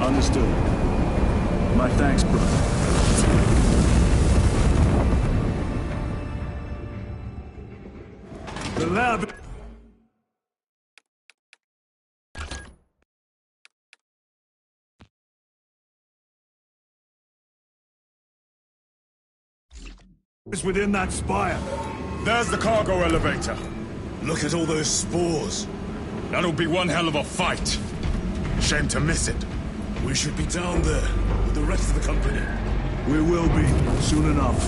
Understood. My thanks, brother. The lab... is within that spire. There's the cargo elevator. Look at all those spores. That'll be one hell of a fight. Shame to miss it. We should be down there with the rest of the company. We will be, soon enough.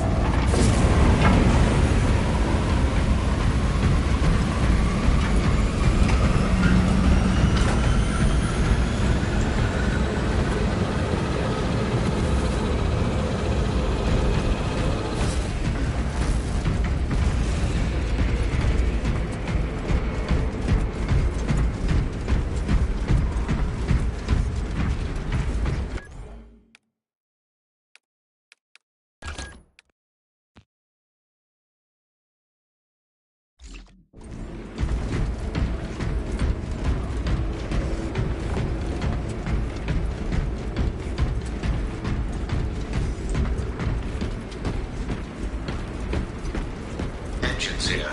Here.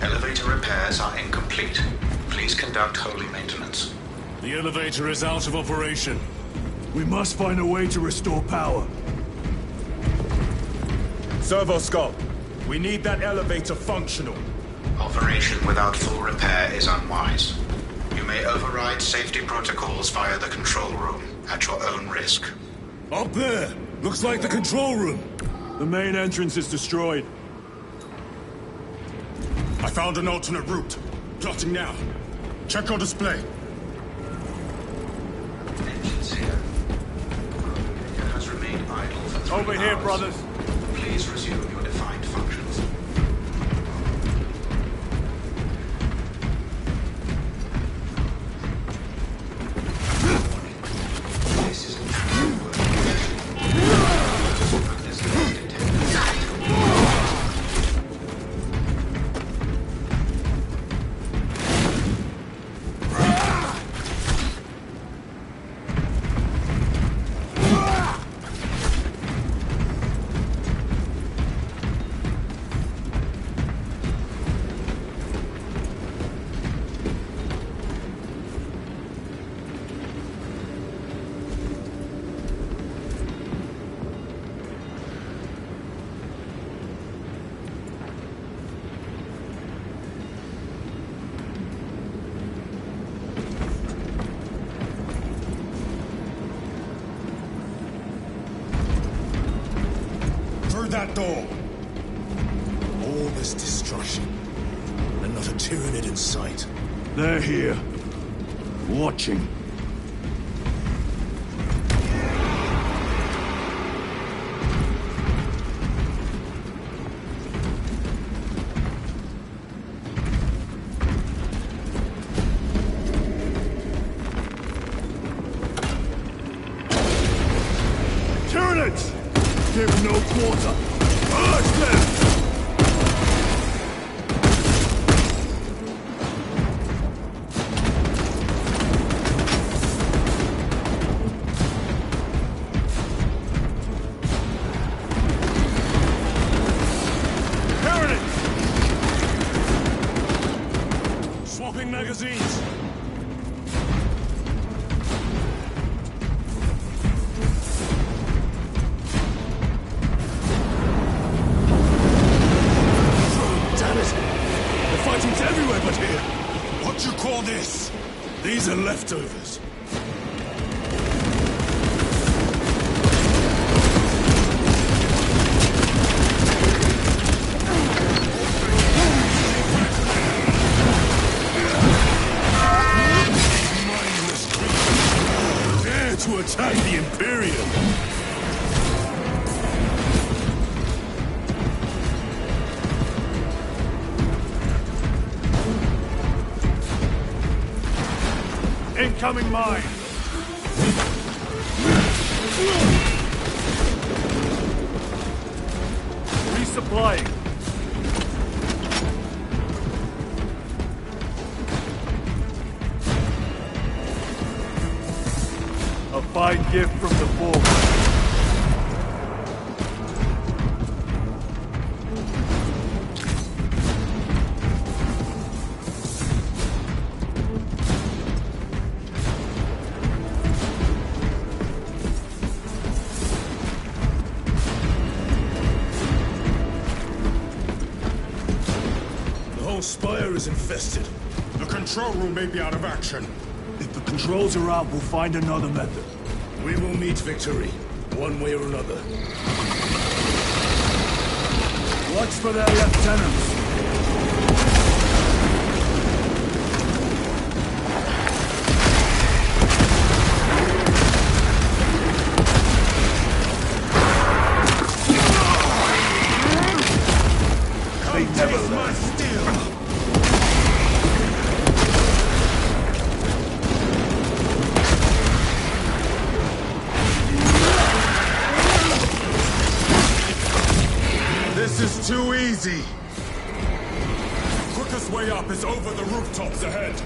Elevator repairs are incomplete. Please conduct holy maintenance. The elevator is out of operation. We must find a way to restore power. Servo Skull, we need that elevator functional. Operation without full repair is unwise. You may override safety protocols via the control room at your own risk. Up there! Looks like the control room. The main entrance is destroyed. I found an alternate route. Plotting now. Check your display. Engines here. It has remained idle for 3 Over here, hours. brothers. Please resume your defined functions. This is a true work. As less detected. That door. All this destruction, and not a Tyranid in sight. They're here. Watching. Tyranids! Give no quarter! Urge them! Tyranids! Swapping magazines. Everywhere but here! What do you call this? These are leftovers. Mindless creatures dare to attack the Imperium! Incoming mine! Resupplying. A A fine gift from the former. The whole spire is infested. The control room may be out of action. If the controls are out, we'll find another method. We will meet victory, one way or another. Watch for their lieutenants. They never learn. This is too easy. Quickest way up is over the rooftops ahead.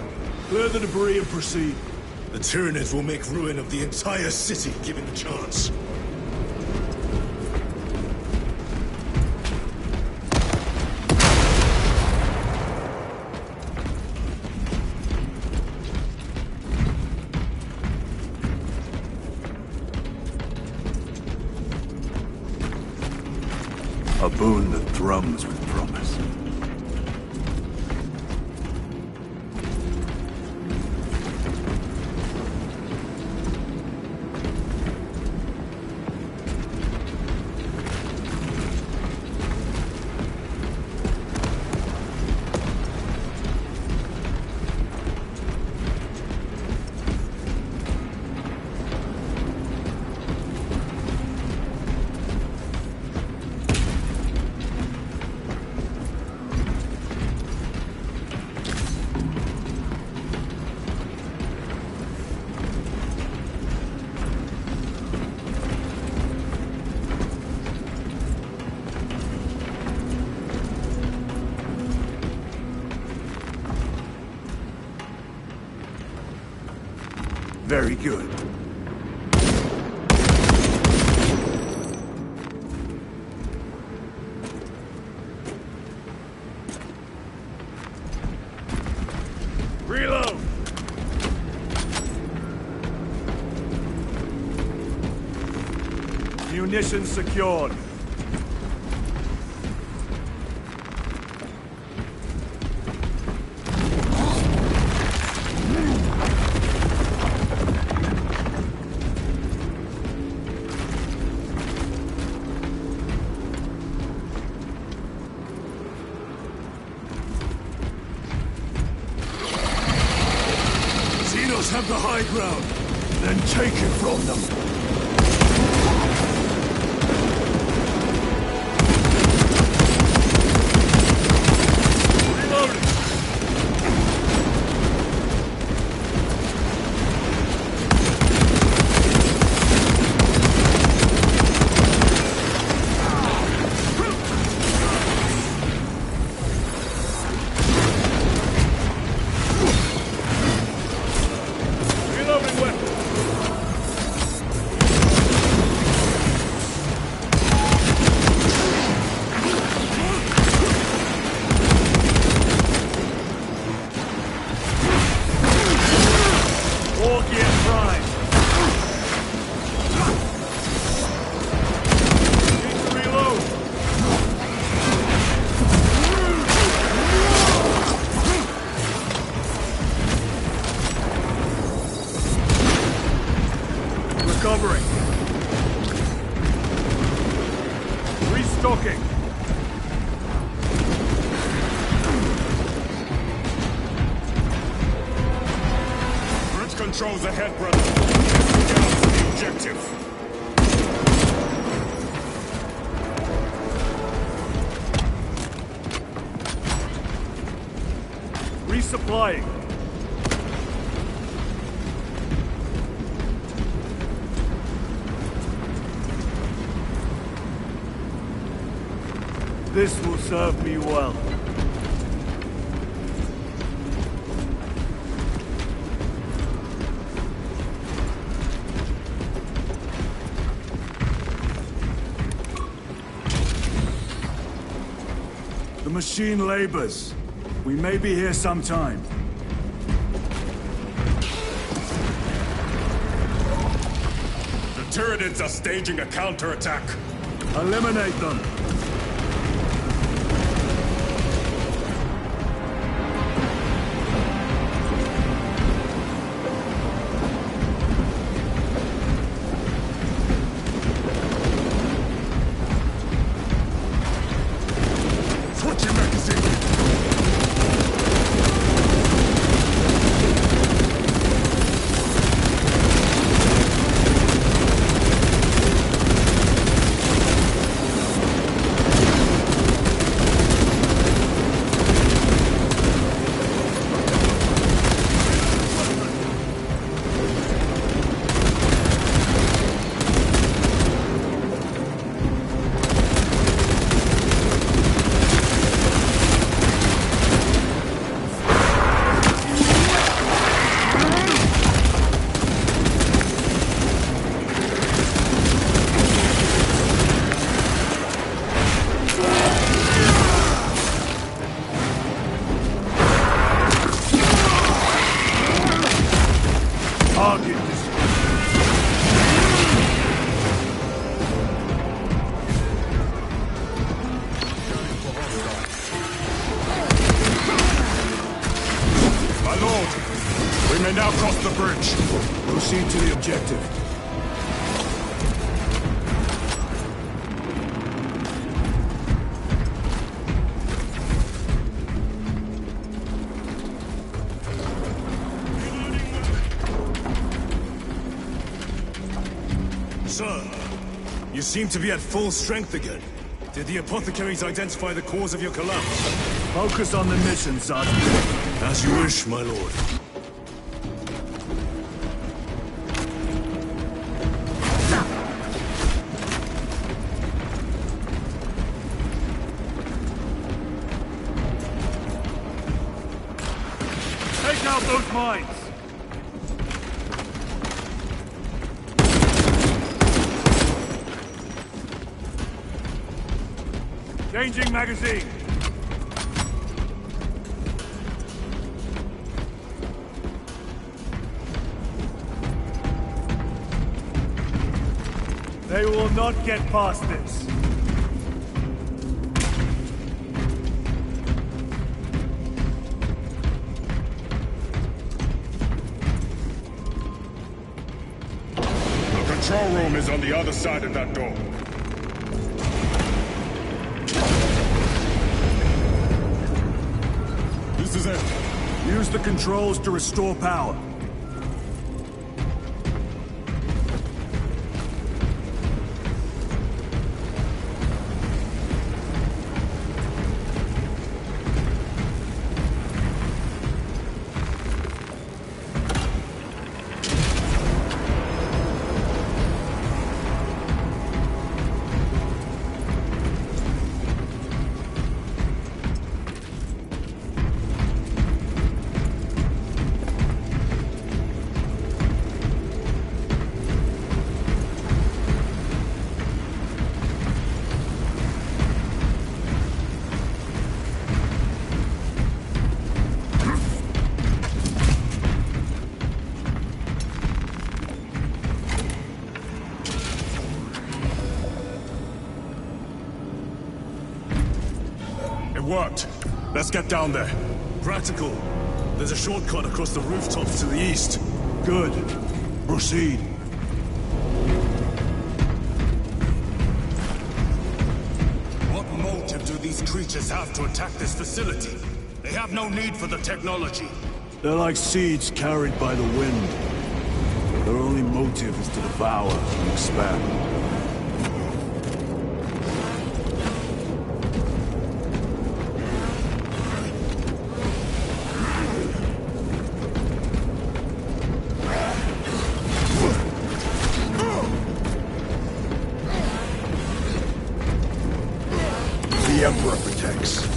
Clear the debris and proceed. The Tyranids will make ruin of the entire city, given the chance. A boon that thrums with promise. Very good. Reload! Munitions secured. Have the high ground. Then take it from them. Recovering. Restocking. Bridge controls ahead, brother. Get down to the objective. Resupplying. This will serve me well. machine labors. We may be here some time. The Tyranids are staging a counterattack. Eliminate them! Switching magazine. My lord, we may now cross the bridge. Proceed to the objective. Sir, you seem to be at full strength again. Did the apothecaries identify the cause of your collapse? Focus on the mission, Sergeant. As you wish, my lord. Take out those mines! Changing magazine! They will not get past this. The control room is on the other side of that door. This is it. Use the controls to restore power. It worked. Let's get down there. Practical. There's a shortcut across the rooftops to the east. Good. Proceed. What motive do these creatures have to attack this facility? They have no need for the technology. They're like seeds carried by the wind. Their only motive is to devour and expand. The Emperor protects.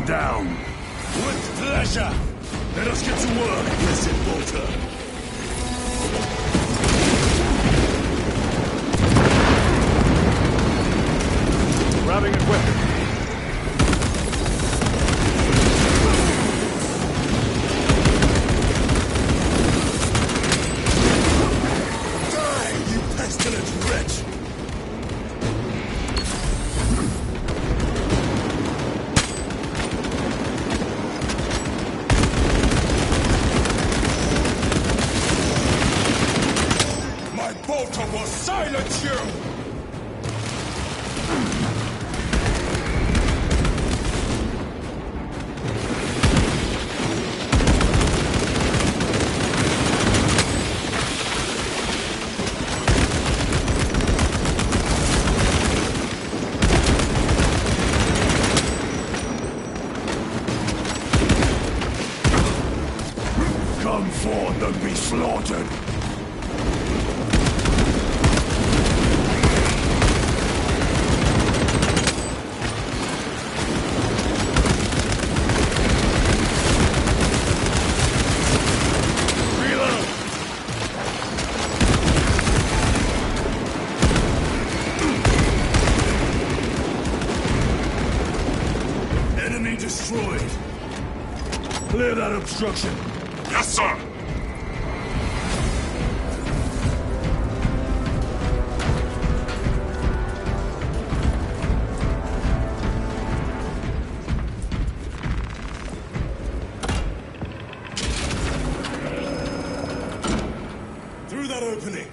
down. With pleasure! Let us get to work, blessed Bolter. Grabbing equipment. Die, you pestilent wretch! My bolter will silence you! Come forth and be slaughtered. Reload! Enemy destroyed. Clear that obstruction. Yes, sir! Through that opening.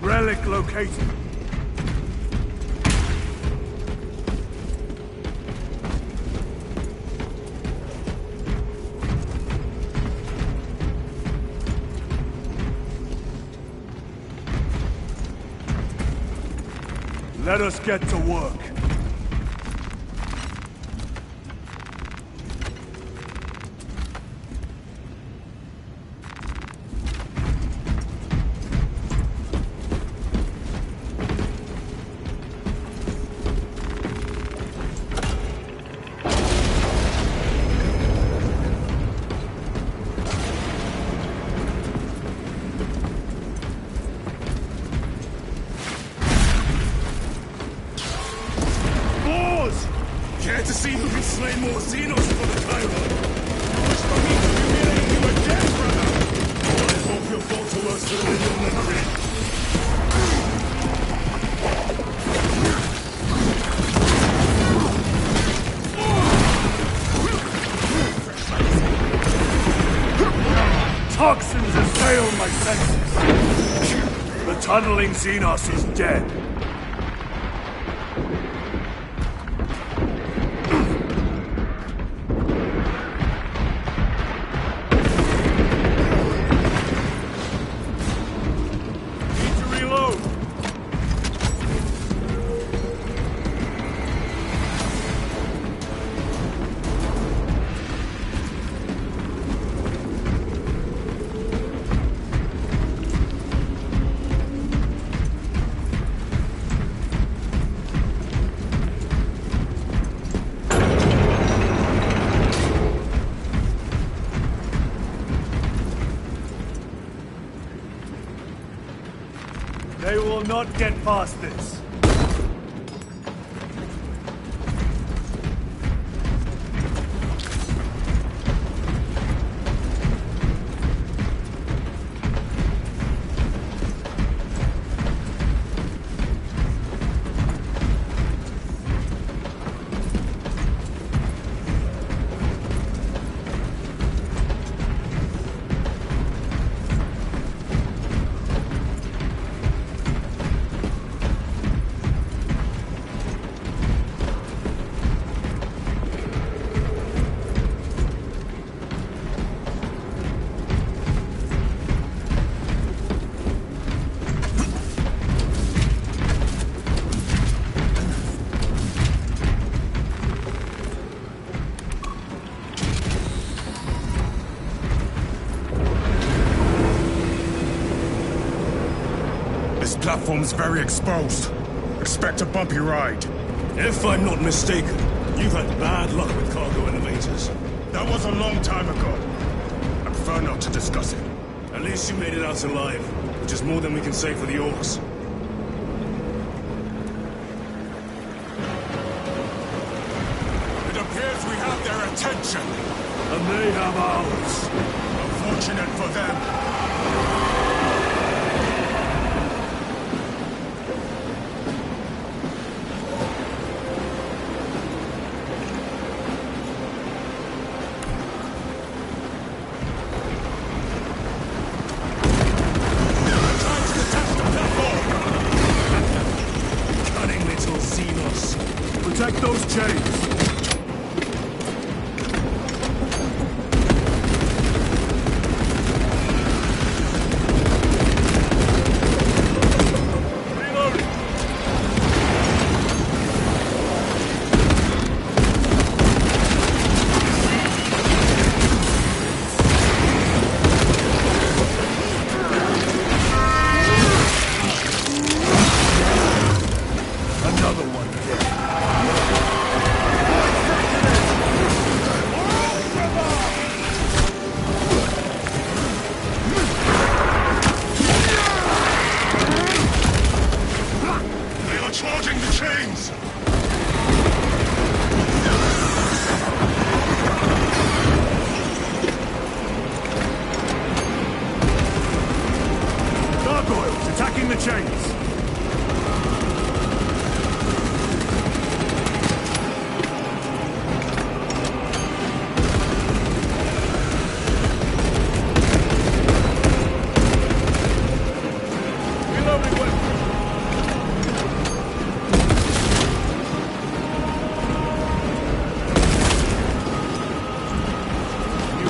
Relic located. Let us get to work. Care to see who can slay more Xenos for the Tyrant? You wish for me to humiliate you again, brother? I hope your bolter works for the your memory. Toxins assail my senses. The tunneling Xenos is dead. They will not get past this. This platform's very exposed. Expect a bumpy ride. If I'm not mistaken, you've had bad luck with cargo elevators. That was a long time ago. I prefer not to discuss it. At least you made it out alive, which is more than we can say for the orcs. It appears we have their attention. And they have ours. Unfortunate for them. Protect those chains! Another one dead. They are charging the chains. Gargoyles attacking the chains!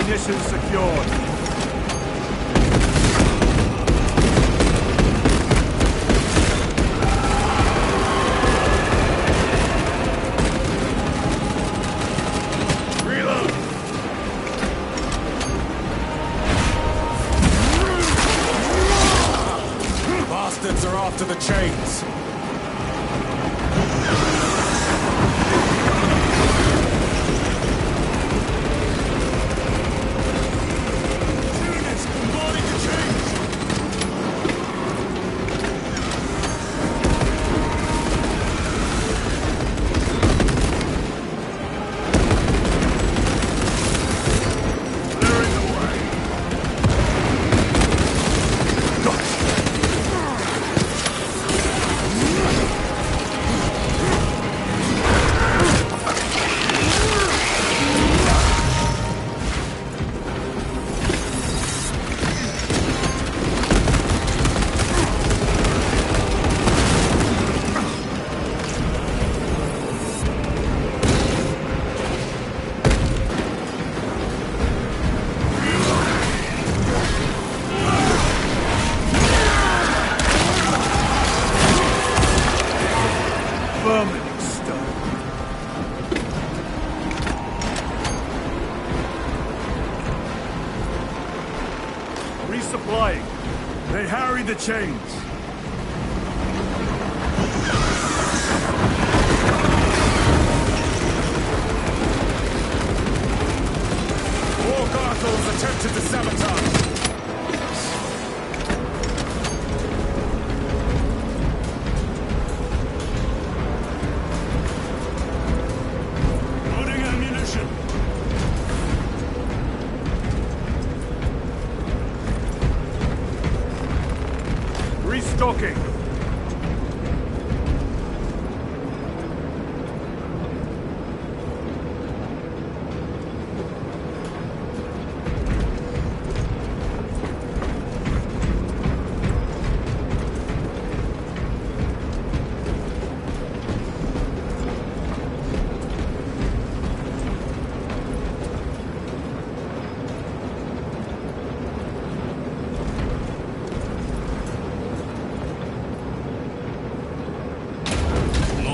Munitions secured. Reload! Bastards are after the chains. Vermin exterminated. Resupplying. They harry the chains. War gargoyles attempted to sabotage. Stocking!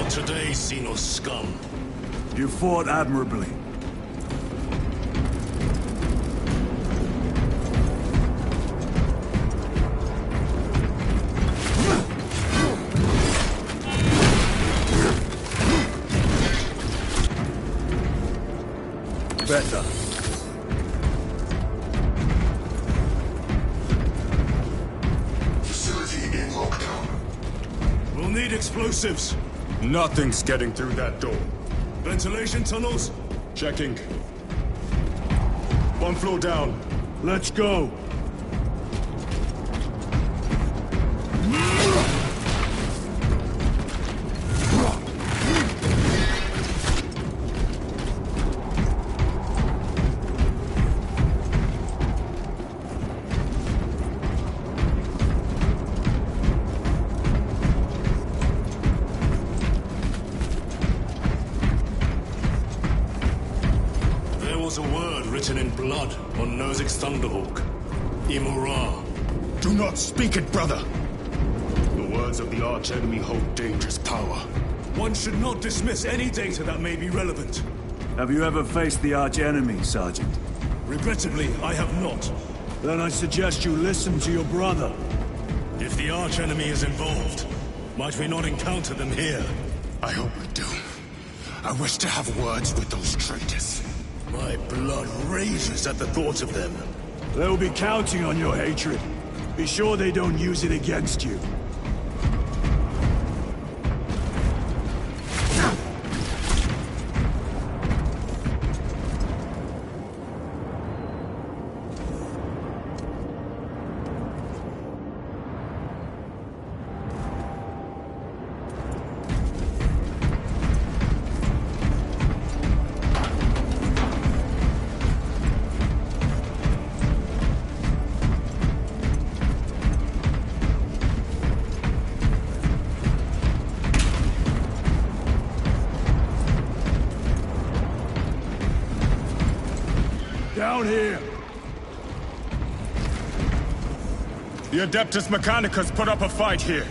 Today, Xenos scum. You fought admirably. Better. Facility in lockdown. We'll need explosives. Nothing's getting through that door. Ventilation tunnels? Checking. One floor down. Let's go. A word written in blood on Nozick's Thunderhawk. Imura. Do not speak it, brother. The words of the archenemy hold dangerous power. One should not dismiss any data that may be relevant. Have you ever faced the arch-enemy, Sergeant? Regrettably, I have not. Then I suggest you listen to your brother. If the archenemy is involved, might we not encounter them here? I hope we do. I wish to have words with those traitors. My blood rages at the thought of them. They'll be counting on your hatred. Be sure they don't use it against you. Down here! The Adeptus Mechanicus put up a fight here.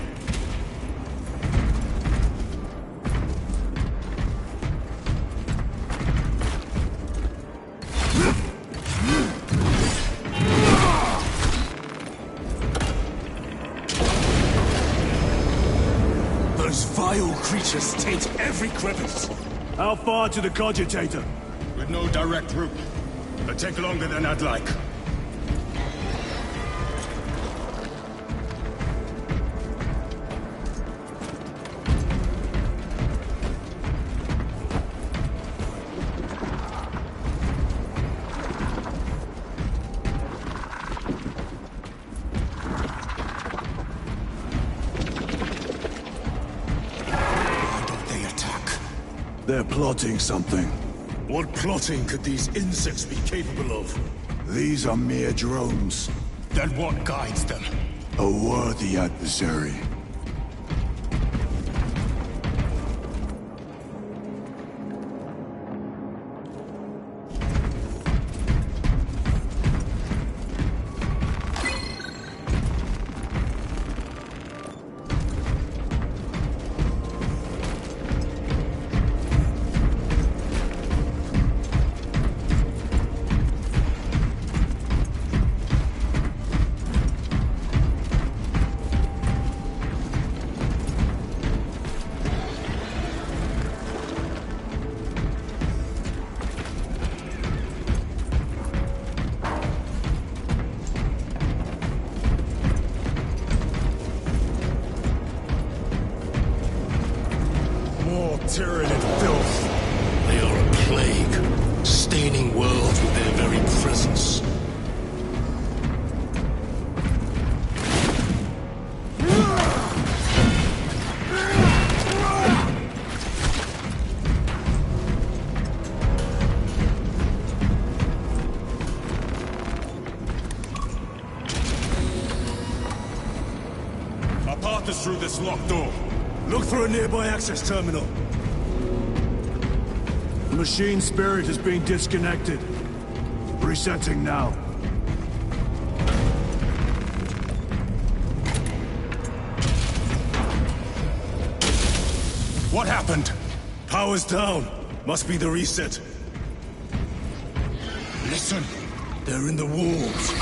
Those vile creatures taint every crevice. How far to the cogitator? With no direct route. It'll take longer than I'd like. Why don't they attack? They're plotting something. What plotting could these insects be capable of? These are mere drones. Then what guides them? A worthy adversary. Tyranny and filth. They are a plague, staining worlds with their very presence. path is through this locked door. Look for a nearby access terminal. The machine spirit has been disconnected. Resetting now. What happened? Power's down. Must be the reset. Listen. They're in the walls.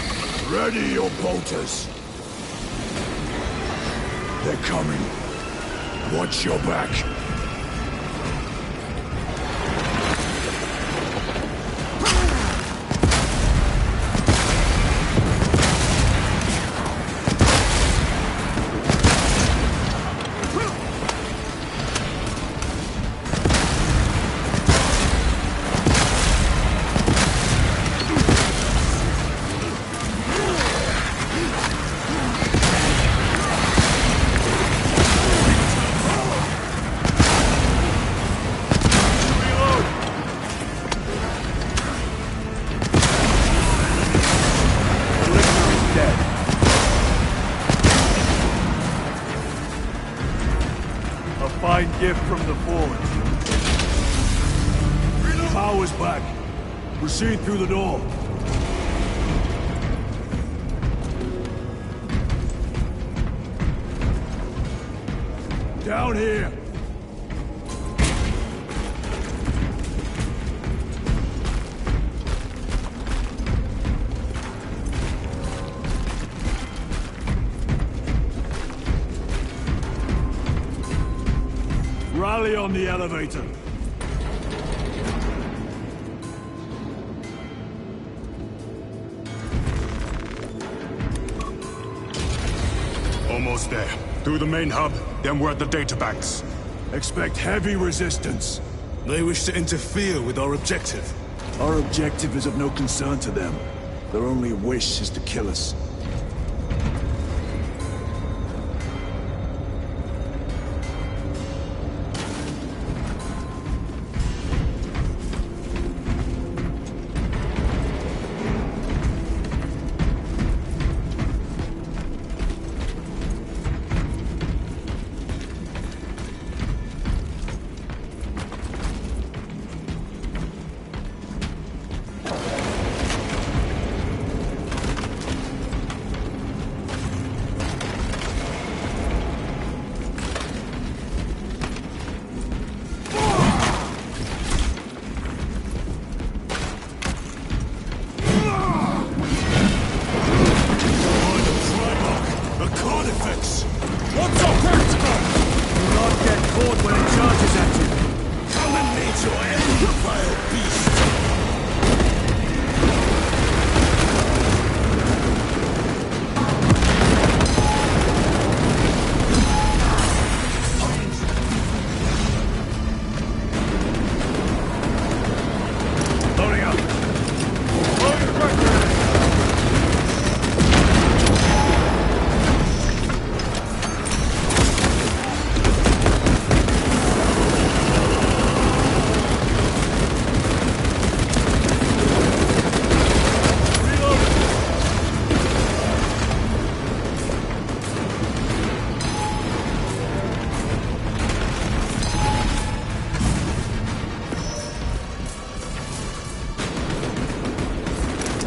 Ready your bolters. They're coming. Watch your back. Fine gift from the forge. Power's back. Proceed through the door. Down here. Rally on the elevator. Almost there. Through the main hub, then we're at the databanks. Expect heavy resistance. They wish to interfere with our objective. Our objective is of no concern to them. Their only wish is to kill us.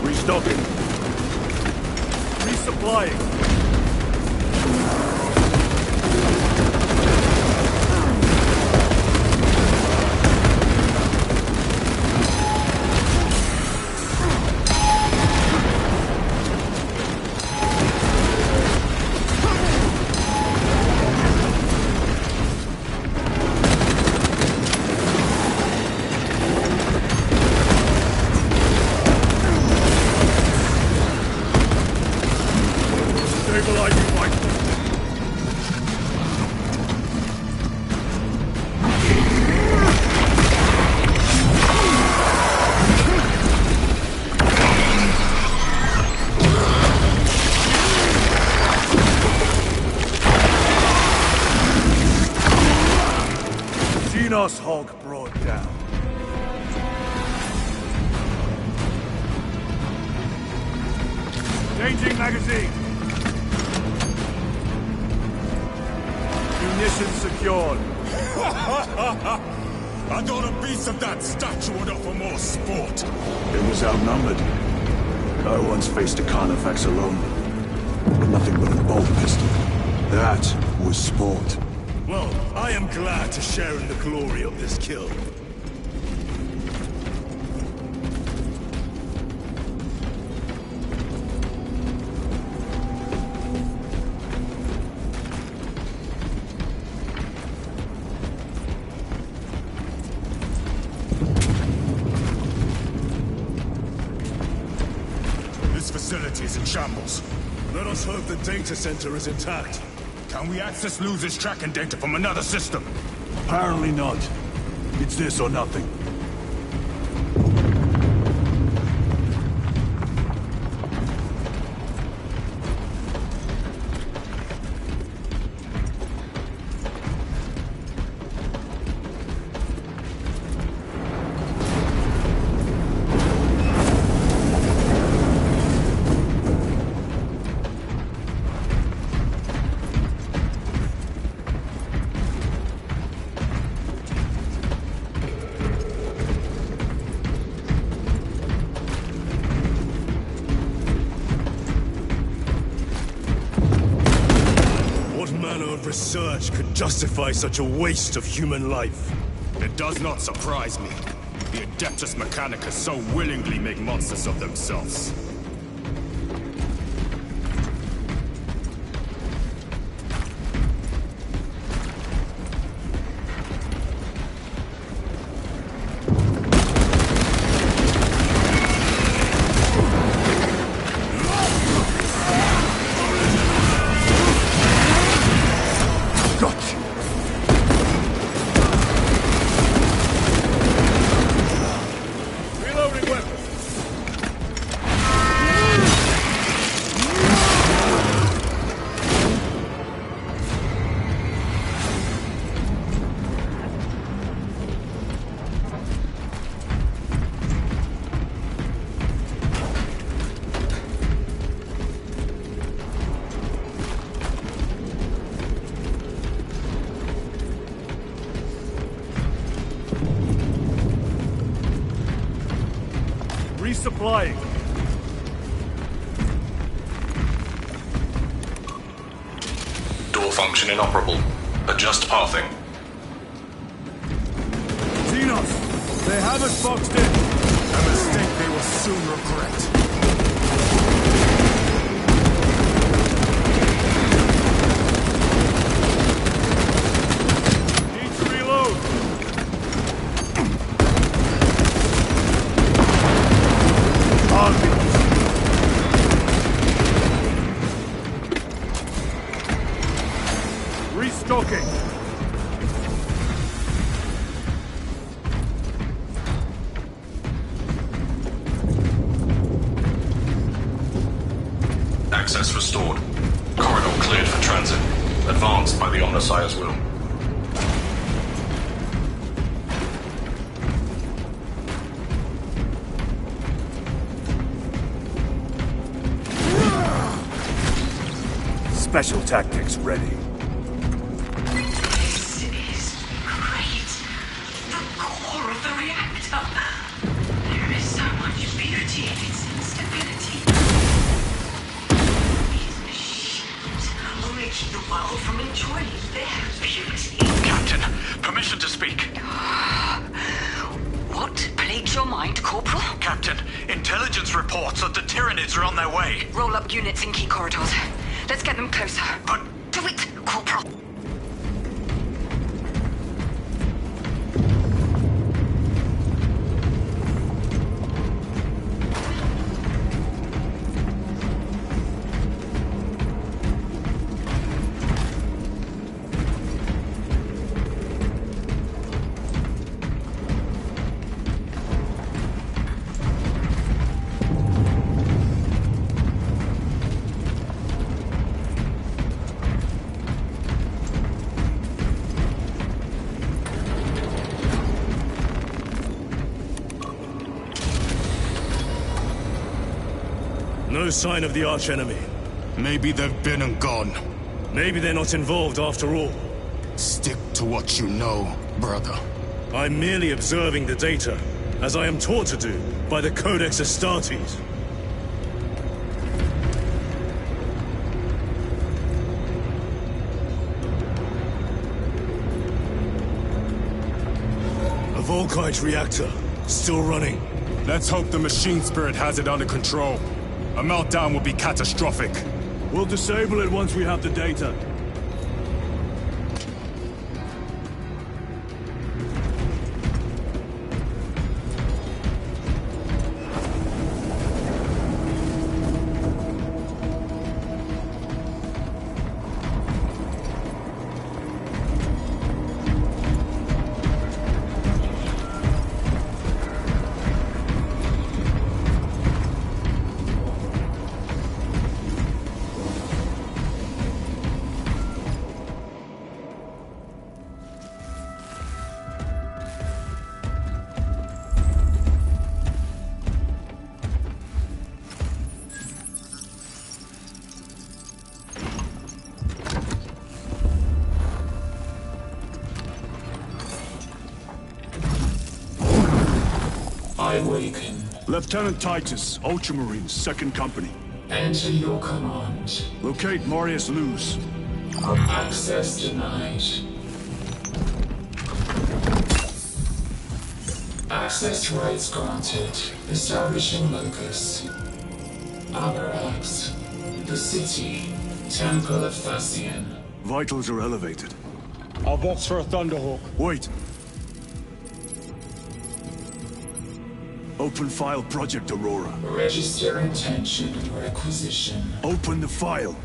Restocking. Resupplying. Stabilizing light. Xenos Hulk brought down. Changing magazine. Ammunition secured. I thought a piece of that statue would offer more sport. It was outnumbered. I once faced a Carnifex alone, with nothing but an bolt pistol. That was sport. Well, I am glad to share in the glory of this kill. This facility is in shambles. Let us hope the data center is intact. Can we access Luz's tracking data from another system? Apparently not. It's this or nothing. Research could justify such a waste of human life. It does not surprise me. The Adeptus Mechanicus so willingly make monsters of themselves. Resupplying. Door function inoperable. Adjust pathing. Xenos! They have us boxed in! A mistake they will soon regret. Need to reload! Restocking. Access restored. Corridor cleared for transit. Advanced by the Omnissiah's will. Special tactics ready. This is great. The core of the reactor. There is so much beauty in its instability. These machines only keep the world from enjoying their beauty. Captain, permission to speak. What plagues your mind, Corporal? Captain, intelligence reports that the Tyranids are on their way. Roll up units in key corridors. Let's get them closer. But Do it, Corporal. No sign of the archenemy. Maybe they've been and gone. Maybe they're not involved after all. Stick to what you know, brother. I'm merely observing the data, as I am taught to do by the Codex Astartes. A Volkite reactor, still running. Let's hope the machine spirit has it under control. A meltdown will be catastrophic. We'll disable it once we have the data. I awaken. Lieutenant Titus, Ultramarines, 2nd Company. Enter your command. Locate Marius Luz. Access denied. Access rights granted. Establishing locus. Abarax. The city. Temple of Thasian. Vitals are elevated. I'll box for a Thunderhawk. Wait. Open file Project Aurora. Register intention requisition. Open the file.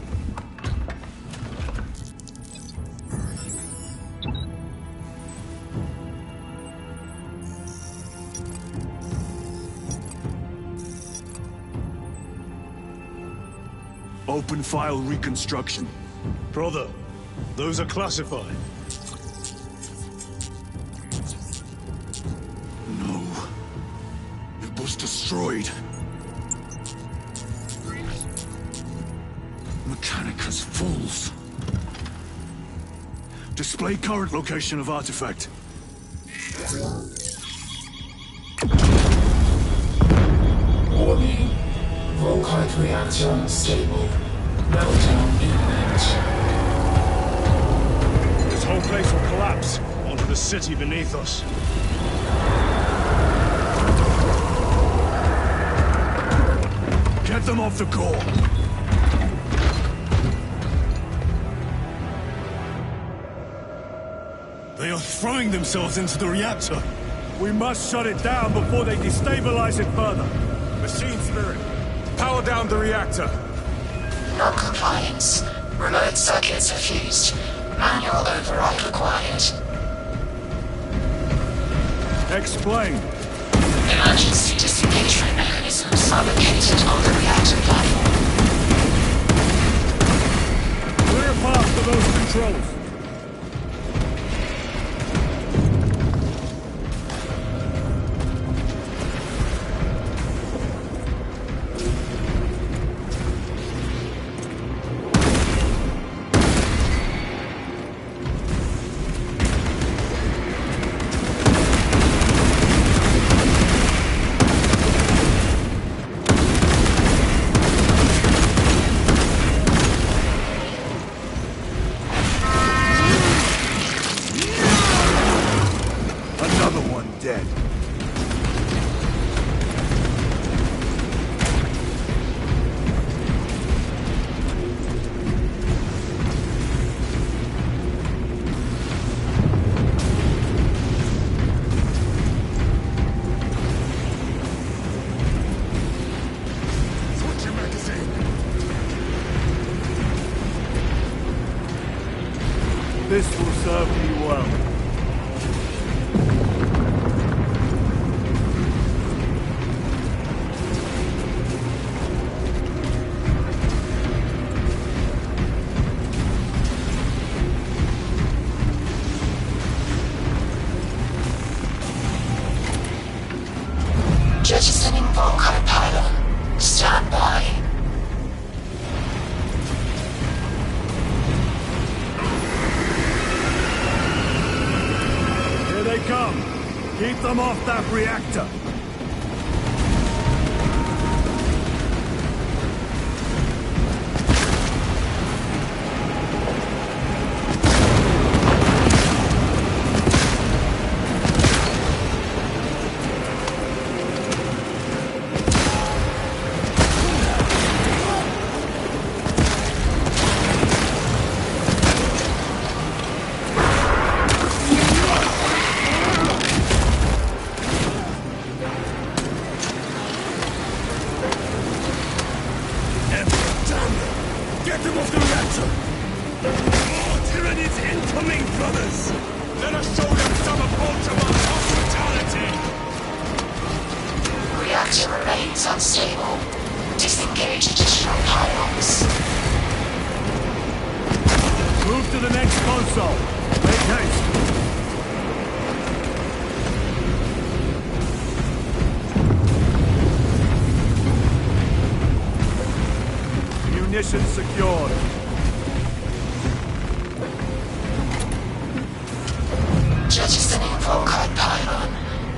Open file reconstruction. Brother, those are classified. No. It was destroyed. Mechanicus fools. Display current location of artifact. Warning. Volkite reactor unstable. Meltdown imminent. This whole place will collapse onto the city beneath us. Get them off the core. They are throwing themselves into the reactor. We must shut it down before they destabilize it further. Machine spirit, power down the reactor. Non-compliance. Remote circuits are fused. Manual override required. Explain. Emergency disengagement mechanisms are located on the reactor platform. Clear a path for those controls. Dead. Switch your magazine. This will serve me well. Jettisoning Volkite pylon. Stand by. them off that reactor! Unstable. Disengage additional pylons. Move to the next console. Make haste. Munitions secured. Jettisoning Volkite pylon.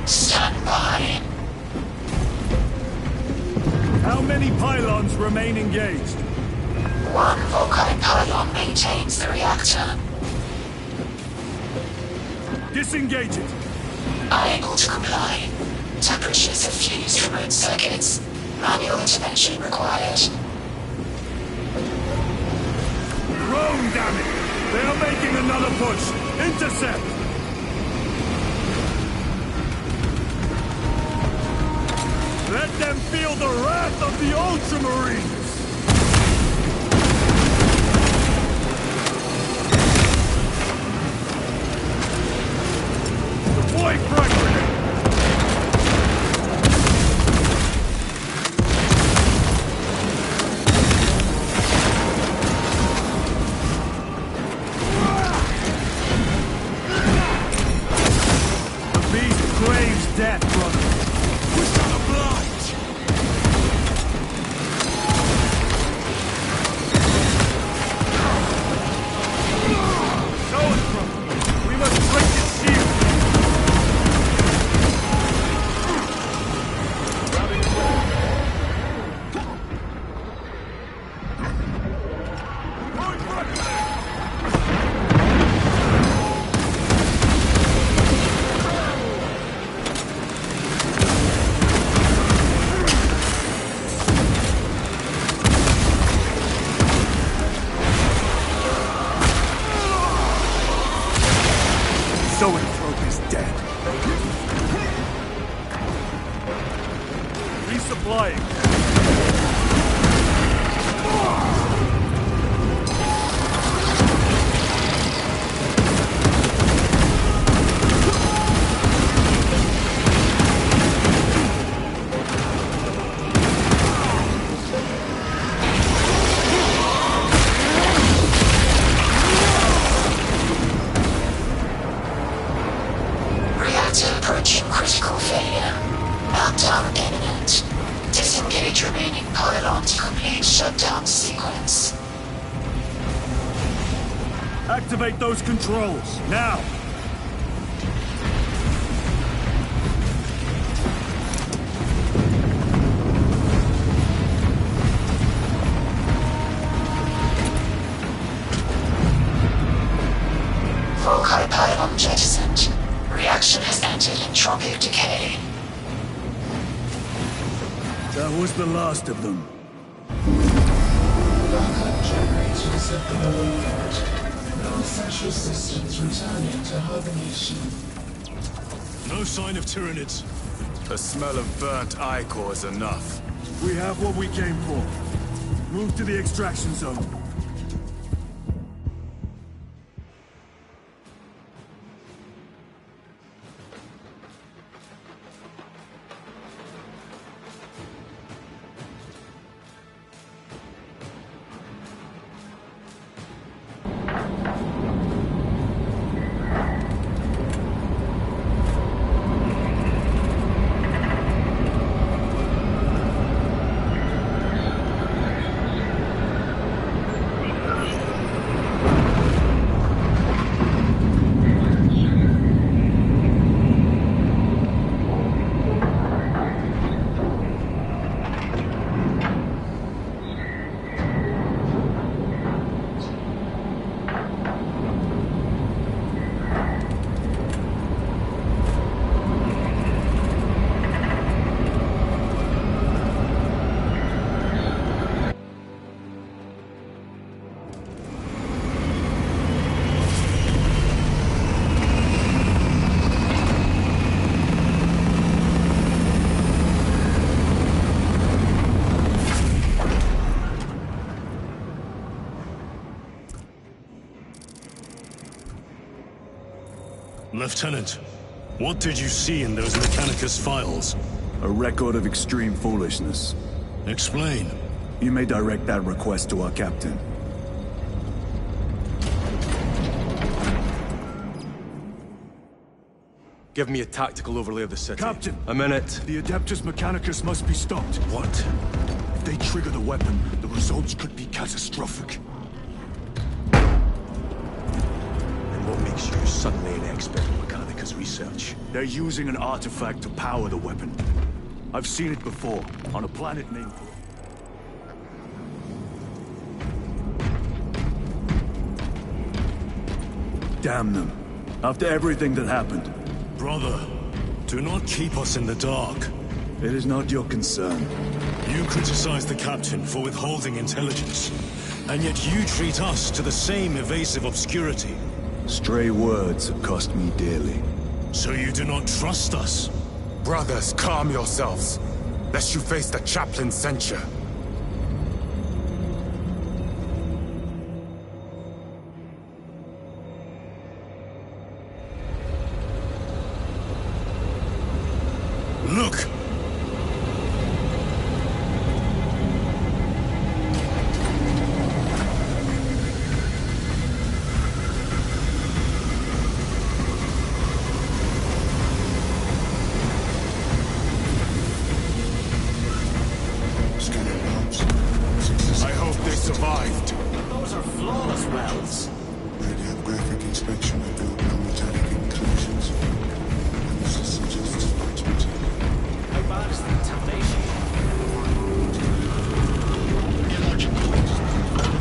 Stand by. How many pylons remain engaged? One Volkite pylon maintains the reactor. Disengage it. Unable to comply. Temperatures have fused remote circuits. Manual intervention required. Drone, damn it! They are making another push. Intercept! Let them feel the wrath of the Ultramarines! Deploy frag grenade! The beast craves death, brother. We're gonna blind! Show us, brother. We must break his shield. Grabbing it all. Point frag grenade! Zoanthrope is dead. Resupplying. Reactor approaching critical failure. Meltdown imminent. Disengage remaining pylon to complete shutdown sequence. Activate those controls, now! Volkite pylon jettisoned. Reaction has entered entropic decay. That was the last of them. Backup generators have been overloaded. No essential systems returning to hibernation. No sign of Tyranids. The smell of burnt ichor is enough. We have what we came for. Move to the extraction zone. Lieutenant, what did you see in those Mechanicus files? A record of extreme foolishness. Explain. You may direct that request to our captain. Give me a tactical overlay of the city. Captain! A minute. The Adeptus Mechanicus must be stopped. What? If they trigger the weapon, the results could be catastrophic. And what makes you suddenly an expert in Mechanicus research? They're using an artifact to power the weapon. I've seen it before, on a planet named... Damn them. After everything that happened. Brother, do not keep us in the dark. It is not your concern. You criticize the captain for withholding intelligence, and yet you treat us to the same evasive obscurity. Stray words have cost me dearly. So you do not trust us? Brothers, calm yourselves, lest you face the chaplain's censure. Look! I hope they survived. Those are flawless wells. Radiographic inspection revealed no metallic inclusions. This suggests attachment. How bad is the contamination?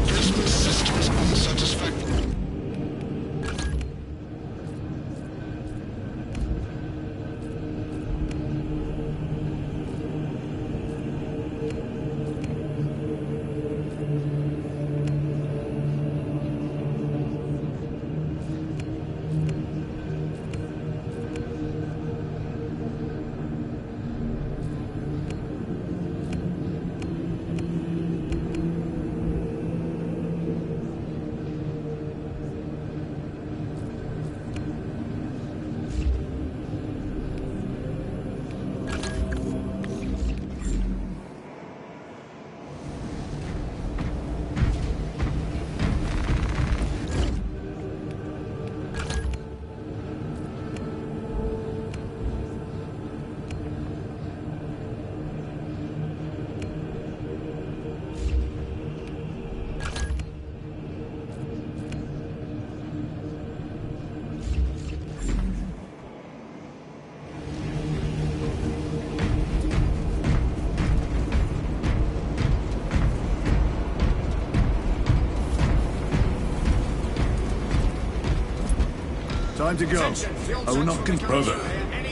Investment systems unsatisfactory. Time to go. I will not Brother,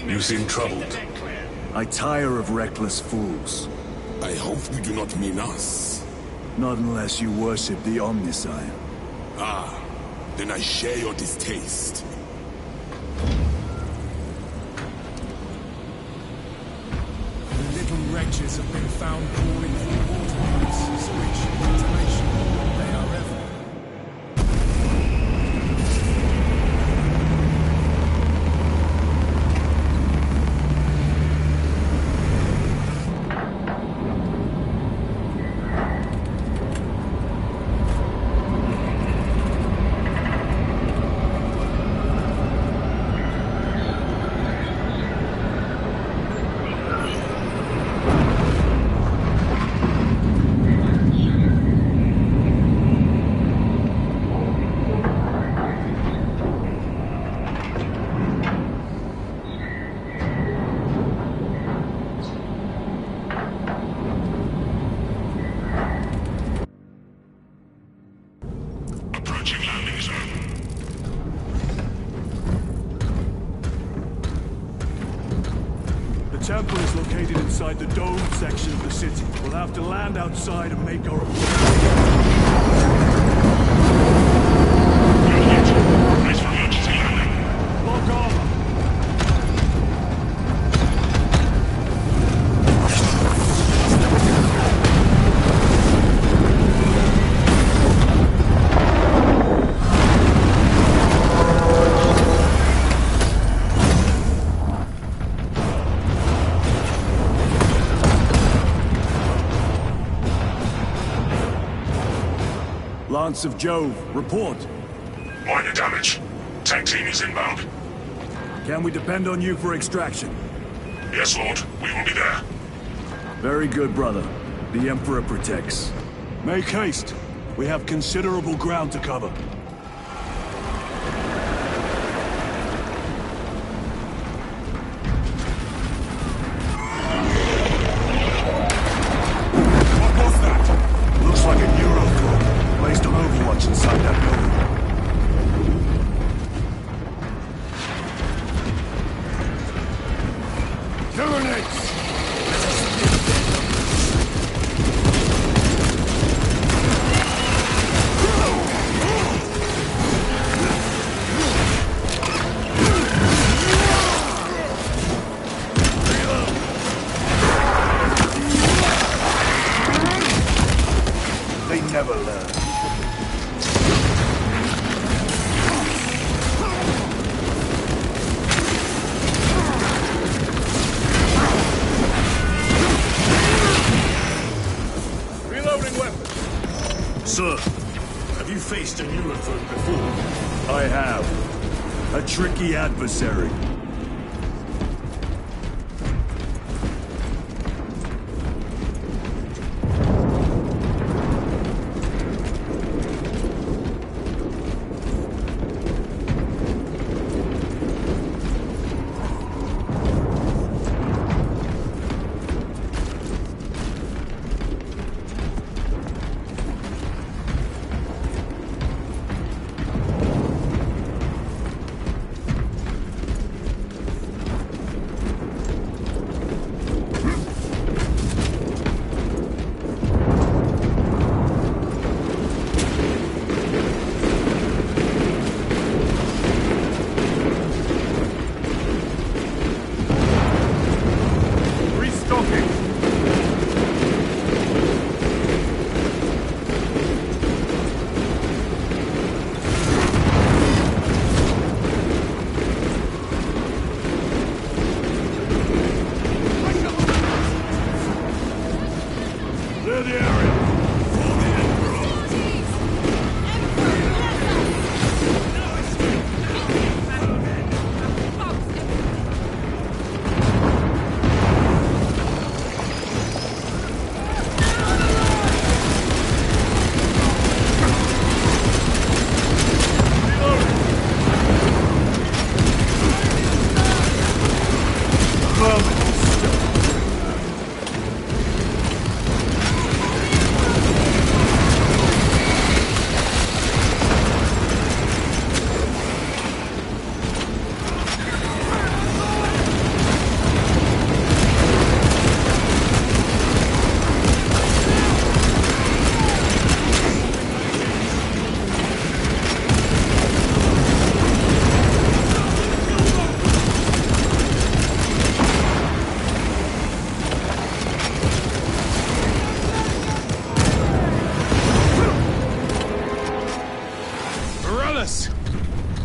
you seem troubled. I tire of reckless fools. I hope you do not mean us. Not unless you worship the Omniscient. Ah, then I share your distaste. The little wretches have been found crawling through water pipes, sewage, ventilation. They are ever. The temple is located inside the domed section of the city. We'll have to land outside and make our Lock armor! Lance of Jove, report. Minor damage. Tank team is inbound. Can we depend on you for extraction? Yes, Lord. We will be there. Very good, brother. The Emperor protects. Make haste. We have considerable ground to cover. What was that? Looks like a Eurocore, placed on Overwatch inside that building. Grenades! They never learn. Reloading weapon. Sir, have you faced a Eurofern before? I have. A tricky adversary.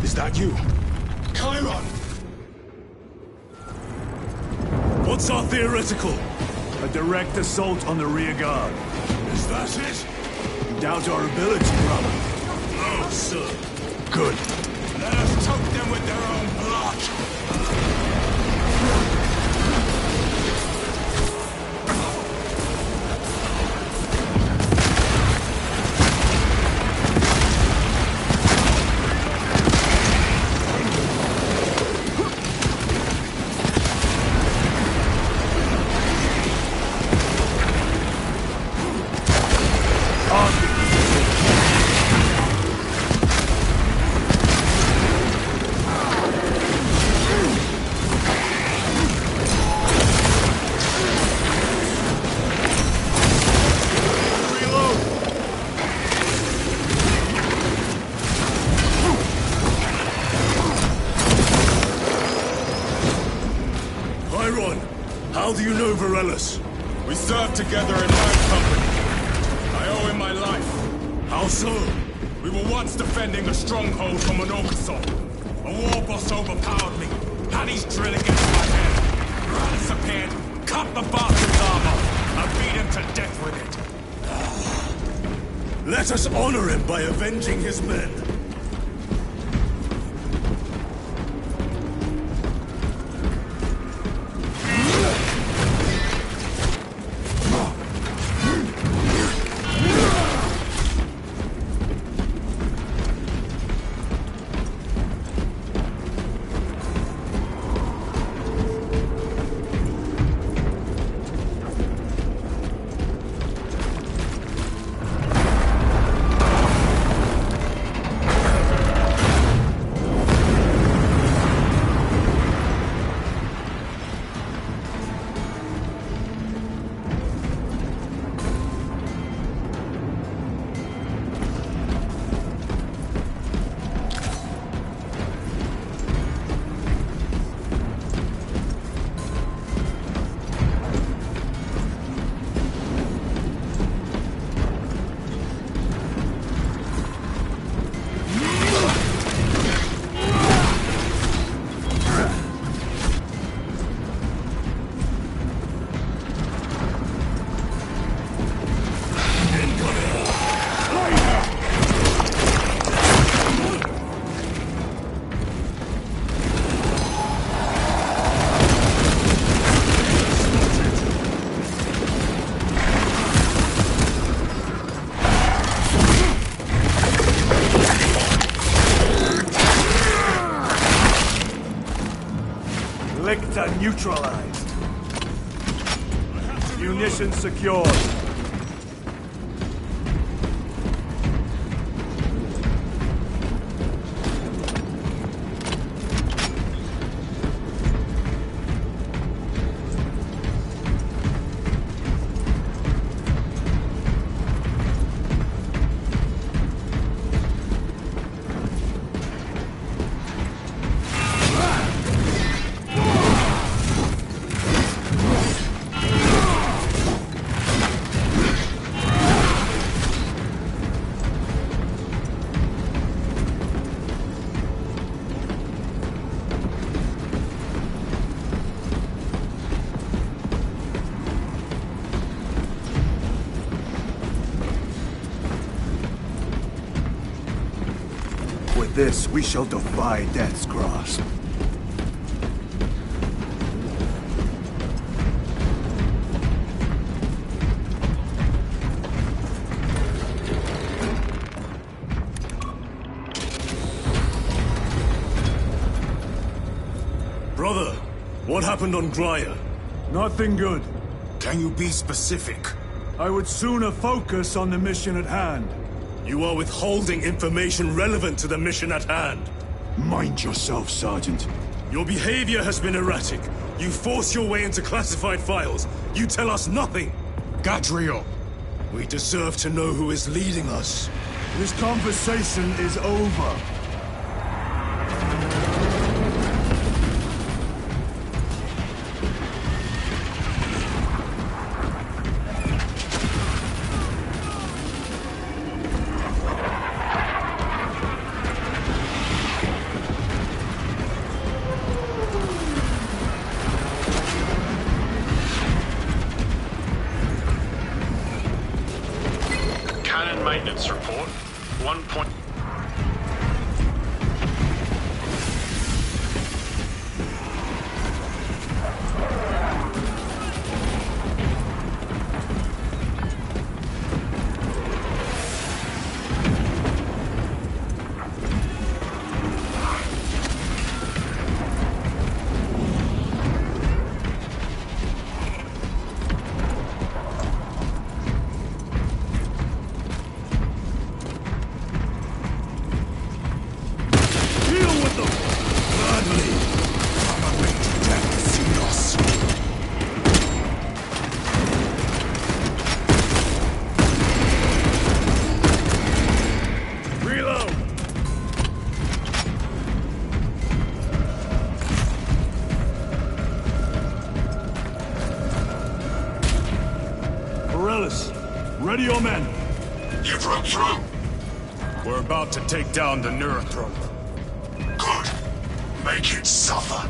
Is that you? Chiron! What's our theoretical? A direct assault on the rear guard. Is that it? You doubt our ability, brother? No, sir. Good. Let us choke them with their own blood. How do you know Varellus? We served together in my company. I owe him my life. How so? We were once defending a stronghold from an Orcasol. A war boss overpowered me, had his drill against my head. Varellus appeared, cut the bastard's armor, and beat him to death with it. Let us honor him by avenging his men. Neutralized. Munitions secured. With this, we shall defy death's grasp. Brother, what happened on Gryer? Nothing good. Can you be specific? I would sooner focus on the mission at hand. You are withholding information relevant to the mission at hand. Mind yourself, Sergeant. Your behavior has been erratic. You force your way into classified files. You tell us nothing. Gadriel, we deserve to know who is leading us. This conversation is over. Maintenance report. 1 point. Ready your men. You broke through. We're about to take down the Neurothrope. Good. Make it suffer.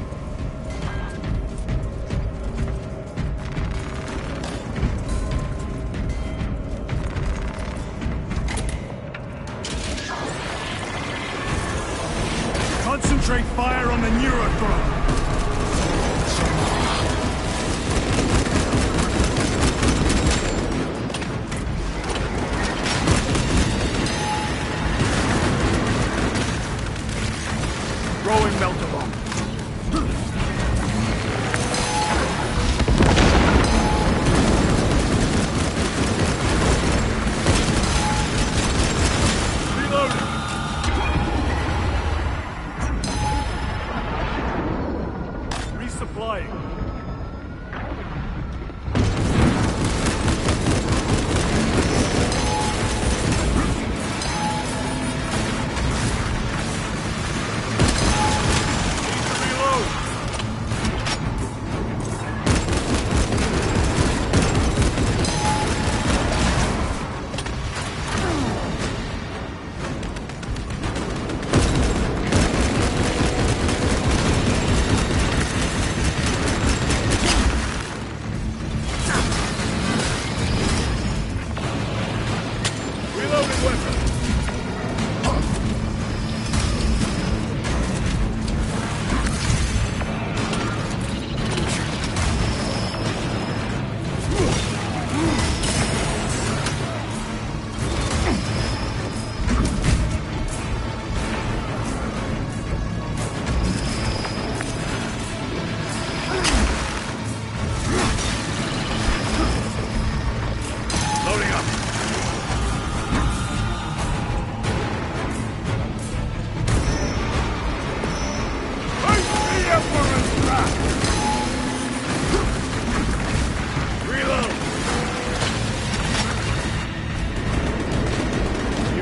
Concentrate fire on the neurothroat. Throwing melter bomb.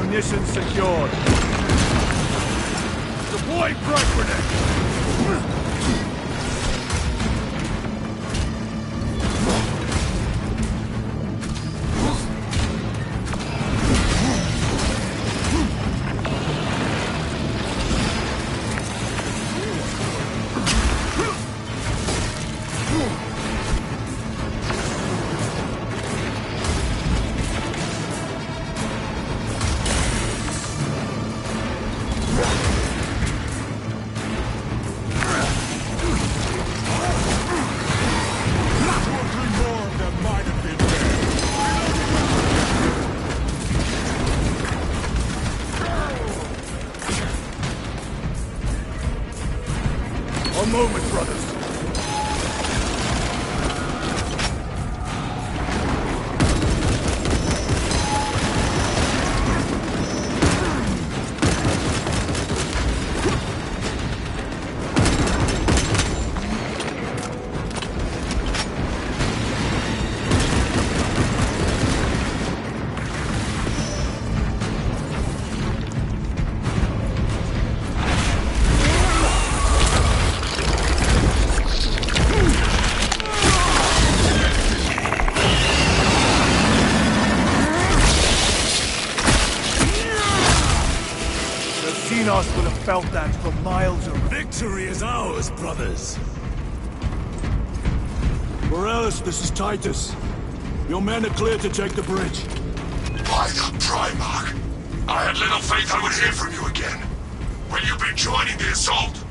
Mission secured. Deploy frag grenade. One moment, brothers. Xenos would have felt that for miles around. Victory is ours, brothers. Morales, this is Titus. Your men are clear to take the bridge. By the Primarch! I had little faith I would hear from you again. Will you be joining the assault?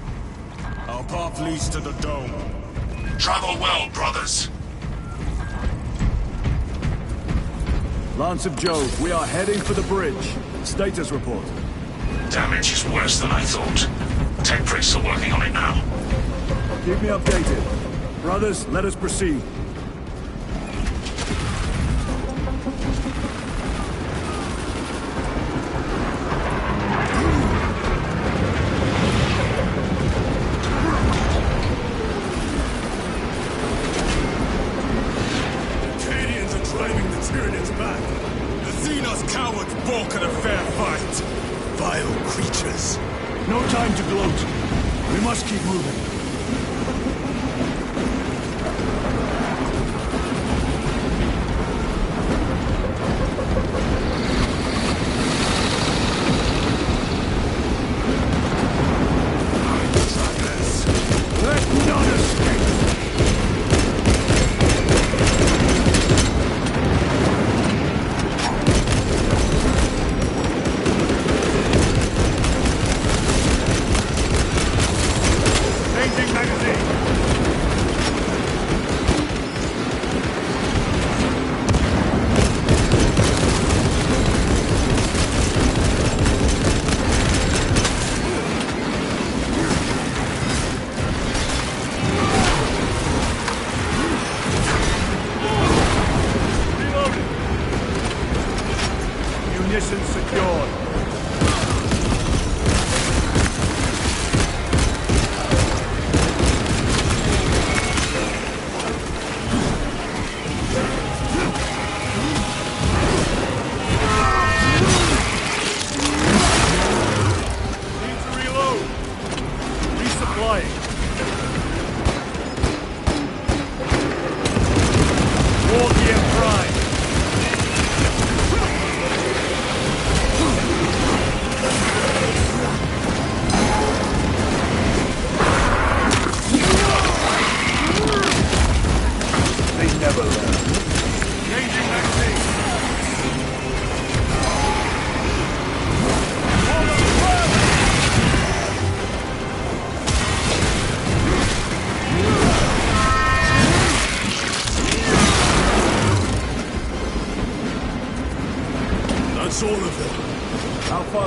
Our path leads to the dome. Travel well, brothers. Lance of Jove, we are heading for the bridge. Status report. Damage is worse than I thought. Tech priests are working on it now. Keep me updated. Brothers, let us proceed. No time to gloat. We must keep moving. Let none escape!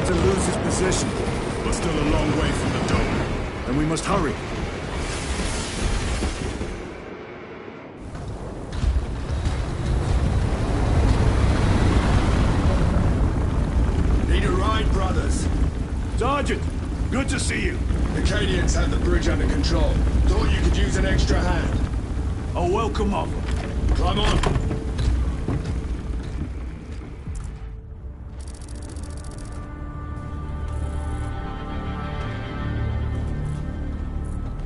start to lose his position. We're still a long way from the dome. And we must hurry. Need a ride, brothers? Sergeant, good to see you. The Cadians had the bridge under control. Thought you could use an extra hand. A welcome offer. Climb on.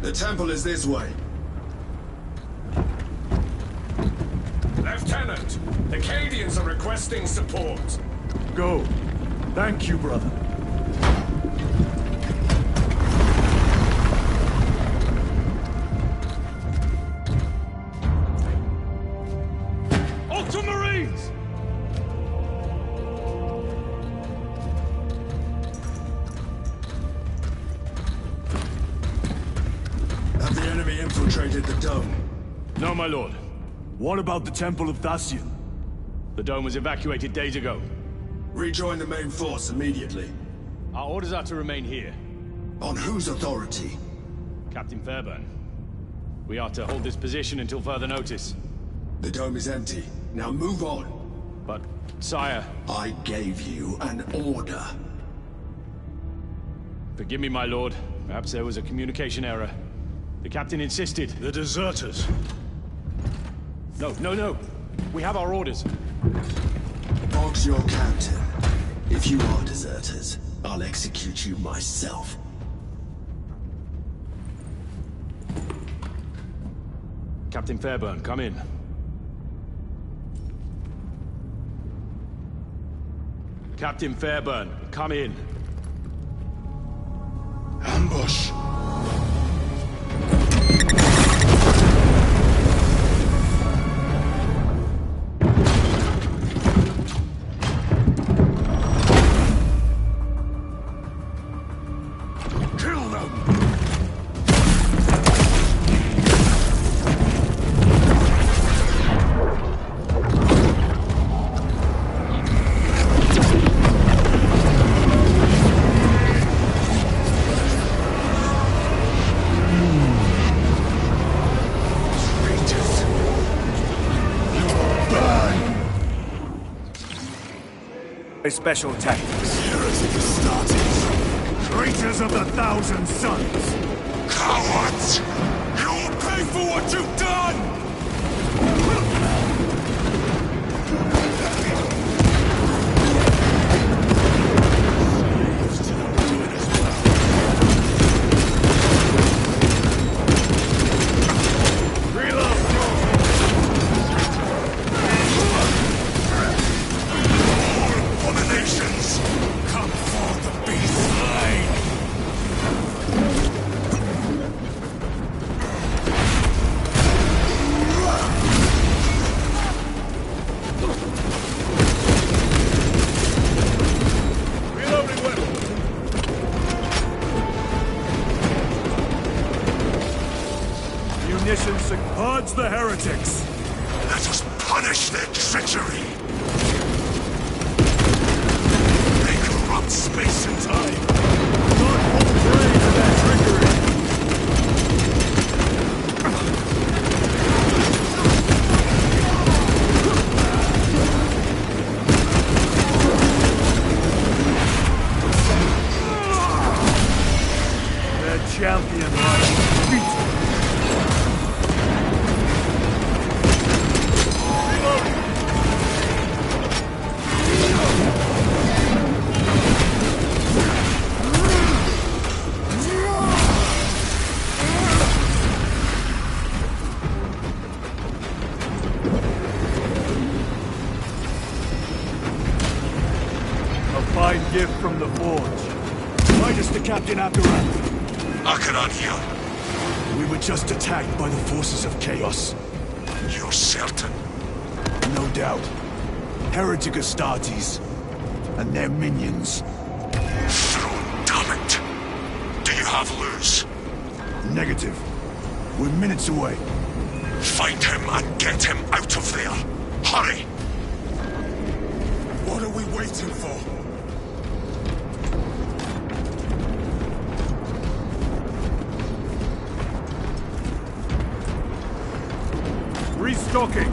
The temple is this way. Lieutenant, the Cadians are requesting support. Go. Thank you, brother. Ultramarines! Have the enemy infiltrated the dome? No, my lord. What about the Temple of Thasian? The dome was evacuated days ago. Rejoin the main force immediately. Our orders are to remain here. On whose authority? Captain Fairburn. We are to hold this position until further notice. The dome is empty. Now move on. But, sire... I gave you an order. Forgive me, my lord. Perhaps there was a communication error. The captain insisted. The deserters. No. We have our orders. Boggs your captain. If you are deserters, I'll execute you myself. Captain Fairburn, come in. Captain Fairburn, come in. Ambush! Special tactics. Traitors of the Thousand Suns! Cowards! You'll pay for what you've done! Purge the heretics! Let us punish their treachery! They corrupt space and time! Not fall prey to their trickery! Their champion lies beaten! Gift from the forge. Find us the Captain Akaran. Akaran here. We were just attacked by the forces of chaos. You're certain? No doubt. Heretic Astartes. And their minions. Damn it. Do you have Luz? Negative. We're minutes away. Find him and get him out of there. Hurry! What are we waiting for? docking.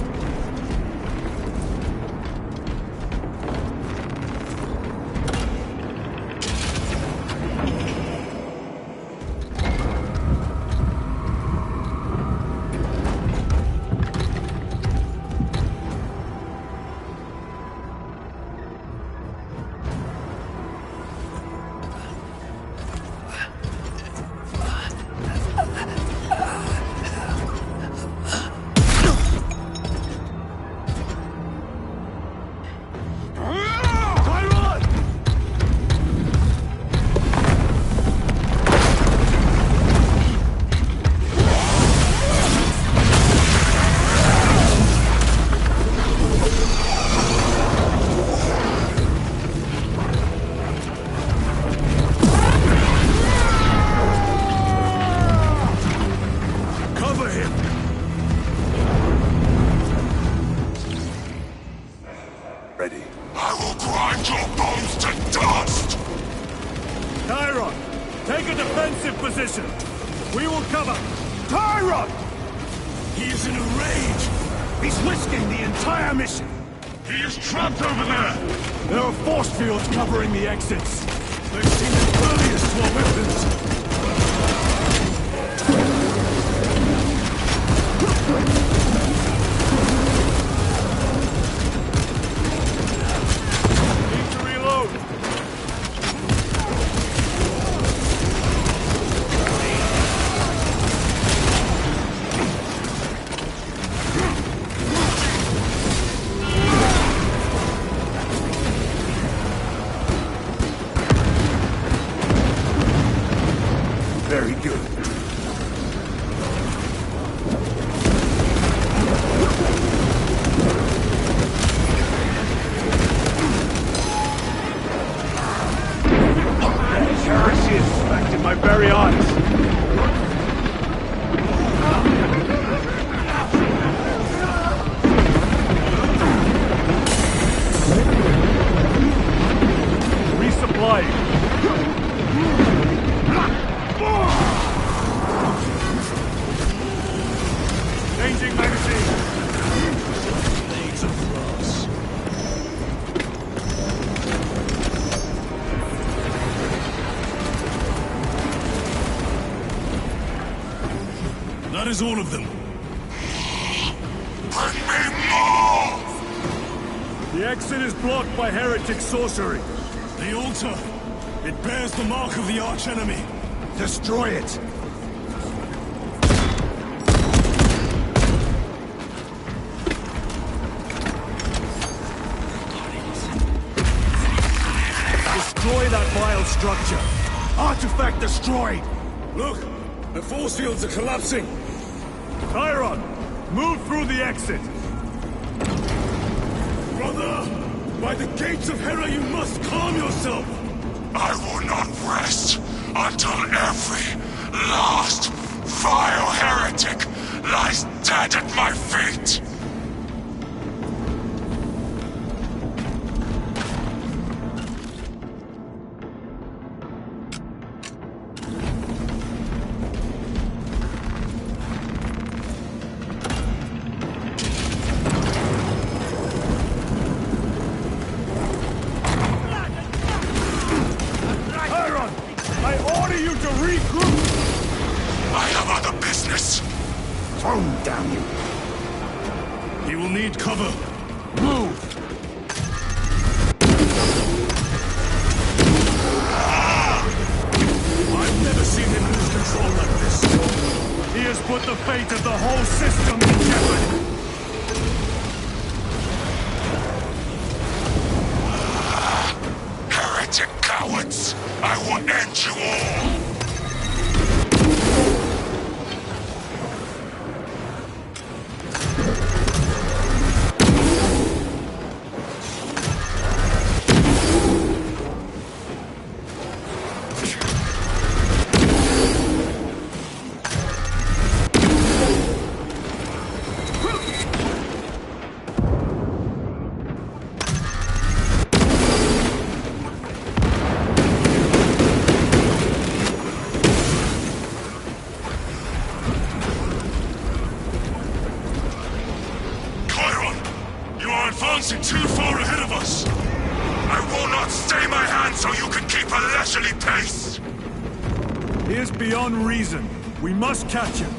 Ready. I will grind your bones to dust! Tyron, take a defensive position. We will cover. Tyron! He is in a rage! He's risking the entire mission. He is trapped over there! There are force fields covering the exits. They've seen it earliest to our weapons. Need to reload. Very good. Heresy is suspected, my very eyes. Resupplying. Changing magazine. Blades of grass. That is all of them. Bring me more! The exit is blocked by heretic sorcery. The altar. It bears the mark of the archenemy. Destroy it. Destroy that vile structure. Artifact destroyed. Look! The force fields are collapsing! Tyron, move through the exit. Brother! By the gates of Hera, you must calm yourself! I will not rest until every last vile heretic lies dead at my feet! Tyron, I order you to regroup. I have other business. Tone down, you. He will need cover. Move. I've never seen him lose control like this. He has put the fate of the whole system in jeopardy. Heretic cowards! I will end you all! silly pace! He is beyond reason. We must catch him.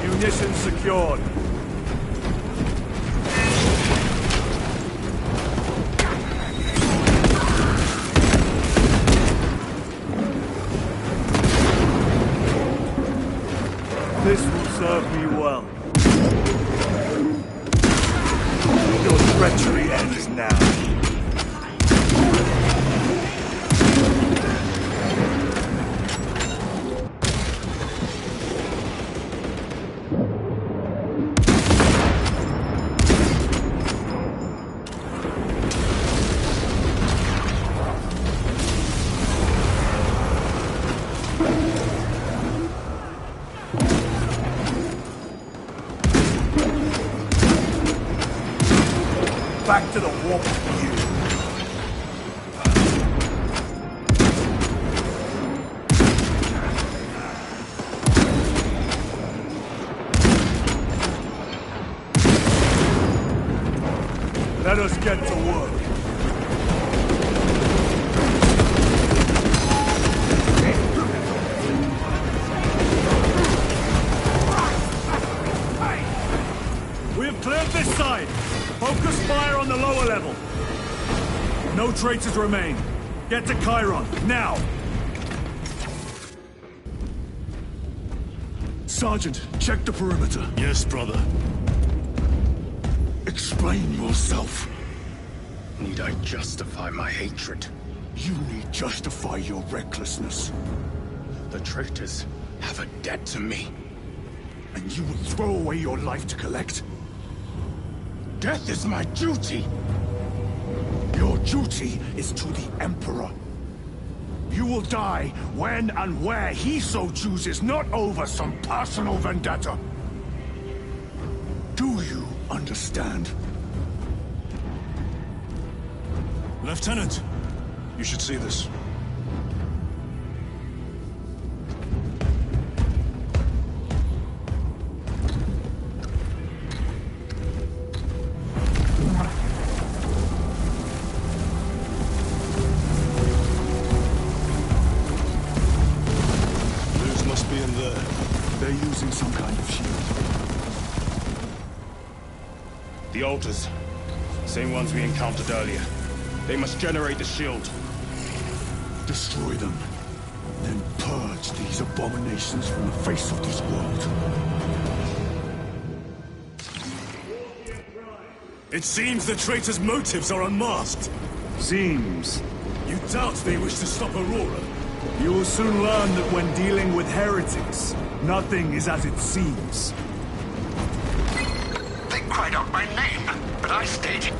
Munitions secured. This will serve me well. Your treachery ends now. Back to the warp view. Let us get to work. We have cleared this side. Focus fire on the lower level. No traitors remain. Get to Chiron, now! Sergeant, check the perimeter. Yes, brother. Explain yourself. Need I justify my hatred? You need justify your recklessness. The traitors have a debt to me. And you will throw away your life to collect? Death is my duty! Your duty is to the Emperor. You will die when and where he so chooses, not over some personal vendetta. Do you understand? Lieutenant, You should see this. News must be in there. They're using some kind of shield. The altars. Same ones we encountered earlier. They must generate the shield. Destroy them. Then purge these abominations from the face of this world. It seems the traitors' motives are unmasked. Seems. You doubt they wish to stop Aurora? You will soon learn that when dealing with heretics, nothing is as it seems. They cried out my name, but I stayed.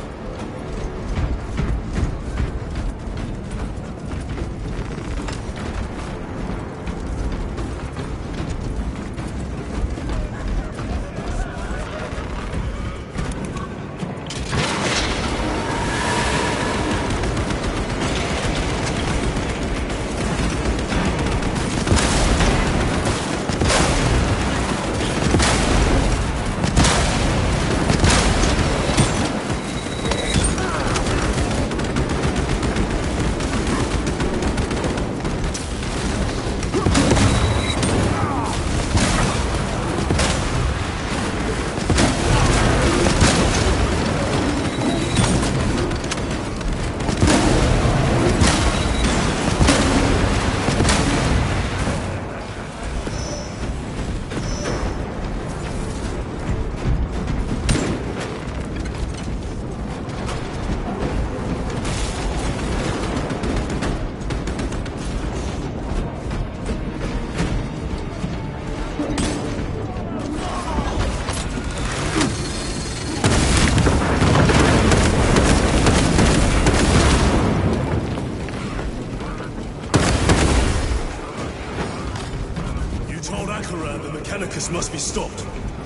Mechanicus must be stopped.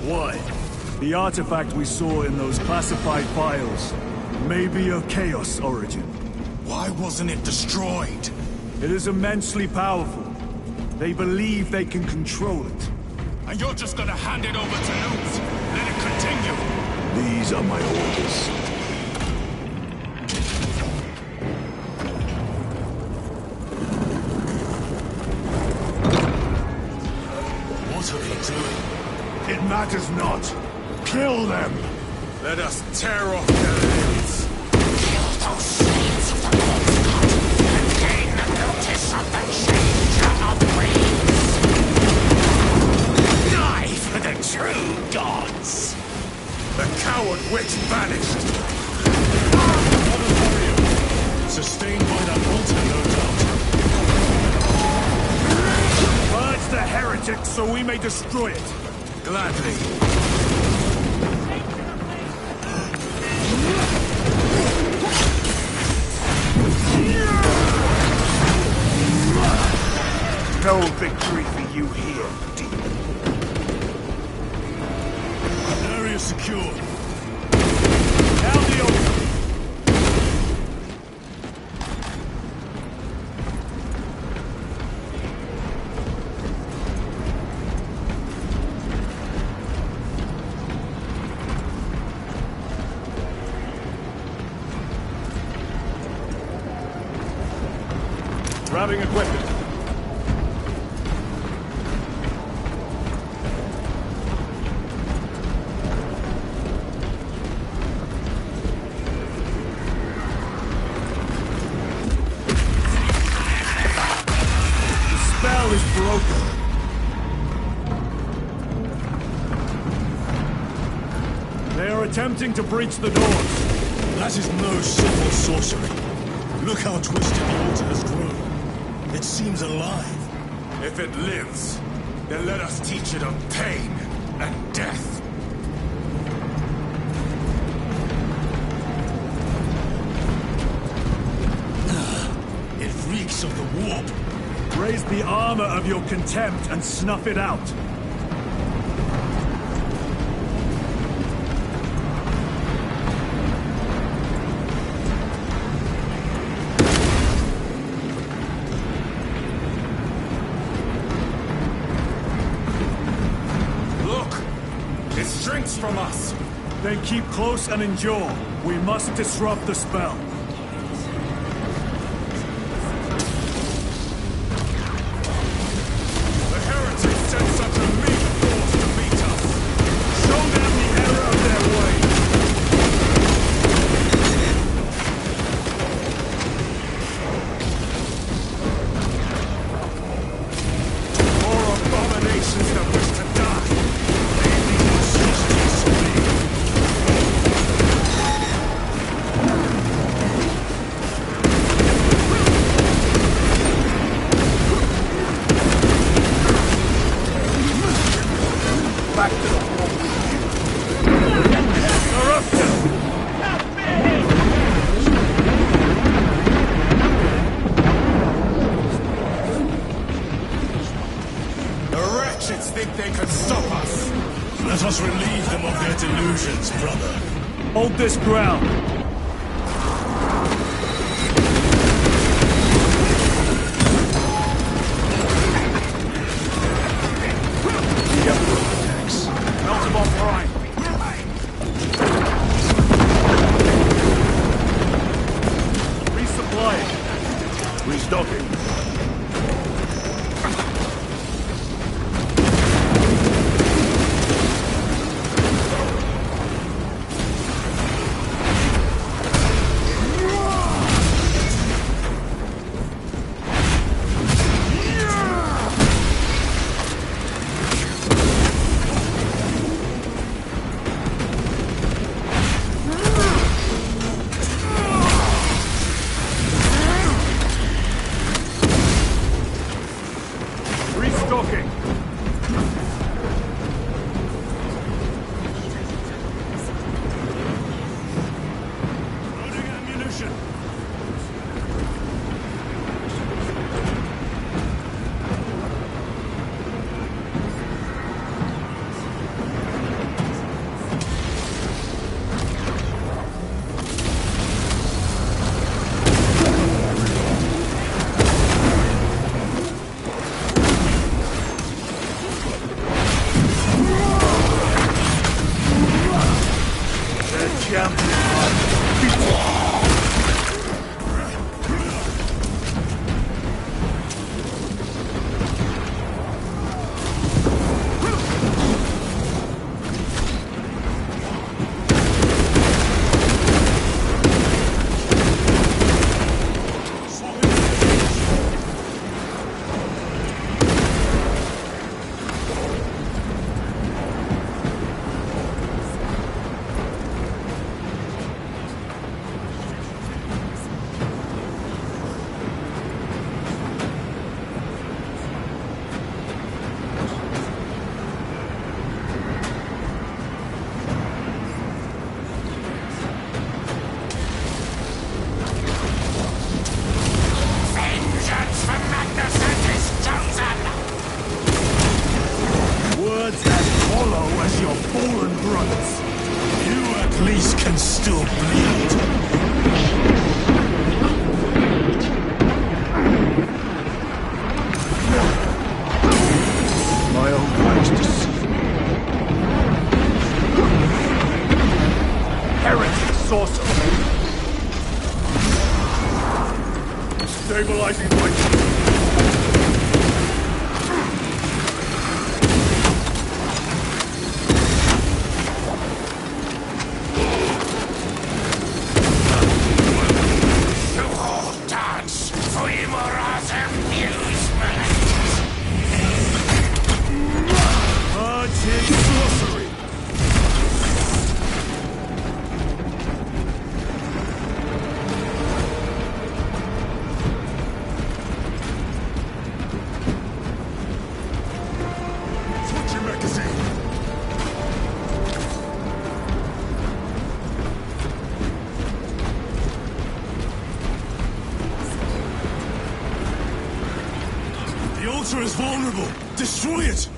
Why? The artifact we saw in those classified files may be of Chaos origin. Why wasn't it destroyed? It is immensely powerful. They believe they can control it. And you're just gonna hand it over to Newt? Let it These are my orders. What are they doing? It matters not. Kill them! Let us tear off their limbs. Kill those slaves of the corpse god and gain the notice of the changer of ways. Die for the true gods. The coward witch vanished. Sustained by that altar, no doubt. Purge the heretic so we may destroy it. Gladly. No victory for you here, demon. Area secured. Down the altar. Grabbing equipment. The spell is broken. They are attempting to breach the doors. That is no simple sorcery. Look how twisted the altar has grown. It seems alive. If it lives, then let us teach it of pain and death. It reeks of the warp. Raise the armor of your contempt and snuff it out. From us. Then keep close and endure. We must disrupt the spell. The heretics sent such a mean force to beat us. Show them the error of their way. More abominations that wish to die. Back to the wall with you. The wretches think they can stop us. Let us relieve them of their delusions, brother. Hold this ground. Meltabomb prime. Resupplying. Restocking. Stabilizing my... The altar is vulnerable. Destroy it!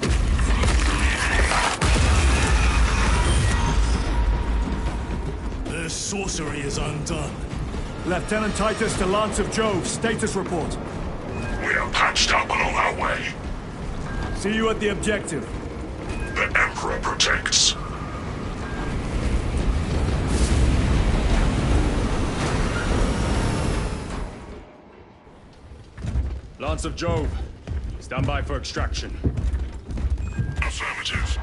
Their sorcery is undone. Lieutenant Titus to Lance of Jove, status report. We are patched up along our way. See you at the objective. The Emperor protects. Lance of Jove, stand by for extraction. Affirmative.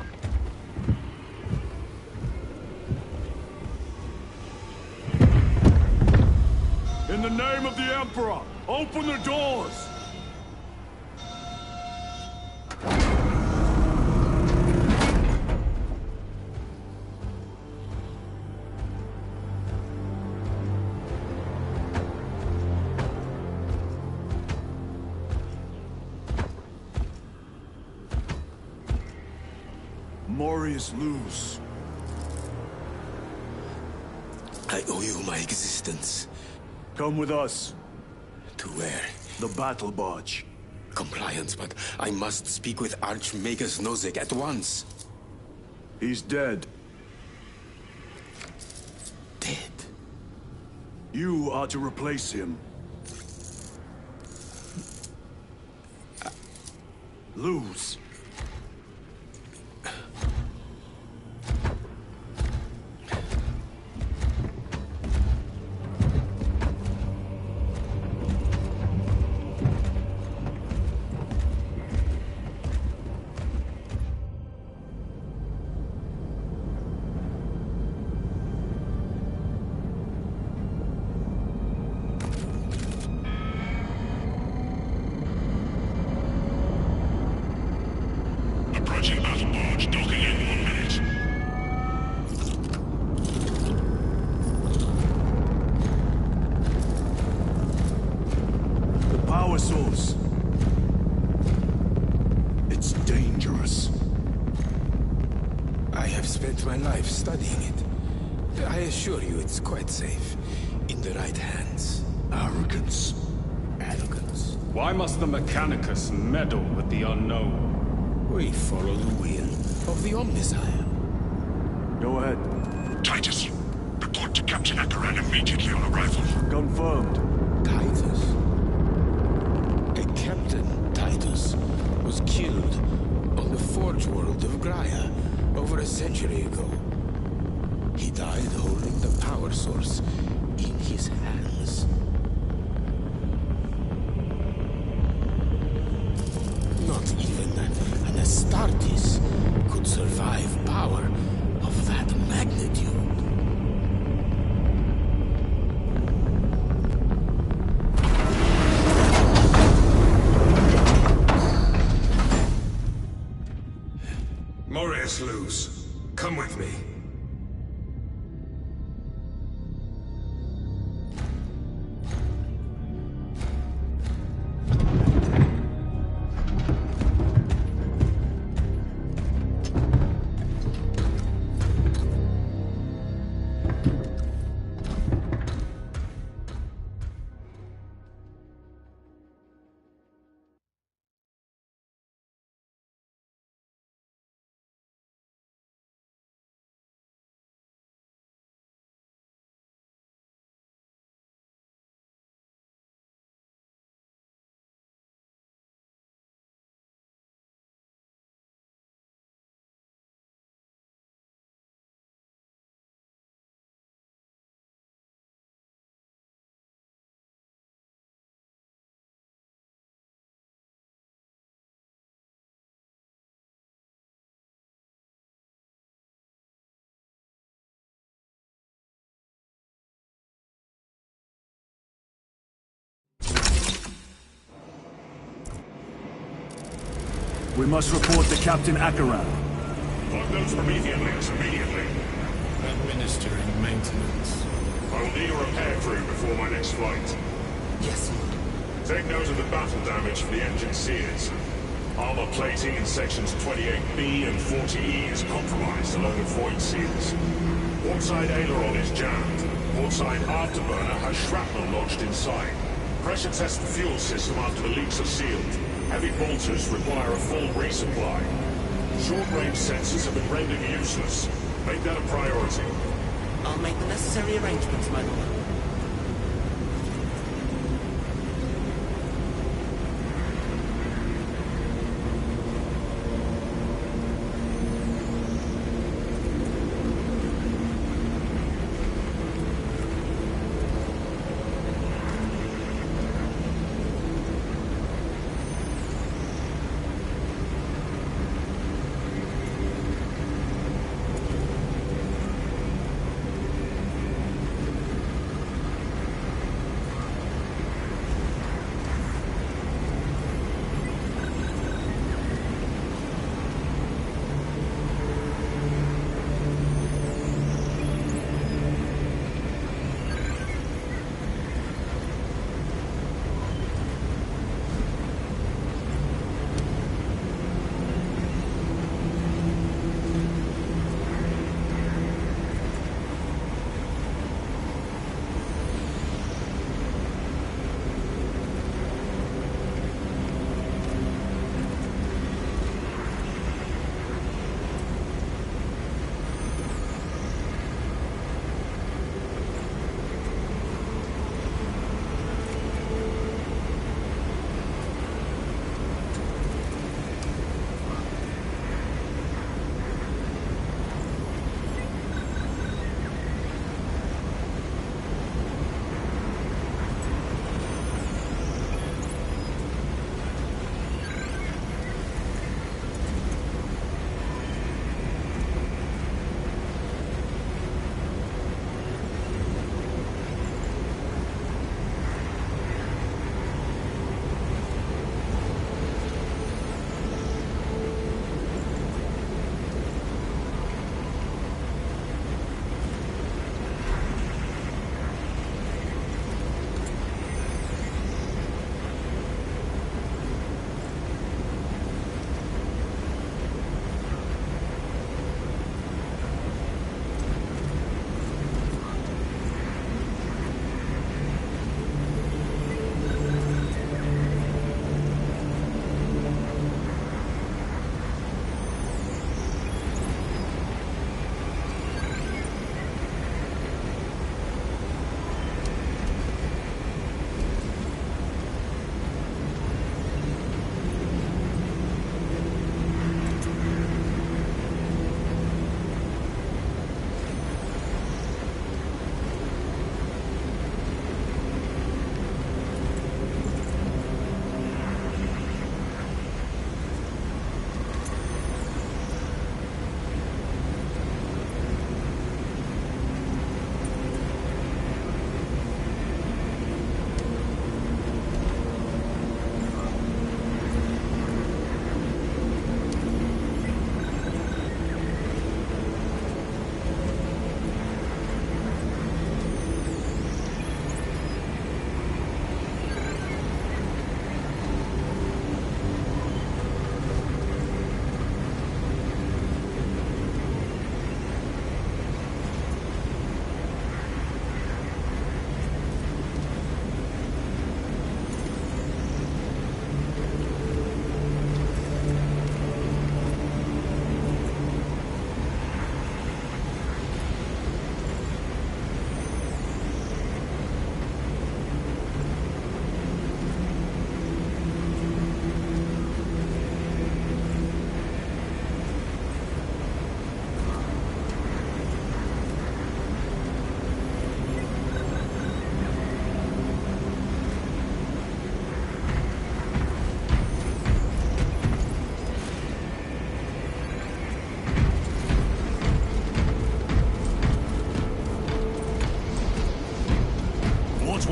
In the name of the Emperor, open the doors! Morius lose. I owe you my existence. Come with us. To where? The battle barge. Compliance, but I must speak with Archmagus Nozick at once. He's dead. Dead? You are to replace him. Lose. Approaching battle barge, docking in 1 minute. The power source. It's dangerous. I have spent my life studying it. I assure you it's quite safe. In the right hands. Arrogance. Arrogance. Why must the Mechanicus meddle with the unknown? We follow the will of the Omnisire. Go ahead. Titus, report to Captain Akaran immediately on arrival. Confirmed. Titus? A Captain Titus was killed on the Forge world of Graia over a century ago. He died holding the power source in his hands. Not even an Astartes could survive power of that magnitude. Morius Luz, come with me. We must report to Captain Akaran. Plug those Promethean links immediately. Administering maintenance. I will need a repair crew before my next flight. Yes, Take note of the battle damage for the engine sears. Armor plating in sections 28B and 40E is compromised along with void seals. Port side aileron is jammed. Port side afterburner has shrapnel lodged inside. Pressure test the fuel system after the leaks are sealed. Heavy bolters require a full resupply. Short-range sensors have been rendered useless. Make that a priority. I'll make the necessary arrangements, my lord.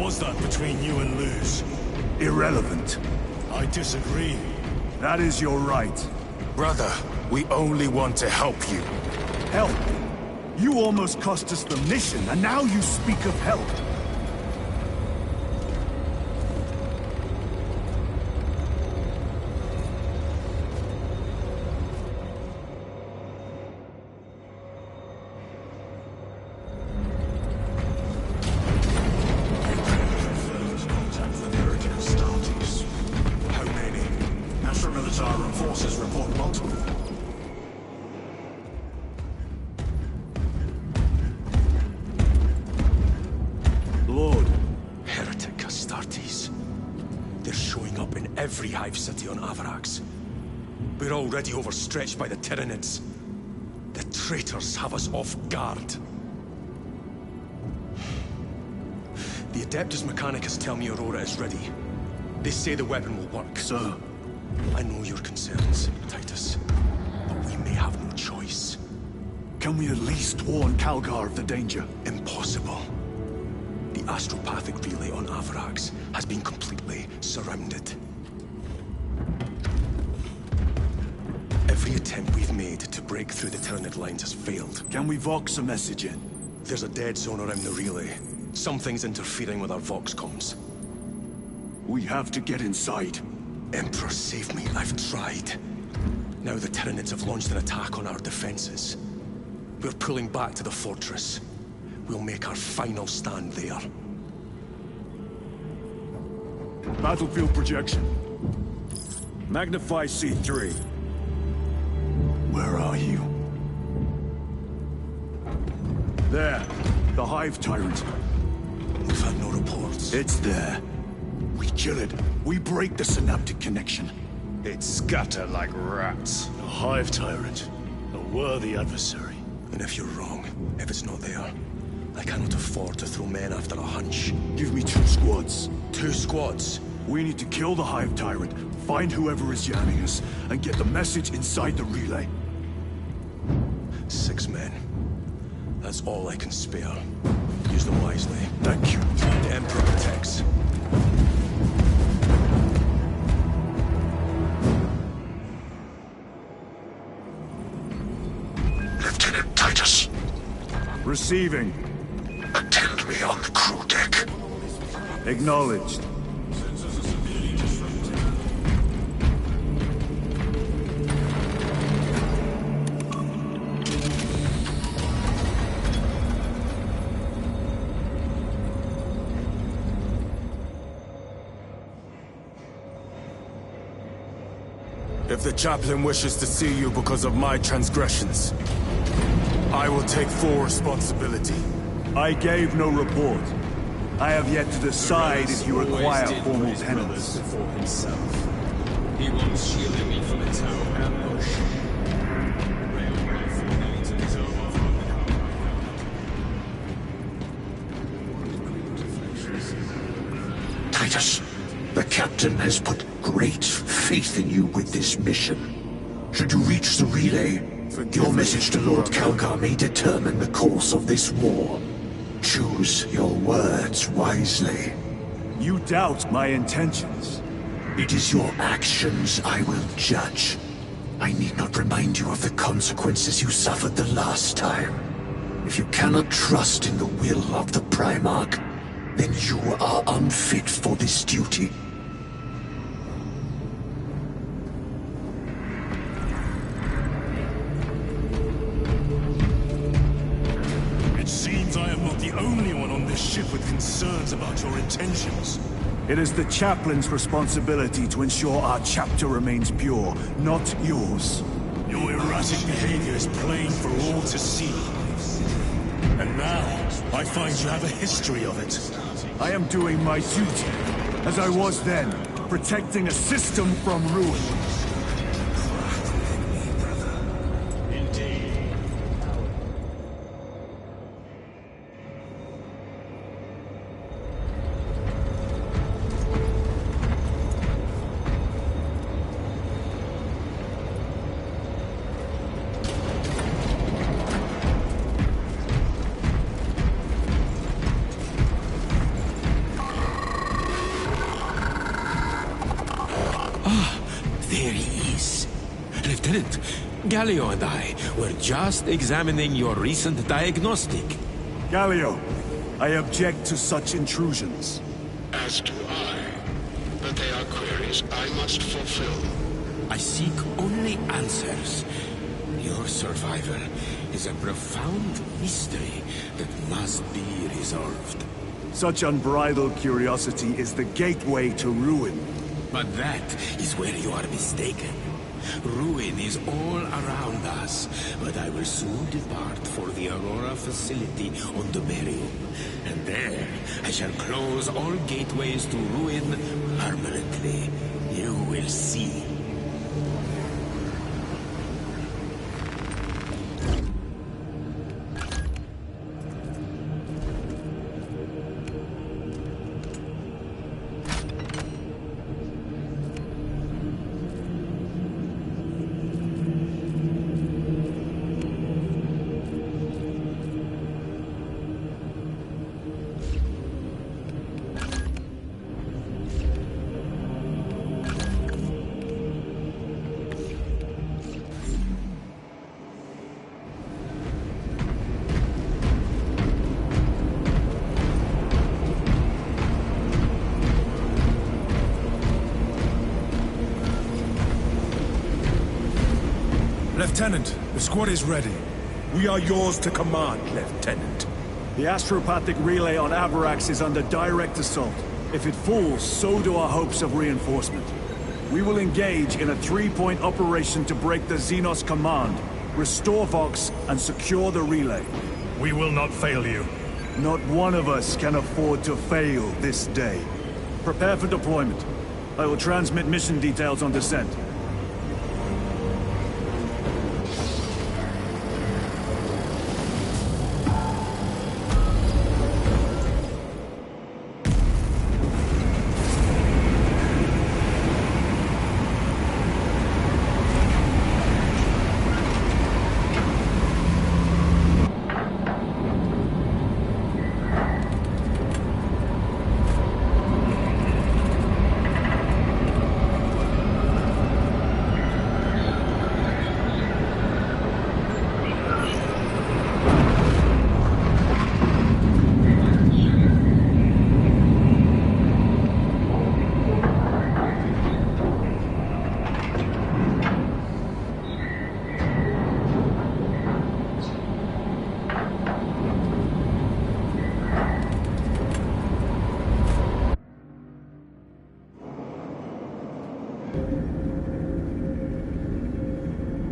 was that between you and Luz? Irrelevant. I disagree. That is your right. Brother, we only want to help you. Help? You almost cost us the mission, and now you speak of help. Every hive city on Avarax. We're already overstretched by the Tyranids. The traitors have us off guard. The Adeptus Mechanicus tell me Aurora is ready. They say the weapon will work. Sir. I know your concerns, Titus, but we may have no choice. Can we at least warn Calgar of the danger? Impossible. The astropathic relay on Avarax has been completely surrounded. Every attempt we've made to break through the Tyranid lines has failed. Can we Vox a message in? There's a dead zone around the relay. Something's interfering with our Vox comms. We have to get inside. Emperor, save me. I've tried. Now the Tyranids have launched an attack on our defenses. We're pulling back to the fortress. We'll make our final stand there. Battlefield projection. Magnify C3. Where are you? There. The Hive Tyrant. We've had no reports. It's there. We kill it. We break the synaptic connection. It scatter like rats. The Hive Tyrant. A worthy adversary. And if you're wrong, if it's not there, I cannot afford to throw men after a hunch. Give me 2 squads. 2 squads? We need to kill the Hive Tyrant, find whoever is jamming us, and get the message inside the relay. 6 men. That's all I can spare. Use them wisely. Thank you. The Emperor protects. Lieutenant Titus. Receiving. Attend me on the crew deck. Acknowledged. If the chaplain wishes to see you because of my transgressions, I will take full responsibility. I gave no report. I have yet to decide if you require formal penance. Before himself. He once shielded me from a tower ambush. Titus, the captain has put great faith in you with this mission. Should you reach the relay, your message to Lord Calgar may determine the course of this war. Choose your words wisely. You doubt my intentions. It is your actions I will judge. I need not remind you of the consequences you suffered the last time. If you cannot trust in the will of the Primarch, then you are unfit for this duty. It seems I am not the only one on this ship with concerns about your intentions. It is the chaplain's responsibility to ensure our chapter remains pure, not yours. Your erratic behavior is plain for all to see. And now, I find you have a history of it. I am doing my duty, as I was then, protecting a system from ruin. Lieutenant, Galio and I were just examining your recent diagnostic. Galio, I object to such intrusions. As do I. But they are queries I must fulfill. I seek only answers. Your survival is a profound mystery that must be resolved. Such unbridled curiosity is the gateway to ruin. But that is where you are mistaken. Ruin is all around us, but I will soon depart for the Aurora facility on the Berium. And there, I shall close all gateways to ruin permanently. You will see. Lieutenant, the squad is ready. We are yours to command, Lieutenant. The astropathic relay on Avarax is under direct assault. If it falls, so do our hopes of reinforcement. We will engage in a three-point operation to break the Xenos command, restore Vox, and secure the relay. We will not fail you. Not one of us can afford to fail this day. Prepare for deployment. I will transmit mission details on descent.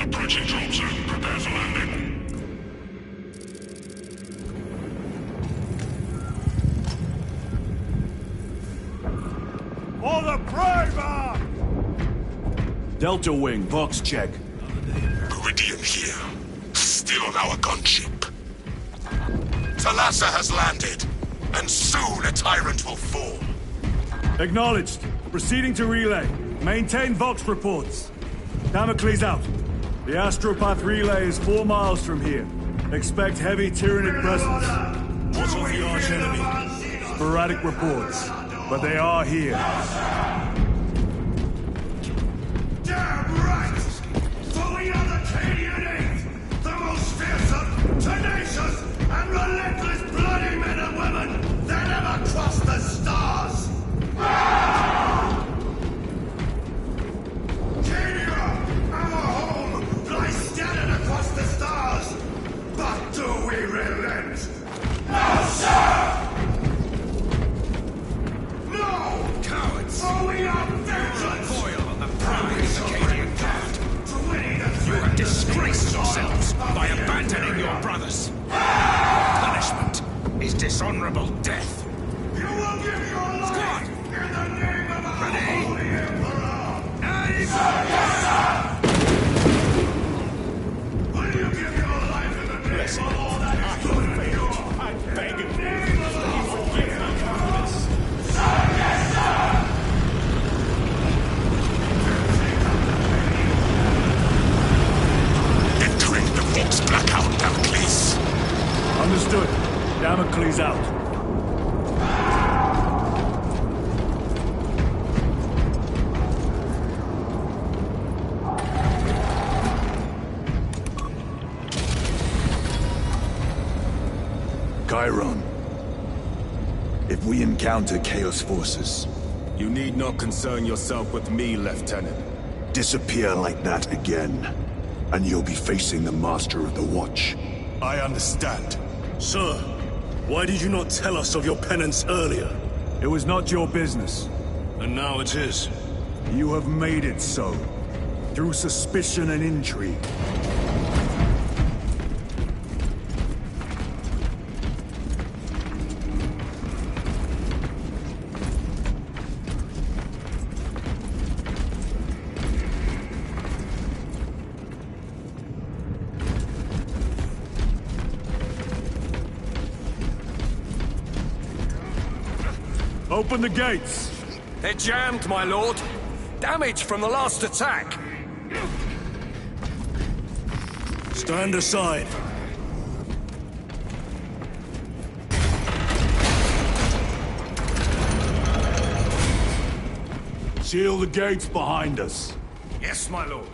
Approaching drop zone. Prepare for landing. For the braver! Delta Wing, Vox check. Meridian here. Still on our gunship. Thalassa has landed, and soon a tyrant will fall. Acknowledged. Proceeding to relay. Maintain Vox reports. Damocles out. The Astropath relay is 4 miles from here. Expect heavy Tyranid presence. What's of the arch enemy? Sporadic reports, but they are here. Damn right! For we are the Cadian the most fearsome, tenacious, and relentless bloody men and women that ever crossed the stars! Cadia, our home, lies scattered across the stars! But do we relent? No, sir! No! Cowards! For we are vengeance! Foil on the prize, Acadian guard. You have disgraced yourselves by abandoning your brothers. Punishment is dishonorable death. You will give your life in the name of our holy emperor! Will you give your life in the name of all that is good and pure? I beg you, name of our holy emperor! Sir, yes, sir! Entering the Vox blackout, Damocles. Understood. Damocles out. Chiron. If we encounter Chaos forces, You need not concern yourself with me, Lieutenant. disappear like that again, and you'll be facing the Master of the Watch. I understand. Sir, why did you not tell us of your penance earlier? It was not your business. And now it is. You have made it so, through suspicion and intrigue. Open the gates! They're jammed, my lord. Damage from the last attack. Stand aside. Seal the gates behind us. Yes, my lord.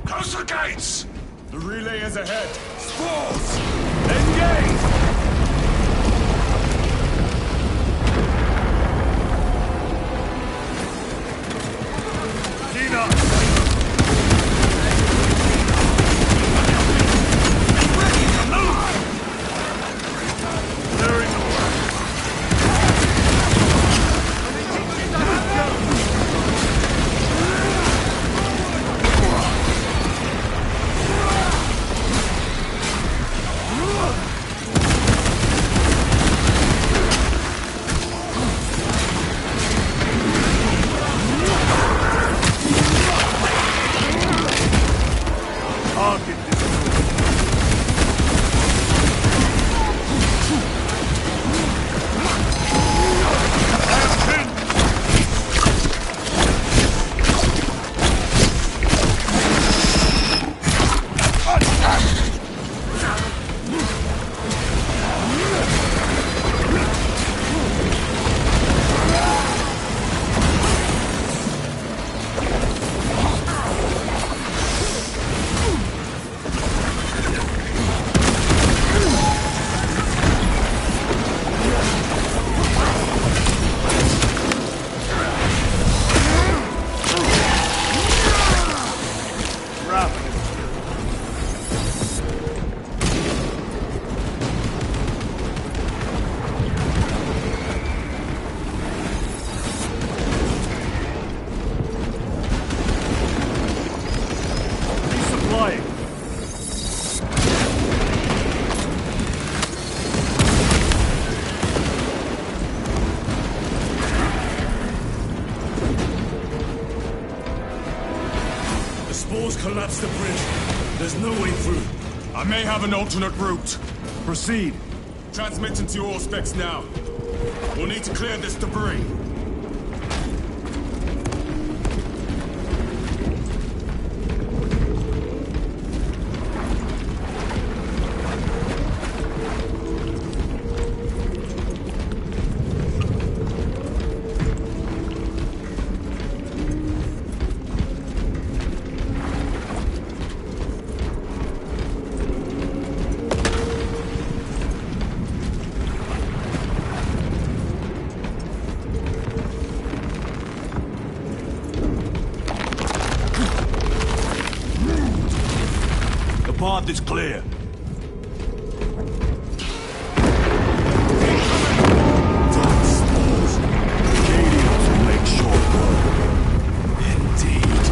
Close the gates! The relay is ahead. Spores! Engage! Collapse the bridge. There's no way through. I may have an alternate route. Proceed. Transmitting to your specs now. We'll need to clear this debris. Path is clear. Canadians will make short work. Indeed.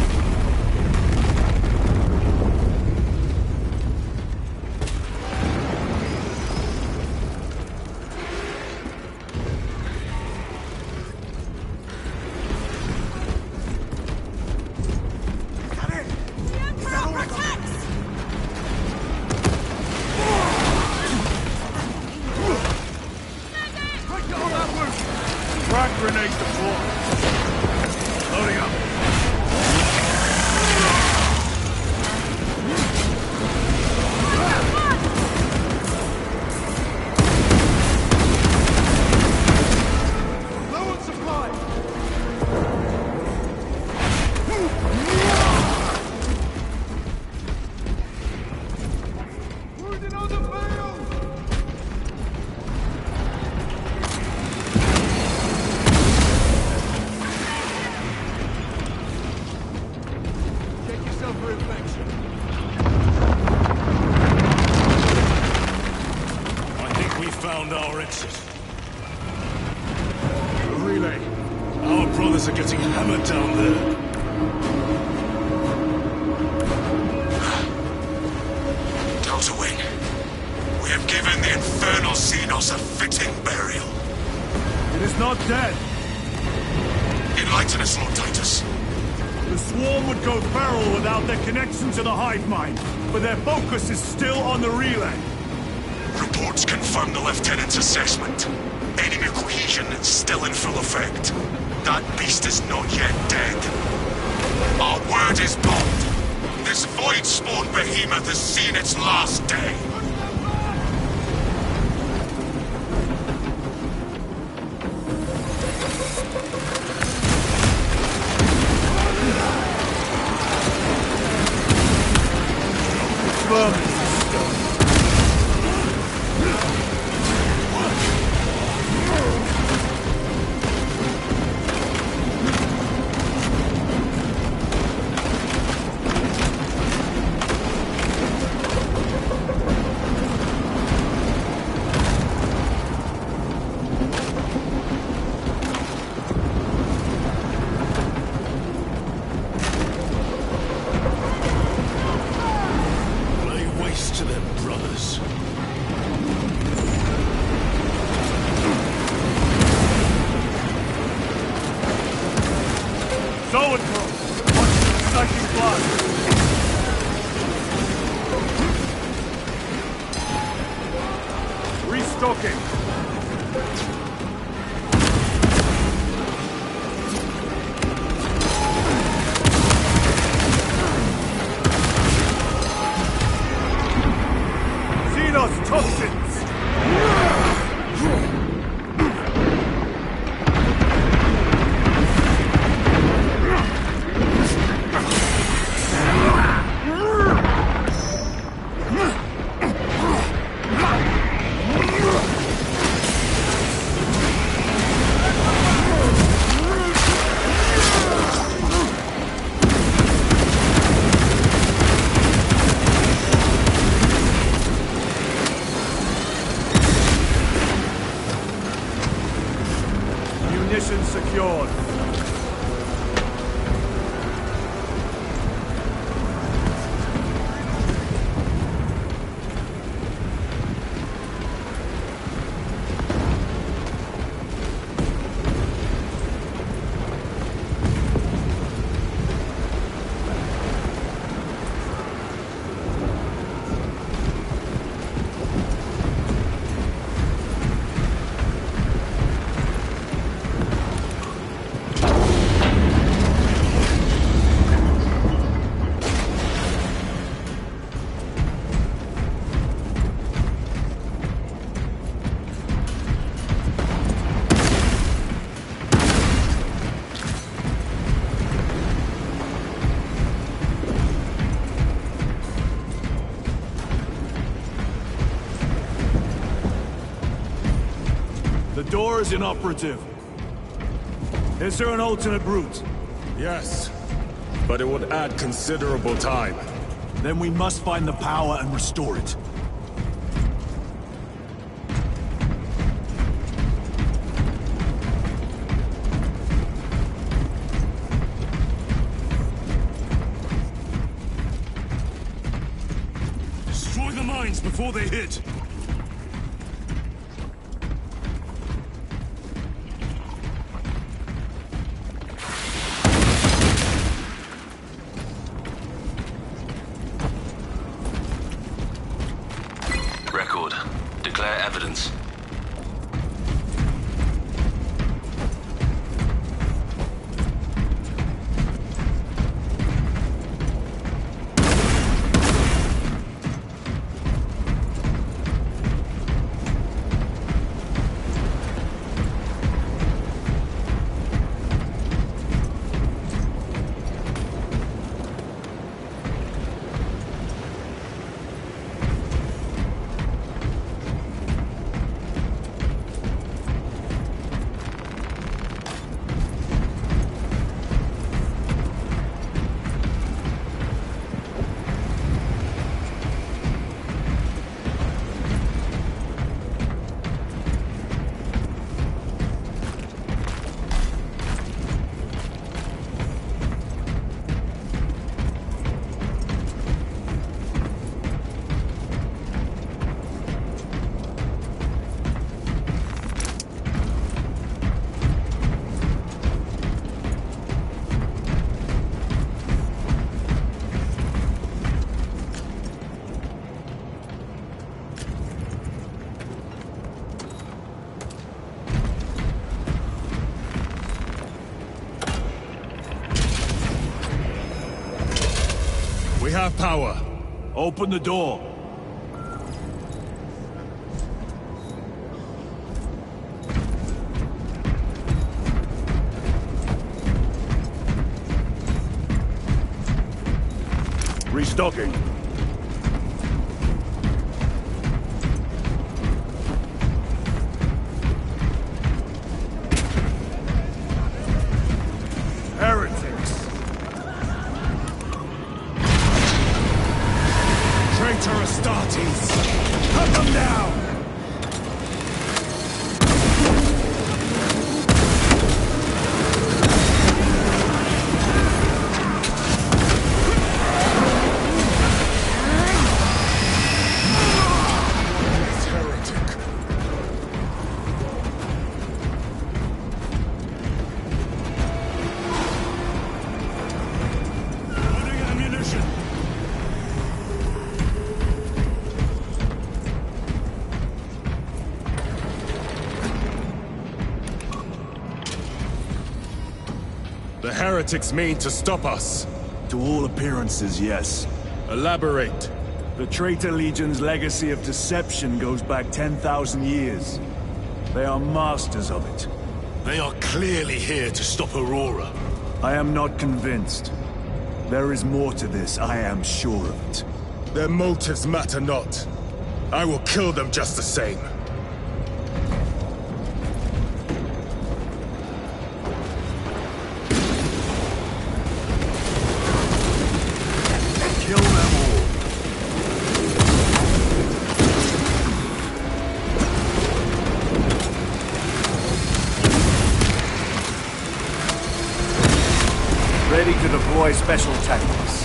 Frag grenade deployed. Loading up. Low on supply. Wounded on the field. found our exit. The relay. Our brothers are getting hammered down there. Delta Wing. We have given the infernal Xenos a fitting burial. It is not dead. Enlighten us, Lord Titus. The swarm would go feral without their connection to the hive mind, but their focus is still on the relay. Reports confirm the Lieutenant's assessment. Enemy cohesion is still in full effect. That beast is not yet dead. Our word is bond. This void-spawn behemoth has seen its last day. Secured. The door is inoperative. Is there an alternate route? Yes, but it would add considerable time. Then we must find the power and restore it. Destroy the mines before they hit! Record. Declare evidence. have power. Open the door. Restocking. Heretics. Traitor Astartes! Cut them down! The heretics mean to stop us. To all appearances, yes. Elaborate. The Traitor Legion's legacy of deception goes back 10,000 years. They are masters of it. They are clearly here to stop Aurora. I am not convinced. There is more to this, I am sure of it. Their motives matter not. I will kill them just the same. Kill them all. Ready to deploy special tactics.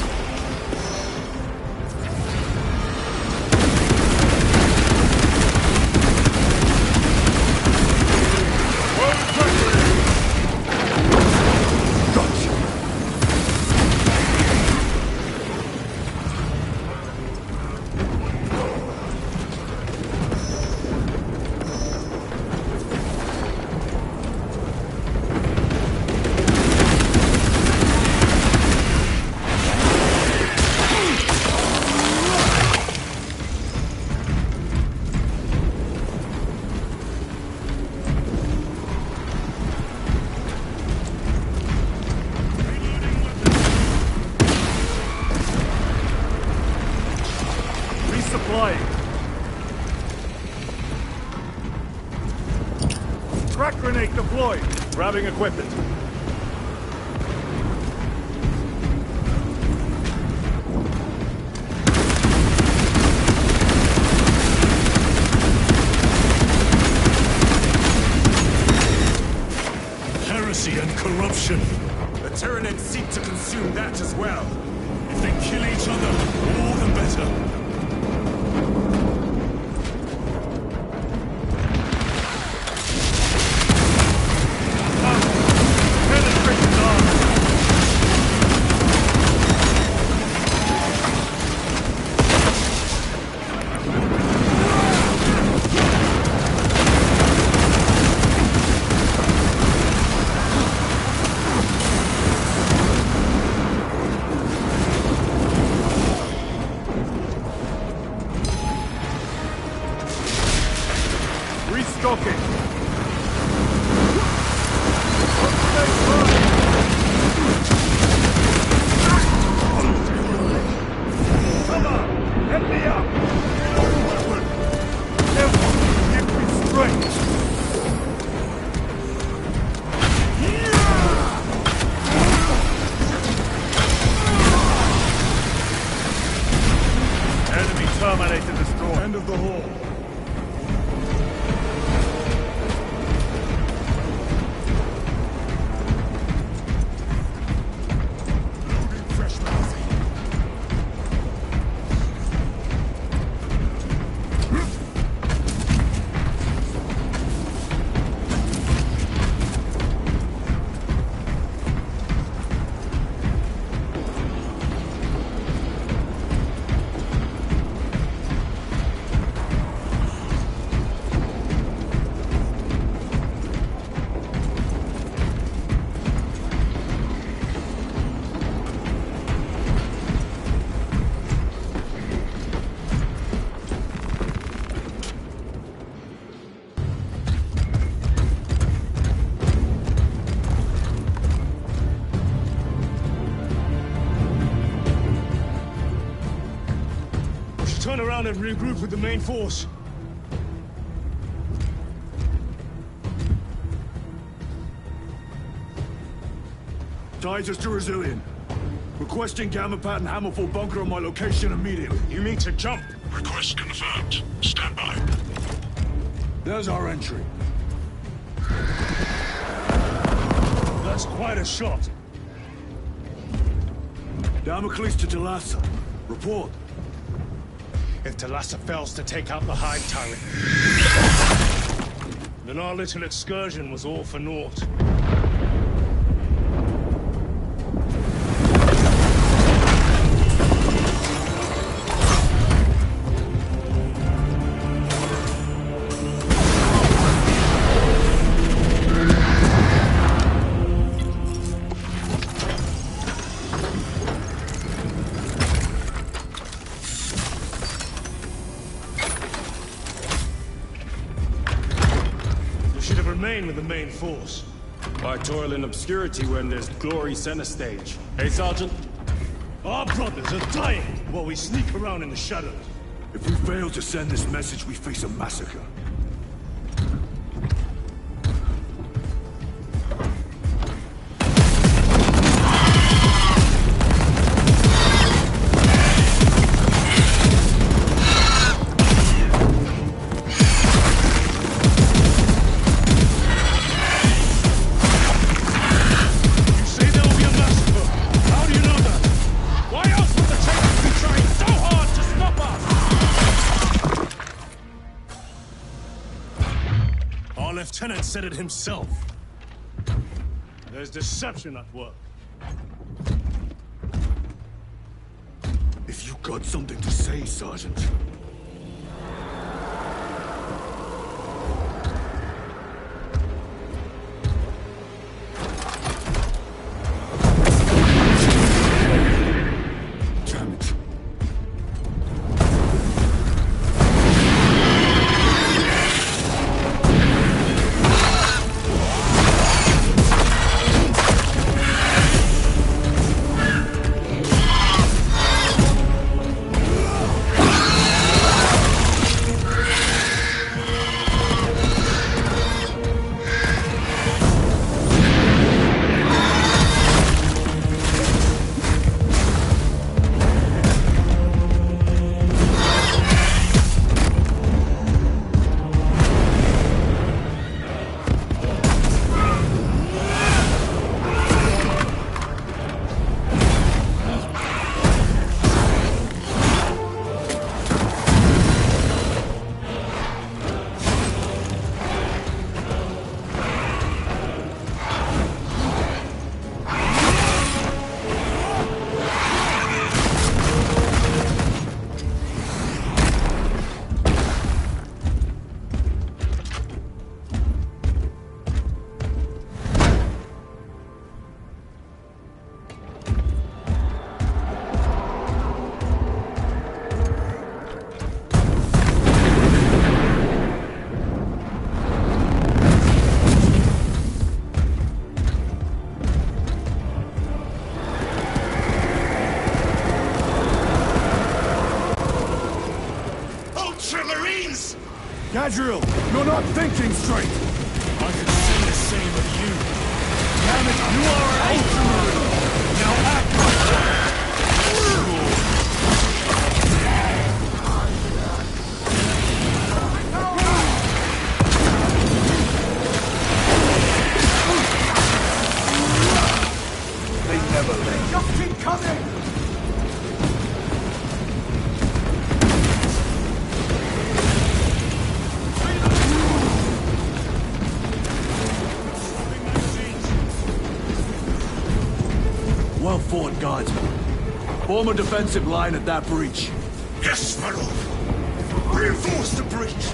Crack grenade deployed. Grabbing equipment. Heresy and corruption. The Tyranids seek to consume that as well. If they kill each other, all the better. Restocking. Come on, let me up. Everyone, give me strength. Enemy terminated the store. End of the hall. down and regroup with the main force. Titus to Resilient. Requesting Gamma Pat and Hammerfall bunker on my location immediately. You need to jump. Request confirmed. Stand by. There's our entry. That's quite a shot. Damocles to Talassa. Report. If Talassa fails to take out the hide turret, then our little excursion was all for naught. With the main force. Why toil in obscurity when there's glory center stage? Hey, Sergeant? Our brothers are dying while we sneak around in the shadows. If we fail to send this message, we face a massacre. Lieutenant said it himself. There's deception at work. If you got something to say, Sergeant. Gadriel, you're not thinking straight! I could say the same of you. Damn it, you are an Ultramarine! Now act like one! They never let. Just keep coming! Well fought, Guardsman. Form a defensive line at that breach. Yes, my lord. Reinforce the breach.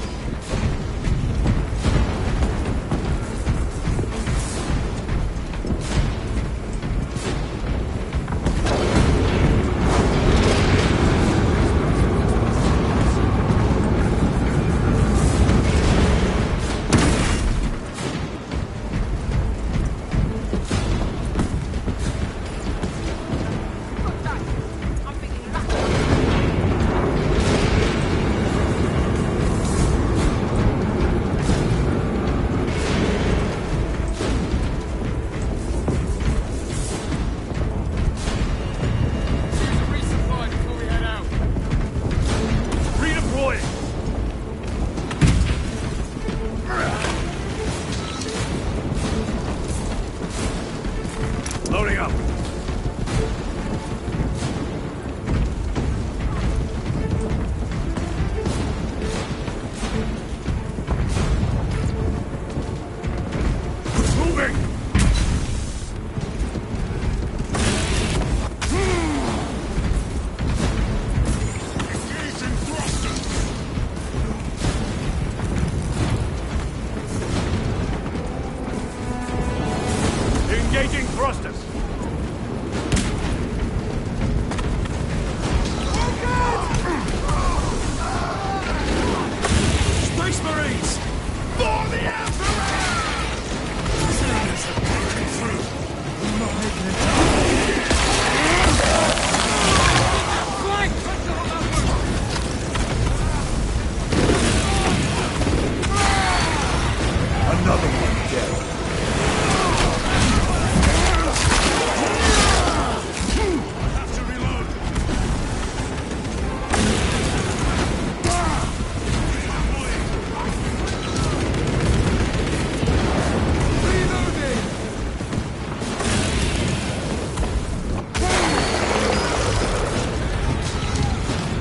Trust us. Space Marines! For the Emperor! Sinners have broken through. We're not making it down. Flank! Another one dead.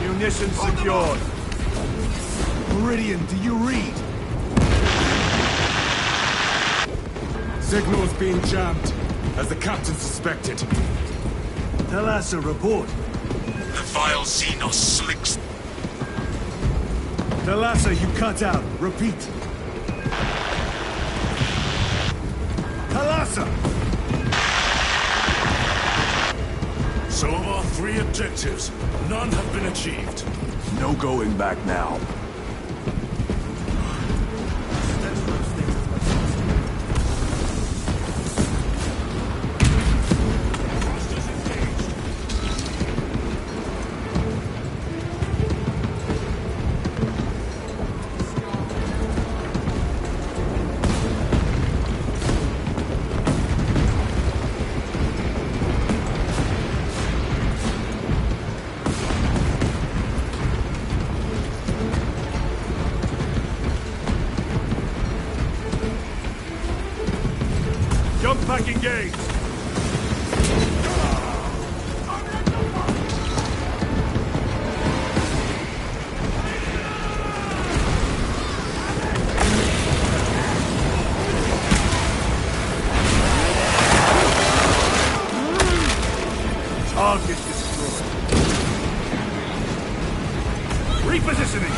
Munition secured. Meridian, do you read? Signal's being jammed, as the captain suspected. Thalassa, report. The vile Xenos slicks. Thalassa, you cut out. Repeat. Thalassa! So of our 3 objectives, none have been achieved. No going back now. Jump back engaged! Target destroyed. Repositioning!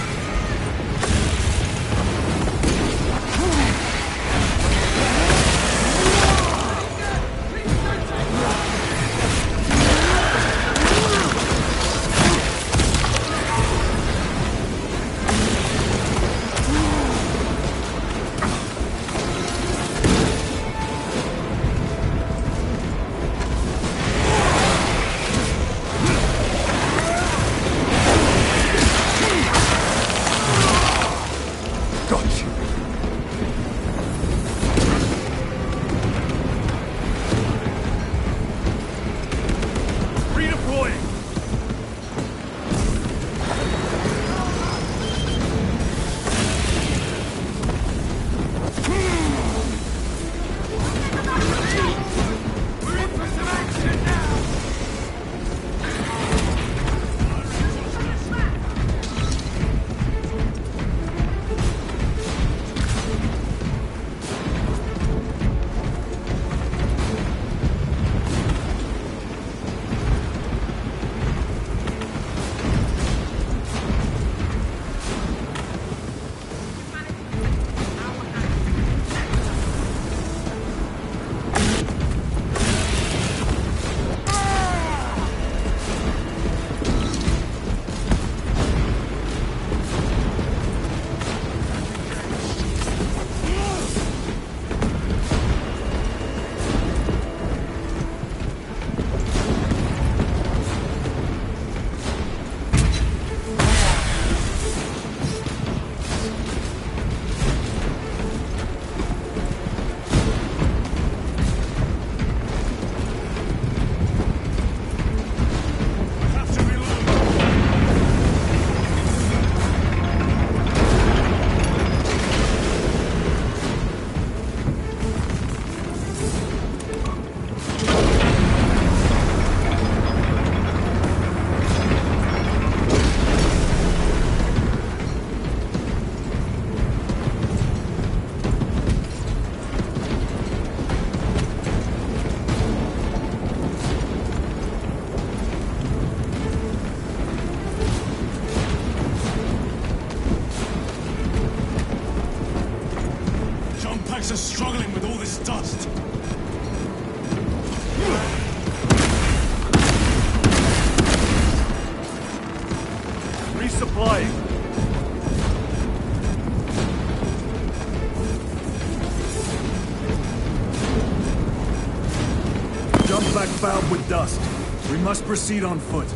Are struggling with all this dust. Resupplying. Jump back fouled with dust. We must proceed on foot.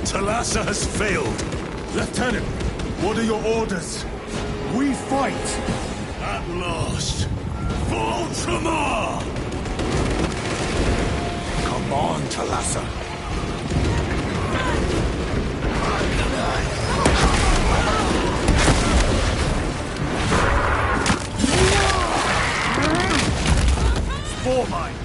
Talassa has failed. Lieutenant, what are your orders? We fight! At last. For Ultramar! Come on, Talassa. Spore mines!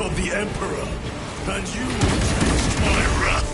Of the Emperor, and you will taste my wrath.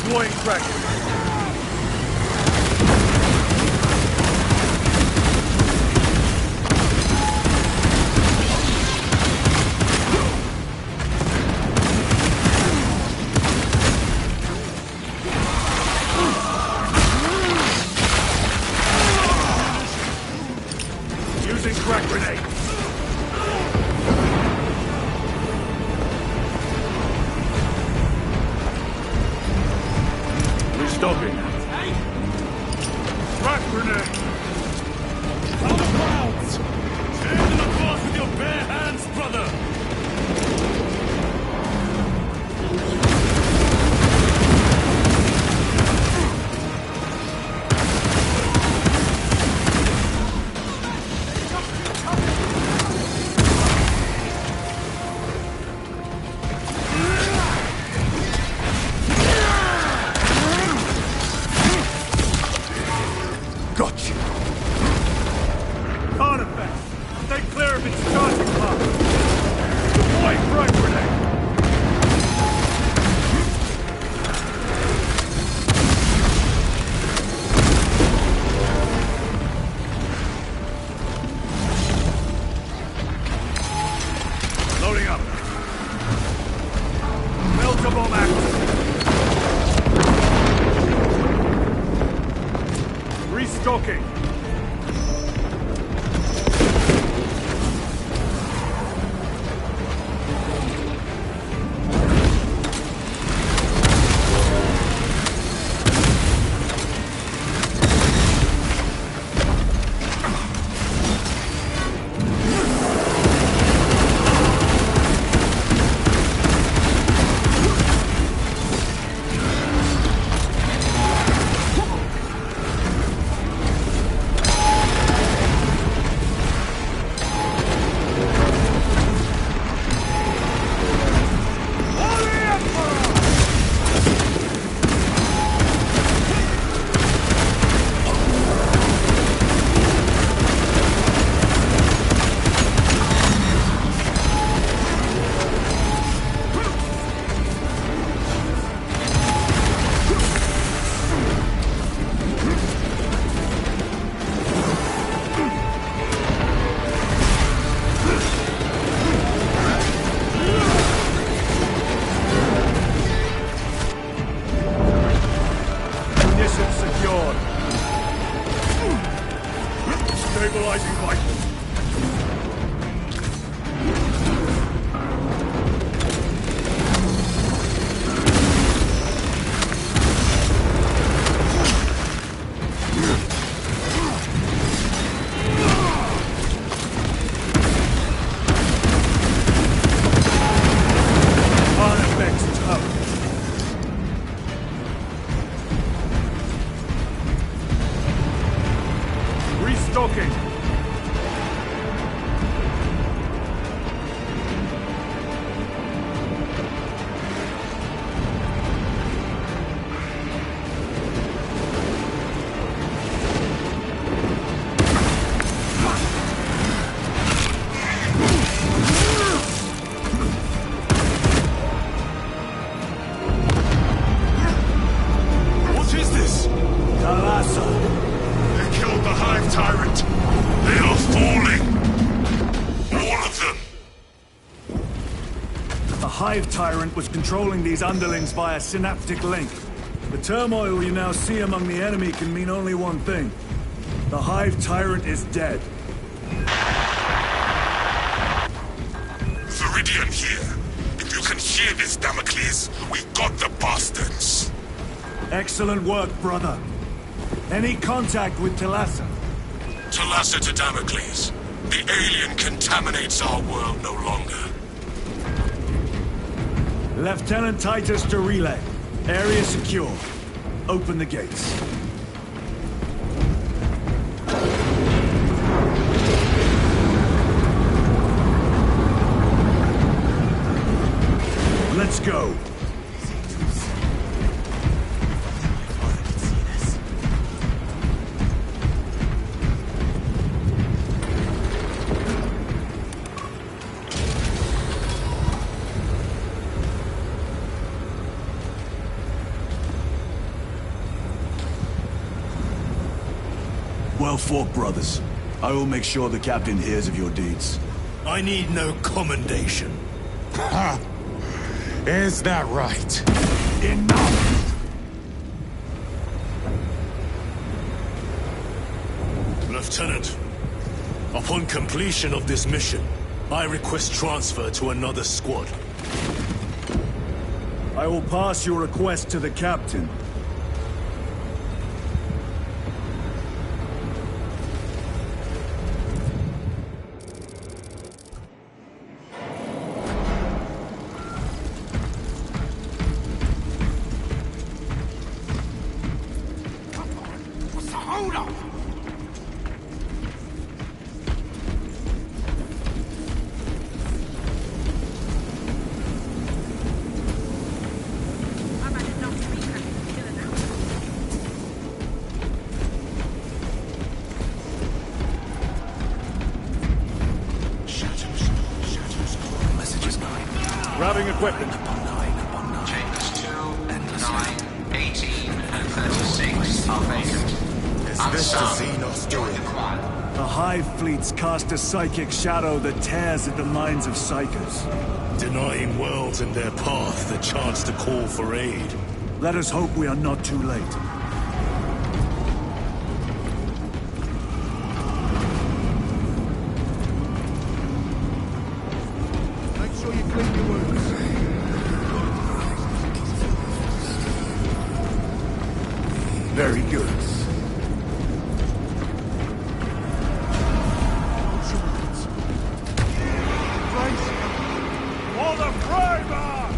Deploying Kraken. Using crack grenade. Restocking. Crack grenade. On the clouds! Stand in the force with your bare hands, brother! Gotcha! Artifact! Stay clear of its charging pump! Deploy frag grenade! Loading up! Meltable active! Restocking! Stabilizing vitals. Hive Tyrant was controlling these underlings via synaptic link. The turmoil you now see among the enemy can mean only one thing. The Hive Tyrant is dead. Viridian here. If you can hear this, Damocles, we got the bastards. Excellent work, brother. Any contact with Talassa? Talassa to Damocles. The alien contaminates our world no longer. Lieutenant Titus to relay. Area secure. Open the gates. Let's go. Well fought, brothers. I will make sure the captain hears of your deeds. I need no commendation. Ha! Is that right? Enough! Lieutenant, upon completion of this mission, I request transfer to another squad. I will pass your request to the captain. Grabbing equipment. Chambers 2, 9, 18, and 36 are vacant. Is this the Xenos doing? The Hive fleets cast a psychic shadow that tears at the minds of psychers. Denying worlds in their path the chance to call for aid. Let us hope we are not too late. Make sure you clean your wounds. Very good. For the Freiburg!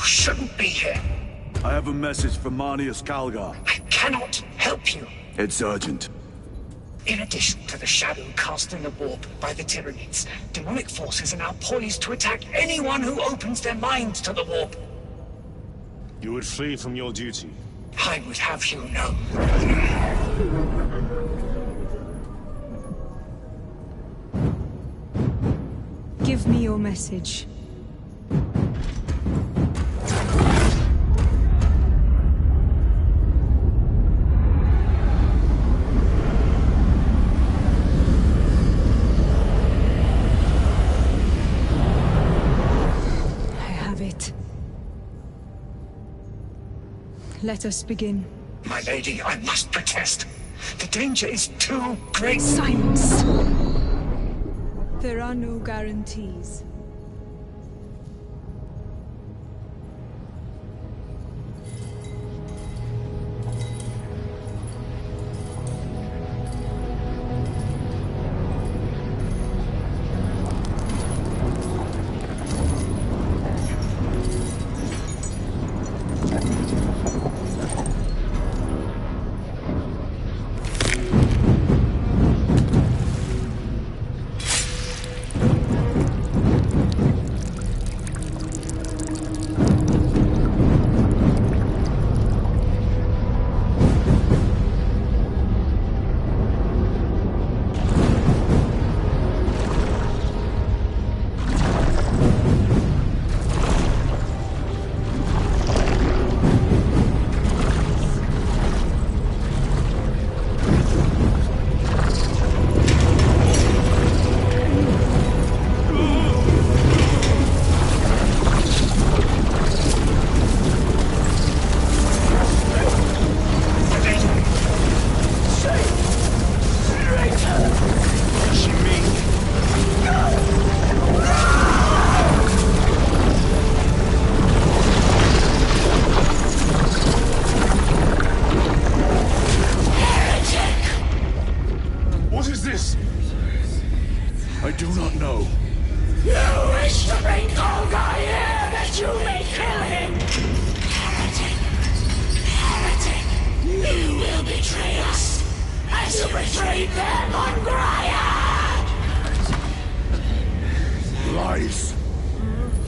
Shouldn't be here. I have a message from Marnius Calgar. I cannot help you. It's urgent. In addition to the shadow cast in the warp by the Tyranids, demonic forces are now poised to attack anyone who opens their minds to the warp. You would flee from your duty. I would have you know. Give me your message. Let us begin. My lady, I must protest. The danger is too great. Silence! There are no guarantees.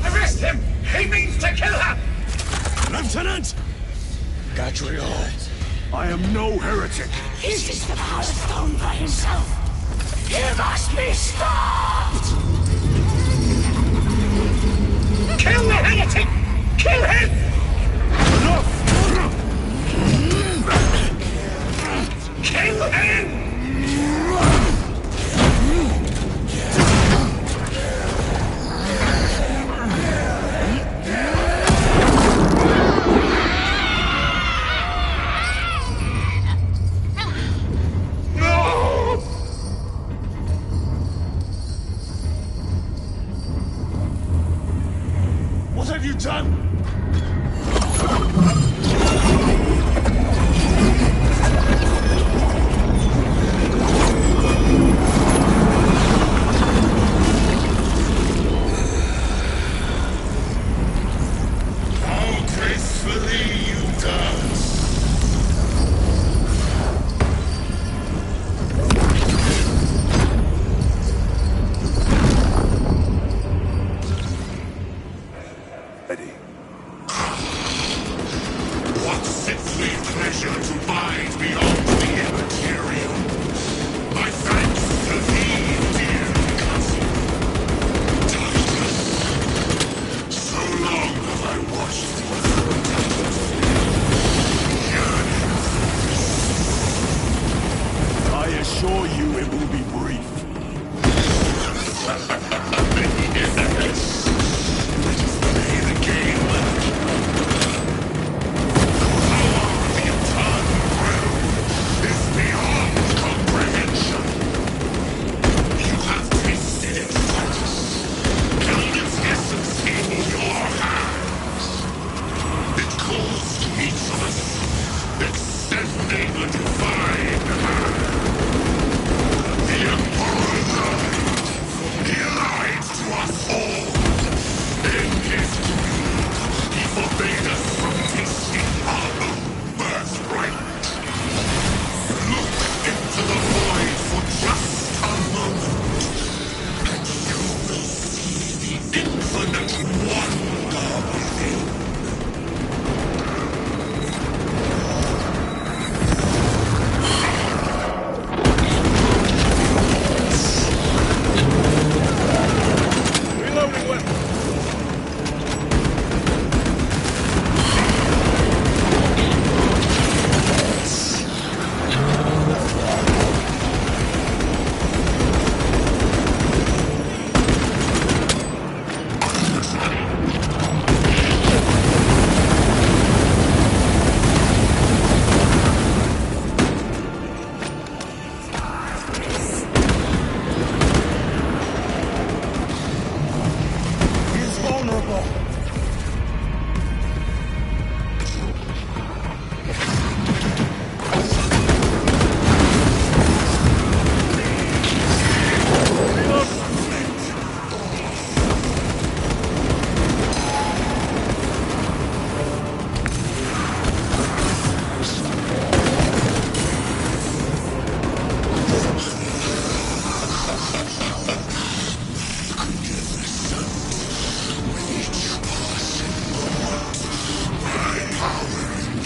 Arrest him! He means to kill her! Lieutenant! Gadriel, I am no heretic. Uses the power stone by himself. He must be stopped! Kill the heretic! Kill him! Enough! Kill him! What have you done? How gracefully you dance! Eddie. What sifly pleasure to bide beyond the immaterial! My thanks to thee, dear cousin. Titus, so long have I watched thee yearning. I assure you it will be brief. Yes. Let us play the game. The eternal realm is beyond comprehension. You have tasted it, Titus. Held its essence in your hands. It calls to each of us, extending a divine hand. The Emperor died. He lied to us all. In his greed, he forbade us from tasting our own birthright. Look into the void for just a moment, and you will see the infinite wonder within.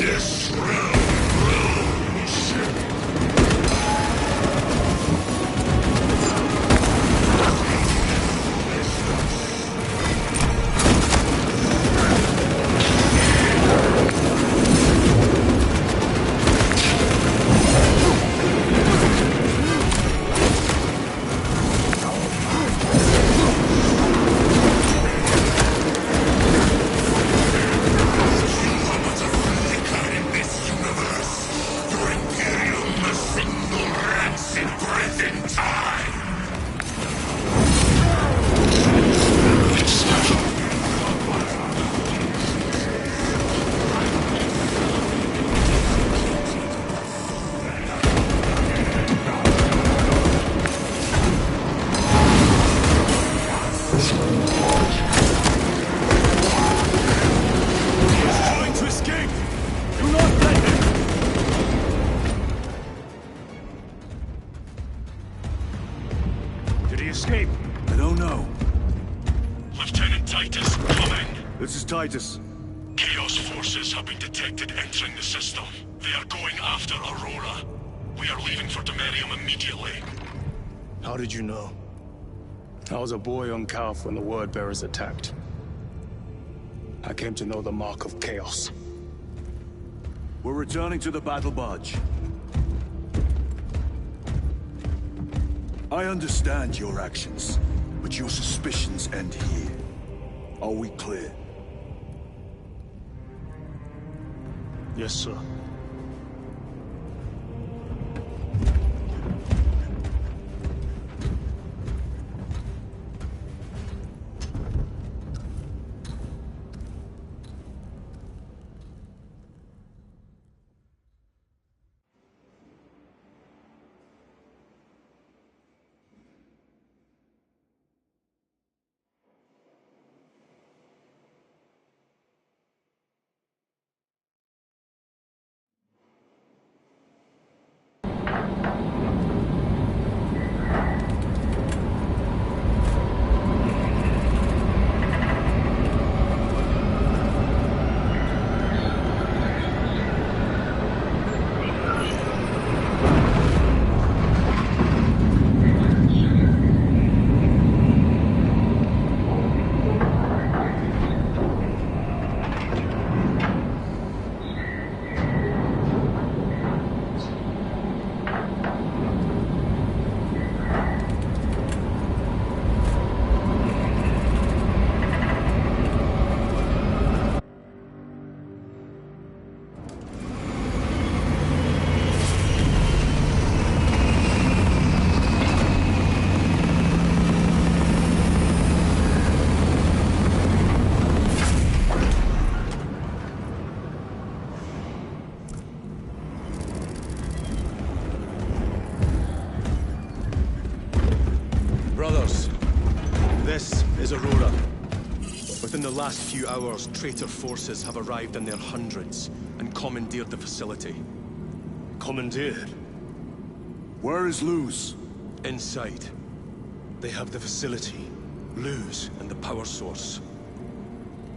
This realm ship. Titus. Chaos forces have been detected entering the system. They are going after Aurora. We are leaving for Demerium immediately. How did you know? I was a boy on Calf when the Word Bearers attacked. I came to know the mark of chaos. We're returning to the battle barge. I understand your actions, but your suspicions end here. Are we clear? Yes, sir. Aurora. Within the last few hours, traitor forces have arrived in their hundreds and commandeered the facility. Commandeered? Where is Luz? Inside. They have the facility, Luz, and the power source.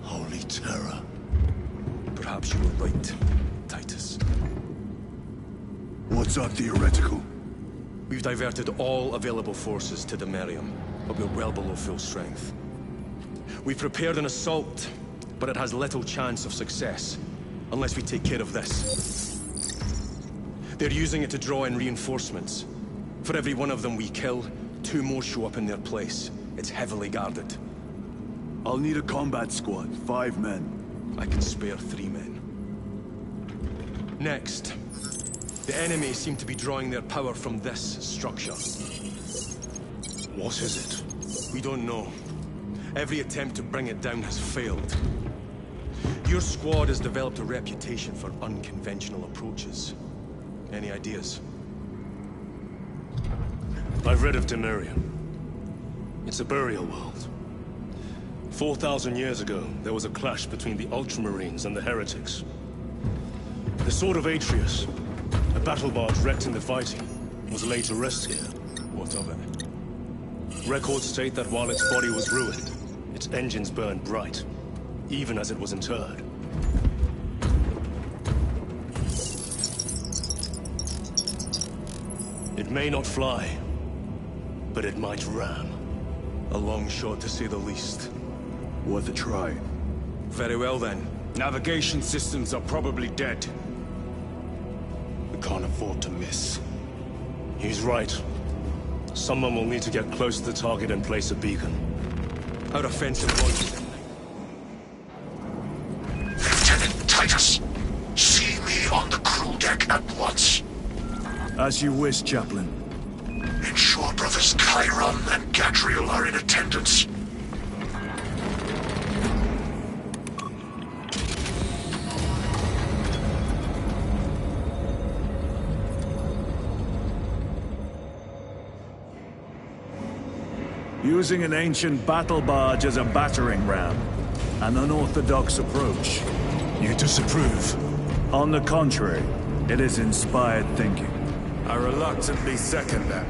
Holy terror. Perhaps you were right, Titus. What's our theoretical? We've diverted all available forces to Demerium, but we're well below full strength. We've prepared an assault, but it has little chance of success, unless we take care of this. They're using it to draw in reinforcements. For every one of them we kill, 2 more show up in their place. It's heavily guarded. I'll need a combat squad, 5 men. I can spare 3 men. Next, the enemy seem to be drawing their power from this structure. What is it? We don't know. Every attempt to bring it down has failed. Your squad has developed a reputation for unconventional approaches. Any ideas? I've read of Demerium. It's a burial world. 4,000 years ago, there was a clash between the Ultramarines and the Heretics. The Sword of Atreus, a battle barge wrecked in the fighting, was laid to rest here. What of it? Records state that while its body was ruined, its engines burned bright, even as it was interred. It may not fly, but it might ram. A long shot to say the least. Worth a try. Very well then. Navigation systems are probably dead. We can't afford to miss. He's right. Someone will need to get close to the target and place a beacon. How offensive was it? Lieutenant Titus, see me on the crew deck at once. As you wish, Chaplain. Ensure brothers Chiron and Gadriel are in attendance. Using an ancient battle barge as a battering ram. An unorthodox approach. You disapprove? On the contrary, it is inspired thinking. I reluctantly second that.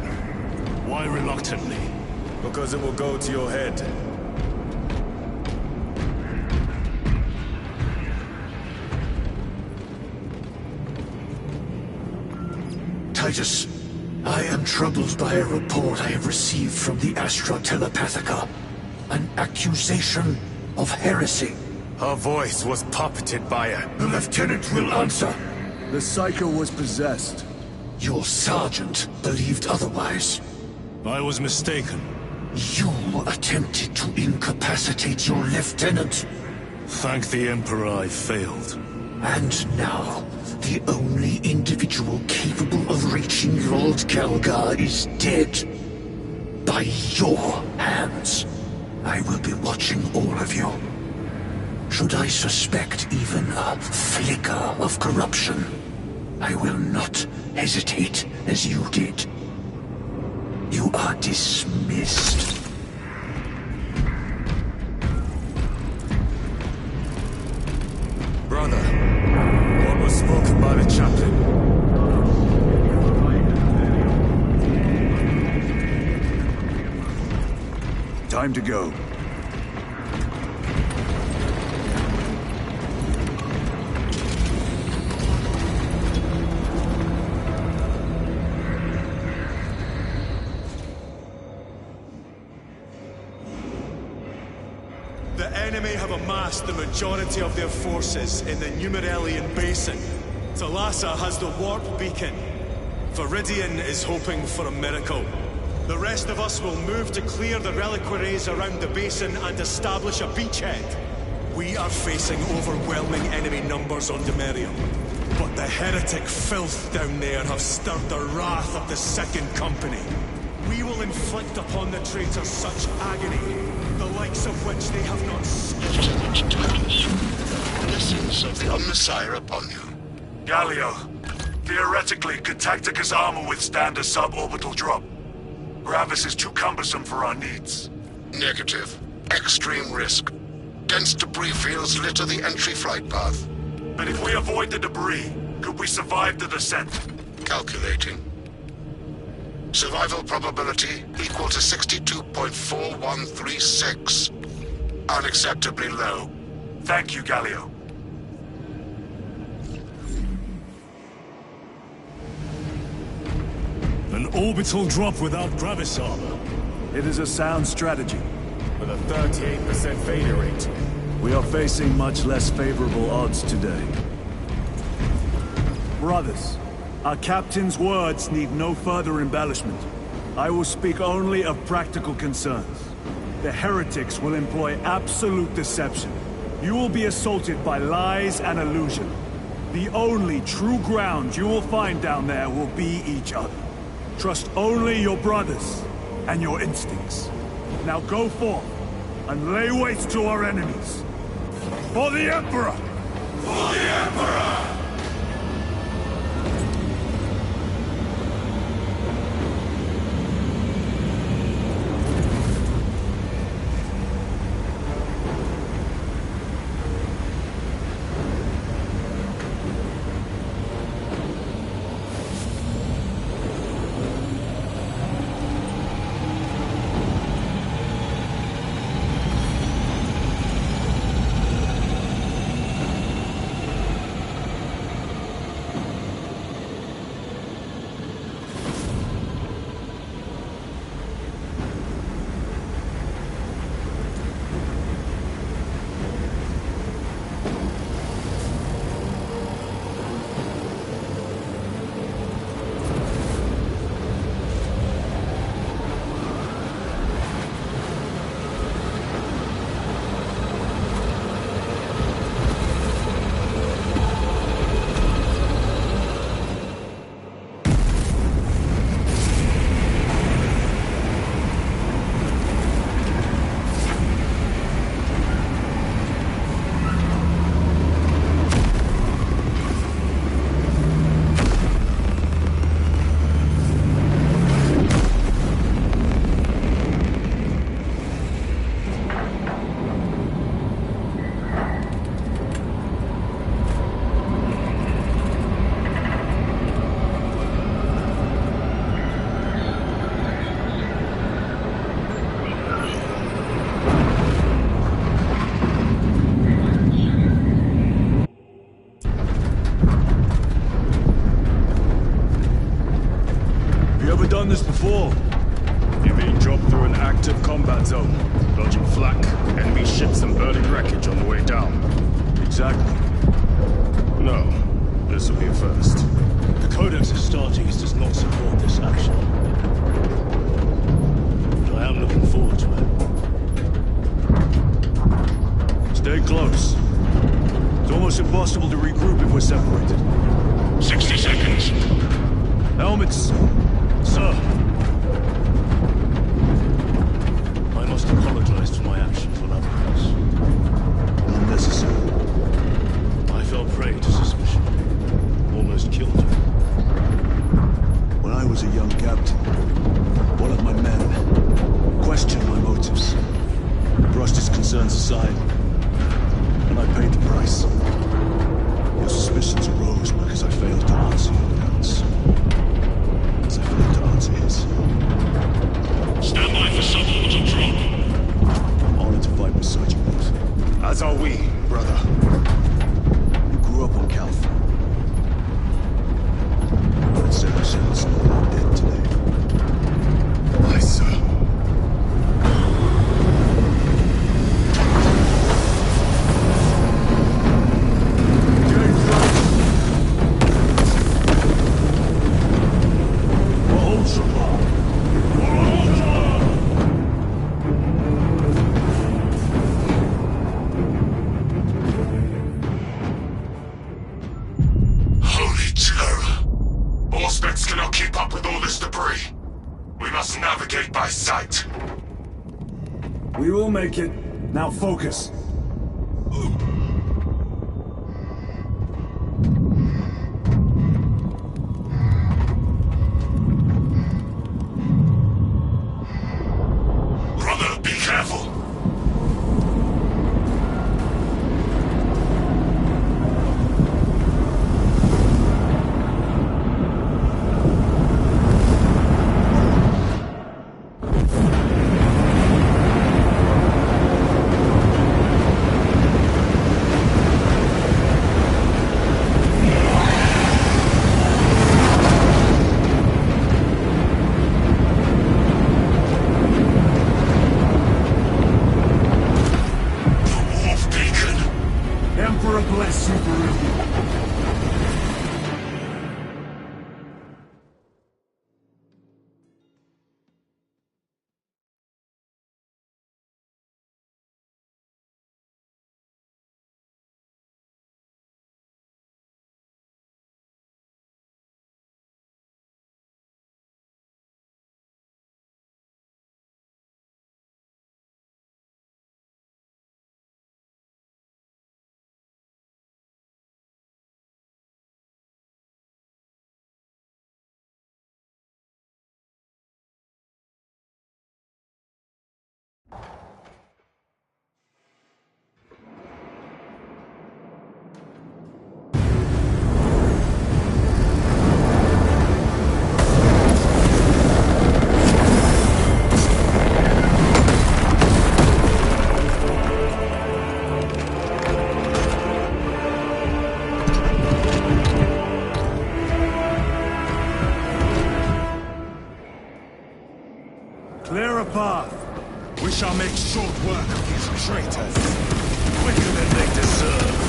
Why reluctantly? Because it will go to your head. Titus, I am troubled by a report I have received from the Astra Telepathica. An accusation of heresy. Her voice was puppeted by her. The lieutenant will answer. The Psycho was possessed. Your sergeant believed otherwise. I was mistaken. You attempted to incapacitate your lieutenant. Thank the Emperor I failed. And now, the only individual capable of reaching Lord Calgar is dead. By your hands. I will be watching all of you. Should I suspect even a flicker of corruption, I will not hesitate as you did. You are dismissed. Brother, what was spoken by the chaplain? Time to go. The enemy have amassed the majority of their forces in the Numeralian Basin. Thalassa has the warp beacon. Viridian is hoping for a miracle. The rest of us will move to clear the reliquaries around the basin and establish a beachhead. We are facing overwhelming enemy numbers on Demerium. But the heretic filth down there have stirred the wrath of the Second Company. We will inflict upon the traitors such agony, the likes of which they have not seen. Lieutenant Titus, blessings of the Omnissiah upon you. Galio, theoretically, could Tacticus armor withstand a suborbital drop? Gravis is too cumbersome for our needs. Negative. Extreme risk. Dense debris fields litter the entry flight path. But if we avoid the debris, could we survive the descent? Calculating. Survival probability equal to 62.4136. Unacceptably low. Thank you, Galio. An orbital drop without Gravis armor. It is a sound strategy. With a 38% failure rate. We are facing much less favorable odds today. Brothers, our captain's words need no further embellishment. I will speak only of practical concerns. The heretics will employ absolute deception. You will be assaulted by lies and illusion. The only true ground you will find down there will be each other. Trust only your brothers and your instincts. Now go forth and lay waste to our enemies. For the Emperor! For the Emperor! done this before. You mean drop through an active combat zone, dodging flak, enemy ships and burning wreckage on the way down? Exactly. No, this will be a first. The Codex Astartes does not support this action. But I am looking forward to it. Stay close. It's almost impossible to regroup if we're separated. 60 seconds. Helmets! Sir! I must apologize for my actions on Abrams. Unnecessary. I fell prey to suspicion. Almost killed you. When I was a young captain, one of my men questioned my motives, brushed his concerns aside, and I paid the price. Your suspicions arose because I failed to answer your doubts. As I failed to answer his. Stand by for suborbital drop. Honored to fight beside you both. As are we, brother. You grew up on Calth. I'd say ourselves not dead today. Aye, sir. Holy terror! Auspex cannot keep up with all this debris. We must navigate by sight. We will make it. Now focus. Brother, be careful. Emperor bless you, Baruch. Clear a path. We shall make short work of these traitors. Quicker than they deserve.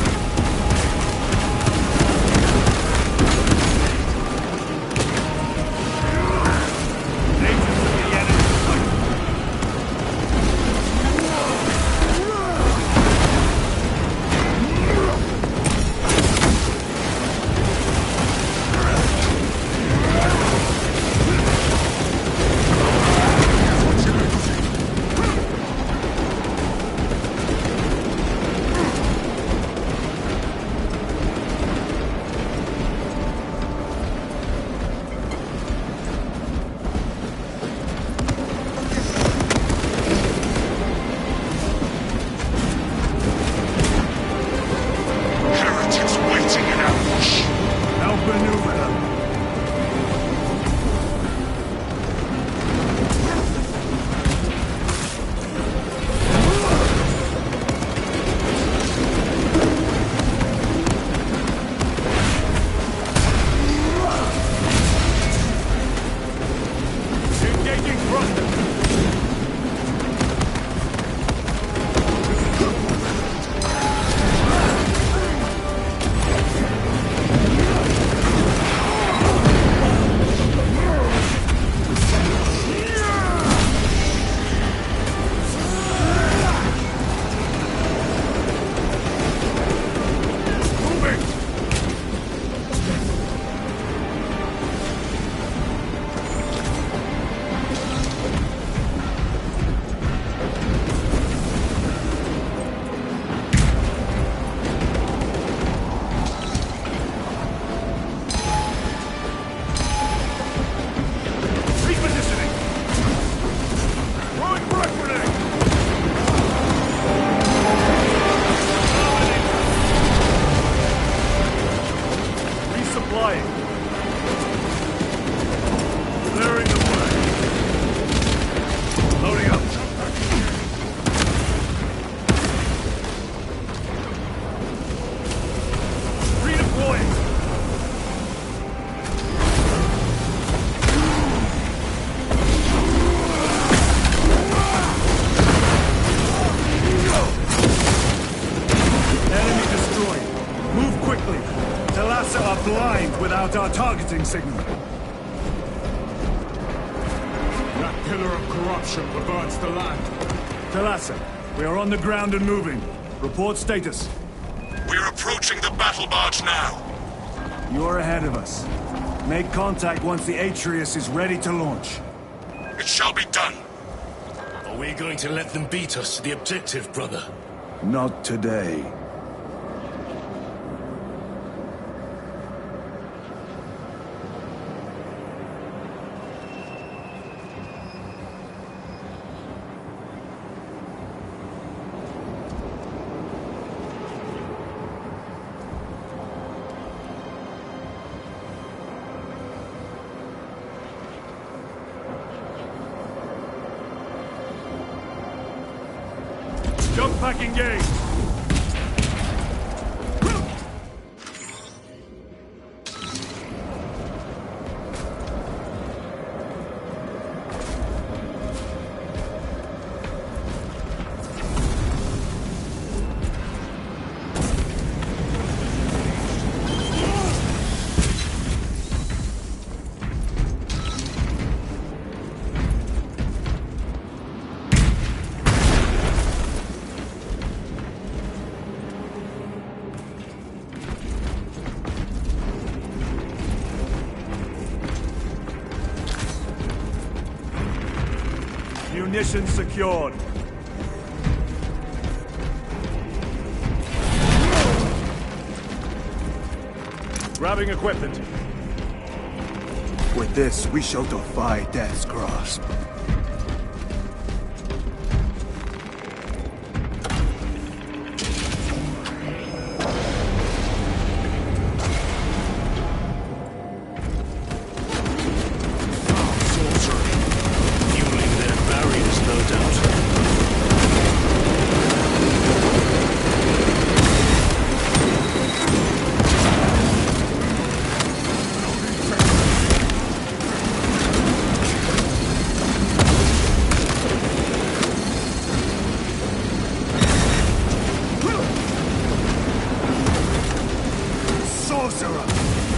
Resupplying. Clearing the way. Loading up. Redeploying. Enemy destroyed. Move quickly. Talassa are blind without our targeting signal. That pillar of corruption perverts the land. Talassa, we are on the ground and moving. Report status. We're approaching the battle barge now. You're ahead of us. Make contact once the Atreus is ready to launch. It shall be done. Are we going to let them beat us to the objective, brother? Not today. Jump pack engaged! Munitions secured. Grabbing equipment. With this, we shall defy Death's grasp.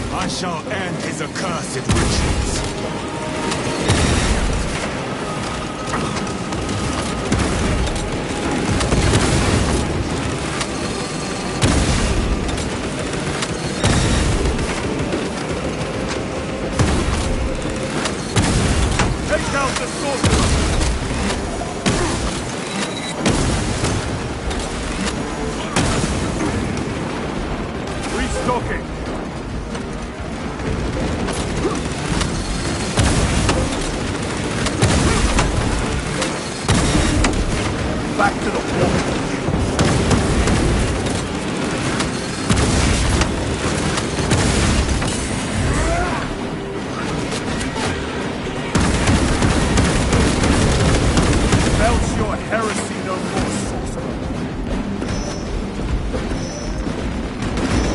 I shall end his accursed rituals. Take out the sorcerer! Restocking! Back to the wall! Belch your heresy no more, sorcerer!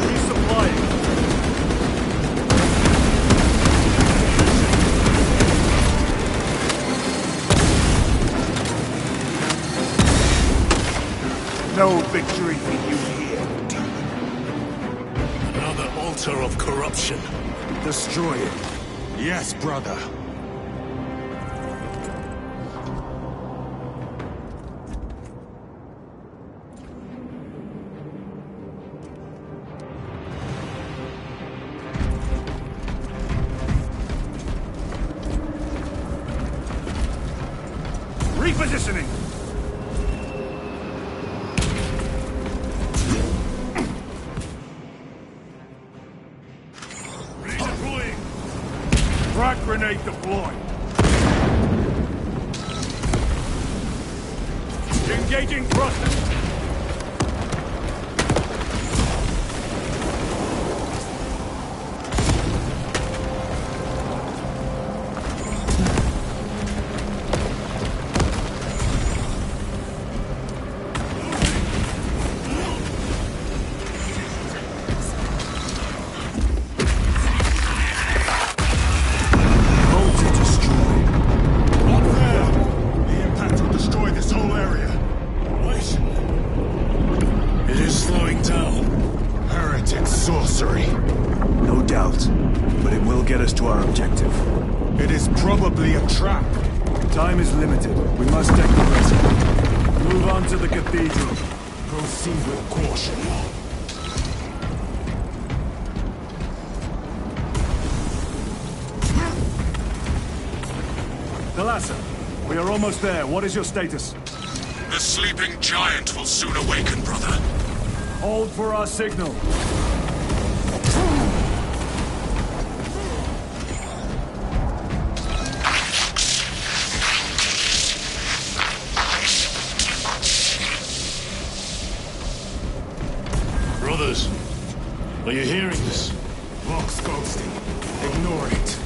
Resupplying! No victory for you here, demon. Another altar of corruption. Destroy it. Yes, brother. Repositioning! Redeploying! Frag grenade deployed! Engaging thrusters! sorcery. No doubt. But it will get us to our objective. It is probably a trap. Time is limited. We must take the risk. Move on to the cathedral. Proceed with caution. Thalassa, we are almost there. What is your status? The sleeping giant will soon awaken, brother. Hold for our signal. Brothers, are you hearing this? Vox ghosting. Ignore it.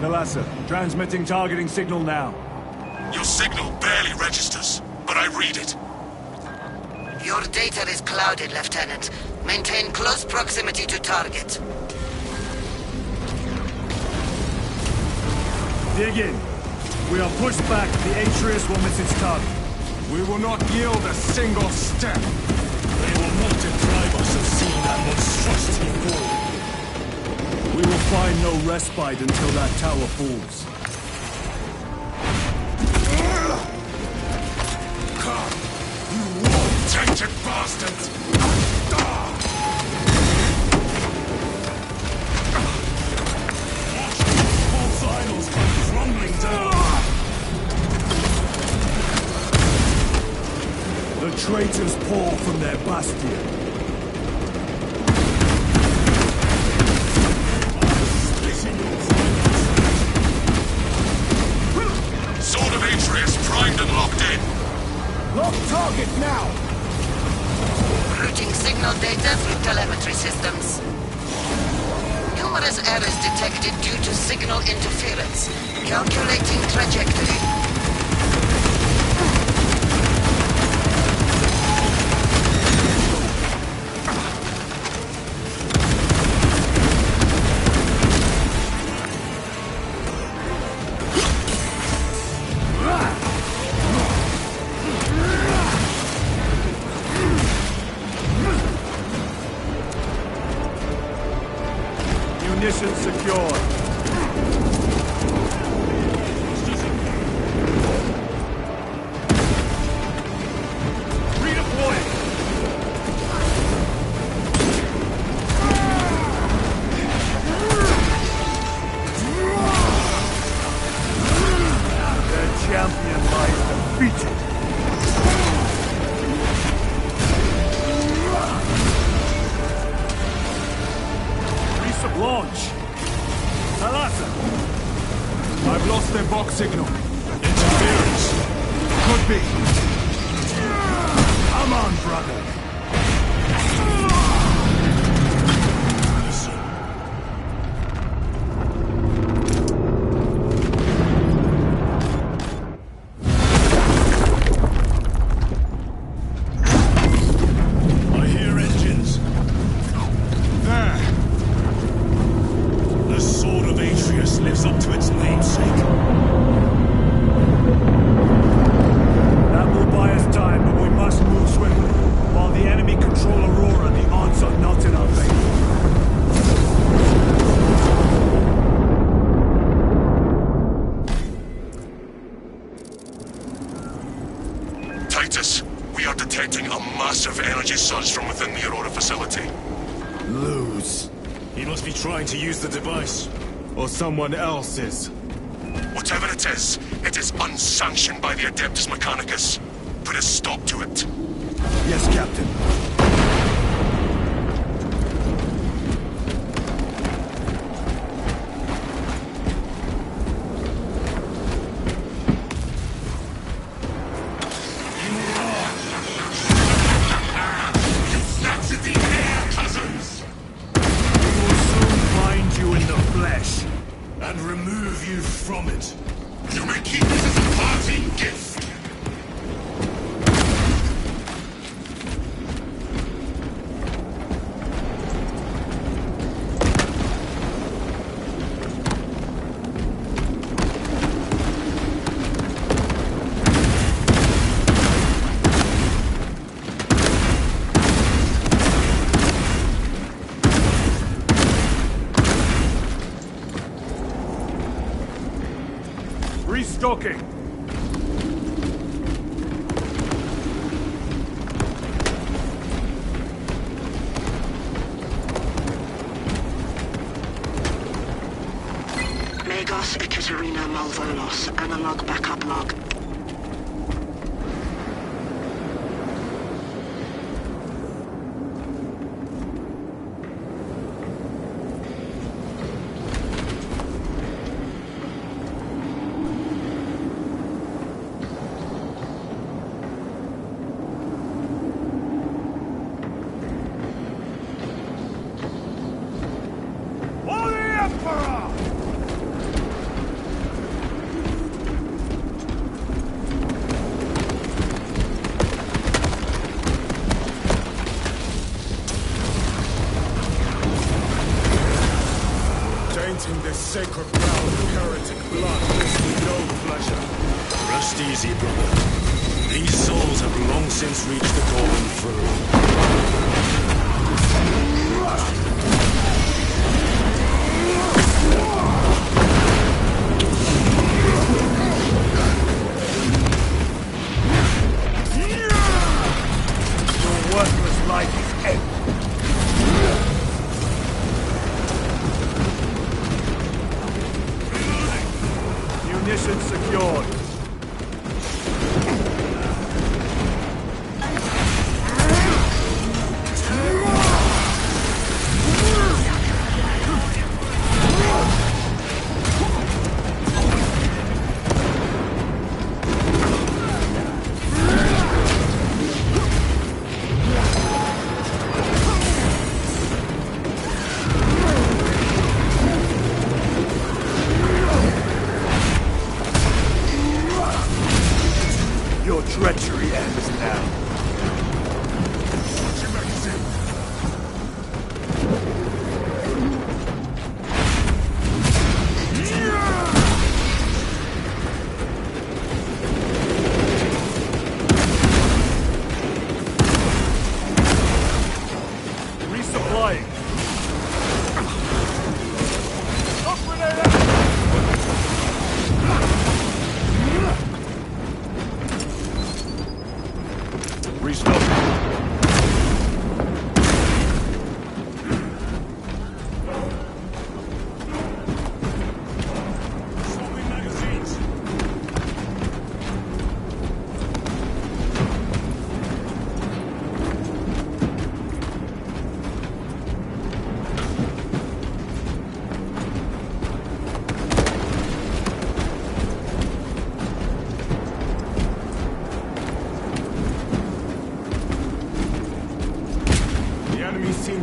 Thalassa, transmitting targeting signal now. Your signal barely registers, but I read it. Your data is clouded, Lieutenant. Maintain close proximity to target. Dig in. We are pushed back. The Atreus will miss its target. We will not yield a single step. They will not deprive us of seeing that monstrosity fall. We will find no respite until that tower falls. Come, you war-tainted bastards! Watch these false idols come crumbling down! The traitors pour from their bastion. Sword of Atreus primed and locked in. Lock target now! Routing signal data through telemetry systems. Numerous errors detected due to signal interference. Calculating trajectory. Munitions secured. Redeploying. Their champion lies defeated. Launch! Thalassa! I've lost their box signal. Interference! Could be. Come on, brother! I hear engines. There! The Sword of Atreus lives up to its namesake. That will buy us time, but we must move swiftly. While the enemy control Aurora, the odds are not in our favor. Titus, we are detecting a massive energy surge from within the Aurora facility. Lose. He must be trying to use the device. Or someone else is. Whatever it is unsanctioned by the Adeptus Mechanicus. Put a stop to it. Yes, Captain. Snaps at the air, cousins! We will soon find you in the flesh. And remove you from it. You may keep this as a parting gift! Restocking. Lagos, Ekaterina, Malvolos. Analog backup log. For the Emperor! tainting this sacred ground with heretic blood gives me no pleasure. Rest easy, brother. These souls have long since reached the golden throne. Your worthless life is empty. Munitions secured. Your treachery ends now. Resupplying.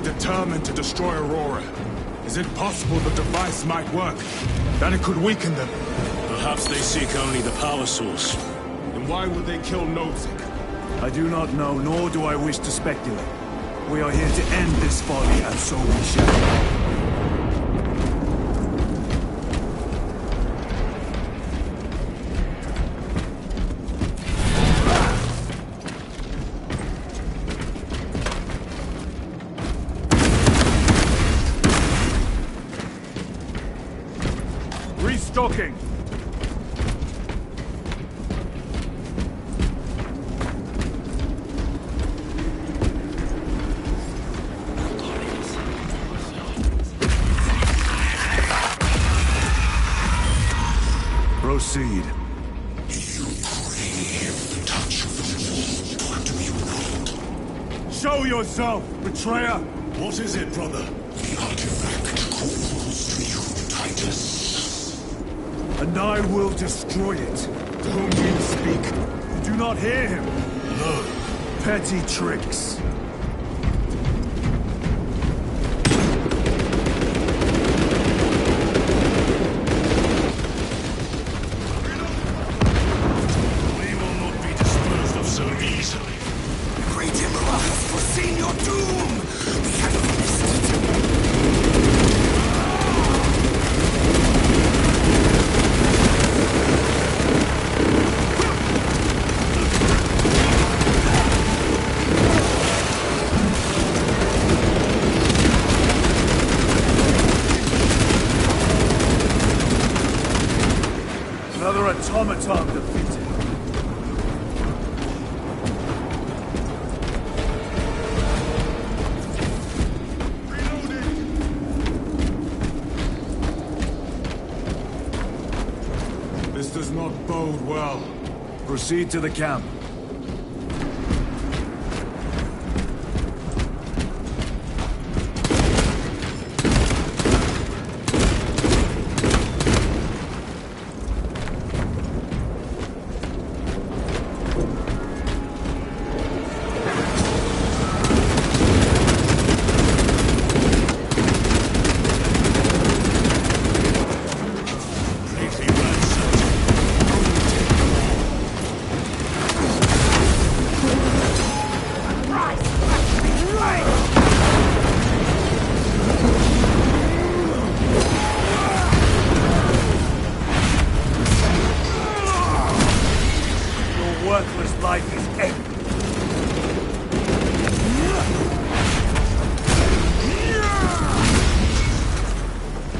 Determined to destroy Aurora. Is it possible the device might work? That it could weaken them? Perhaps they seek only the power source. Then why would they kill Nozick? I do not know, nor do I wish to speculate. We are here to end this folly, and so we shall. Restocking! Proceed. You crave the touch of the war, but you not. Show yourself, betrayer! What is it, brother? The artifact calls to you, Titus. And I will destroy it. To whom do you speak? You do not hear him. No. Petty tricks. We will not be disposed of so easily. Great Emperor has foreseen your doom! We have missed it! Another automaton defeated. This does not bode well. Proceed to the camp.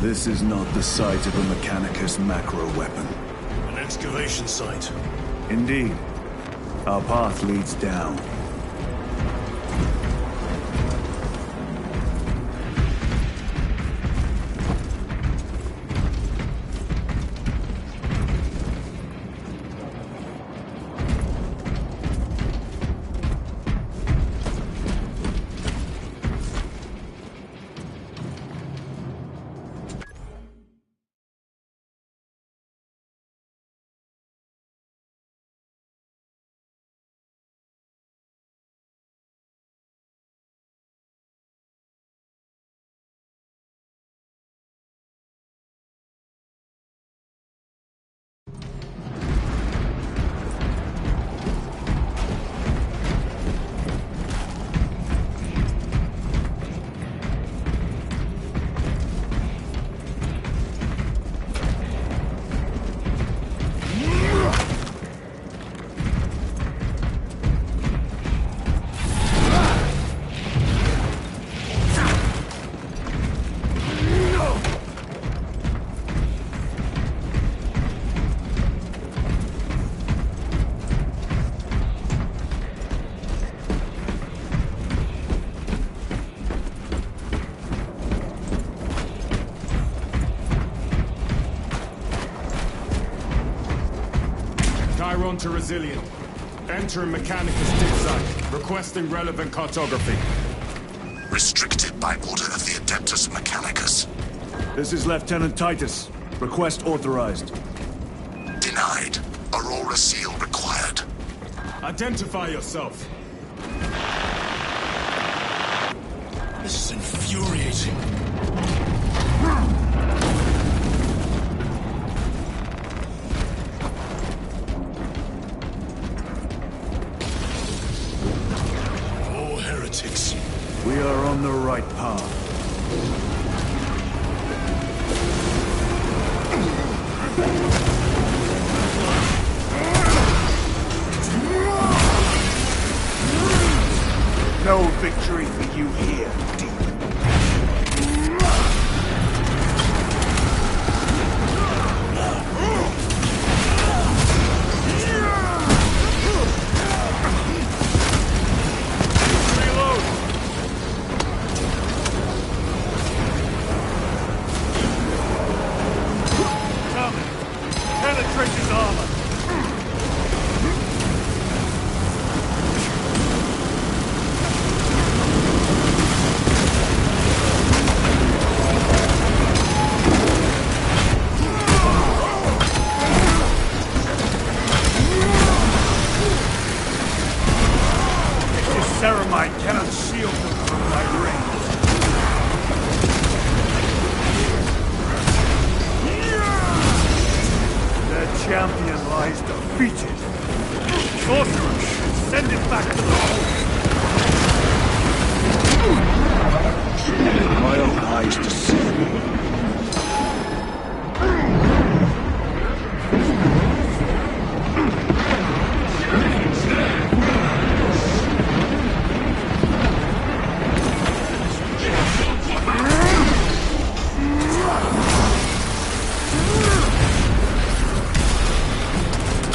This is not the site of a Mechanicus macro weapon. An excavation site. Indeed. Our path leads down. To Resilient. Enter Mechanicus dig site. Requesting relevant cartography. Restricted by order of the Adeptus Mechanicus. This is Lieutenant Titus. Request authorized. Denied. Aurora seal required. Identify yourself. This is infuriating. We are on the right path. No victory for you here, demon. Ceramite cannot shield them from my range. Their champion lies defeated. Sorcerer, send it back to the hole. My own eyes deceive me.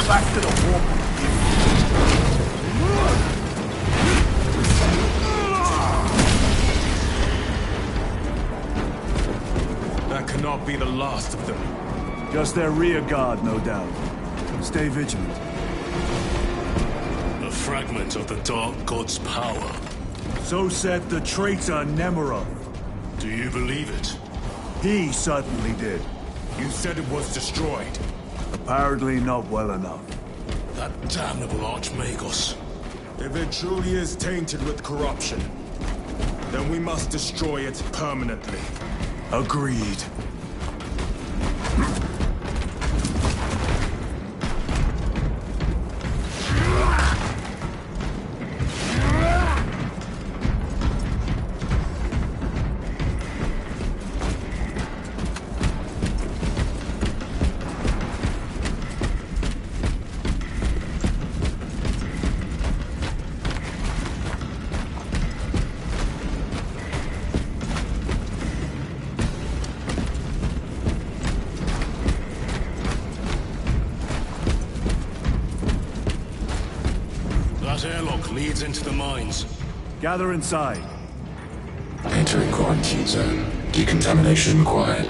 Back to the warp. That cannot be the last of them. Just their rear guard, no doubt. Stay vigilant. A fragment of the Dark God's power. So said the traitor Nemeroth. Do you believe it? He certainly did. You said it was destroyed. Apparently not well enough. That damnable Archmagos. If it truly is tainted with corruption, then we must destroy it permanently. Agreed. leads into the mines. Gather inside. Entering quarantine zone. Decontamination required.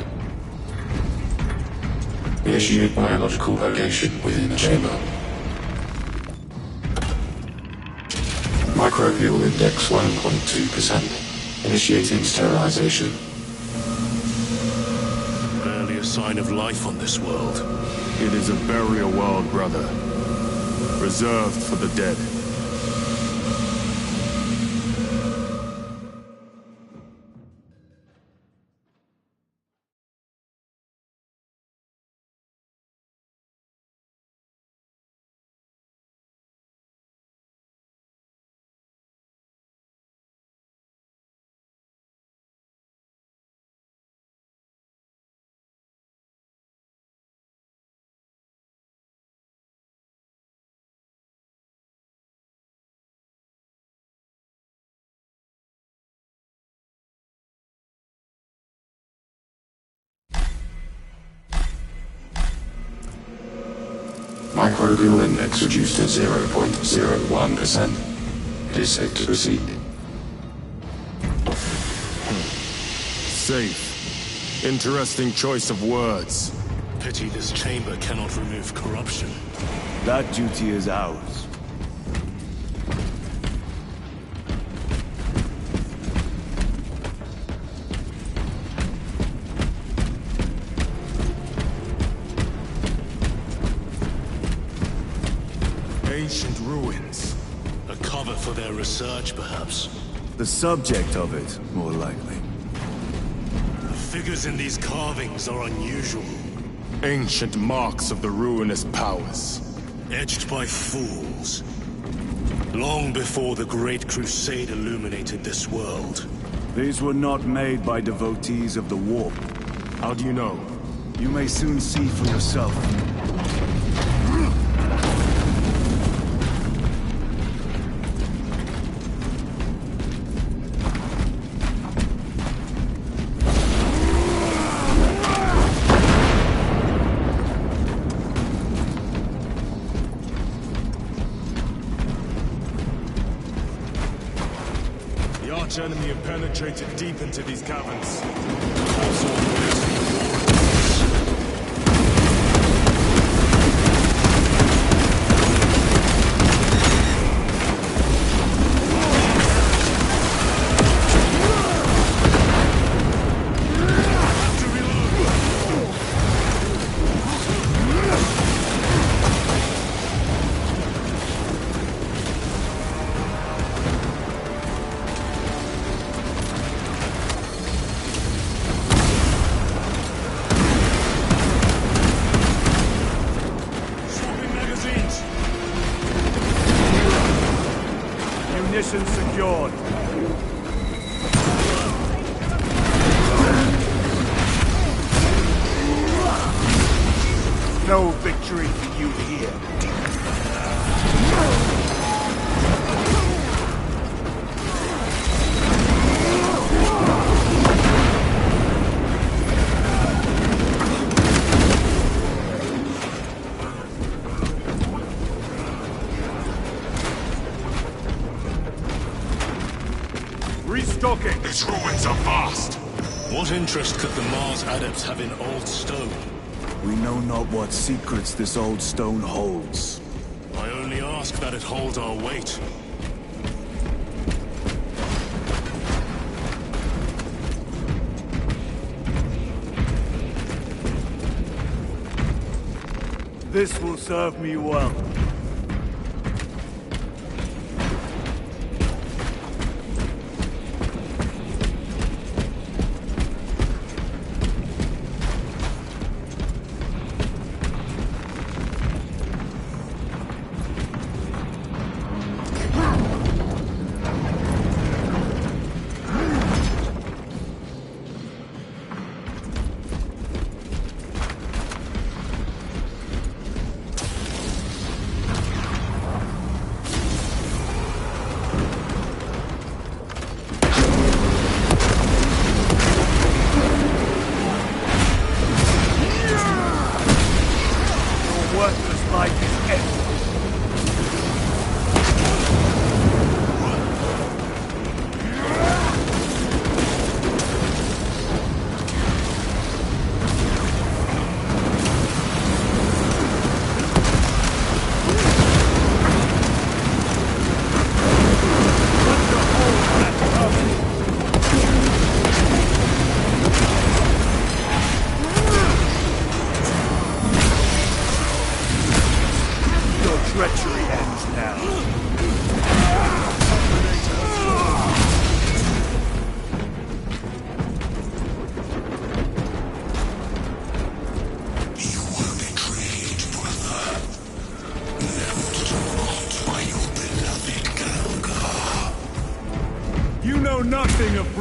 Initiate biological purgation within the chamber. Microbial index 1.2%. Initiating sterilization. Barely a sign of life on this world. It is a burial world, brother. Reserved for the dead. Microbial index reduced to 0.01%. It is safe to proceed. Safe. Interesting choice of words. Pity this chamber cannot remove corruption. That duty is ours. Ancient ruins. A cover for their research, perhaps. The subject of it, more likely. The figures in these carvings are unusual. Ancient marks of the ruinous powers. Etched by fools. Long before the Great Crusade illuminated this world. These were not made by devotees of the warp. How do you know? You may soon see for yourself. Enemy have penetrated deep into these caverns. Munitions secured. No victory for you here. Restocking! Its ruins are vast! What interest could the Mars adepts have in old stone? We know not what secrets this old stone holds. I only ask that it hold our weight. This will serve me well.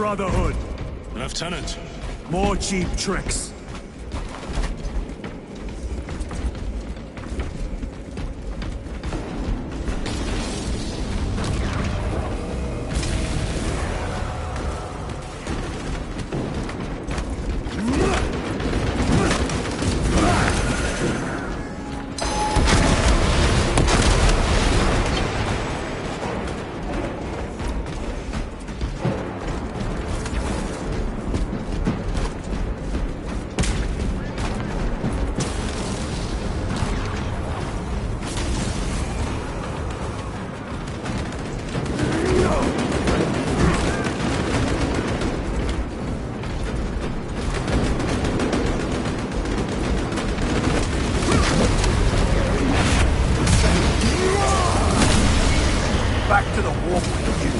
Brotherhood. Lieutenant. More cheap tricks. Back to the warp with you.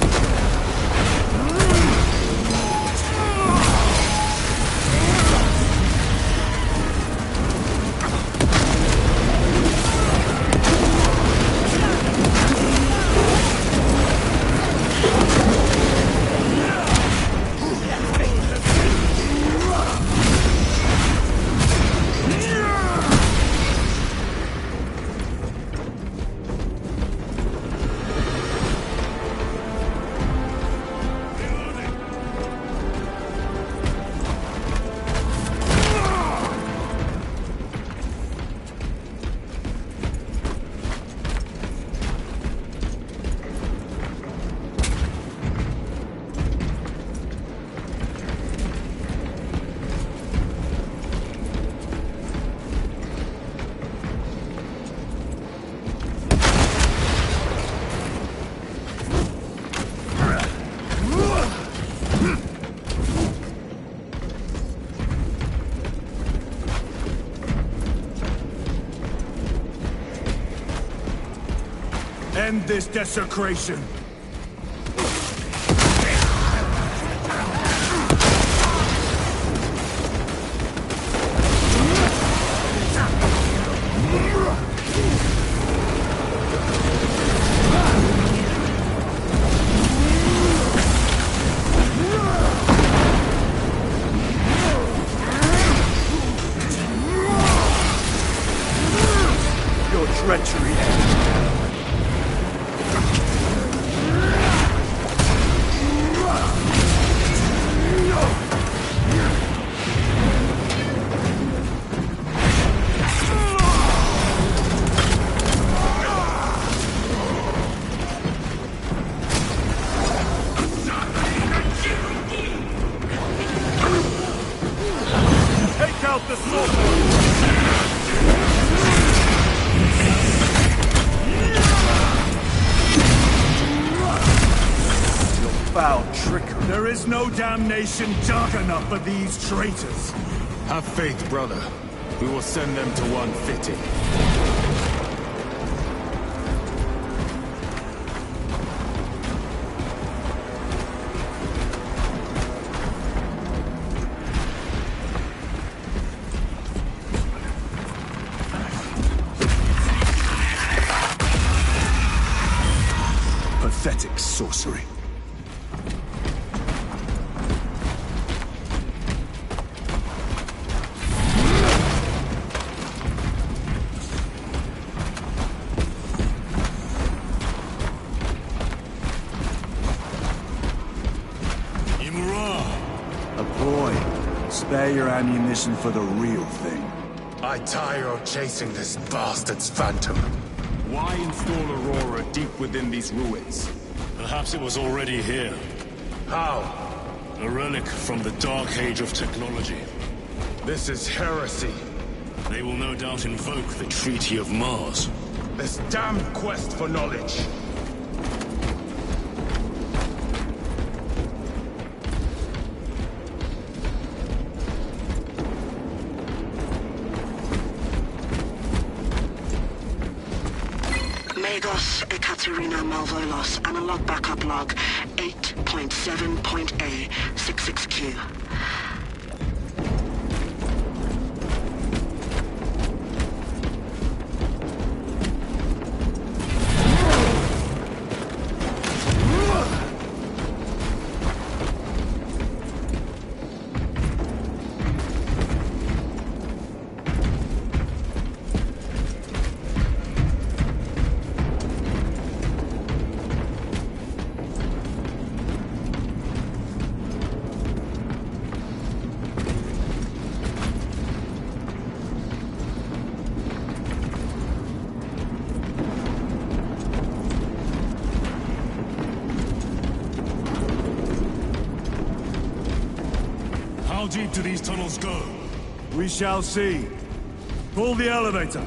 End this desecration. Your treachery ends. Take out the foul trickery. There is no damnation dark enough for these traitors. Have faith, brother. We will send them to one fitting. Pathetic sorcery. A boy. Spare your ammunition for the real thing. I tire of chasing this bastard's phantom. Why install Aurora deep within these ruins? Perhaps it was already here. How? A relic from the Dark Age of technology. This is heresy. They will no doubt invoke the Treaty of Mars. This damned quest for knowledge. Magos Ekaterina Malvolos, analog backup log 8.7.A 66Q. How deep do these tunnels go? We shall see. Pull the elevator.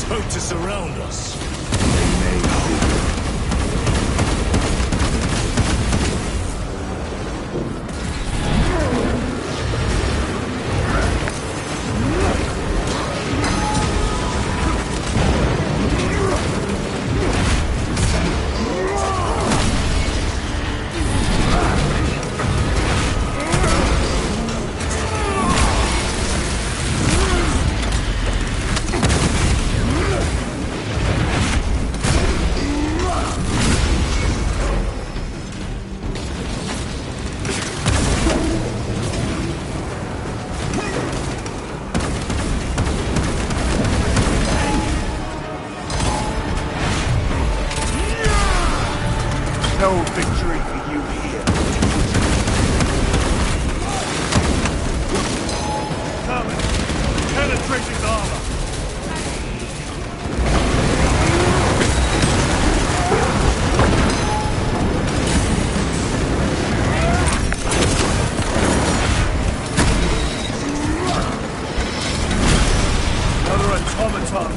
Hope to surround us. No victory for you here. Coming. Penetrating armor. Another automaton.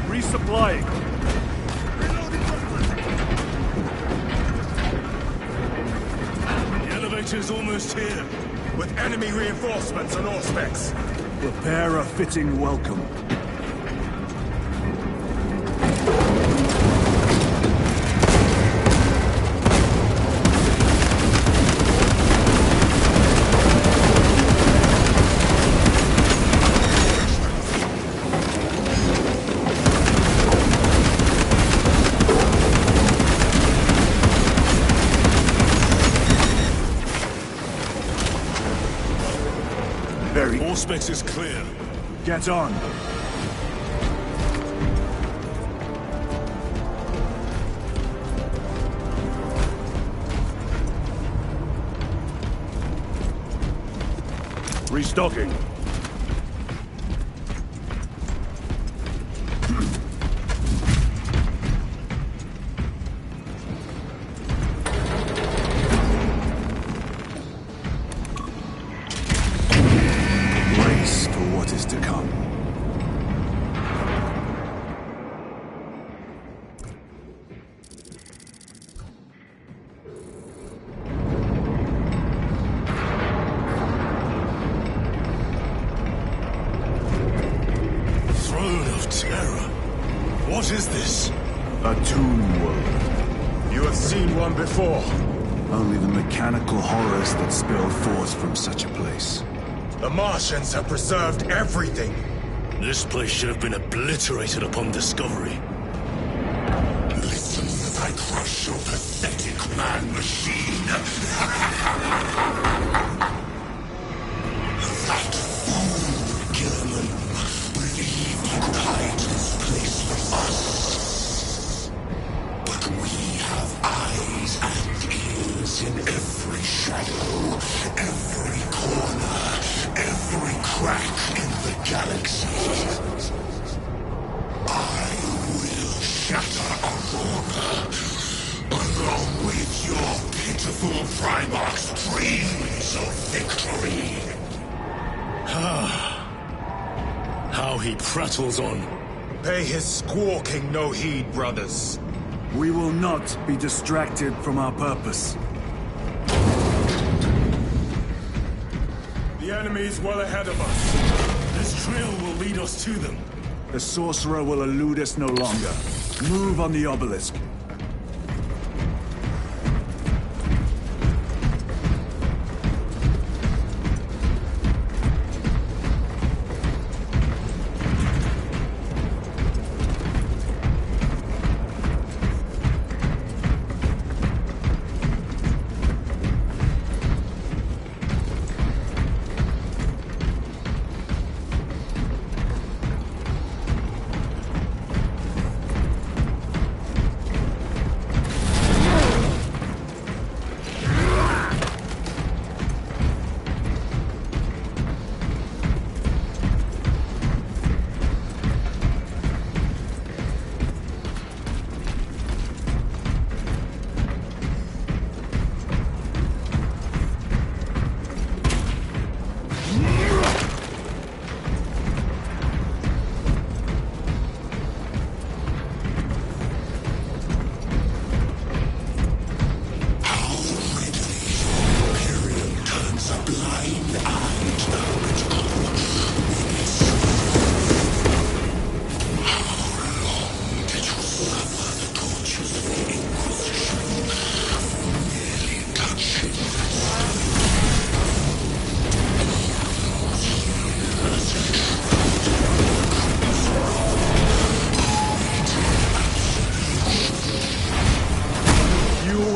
Resupplying. The elevator's almost here, with enemy reinforcements on all specs. Prepare a fitting welcome. All specs is clear. Get on. Restocking. For what is to come. Throne of Terror. What is this? A tomb world. You have seen one before. Only the mechanical horrors that spill forth from such a place. The Martians have preserved everything. This place should have been obliterated upon discovery. Listen as I crush your pathetic man-machine. That fool galaxy. I will shatter Aurora, along with your pitiful Primarch's dreams of victory. How he prattles on. Pay his squawking no heed, brothers. We will not be distracted from our purpose. The enemy is well ahead of us. This trail will lead us to them. The sorcerer will elude us no longer. Move on the obelisk.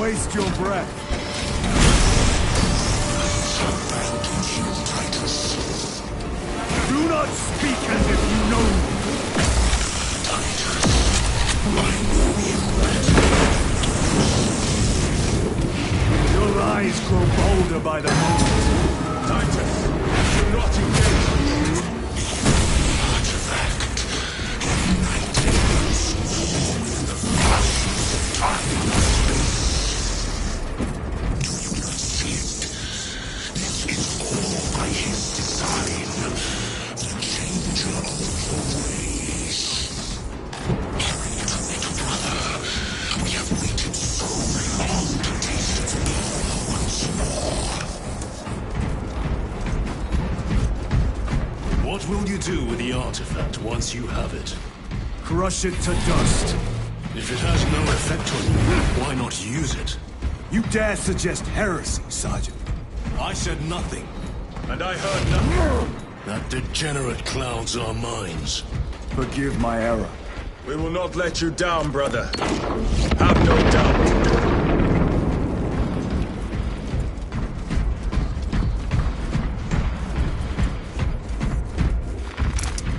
Waste your breath. Do not speak as if you know me. Your lies grow bolder by the moment. Titus, do not engage. What will you do with the artifact once you have it? Crush it to dust. If it has no effect on you, why not use it? You dare suggest heresy, Sergeant? I said nothing. And I heard nothing. That degenerate clouds our minds. Forgive my error. We will not let you down, brother. Have no doubt.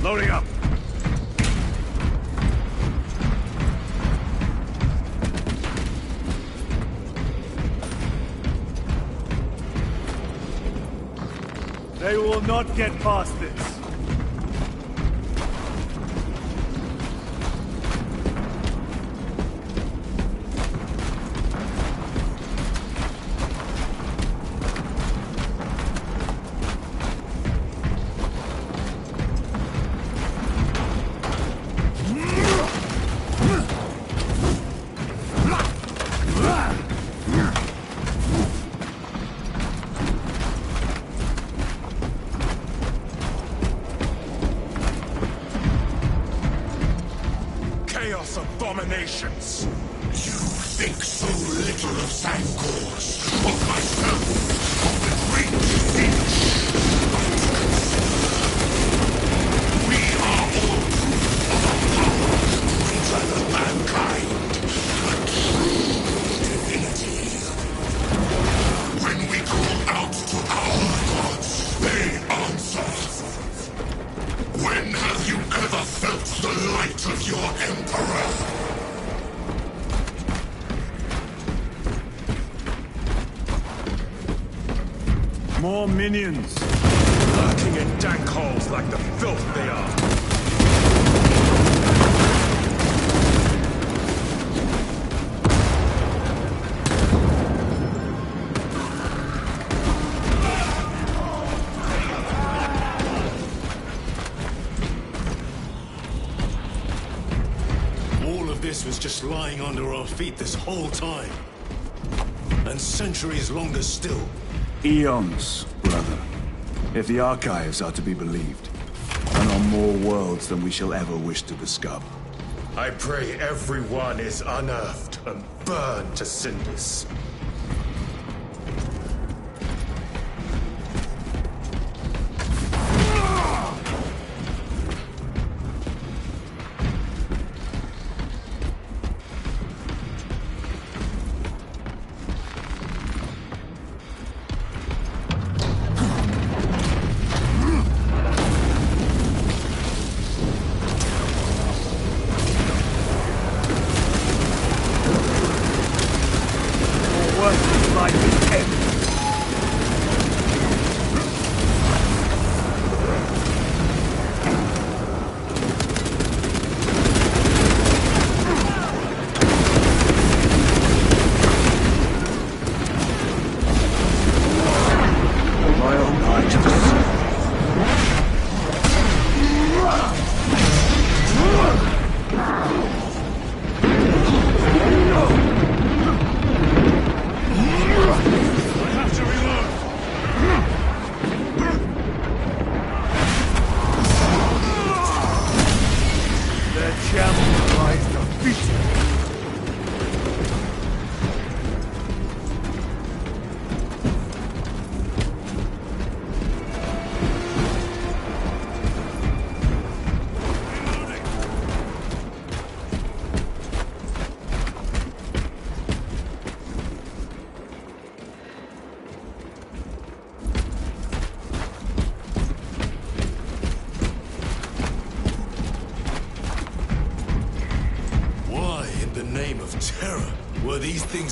Loading up. They will not get past this. Abominations! You think so little of Sancors, of myself, of the great Finch. We are all proof of a power greater than mankind, a true divinity. When we call out to our gods, they answer. When have you ever felt the light of your Emperor? More minions. Lurking in dank holes like the filth abyss was just lying under our feet this whole time. And centuries longer still. Eons, brother. If the archives are to be believed. And on more worlds than we shall ever wish to discover. I pray everyone is unearthed and burned to cinders.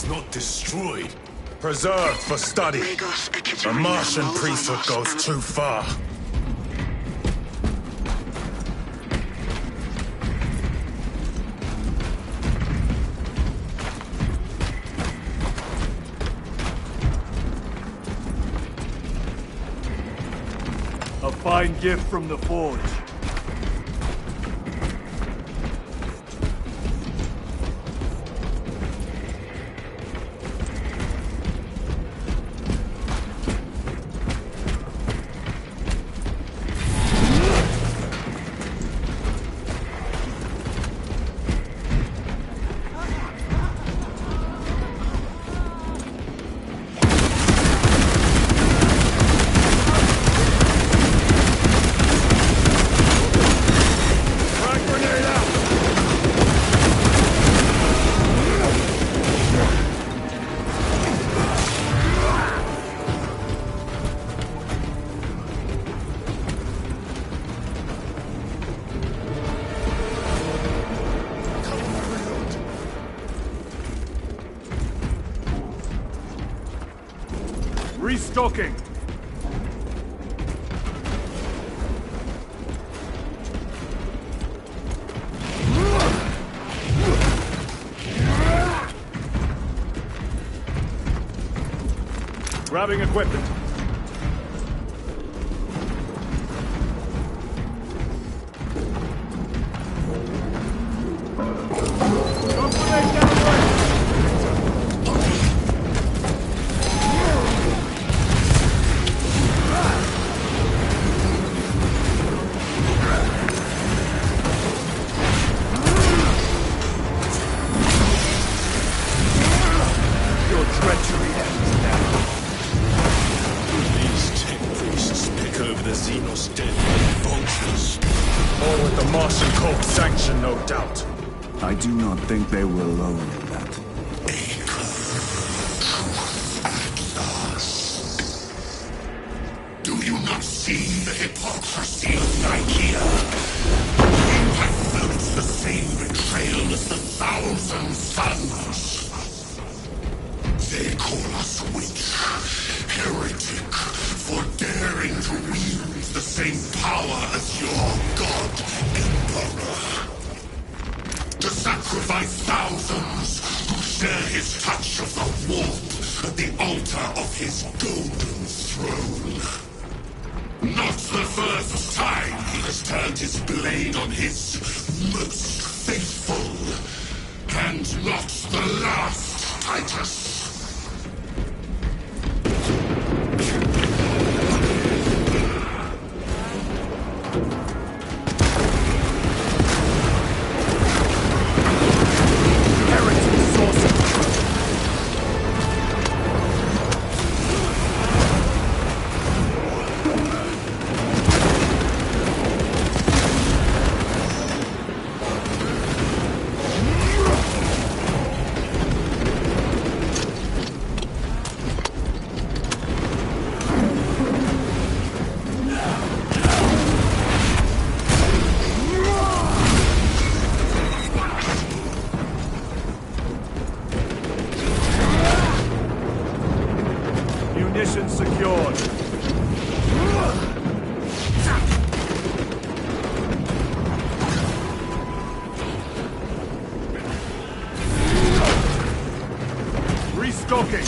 Not destroyed. Preserved for study. The Martian priesthood goes too far. A fine gift from the Forge. Restocking! Grabbing equipment. I do not think they were alone in that. Do you not see the hypocrisy of Nicaea? You have felt the same betrayal as the Thousand Sons. They call us witch, heretic, for daring to wield the same power as your god, Emperor. To sacrifice thousands who share his touch of the warp at the altar of his golden throne. Not the first time he has turned his blade on his most faithful. Not the last, Titus! Munitions secured. Restocking.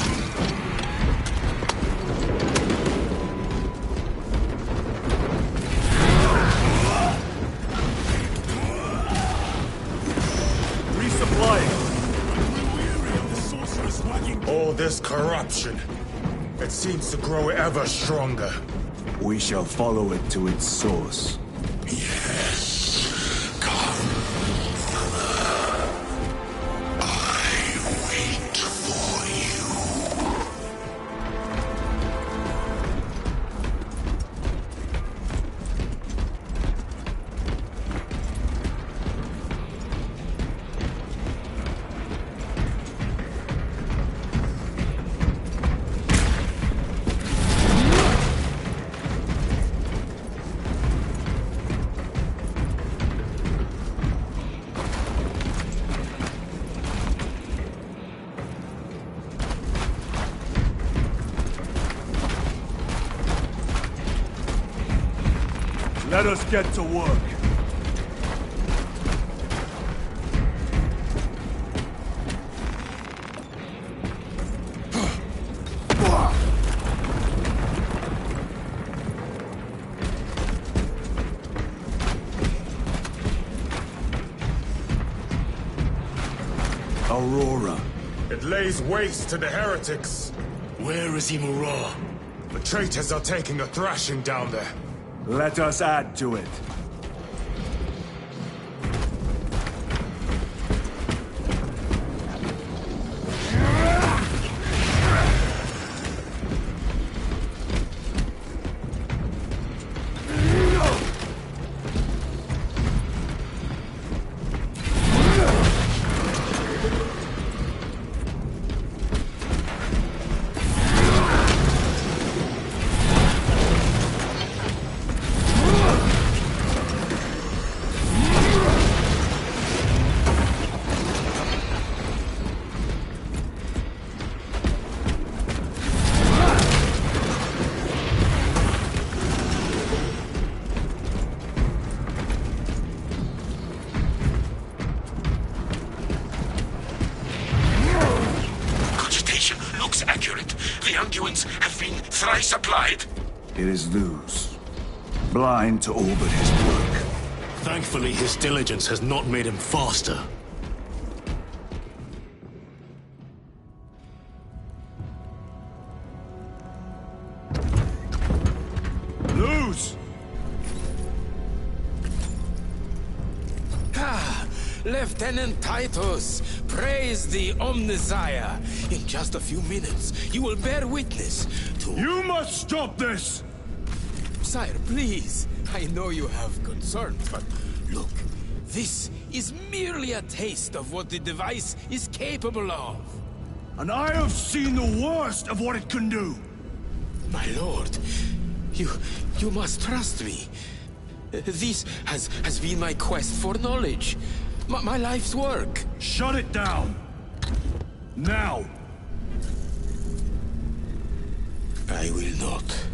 Resupplying. All this corruption. It seems to grow ever stronger. We shall follow it to its source. Yes. Come, Mother. I wait for you. Let us get to work. Aurora. It lays waste to the heretics. Where is Imura? The traitors are taking a thrashing down there. Let us add to it. Thrice applied. It is Luz. Blind to all but his work. Thankfully, his diligence has not made him faster. Luz! Lieutenant Titus, praise the Omnissiah. In just a few minutes, you will bear witness to... You must stop this! Sire, please. I know you have concerns, but look, this is merely a taste of what the device is capable of. And I have seen the worst of what it can do. My lord, you must trust me. This has been my quest for knowledge. My life's work. Shut it down. Now. I will not.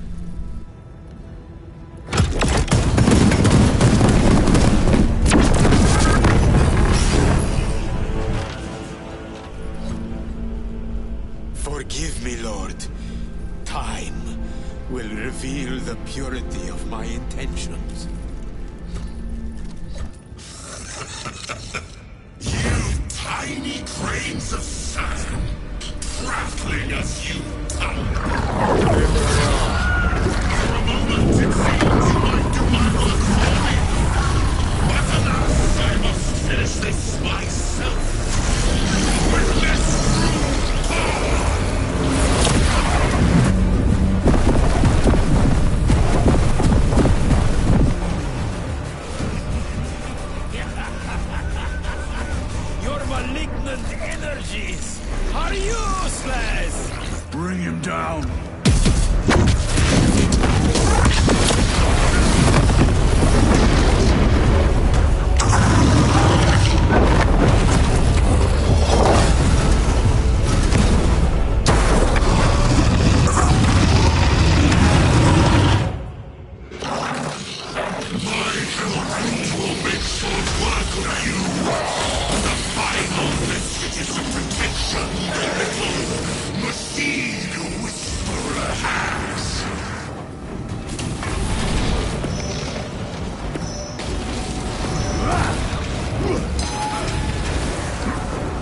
Forgive me, Lord. Time will reveal the purity of my intentions. You tiny grains of sand, prattling as you thunder. For a moment it seems you might do my work for me. But alas, I must finish this myself. With less power. Your malignant energies are useless! Bring him down.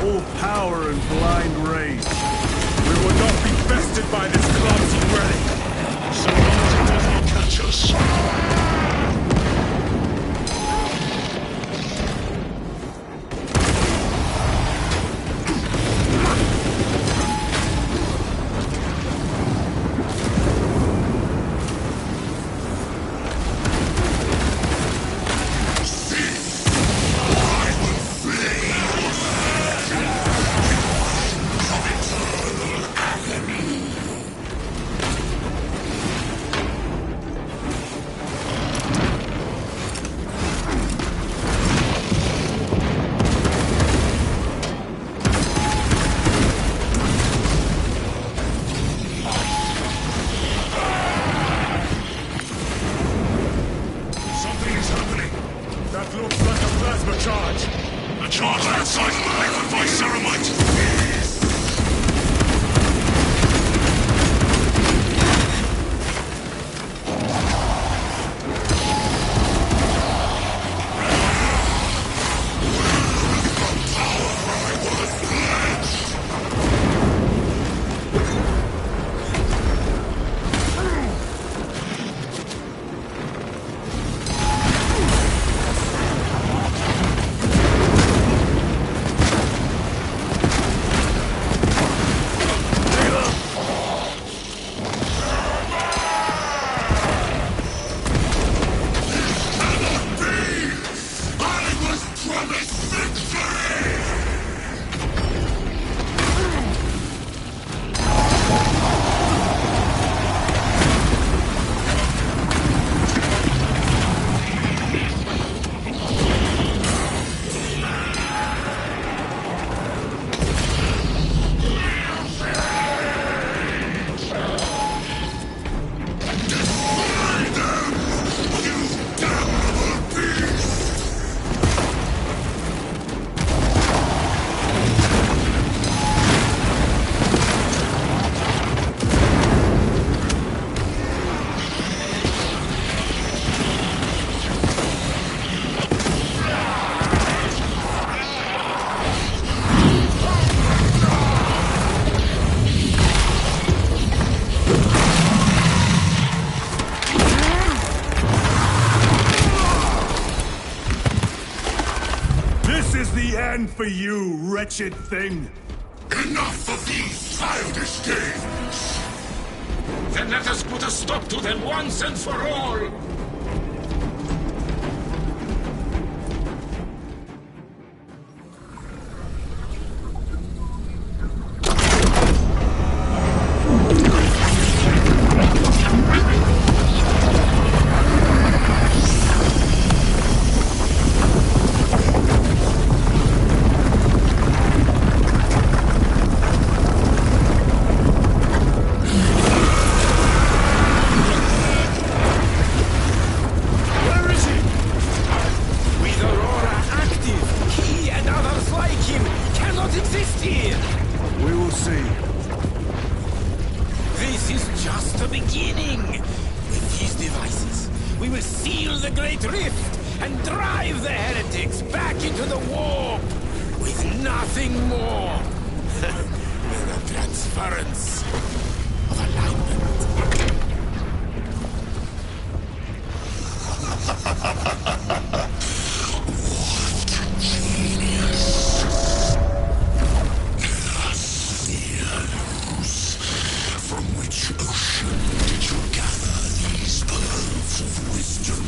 All power and blind rage. We will not be bested by this clumsy relic. So long as it does not catch us. For you, wretched thing! Enough of these childish games! Then let us put a stop to them once and for all! and drive the heretics back into the warp with nothing more transference of alignment. What genius! Luz, from which ocean did you gather these pearls of wisdom?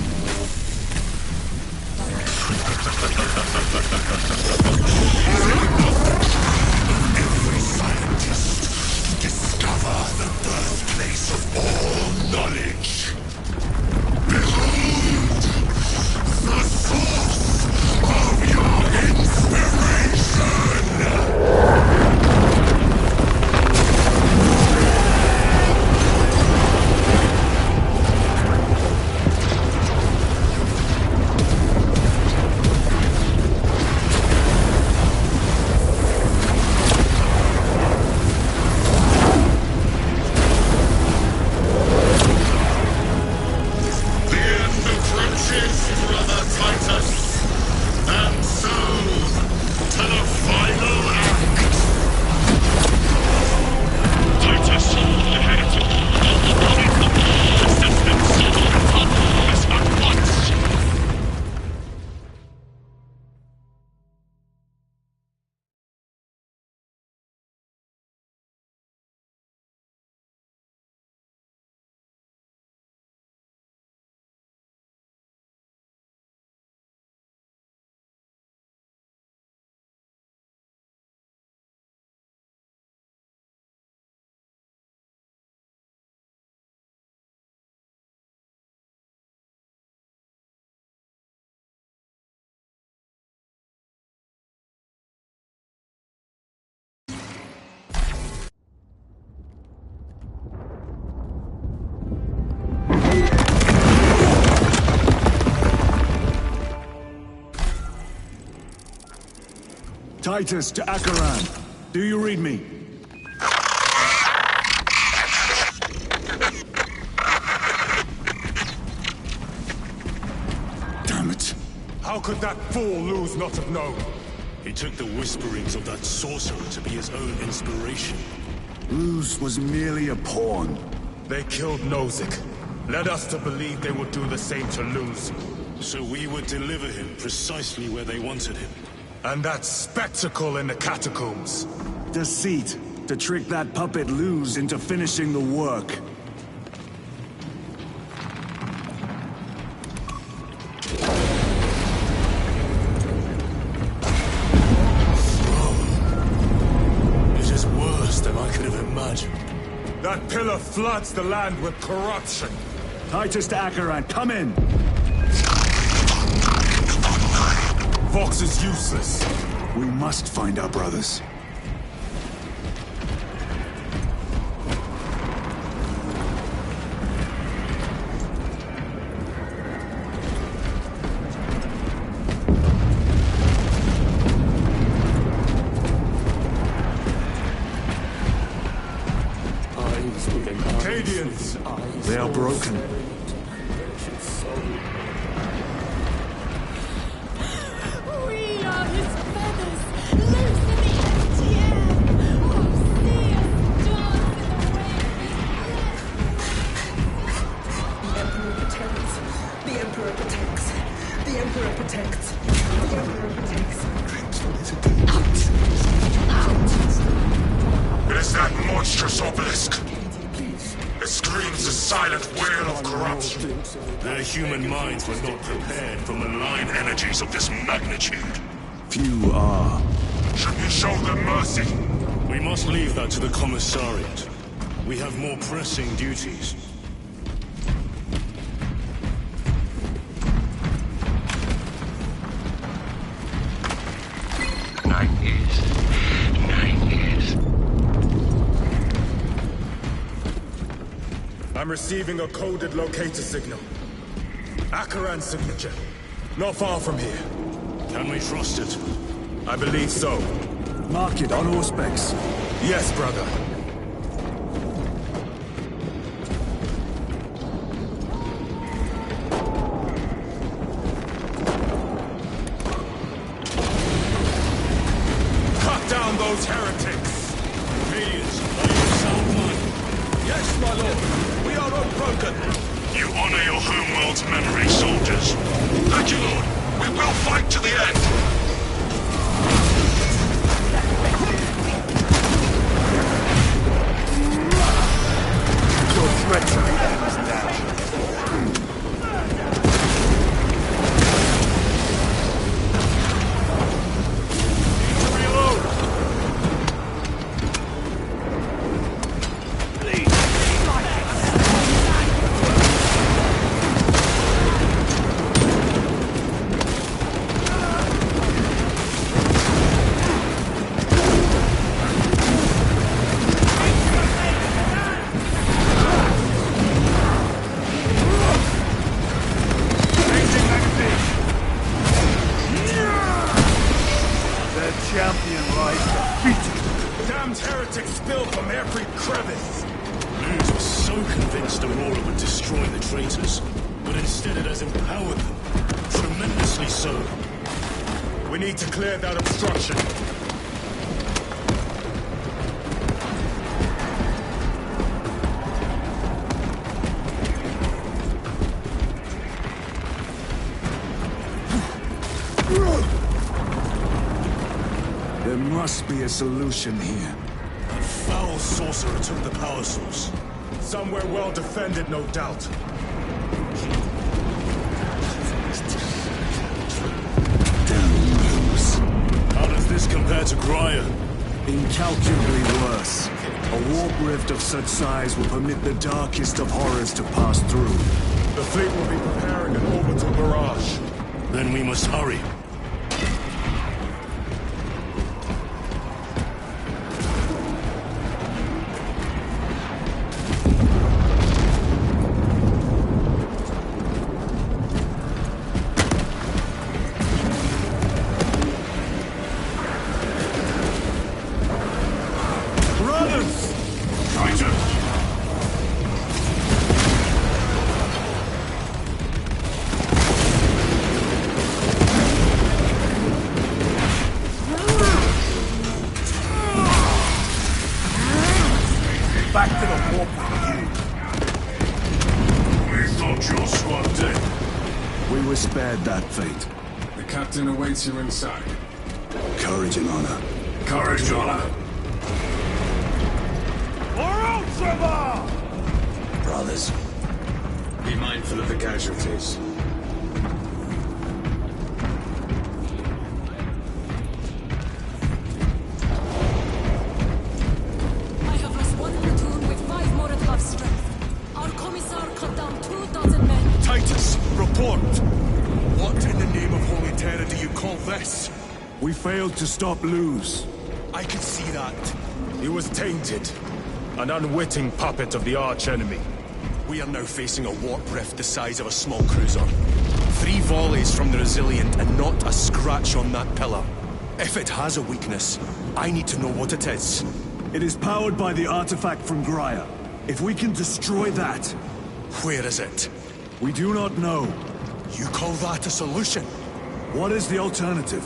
Every scientist to discover the birthplace of all knowledge. Behold, the source of your inspiration! Titus to Acheran. Do you read me? Damn it. How could that fool Luz not have known? He took the whisperings of that sorcerer to be his own inspiration. Luz was merely a pawn. They killed Nozick. Led us to believe they would do the same to Luz. So we would deliver him precisely where they wanted him. And that spectacle in the catacombs. Deceit. To trick that puppet Luz into finishing the work. It is worse than I could have imagined. That pillar floods the land with corruption. Titus to Acheran, come in! Vox is useless. We must find our brothers. Cadians! They are broken. It is that monstrous obelisk. It screams a silent wail of corruption. Their human minds were not prepared for malign Energies of this magnitude. Few are. Should we show them mercy? We must leave that to the commissariat. We have more pressing duties. I'm receiving a coded locator signal. Acheran's signature. Not far from here. Can we trust it? I believe so. Mark it on Auspex. Yes, brother. Cut down those heretics! Cadians, spoken. You honor your homeworld's memory, soldiers. Thank you, Lord. We will fight to the end. Your treachery ends now. Damned heretics spill from every crevice. Luz was so convinced Aurora would destroy the traitors, but instead it has empowered them. Tremendously so. We need to clear that obstruction. There must be a solution here. That foul sorcerer took the power source. Somewhere well defended, no doubt. How does this compare to Graia? Incalculably worse. A warp rift of such size will permit the darkest of horrors to pass through. The fleet will be preparing an orbital barrage. Then we must hurry. Back to the warp with you. We thought your squad dead. We were spared that fate. The captain awaits you inside. Courage and honor. Courage, honor. Brothers, be mindful of the casualties. I have lost one platoon with 5 more at half strength. Our commissar cut down 2,000 men. Titus, report! What in the name of Holy Terror do you call this? We failed to stop Luz. I can see that. He was tainted. An unwitting puppet of the arch-enemy. We are now facing a warp rift the size of a small cruiser. 3 volleys from the Resilient and not a scratch on that pillar. If it has a weakness, I need to know what it is. It is powered by the artifact from Graia. If we can destroy that... Where is it? We do not know. You call that a solution? What is the alternative?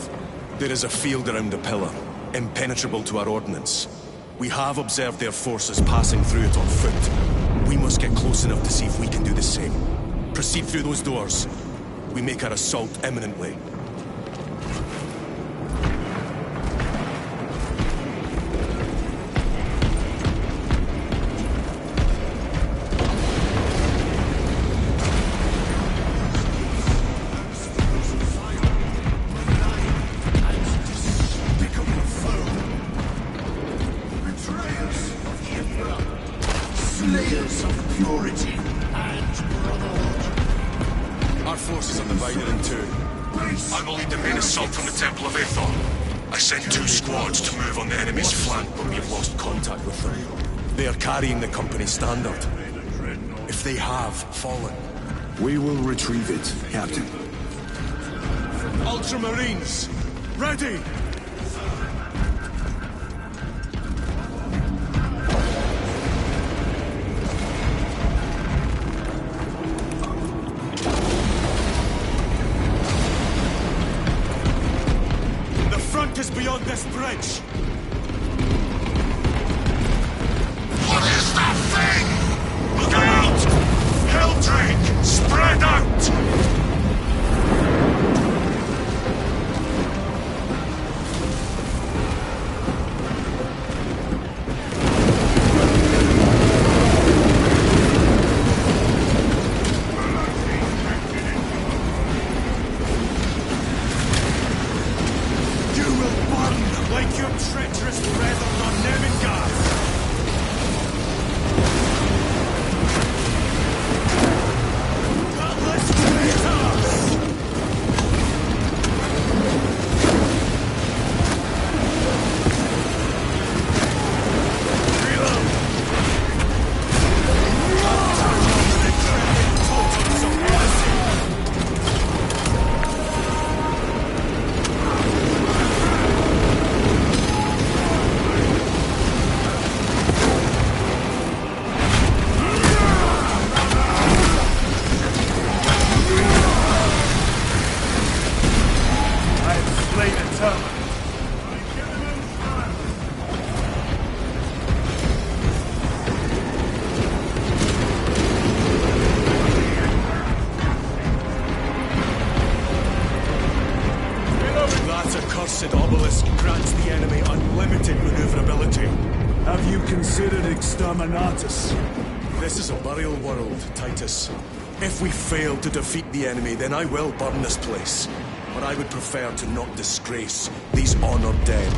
There is a field around the pillar, impenetrable to our ordnance. We have observed their forces passing through it on foot. We must get close enough to see if we can do the same. Proceed through those doors. We make our assault imminently. Slayers of purity and brotherhood. Our forces are divided in two. I will lead the main assault from the Temple of Aethon. I sent 2 squads to move on the enemy's flank, but we have lost contact with them. They are carrying the company's standard. If they have fallen... We will retrieve it, Captain. Ultramarines! Ready! The front is beyond this bridge! What is that thing? Look out! Drake, spread out! This is a burial world, Titus. If we fail to defeat the enemy, then I will burn this place. But I would prefer to not disgrace these honored dead.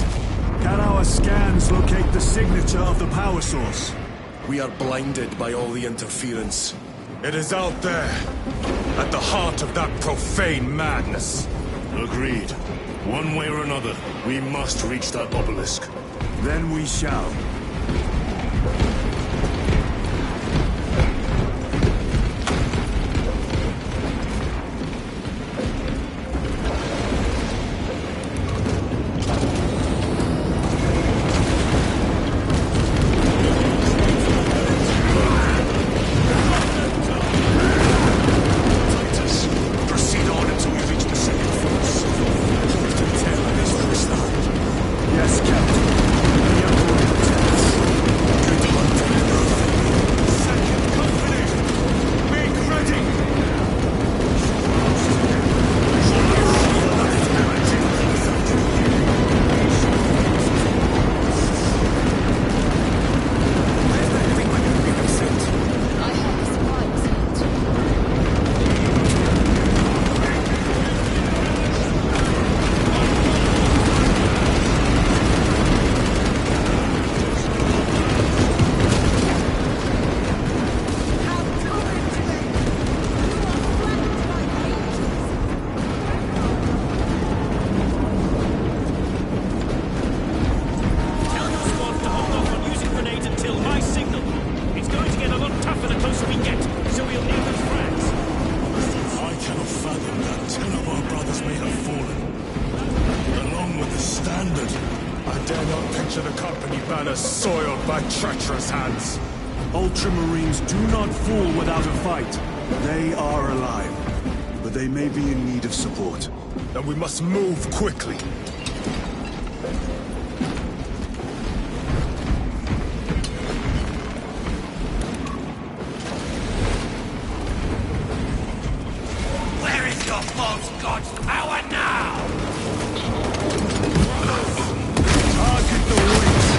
Can our scans locate the signature of the power source? We are blinded by all the interference. It is out there, at the heart of that profane madness. Agreed. One way or another, we must reach that obelisk. Then we shall. Ultramarines do not fool without a fight. They are alive, but they may be in need of support. Then we must move quickly. Where is your false god's power now? Target the wings.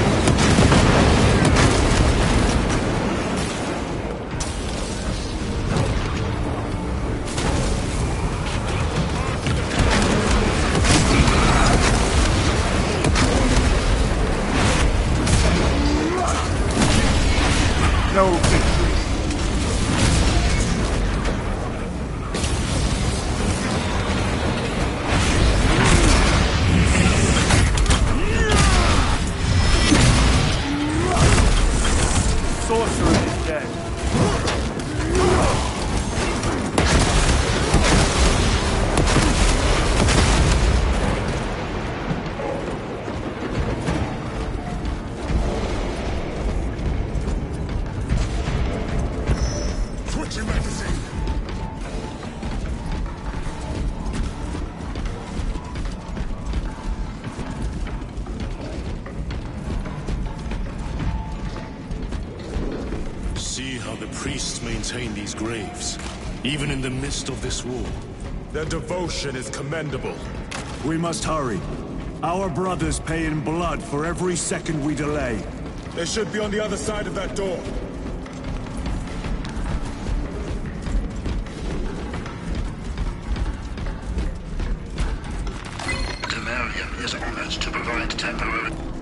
priests maintain these graves, even in the midst of this war. Their devotion is commendable. We must hurry. Our brothers pay in blood for every second we delay. They should be on the other side of that door. Demarium is honored to provide temporary...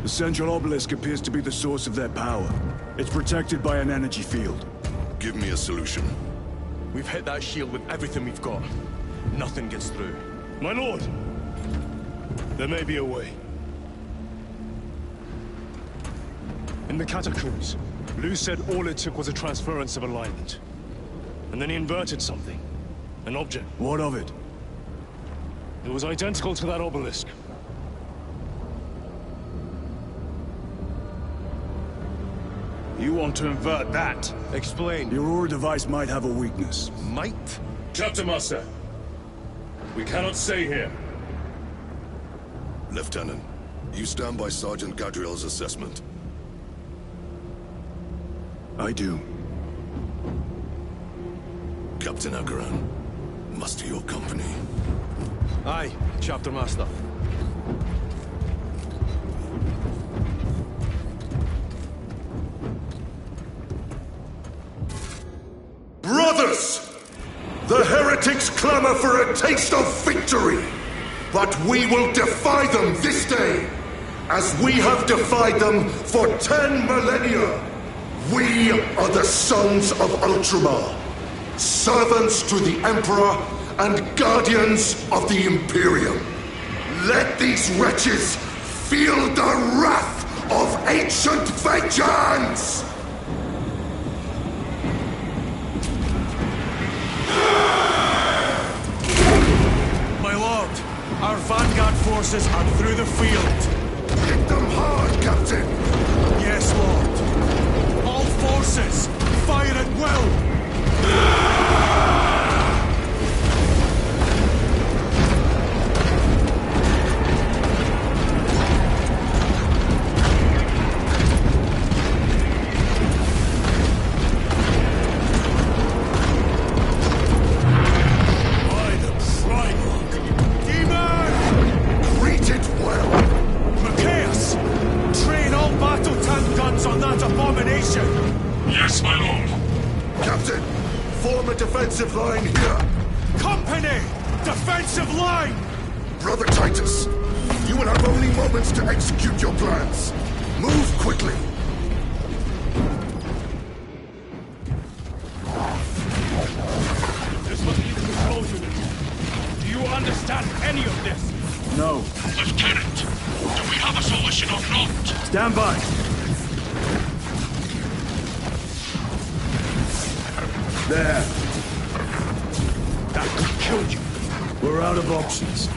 The central obelisk appears to be the source of their power. It's protected by an energy field. Give me a solution. We've hit that shield with everything we've got. Nothing gets through. My lord! There may be a way. In the catacombs, Lou said all it took was a transference of alignment. And then he inverted something. An object. What of it? It was identical to that obelisk. You want to invert that? Explain. Your Aurora device might have a weakness. Might? Chapter Master. We cannot stay here. Lieutenant, you stand by Sergeant Gadriel's assessment. I do. Captain Agaran, muster your company. Aye, Chapter Master. Brothers! The heretics clamor for a taste of victory! But we will defy them this day, as we have defied them for 10 millennia! We are the sons of Ultramar, servants to the Emperor and guardians of the Imperium. Let these wretches feel the wrath of ancient vengeance! My lord, our vanguard forces are through the field. Hit them hard! Captain! Yes, Lord. All forces, fire at will! Yes, my lord. Captain, form a defensive line here. Company! Defensive line! Brother Titus, you will have only moments to execute your plans. Move quickly. This must be the control unit. Do you understand any of this? No. Lieutenant, do we have a solution or not? Stand by. There. That could kill you. We're out of options.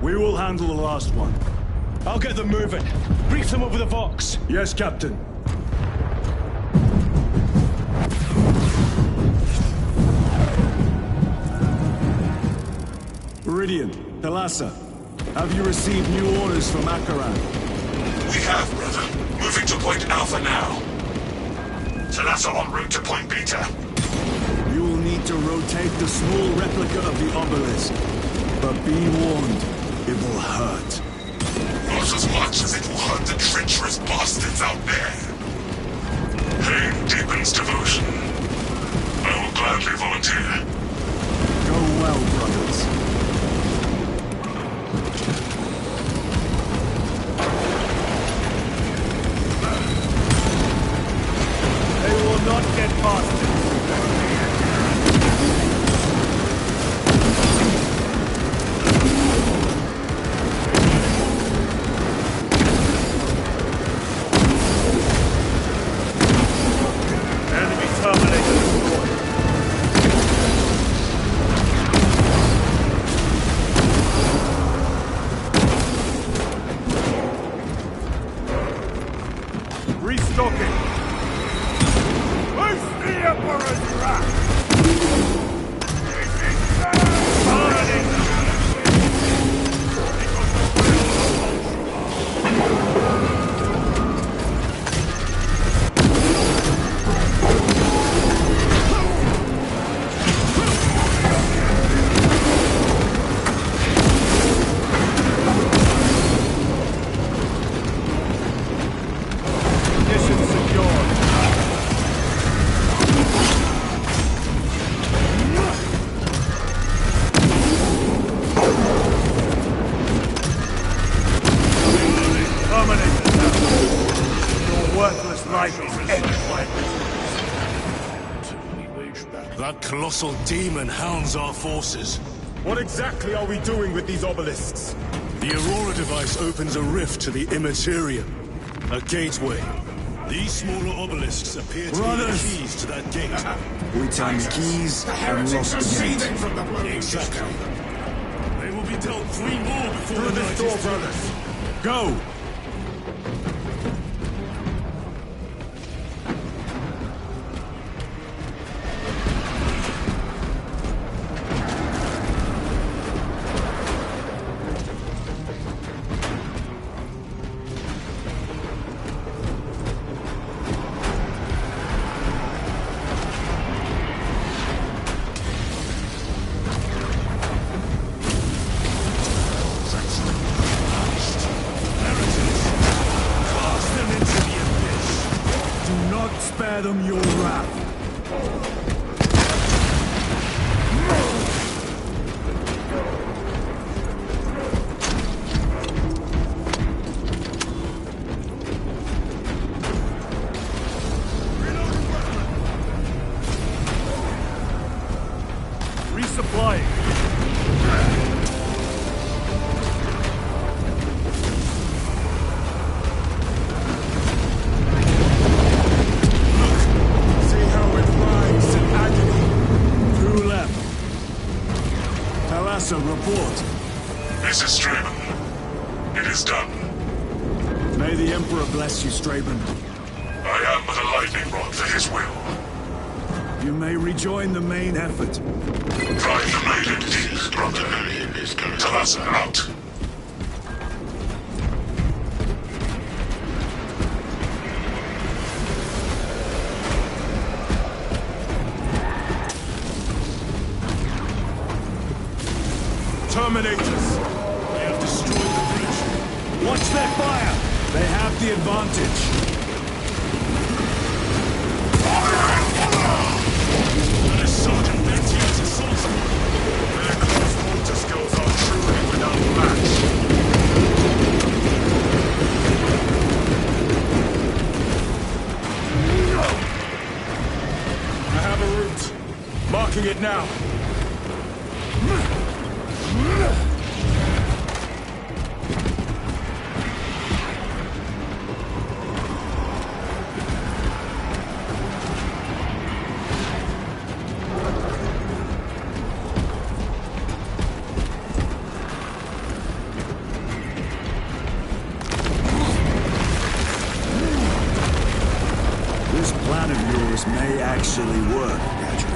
We will handle the last one. I'll get them moving. Brief them over the Vox. Yes, Captain. Viridian, Thalassa, have you received new orders from Akaran? We have, brother. Moving to Point Alpha now. Thalassa en route to Point Beta. You will need to rotate the small replica of the obelisk. But be warned, it will hurt. Not as much as it will hurt the treacherous bastards out there. Pain deepens devotion. I will gladly volunteer. Go well, brothers. They will not get past it. That colossal demon hounds our forces. What exactly are we doing with these obelisks? The Aurora device opens a rift to the Immaterium, a gateway. These smaller obelisks appear to be the keys to that gate. We turned the keys and lost the gate. Exactly. They will be dealt 3 more before the night is through. Go! Fathom your wrath. Resupplying. Report. This is Straben. It is done. May the Emperor bless you, Straben. I am but a lightning rod for his will. You may rejoin the main effort. Drive the maiden deep, brother. Talassa out. Terminators! They have destroyed the breach. Watch their fire! They have the advantage. That is Sergeant Ventia's assault squad. Their close mortar skills are truly without match. I have a route. Marking it now. This plan of yours may actually work, Gadget.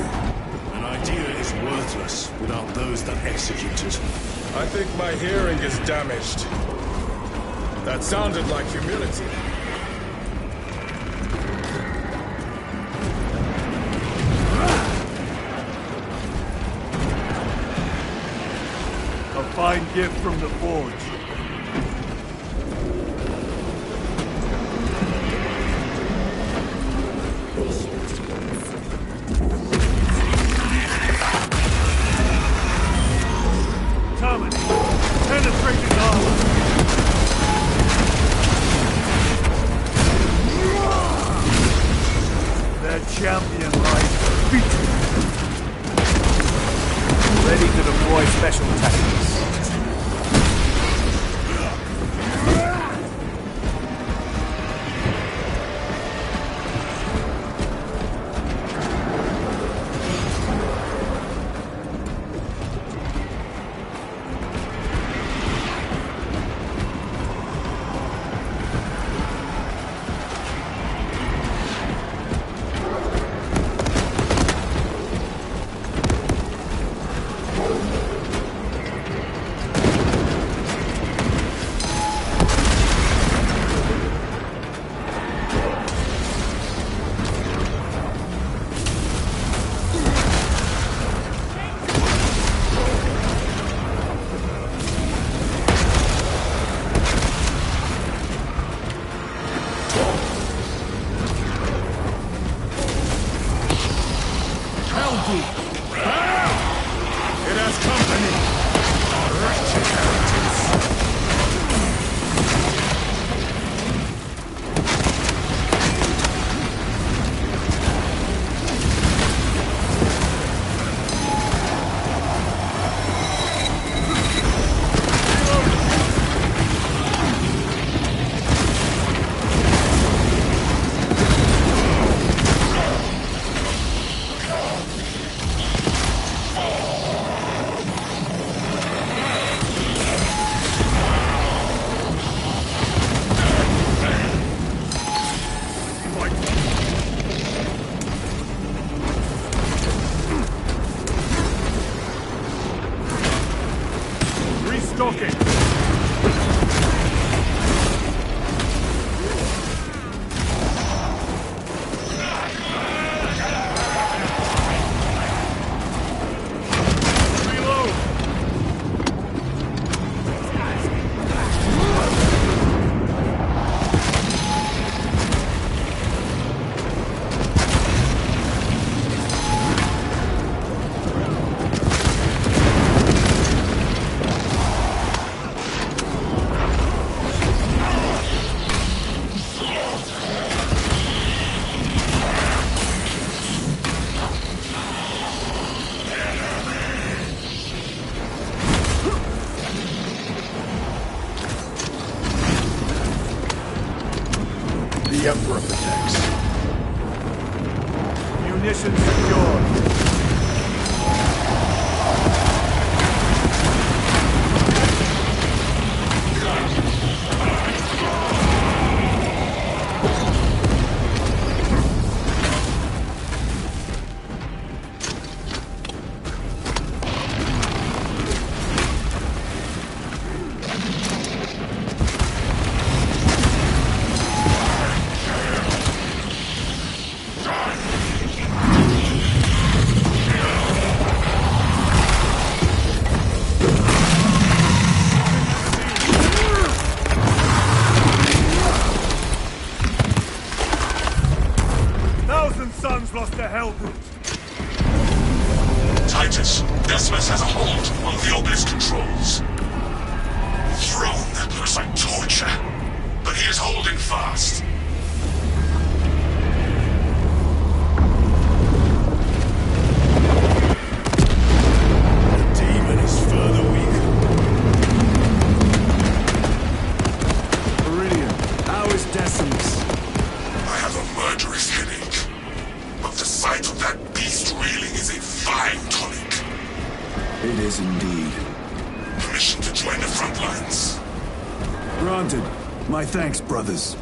An idea is worthless without those that execute it. I think my hearing is damaged. That sounded like humility. A fine gift from the Forge. Penetrating armor! Their champion lies defeated. Ready to deploy special tactics. Restocking! the hell route. Titus, Decimus has a hold on the obelisk controls. Throne that looks like torture, but he is holding fast. The demon is further weak. Meridian, how is Decimus? I have a murderous headache, but the sight of that beast reeling is a fine tonic. It is indeed. Permission to join the front lines. Granted. My thanks, brothers.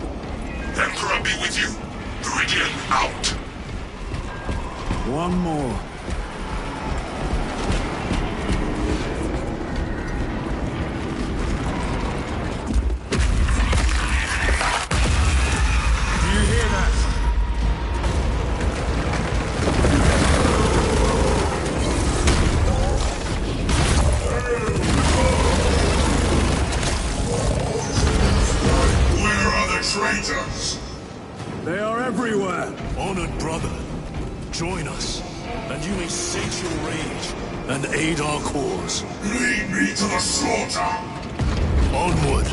Emperor be with you. Meridian out. One more. Do you hear that? Where are the traitors? They are everywhere. Honored brother, join us, and you may sate your rage and aid our cause. Lead me to the slaughter. Onward.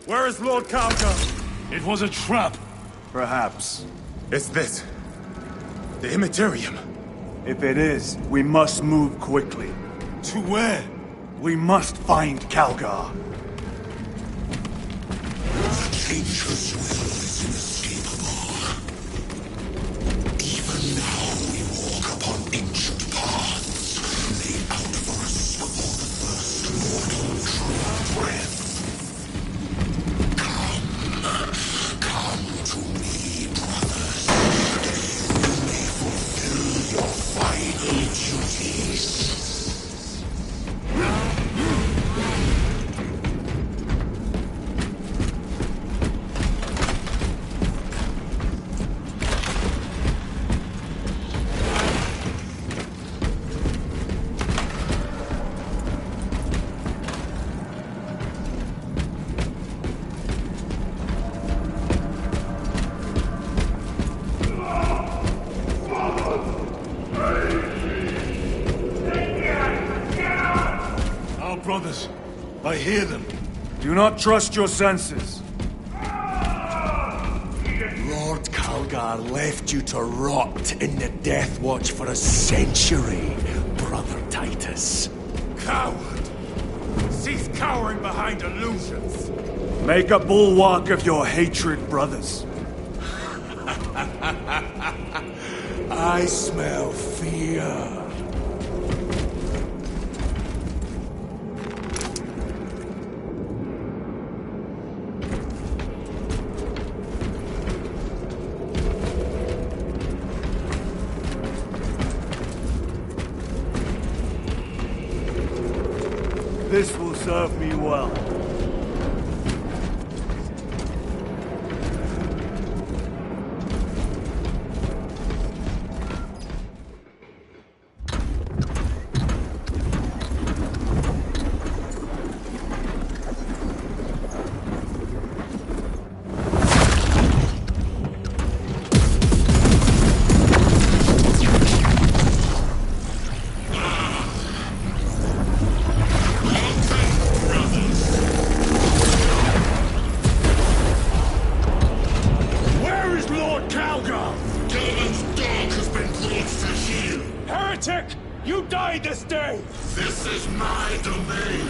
Where is Lord Calgar? It was a trap. Perhaps. Is this the Immaterium? If it is, we must move quickly. To where? We must find Calgar. Nature's will is inescapable. Even now we walk upon ancient paths, laid out for us before the first mortal true breath. Come to me, brothers. You may fulfill your final duties. Brothers, I hear them. Do not trust your senses. Lord Calgar left you to rot in the Death Watch for a century, Brother Titus. Coward! Cease cowering behind illusions! Make a bulwark of your hatred, brothers. I smell fear. This will serve me well. This is my domain.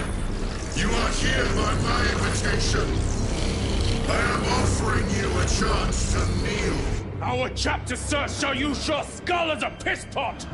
You are here by my invitation. I am offering you a chance to kneel. Our chapter, sir, shall use your skull as a piss pot!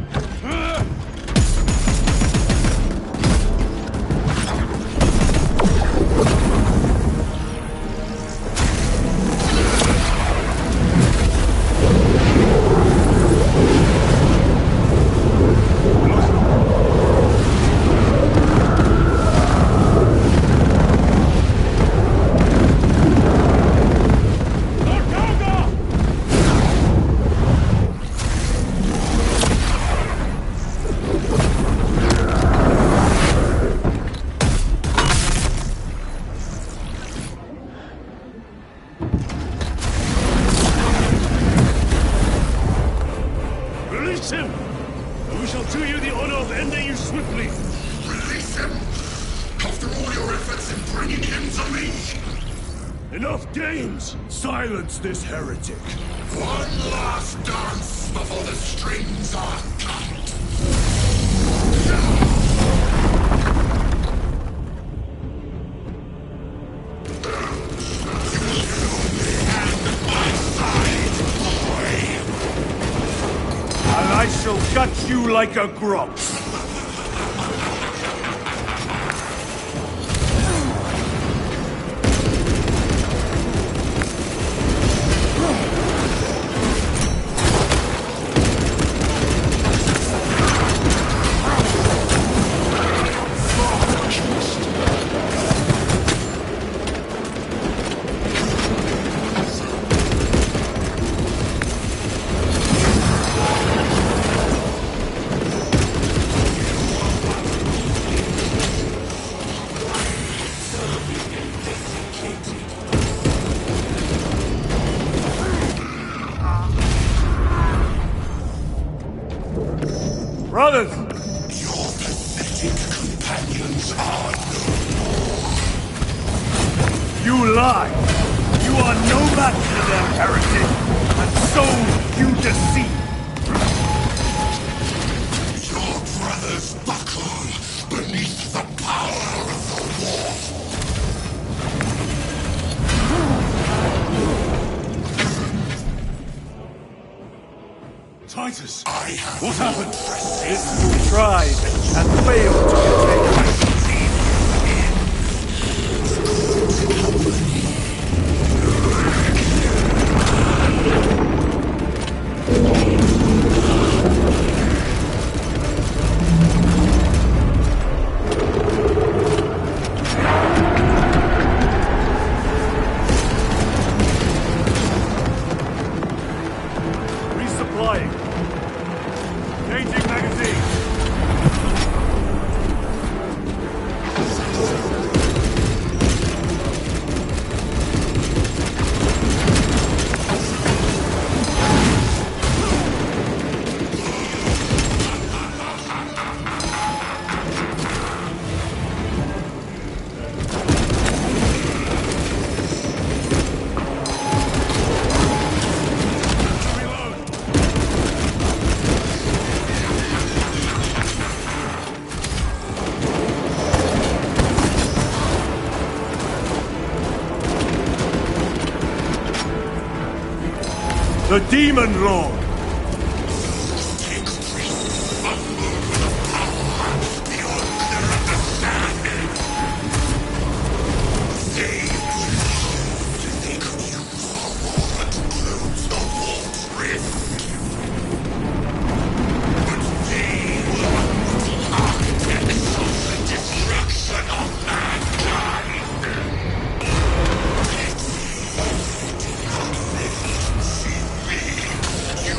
Silence this heretic. One last dance before the strings are cut. And I shall gut you like a grub. Brothers! Your pathetic companions are no more. You lie! die. You are no match to them, heretic, and so you deceive. Your brothers buckle beneath the power of the war. Titus! What happened? We tried and failed to contain the resupplying. Changing magazine. The Demon Lord! You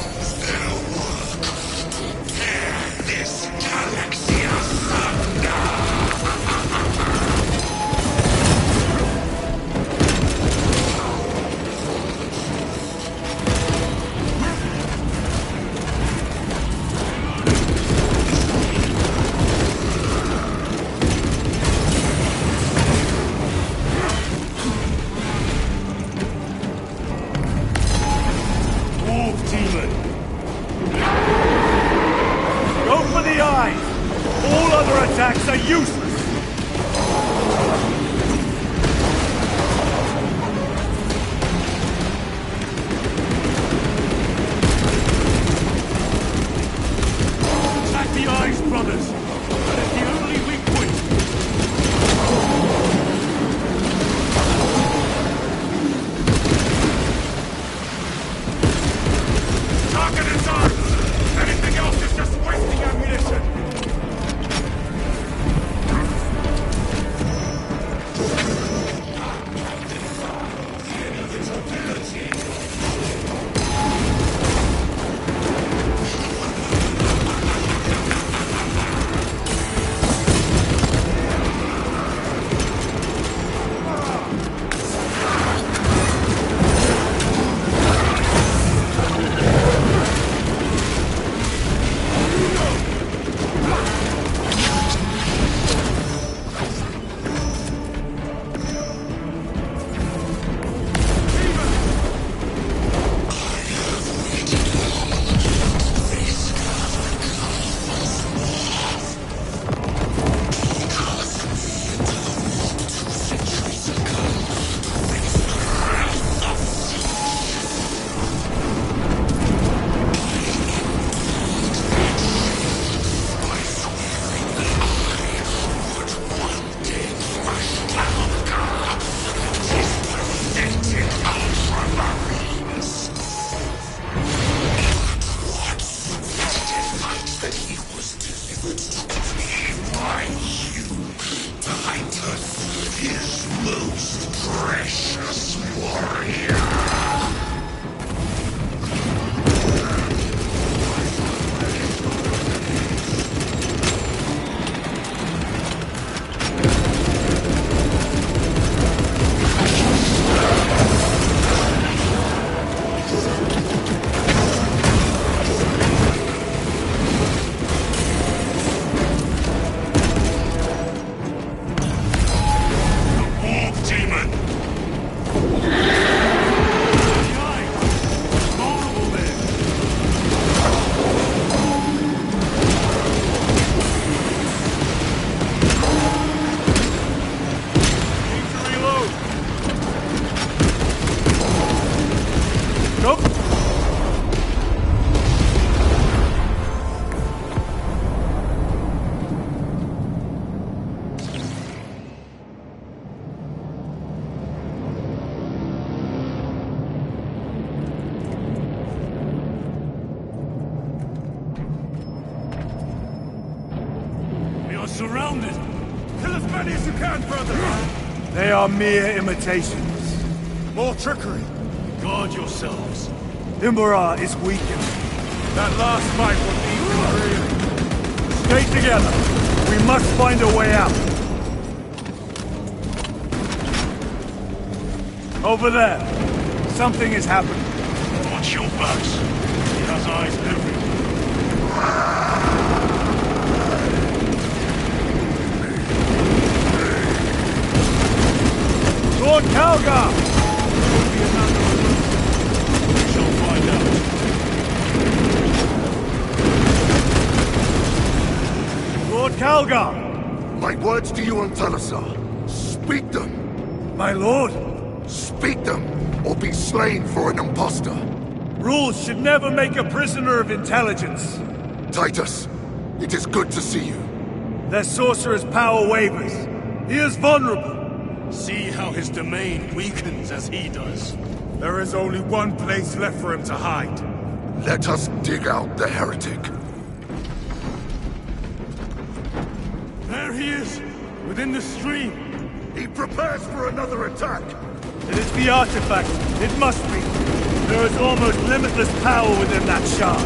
They are mere imitations. More trickery. Guard yourselves. Imbara is weakened. That last fight will be real. Stay together. We must find a way out. Over there. Something is happening. Watch your backs. He has eyes everywhere. Lord Calgar! We shall find out. Lord Calgar! My words to you on Talasar. Speak them. My lord? Speak them, or be slain for an impostor. Rules should never make a prisoner of intelligence. Titus, it is good to see you. Their sorcerer's power wavers. He is vulnerable. See how his domain weakens as he does. There is only one place left for him to hide. Let us dig out the heretic. There he is, within the stream. He prepares for another attack. It is the artifact. It must be. There is almost limitless power within that shard.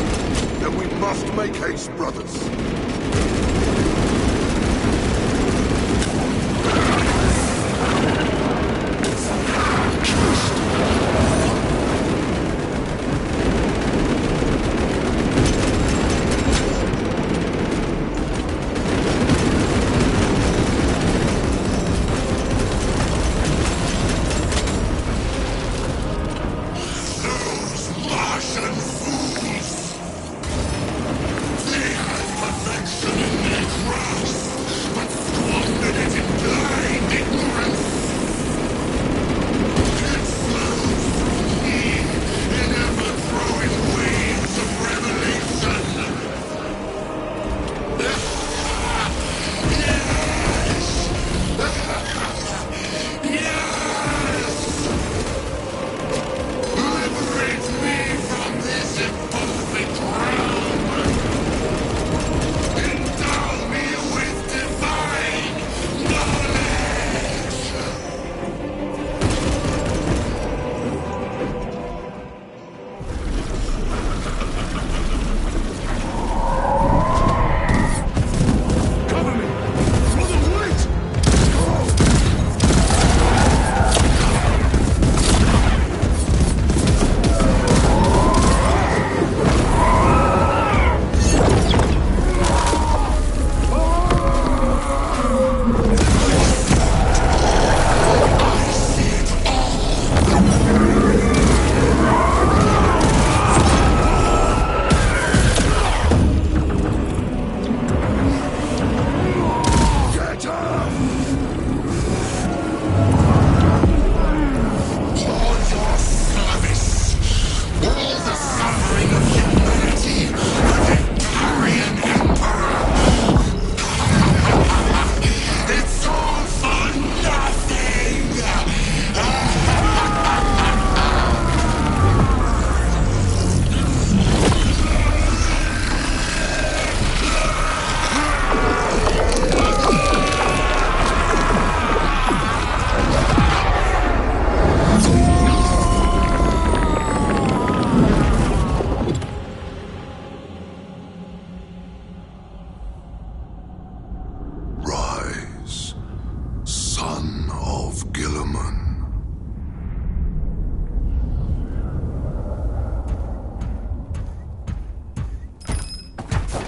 Then we must make haste, brothers.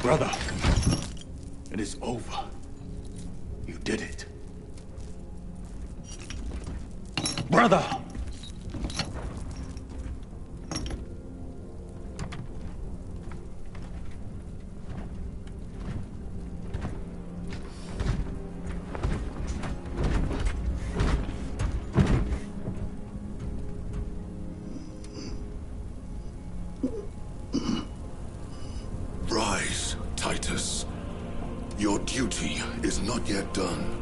Brother, it is over. You did it. Brother! Rise, Titus. Your duty is not yet done.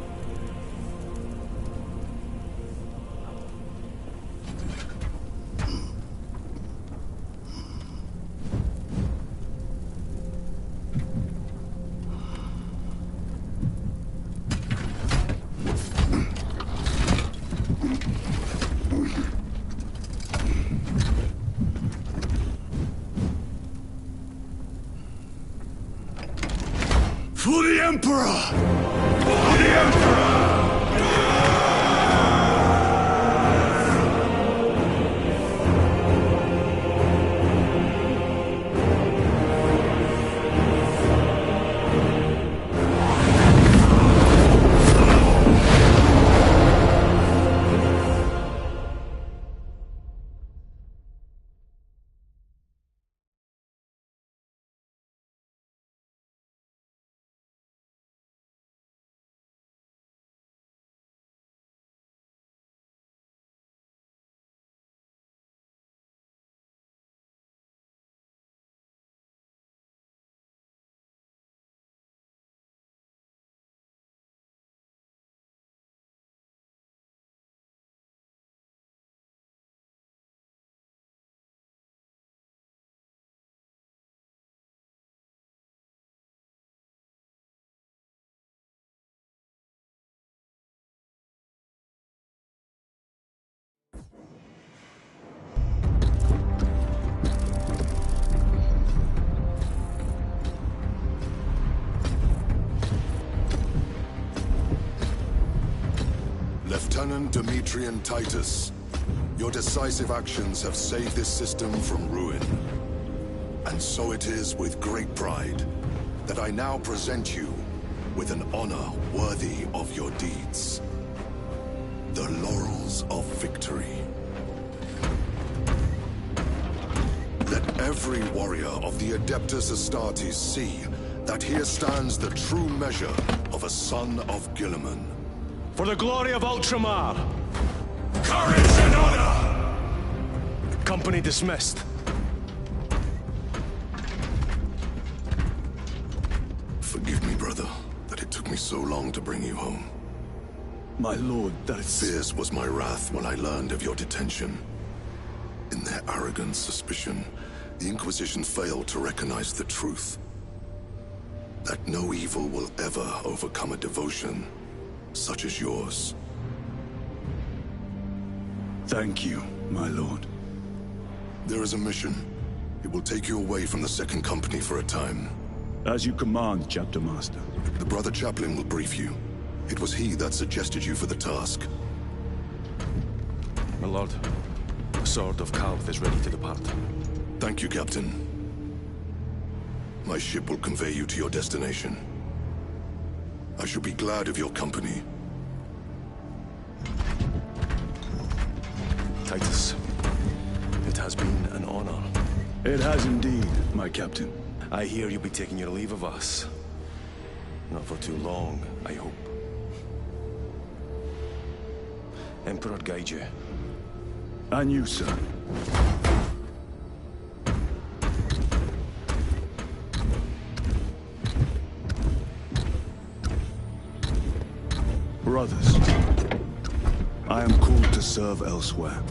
For the Emperor! For the Emperor! Lieutenant Dimitri and Titus, your decisive actions have saved this system from ruin. And so it is with great pride that I now present you with an honor worthy of your deeds. The laurels of victory. Let every warrior of the Adeptus Astartes see that here stands the true measure of a son of Guilliman. For the glory of Ultramar! Courage and honor! Company dismissed. Forgive me, brother, that it took me so long to bring you home. My lord, that's... Fierce was my wrath when I learned of your detention. In their arrogant suspicion, the Inquisition failed to recognize the truth. That no evil will ever overcome a devotion such as yours. Thank you, my lord. There is a mission. It will take you away from the Second Company for a time. As you command, Chapter Master. The Brother Chaplain will brief you. It was he that suggested you for the task. My lord, the Sword of Kalth is ready to depart. Thank you, Captain. My ship will convey you to your destination. I shall be glad of your company. Titus, it has been an honor. It has indeed, my captain. I hear you'll be taking your leave of us. Not for too long, I hope. Emperor guide you. And you, sir. Brothers, I am called to serve elsewhere.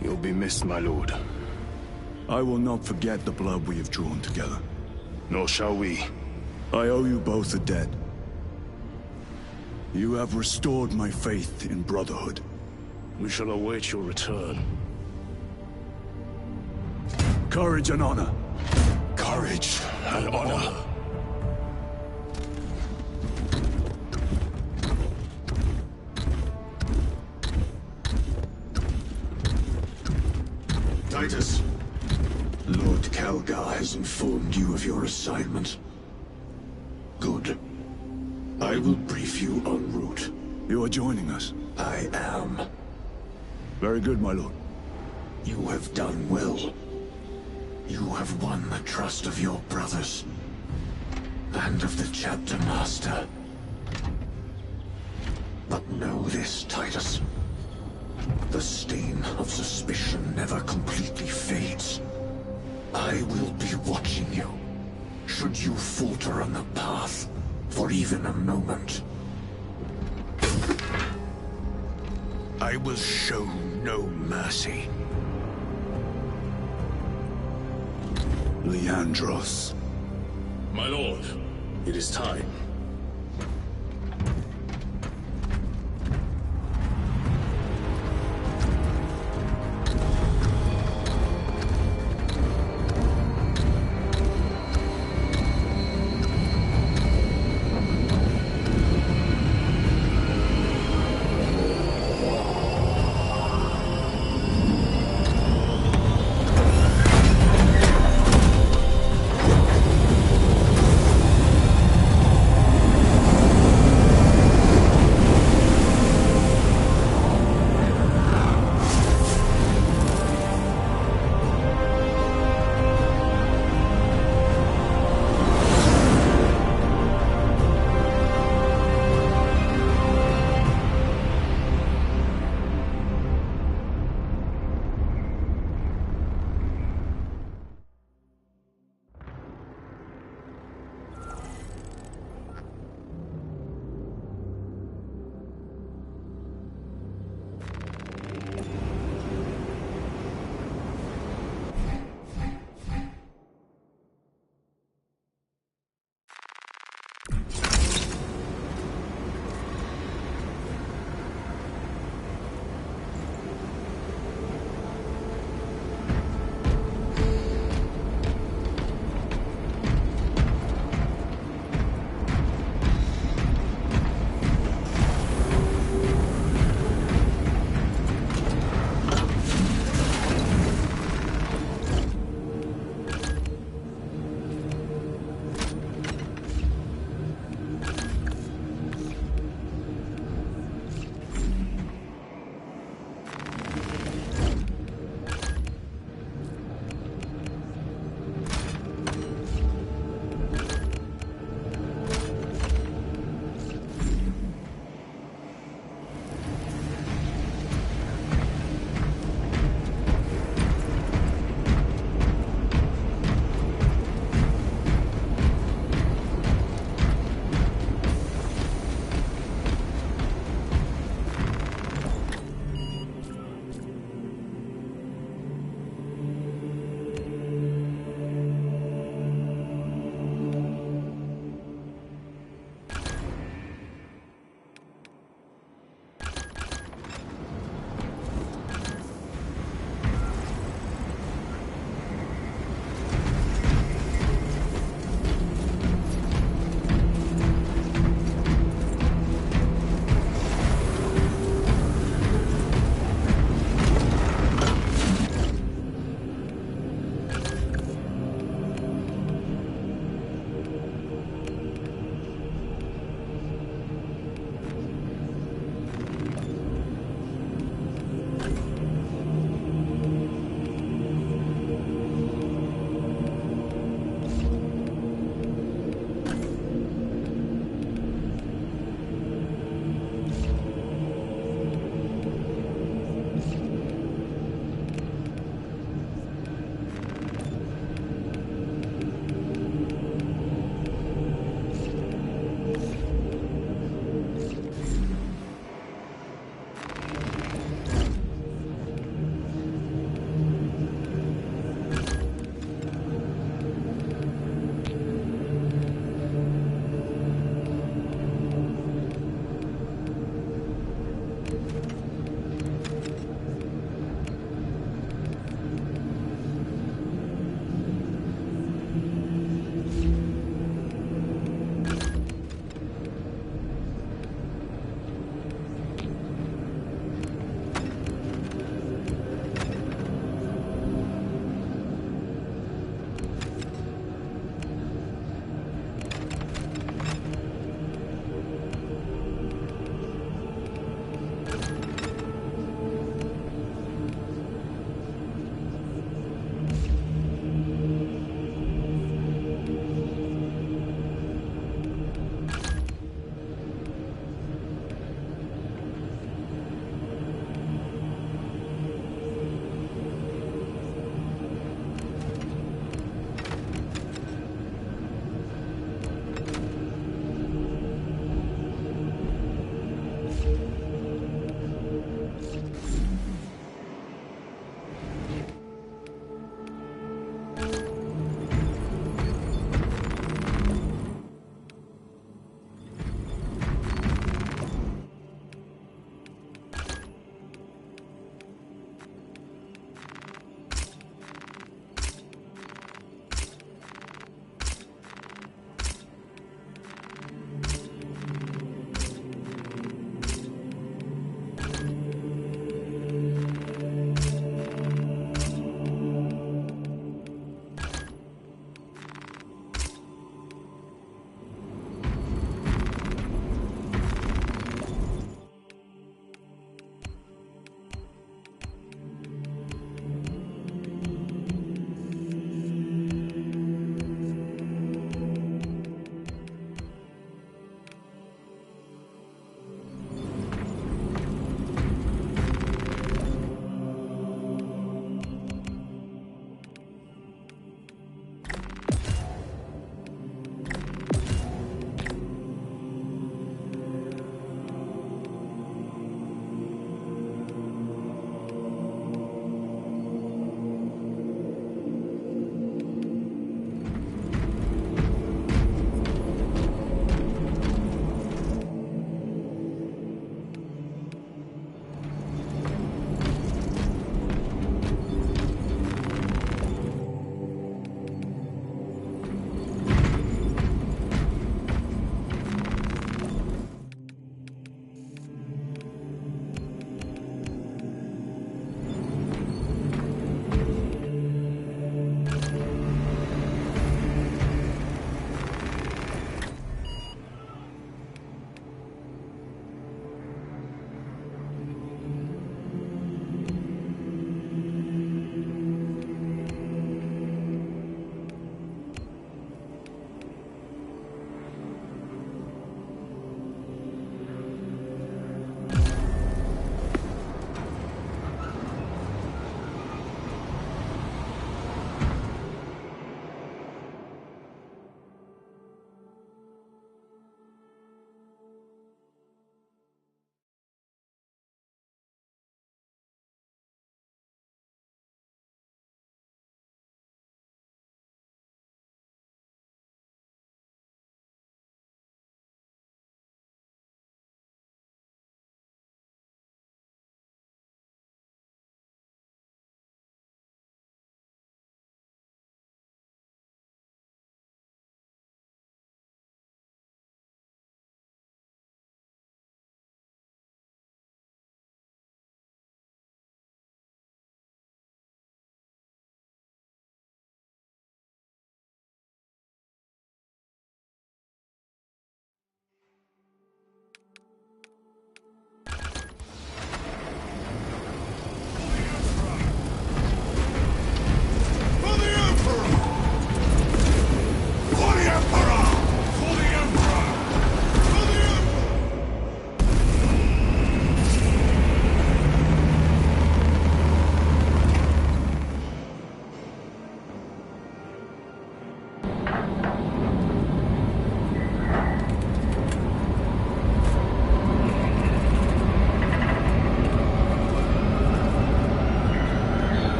You'll be missed, my lord. I will not forget the blood we have drawn together. Nor shall we. I owe you both a debt. You have restored my faith in brotherhood. We shall await your return. Courage and honor. Courage and honor. Titus, Lord Calgar has informed you of your assignment. Good. I will brief you en route. You are joining us? I am. Very good, my lord. You have done well. You have won the trust of your brothers. And of the Chapter Master. But know this, Titus. The stain of suspicion never completely fades. I will be watching you, should you falter on the path for even a moment. I will show no mercy. Leandros. My lord, it is time.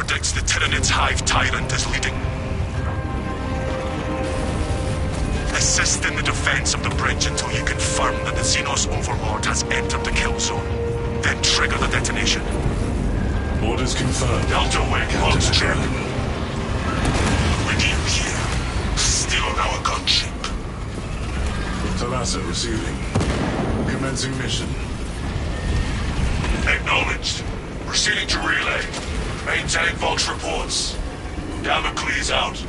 predicts the Tyranid's Hive Tyrant is leading. Assist in the defense of the bridge until you confirm that the Xenos Overlord has entered the kill zone. Then trigger the detonation. Orders confirmed. Delta Wing, box check. With you here, still on our gunship. Talassa receiving. Commencing mission. Acknowledged. Proceeding to relay. Maintain Vox reports. Damocles out.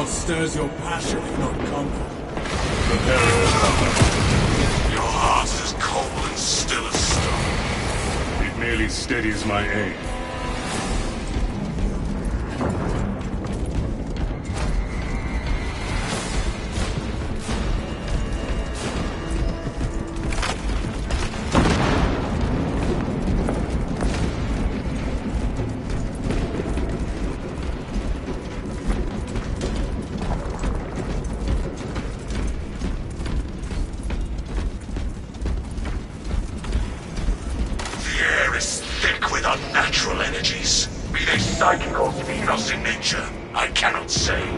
Stirs your passion, if not comfort. Your heart is as cold and still as stone. It merely steadies my aim. Unnatural energies. Be they psychic or Xenos in nature, I cannot say.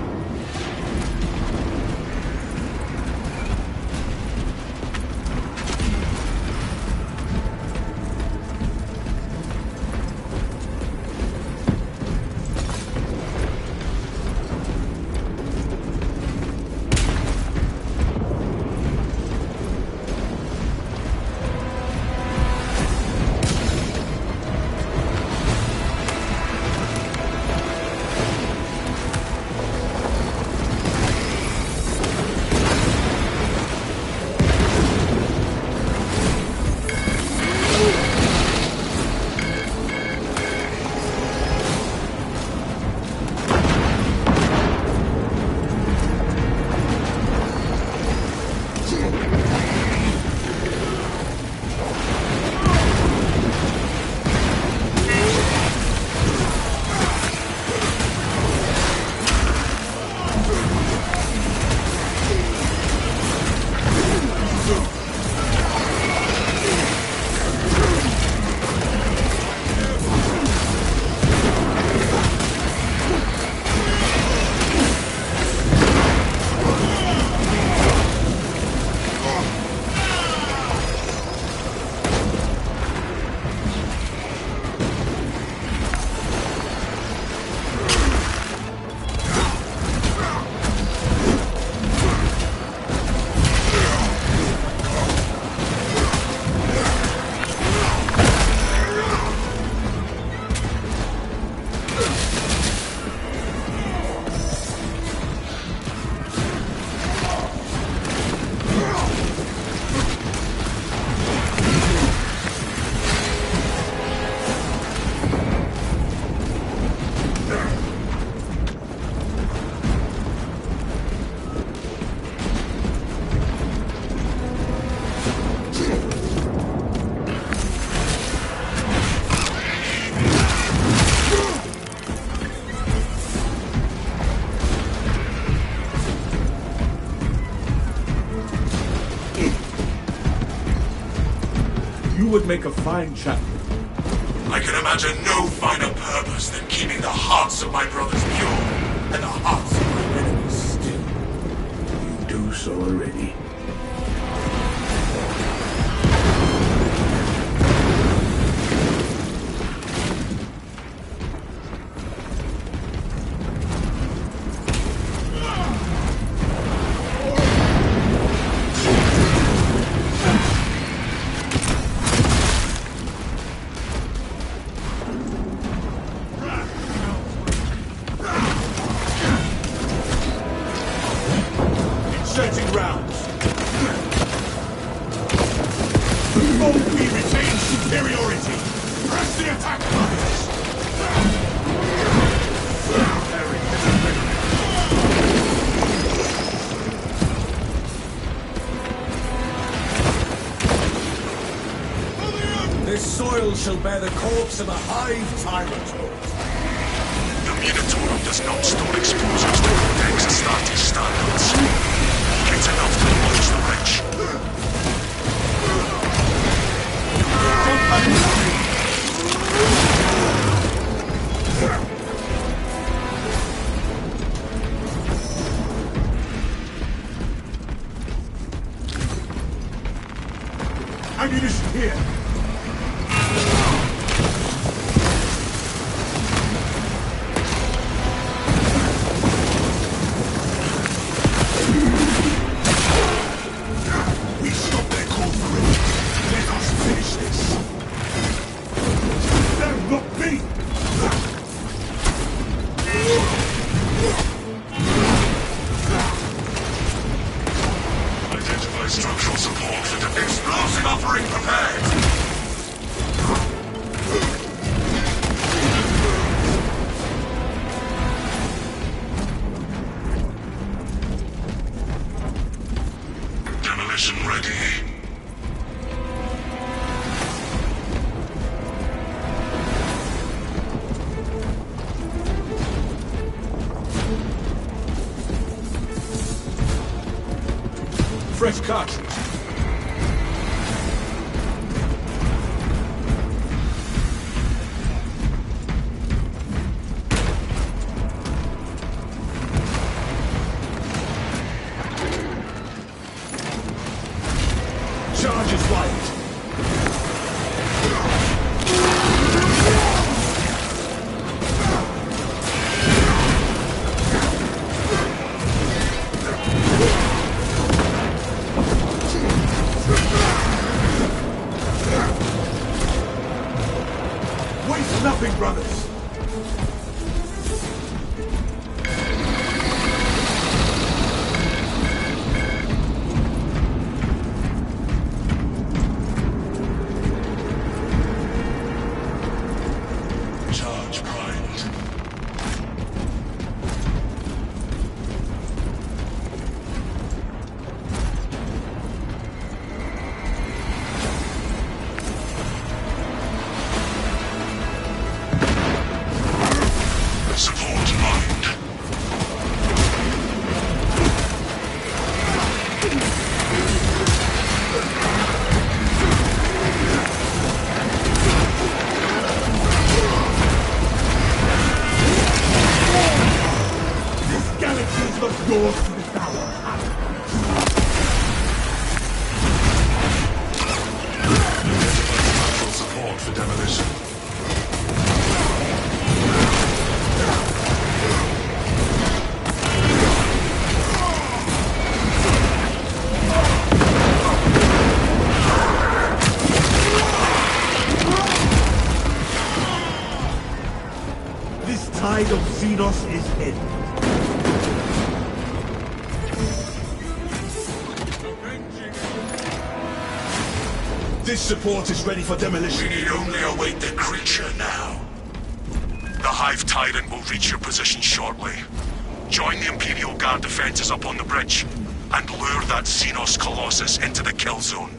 You would make a fine chaplain. I can imagine no finer purpose than keeping the hearts of my brothers pure and the hearts of my enemies still. You do so already. Inserting rounds. Oh, we retain superiority. Press the attack buttons. hill shall bear the corpse of a hive tyrant. The Minotaur does not store explosives to protect Astartes standards. It's enough to demolish the bridge. Ammunition here! We stop their covering. Let us finish this. They're not me! Identify structural support for the explosive offering prepared. Demolition ready. Fresh cartridge. Charge is right. Waste nothing, brothers. Charge primed. Support mined. This galaxy is not yours to devour. Structural support for demolition. This tide of Xenos is in. This support is ready for demolition. We need only await the creature now. The Hive Tyrant will reach your position shortly. Join the Imperial Guard defenses up on the bridge, and lure that Xenos Colossus into the kill zone.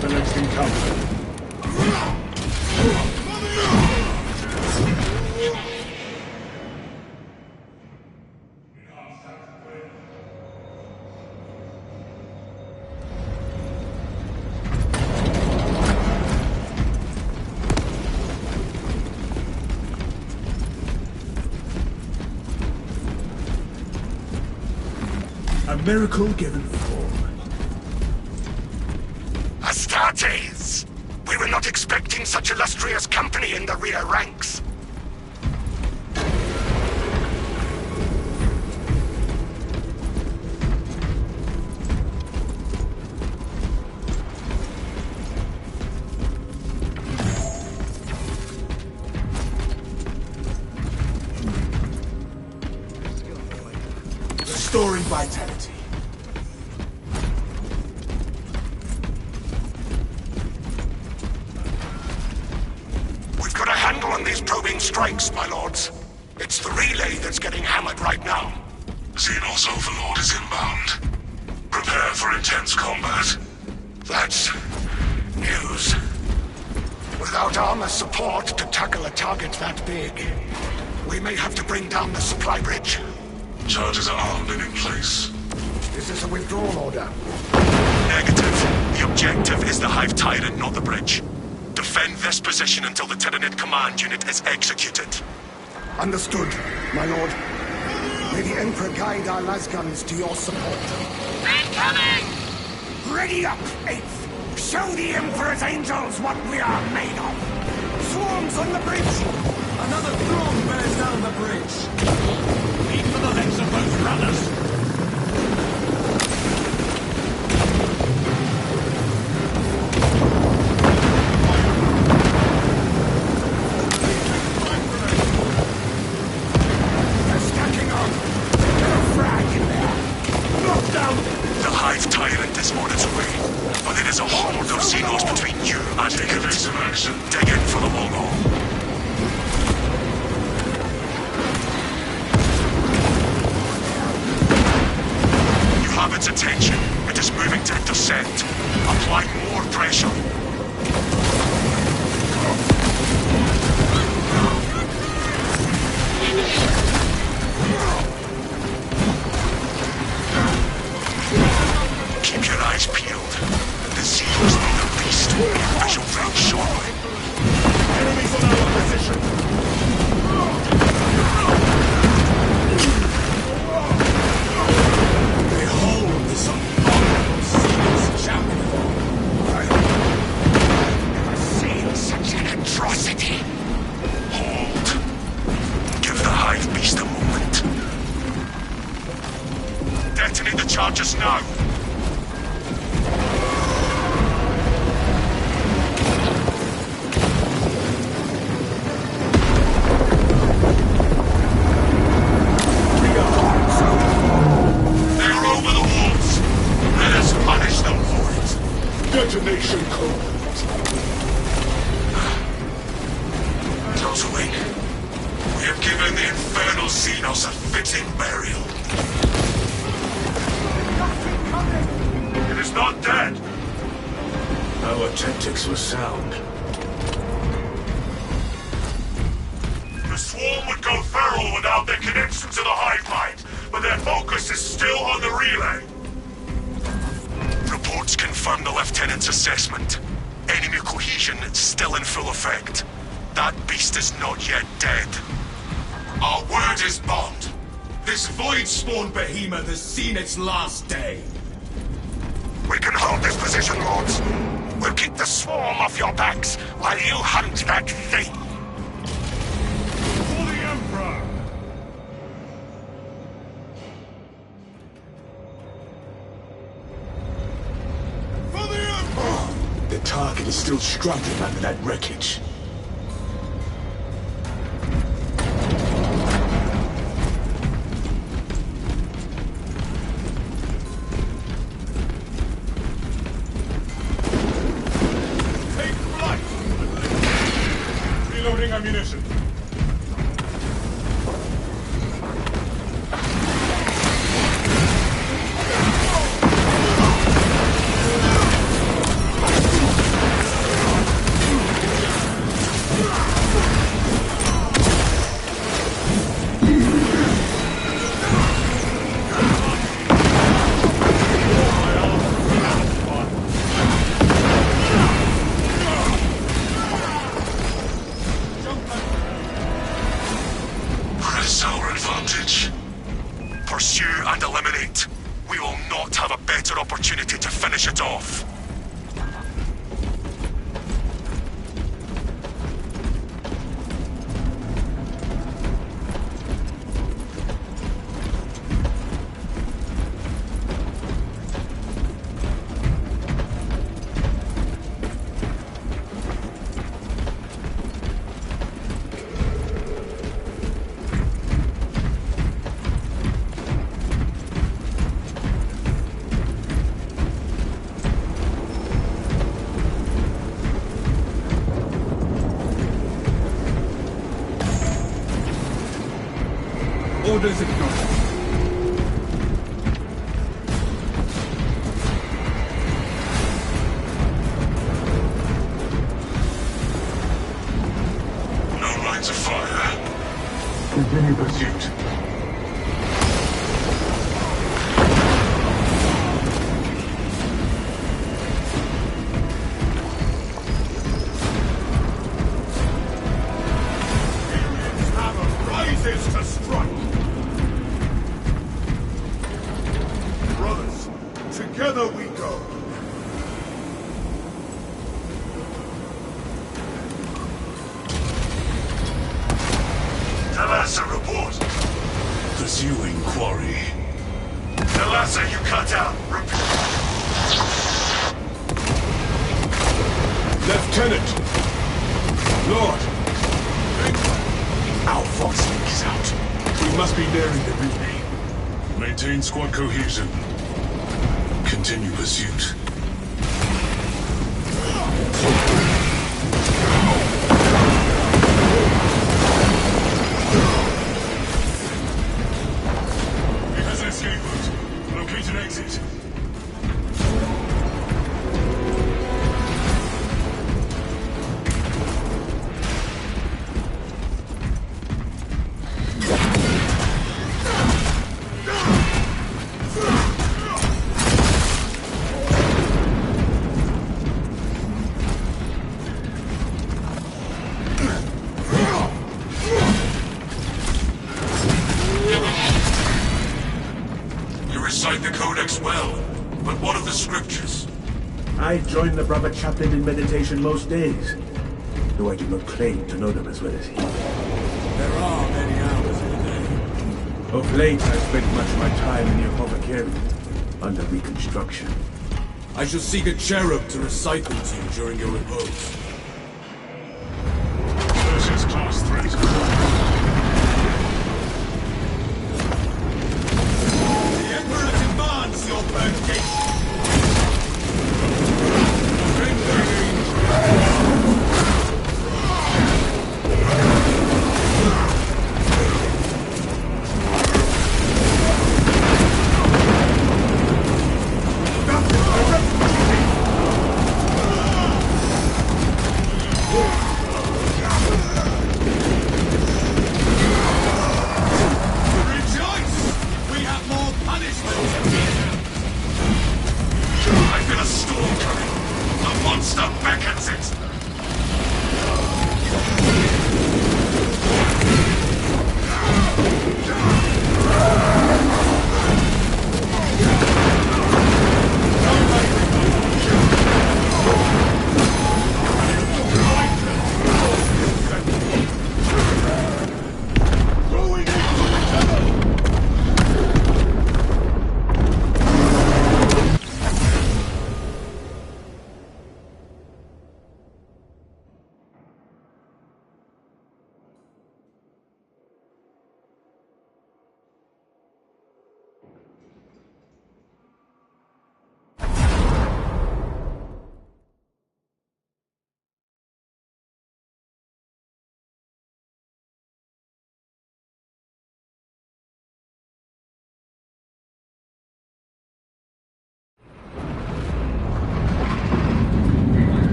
The next encounter. A miracle given form. Astartes! We were not expecting such illustrious company in the rear ranks. vitality. We've got a handle on these probing strikes, my lords. It's the relay that's getting hammered right now. Xenos Overlord is inbound. Prepare for intense combat. That's news. Without armor support to tackle a target that big, we may have to bring down the supply bridge. Charges are armed and in place. This is a withdrawal order. Negative. The objective is the Hive Tyrant, not the bridge. Defend this position until the Tyranid command unit is executed. Understood, my lord. May the Emperor guide our lasguns to your support. Incoming! Ready up, 8th! Show the Emperor's angels what we are made of! Swarms on the bridge! Another throng bears down the bridge! Aim for the legs of those runners! Detonation code. Totalwing, we have given the infernal Xenos a fitting burial. It is not dead. Our tactics were sound. The swarm would go feral without their connection to the hive mind, but their focus is still on the relay. Reports confirm the Lieutenant's assessment. Enemy cohesion still in full effect. That beast is not yet dead. Our word is bond. This void-spawn behemoth has seen its last day. We can hold this position, Lords. We'll keep the swarm off your backs while you hunt that thing. For the Emperor! The target is still struggling under that wreckage. Take flight! Reloading ammunition. Pursue and eliminate. We will not have a better opportunity to finish it off. orders acknowledged. No lines of fire. Continue pursuit. To strike. Brothers, together we go. Talassa, report. Pursuing quarry. Talassa, you cut out. Repeat. Lieutenant! Lord! Our fox link is out. We must be nearing the relay. Maintain squad cohesion. Continue pursuit. It has an escape route. Locate an exit. Recite the Codex well, but what of the scriptures? I join the brother chaplain in meditation most days, though I do not claim to know them as well as he. There are many hours in a day. Of late, I've spent much of my time in the Apothecarium, under reconstruction. I shall seek a cherub to recite them to you during your repose. Versus class threat. Your birthday.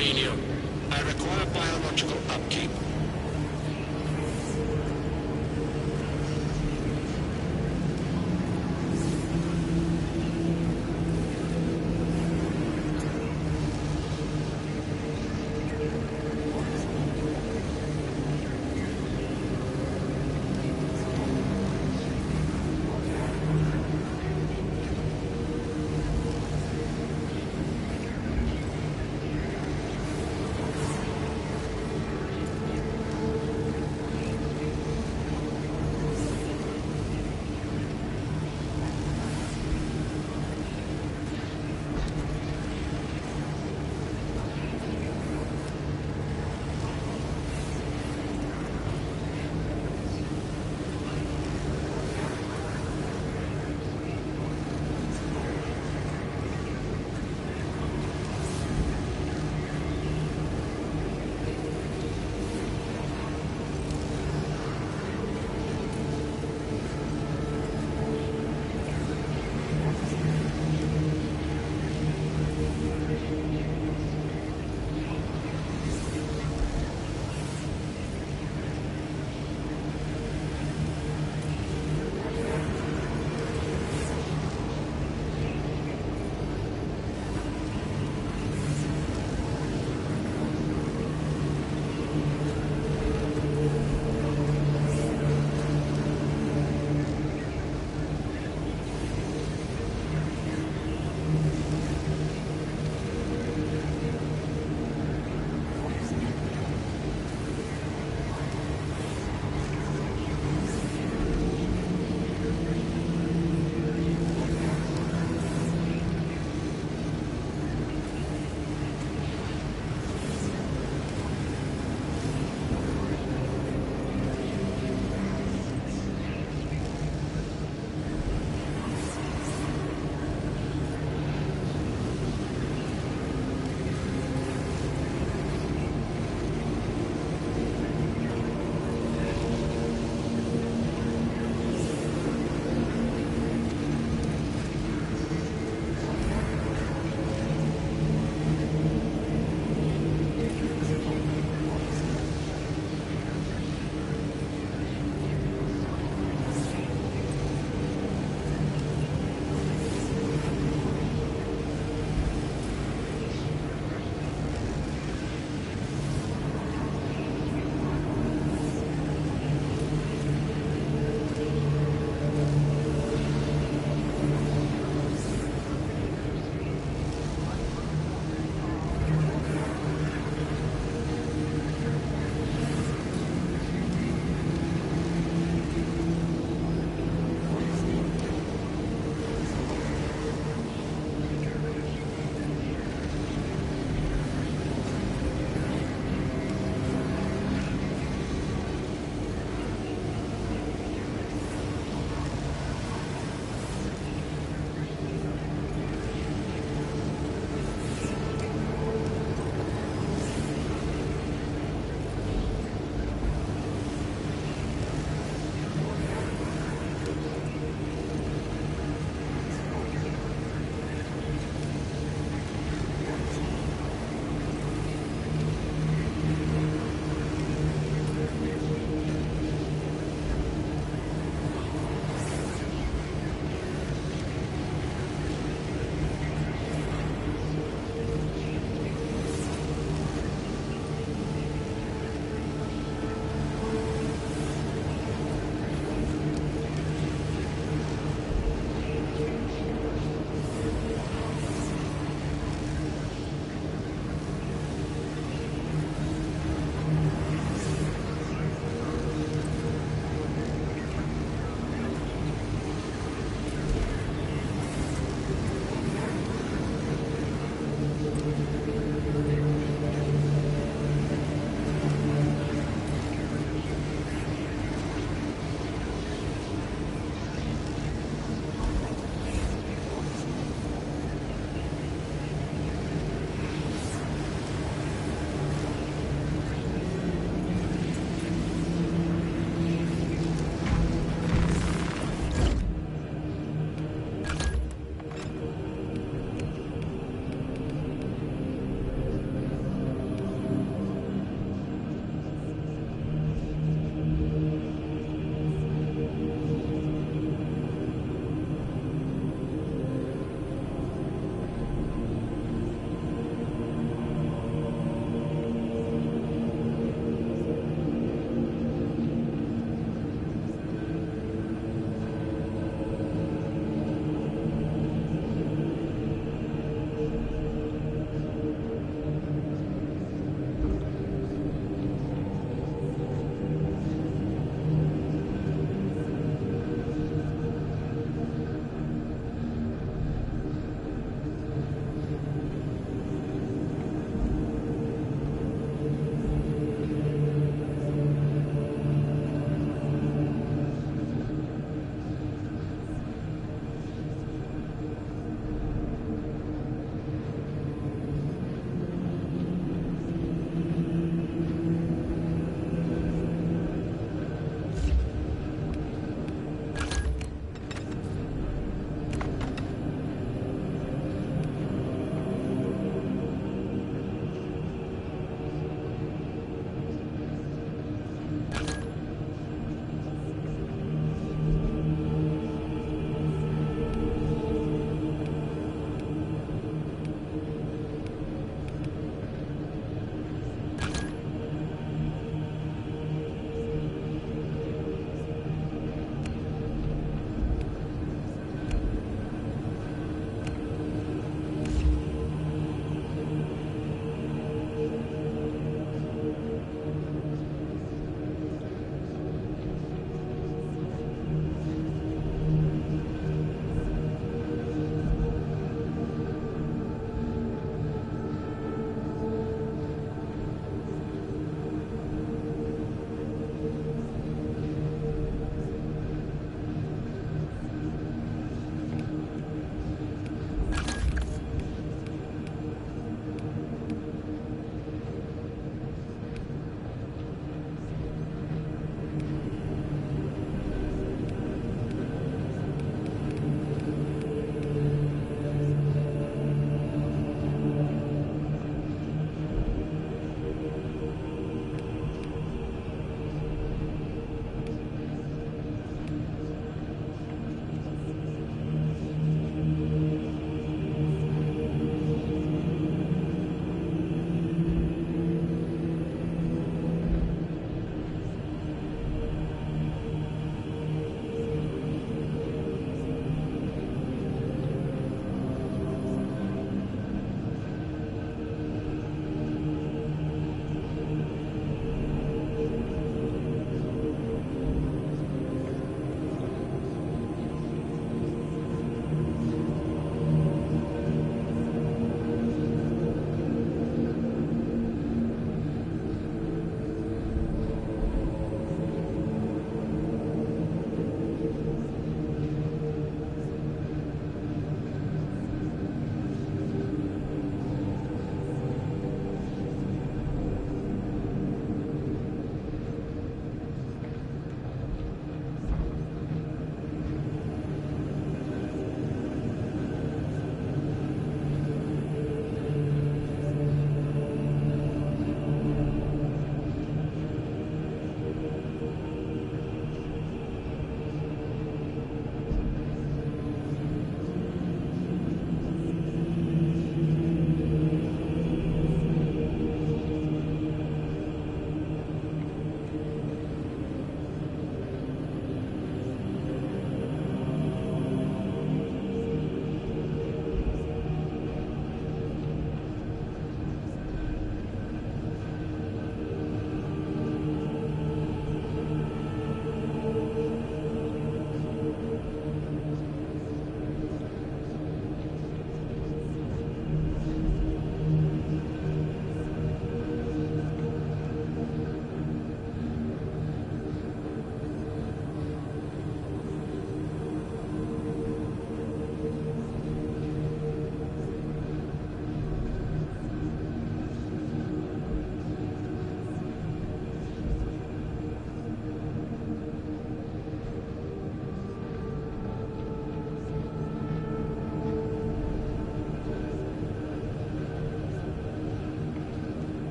medium. I require biological upkeep.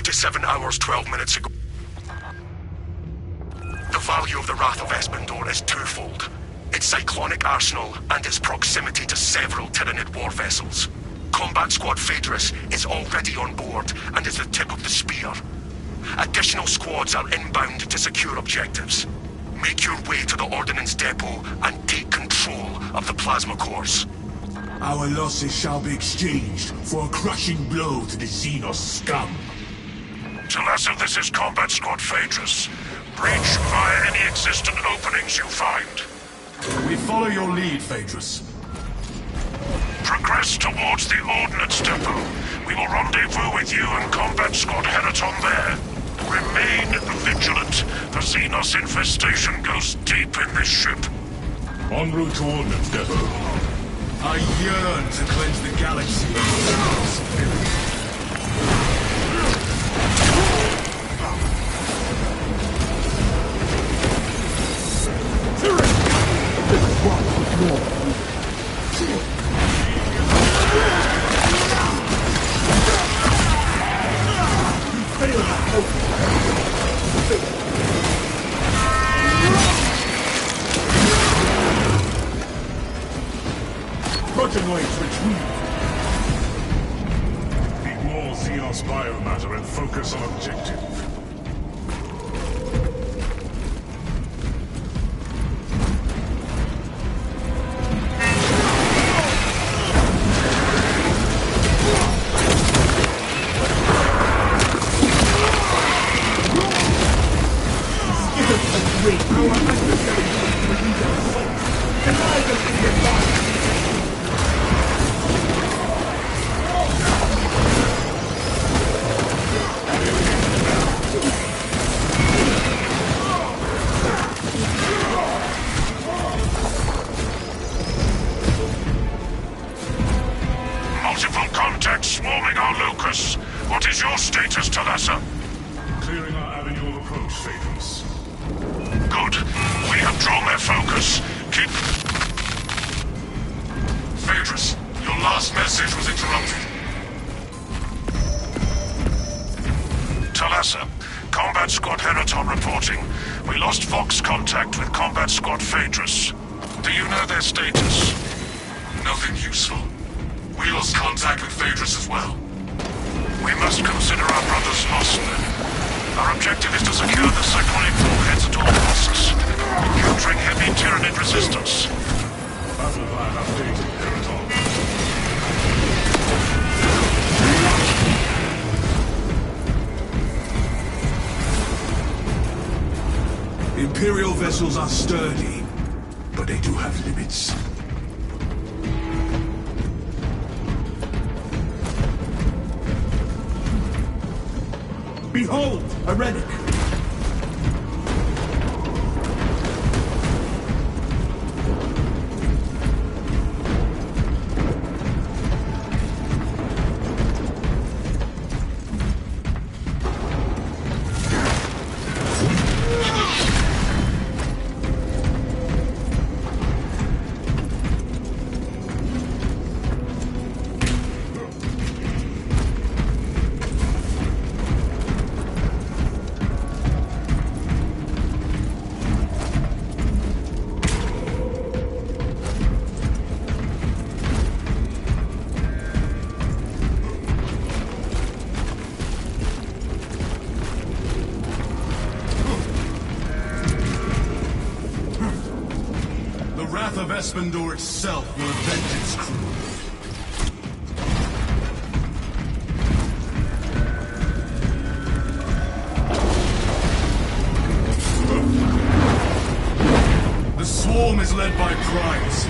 47 hours, 12 minutes ago. The value of the Wrath of Espandor is twofold. Its cyclonic arsenal and its proximity to several Tyranid war vessels. Combat Squad Phaedrus is already on board and is the tip of the spear. Additional squads are inbound to secure objectives. Make your way to the Ordnance Depot and take control of the plasma cores. Our losses shall be exchanged for a crushing blow to the Xenos scum. Talassa, this is Combat Squad Phaedrus. Breach via any existent openings you find. We follow your lead, Phaedrus. Progress towards the Ordnance Depot. We will rendezvous with you and Combat Squad Heraton there. Remain vigilant. The Xenos infestation goes deep in this ship. En route to Ordnance Depot. I yearn to cleanse the galaxy of Xenos. Protenoids retreat. Ignore Xenos biomatter and focus on objective. Multiple contacts swarming our locus. What is your status, Talassa? Clearing our avenue of approach, Phaedrus. Good. We have drawn their focus. Keep... Phaedrus, your last message was interrupted. Talassa, Combat Squad Heraton reporting. We lost Vox contact with Combat Squad Phaedrus. Do you know their status? Nothing useful. We lost contact with Phaedrus as well. We must consider our brothers lost then. Our objective is to secure the cyclonic warheads at all costs, encountering heavy Tyranid resistance. Battle plan updated, Heraton. Imperial vessels are sturdy, but they do have limits. Behold, a relic! of Espandor itself will avenge its crew. The swarm is led by Primes.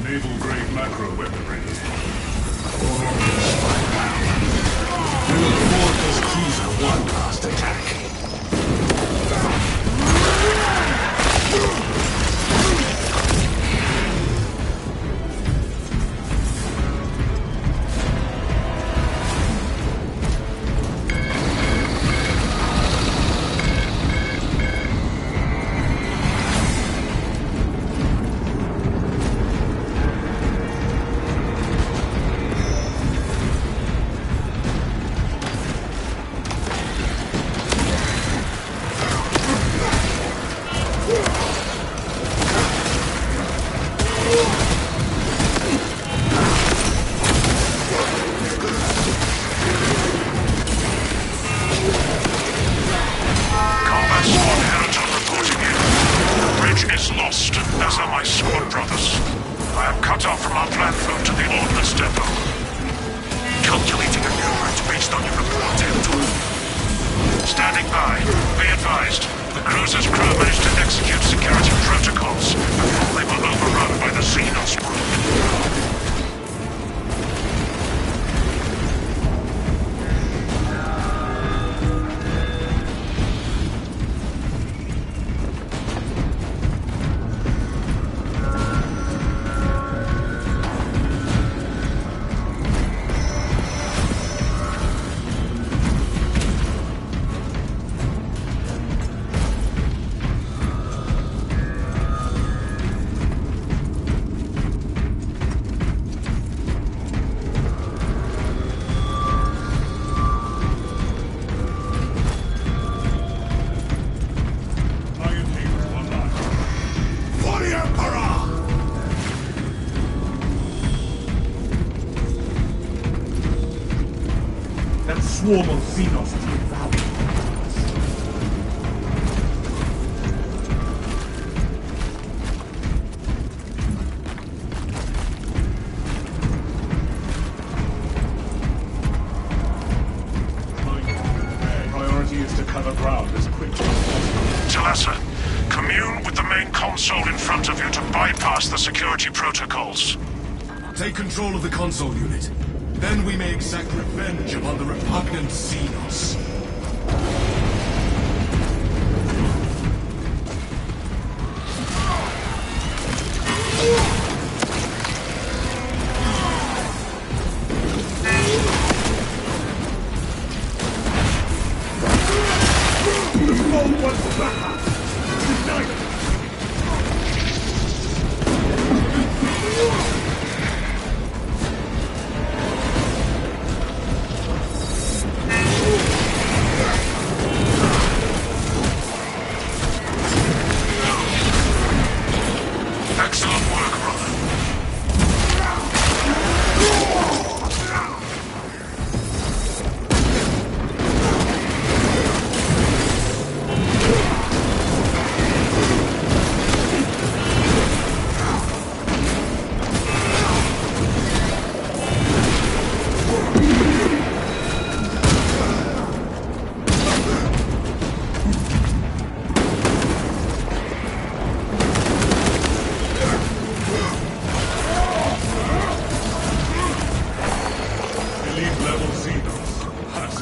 Naval-grade macro-weaponry. We will afford this cruiser one last attack. Combat squad Heriton reporting in. The bridge is lost, as are my squad brothers. I am cut off from our planned route to the Ordnance Depot. Calculating a new route based on your report, Heriton. Standing by. Be advised. The cruiser's crew managed to execute security protocols before they were overrun by the Xenos brood. Swarm of Xenos to devour. Priority is to cover ground as quickly as possible. Talassa, commune with the main console in front of you to bypass the security protocols. Take control of the console unit. Then we may exact revenge upon the repugnant Xenos. The foe wants back! Unite!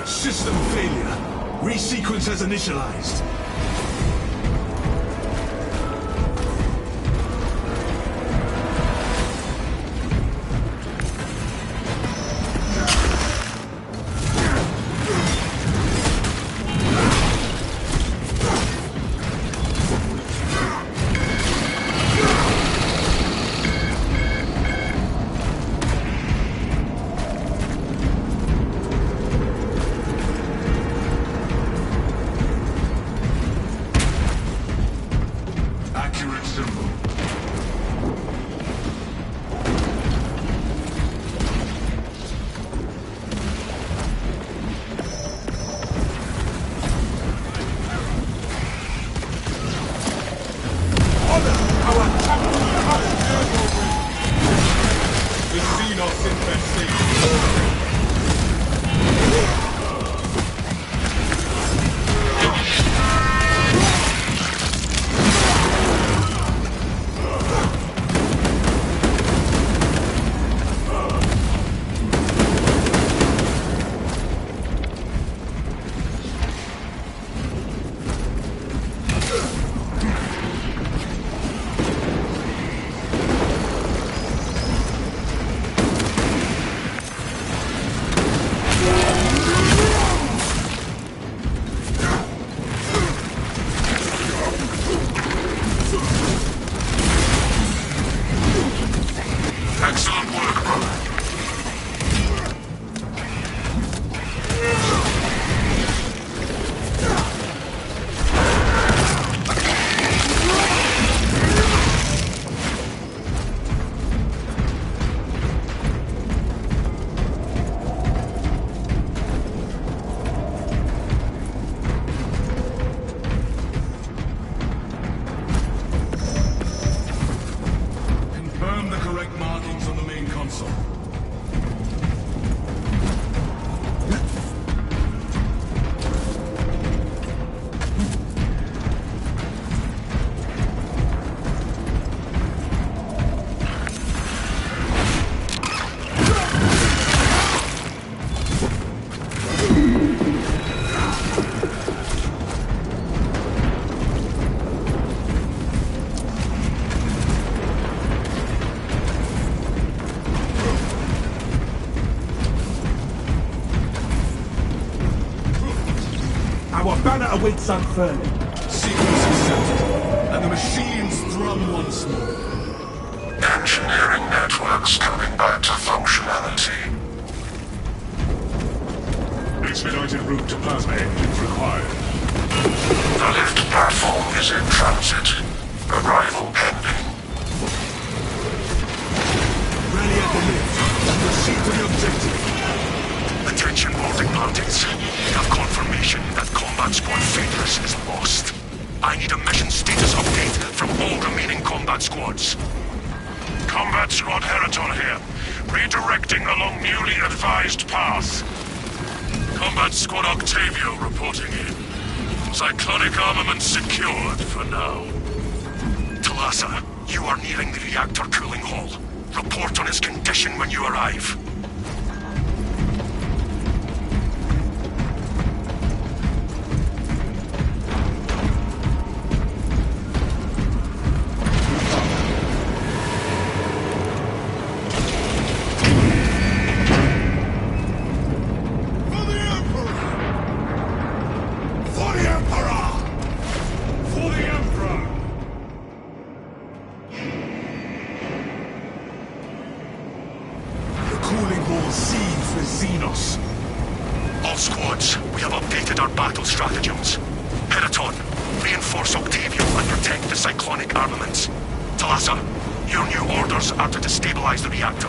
System failure. Resequence has initialized. awaits unfurling. Sequence accepted, and the machines thrum once more. Engineering networks coming back to functionality. Expedited route to plasma engines required. The lift platform is in transit. Arrival pending. Rally at the lift and proceed to the objective. Attention boarding parties. We have confirmation that Combat Squad Phaedrus is lost. I need a mission status update from all remaining combat squads. Combat Squad Heraton here. Redirecting along newly advised path. Combat Squad Octavio reporting in. Cyclonic armament secured for now. Talassa, you are nearing the reactor cooling hall. Report on its condition when you arrive. All squads, we have updated our battle stratagems. Heraton, reinforce Octavio and protect the cyclonic armaments. Talassa, your new orders are to destabilize the reactor,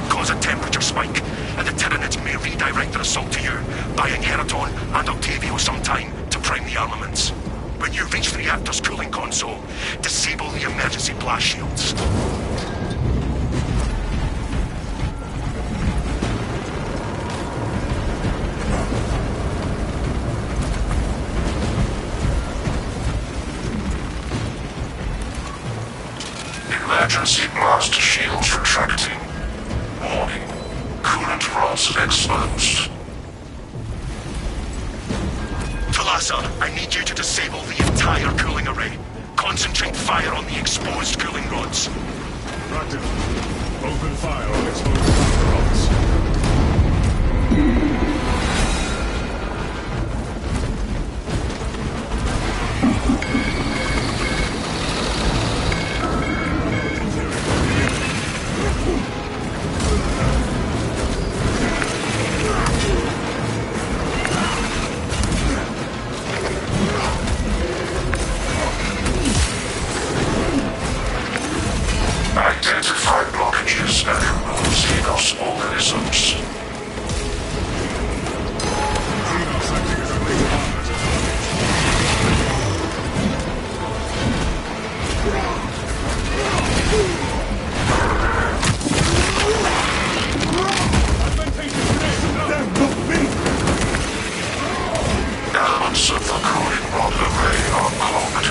cause a temperature spike, and the Tyranids may redirect their assault to you, buying Heraton and Octavio some time to prime the armaments. When you reach the reactor's cooling console, disable the emergency blast shields. Emergency blast shields retracting. Warning. Coolant rods exposed. Talassa, I need you to disable the entire cooling array. Concentrate fire on the exposed cooling rods. Roger. Open fire on exposed rods. Identify blockages and remove Xenos organisms. Xenos acting as a major partner to Elements of the cooling rod array are clogged.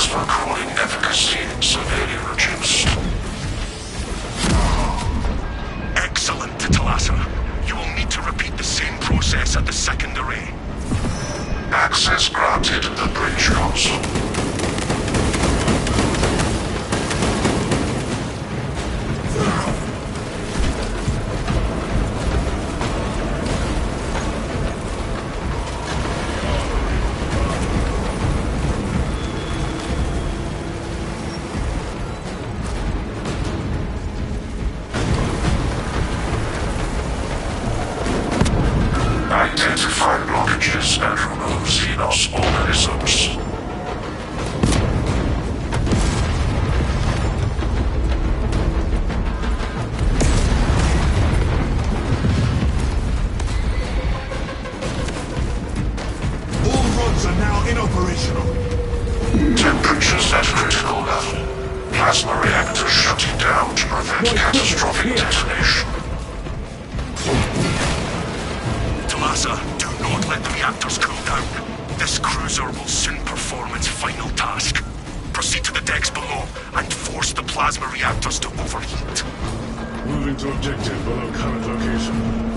plasma cooling efficacy severely reduced. Excellent, Talassa. You will need to repeat the same process at the second array. Access granted the bridge console. Identify blockages and remove Xenos organisms. All rods are now inoperational. Temperatures at critical level. Plasma reactors shutting down to prevent catastrophic detonation. Talassa, do not let the reactors cool down. This cruiser will soon perform its final task. Proceed to the decks below and force the plasma reactors to overheat. Moving to objective below current location.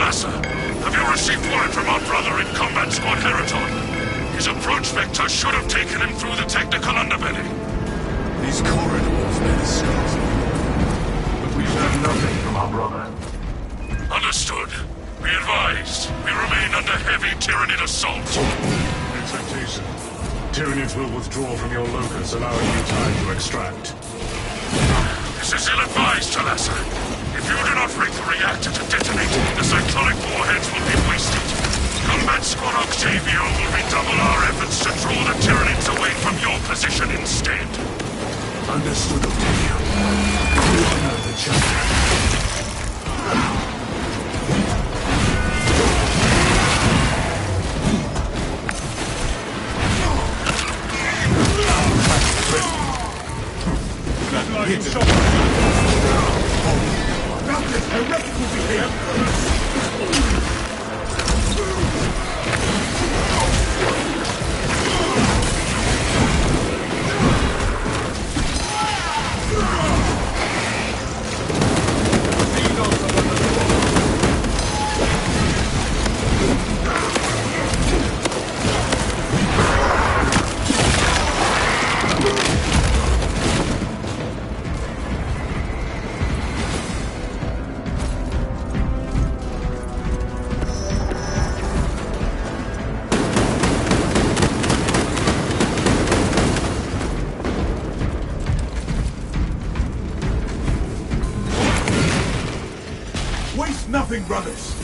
Have you received word from our brother in Combat Squad Heraton? His approach vector should have taken him through the technical underbelly. These corridors may discuss, but we've heard nothing from our brother. Understood. Be advised, we remain under heavy Tyranid assault. Expectation. Tyranids will withdraw from your locus, allowing you time to extract. This is ill-advised, Talassa. If you do not rig the reactor to detonate, the cyclonic warheads will be wasted. Combat Squad Octavio will redouble our efforts to draw the Tyranids away from your position instead. Understood, Octavio. Open up the chapter. Waste nothing, brothers!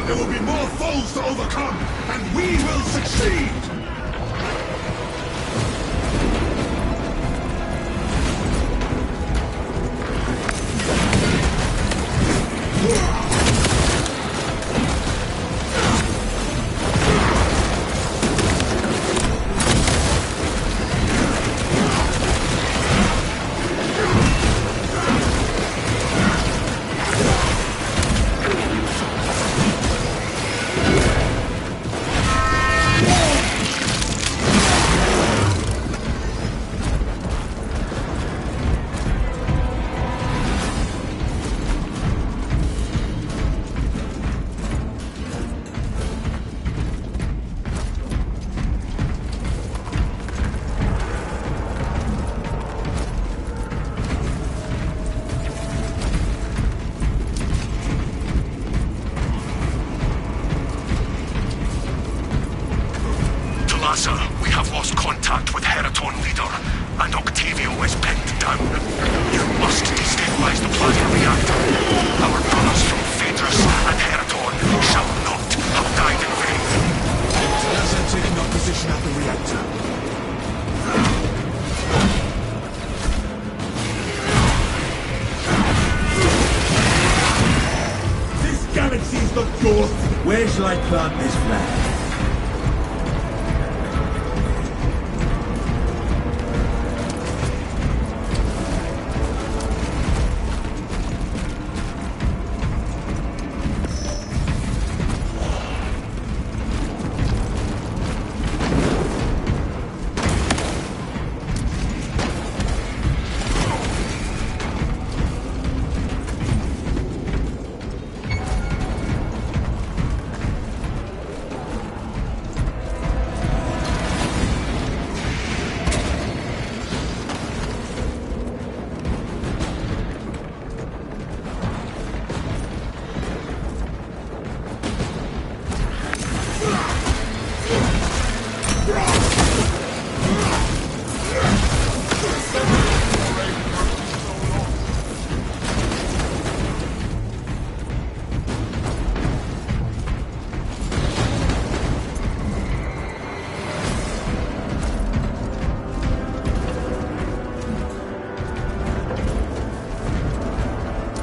There will be more foes to overcome, and we will succeed! Talassa, we have lost contact with Heraton leader, and Octavio is pinned down. You must destabilize the plasma reactor. Our brothers from Phaedrus and Heraton shall not have died in vain. Talassa taking up position at the reactor. This galaxy's not yours. Where shall I plant this flag?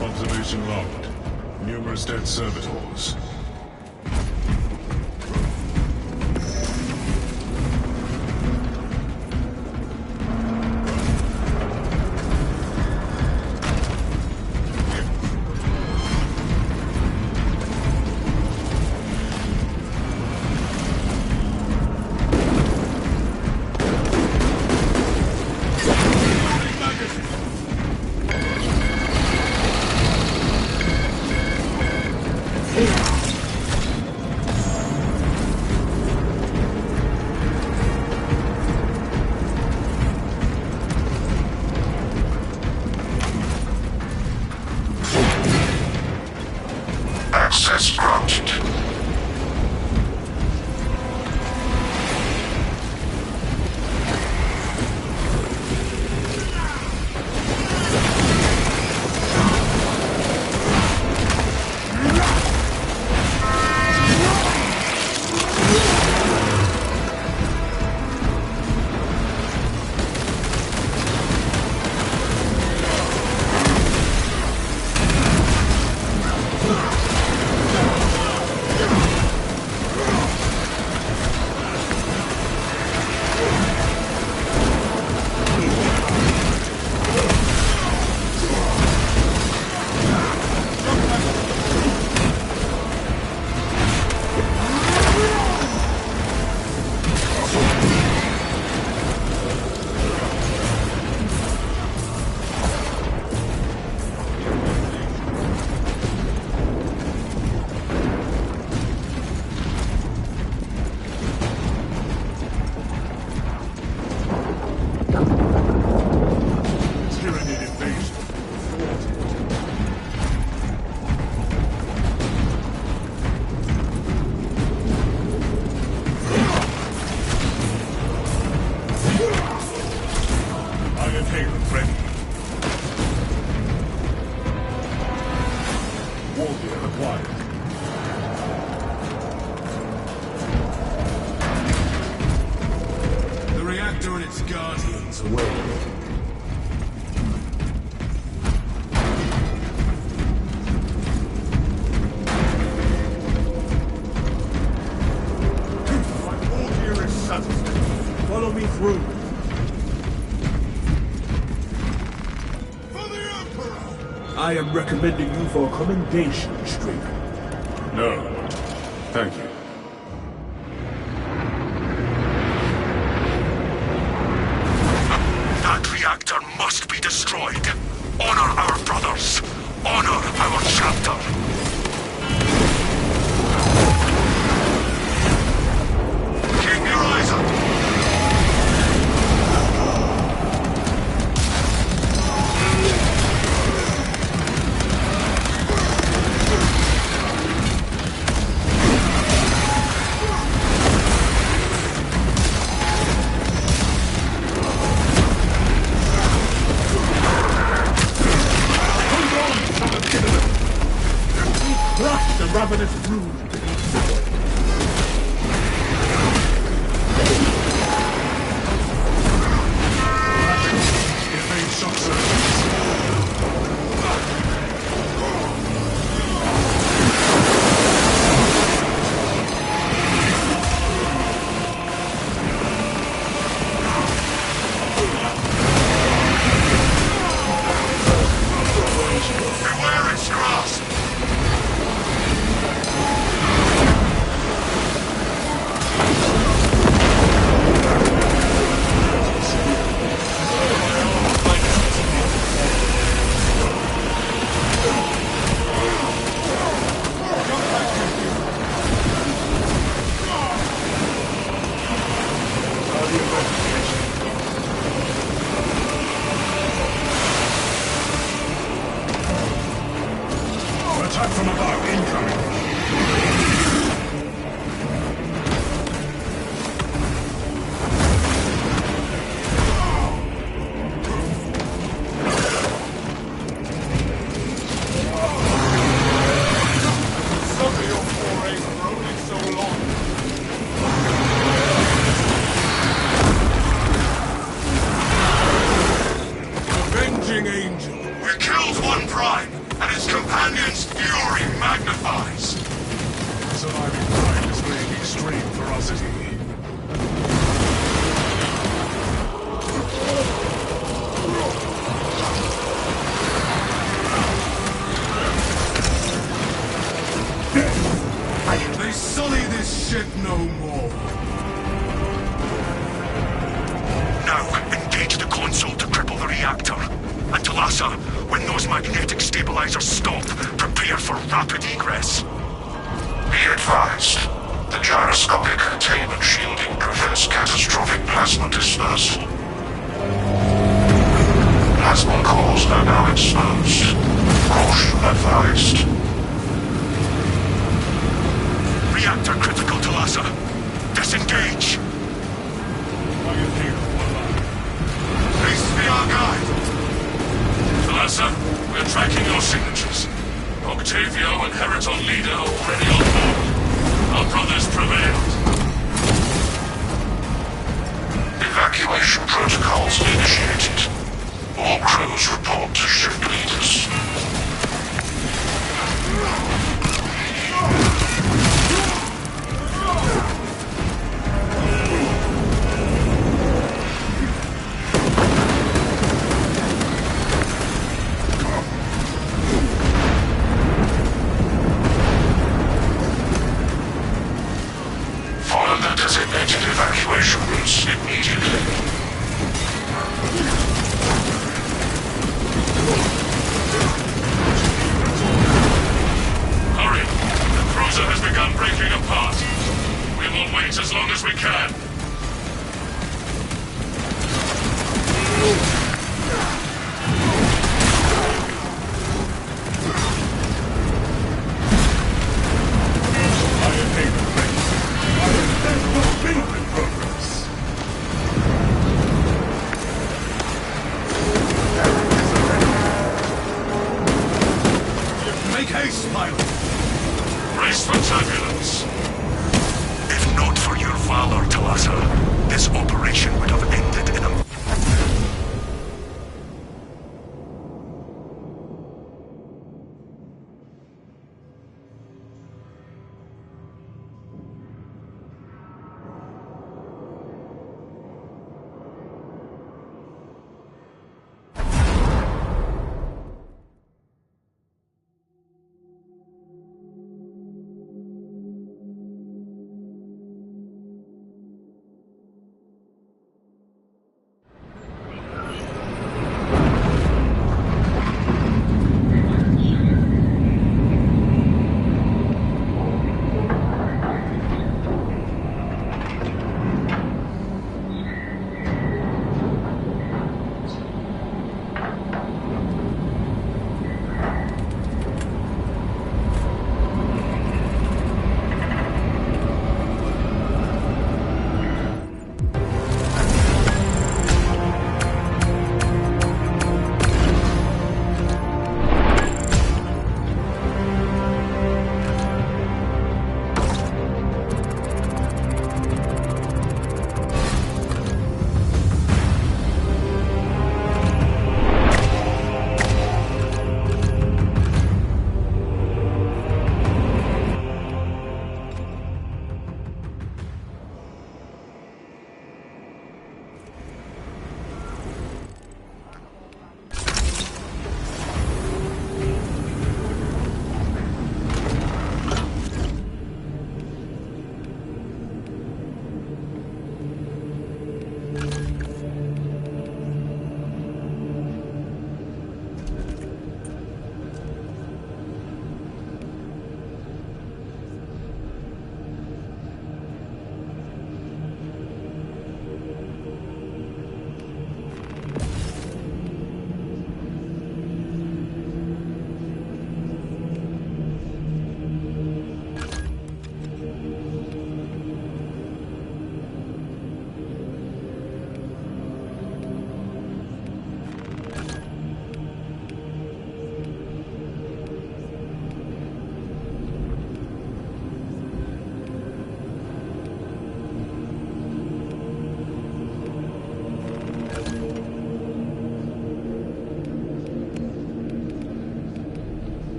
Observation logged. Numerous dead servitors. Access granted. The reactor and its guardians away. Follow me through. For the Emperor! I am recommending you for a commendation, Straker. No. Thank you. That reactor must be destroyed. Honor our brothers. Honor our chapter. Keep your eyes up. Crush the ravenous brood beneath the weight. Evade shock surges. Beware its grasp! Attack from above incoming. Some of your forays grown in so long. Avenging angel. We killed one prime, and its companion's fury magnifies. Surviving pride is weighing extreme ferocity. They sully this ship no more. Now, engage the console to cripple the reactor. And Talassa, when those magnetic stabilizers stop, prepare for rapid egress. Be advised. The gyroscopic containment shielding prevents catastrophic plasma dispersal. Plasma cores are now exposed. Caution advised. Reactor critical, Talassa. Disengage. Please be our guide. Talassa, we're tracking your signatures. Octavio and Heraton Leader are already on board. Our brothers prevailed. Evacuation protocols initiated. All crews report to ship leaders. Follow the designated evacuation routes immediately. Hurry! The cruiser has begun breaking apart. We will wait as long as we can. Make haste, pilot. Brace for turbulence. If not for your valor, Talassa, this operation would have ended in a...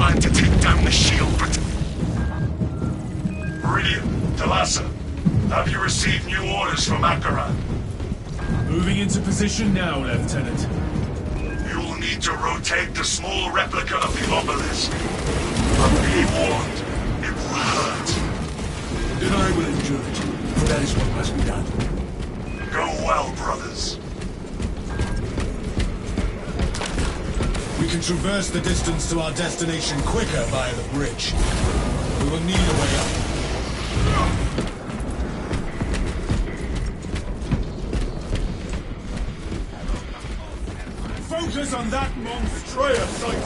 plan to take down the shield, but... Meridian, Talassa, have you received new orders from Akaran? Moving into position now, Lieutenant. You'll need to rotate the small replica of the obelisk. But be warned, it will hurt. Then I will endure it, for that is what must be done. Go well, brothers. We can traverse the distance to our destination quicker via the bridge. We will need a way up. Focus on that monstrous sight!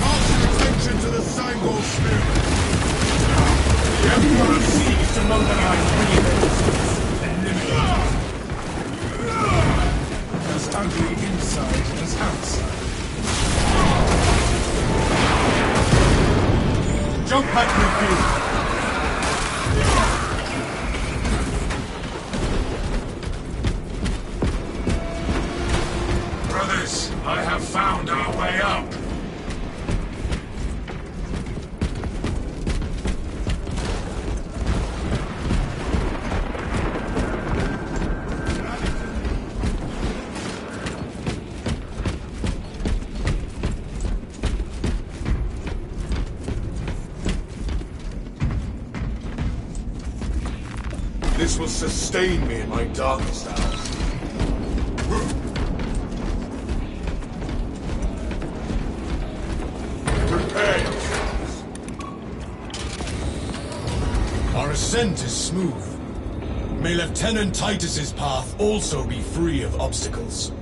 Call your attention to the Sangol Spirit. The Emperor seized among the as ugly inside as outside. Jump back, midfield. Brothers, I have found our way up. This will sustain me in my darkest hour. Prepare yourselves. Our ascent is smooth. May Lieutenant Titus's path also be free of obstacles.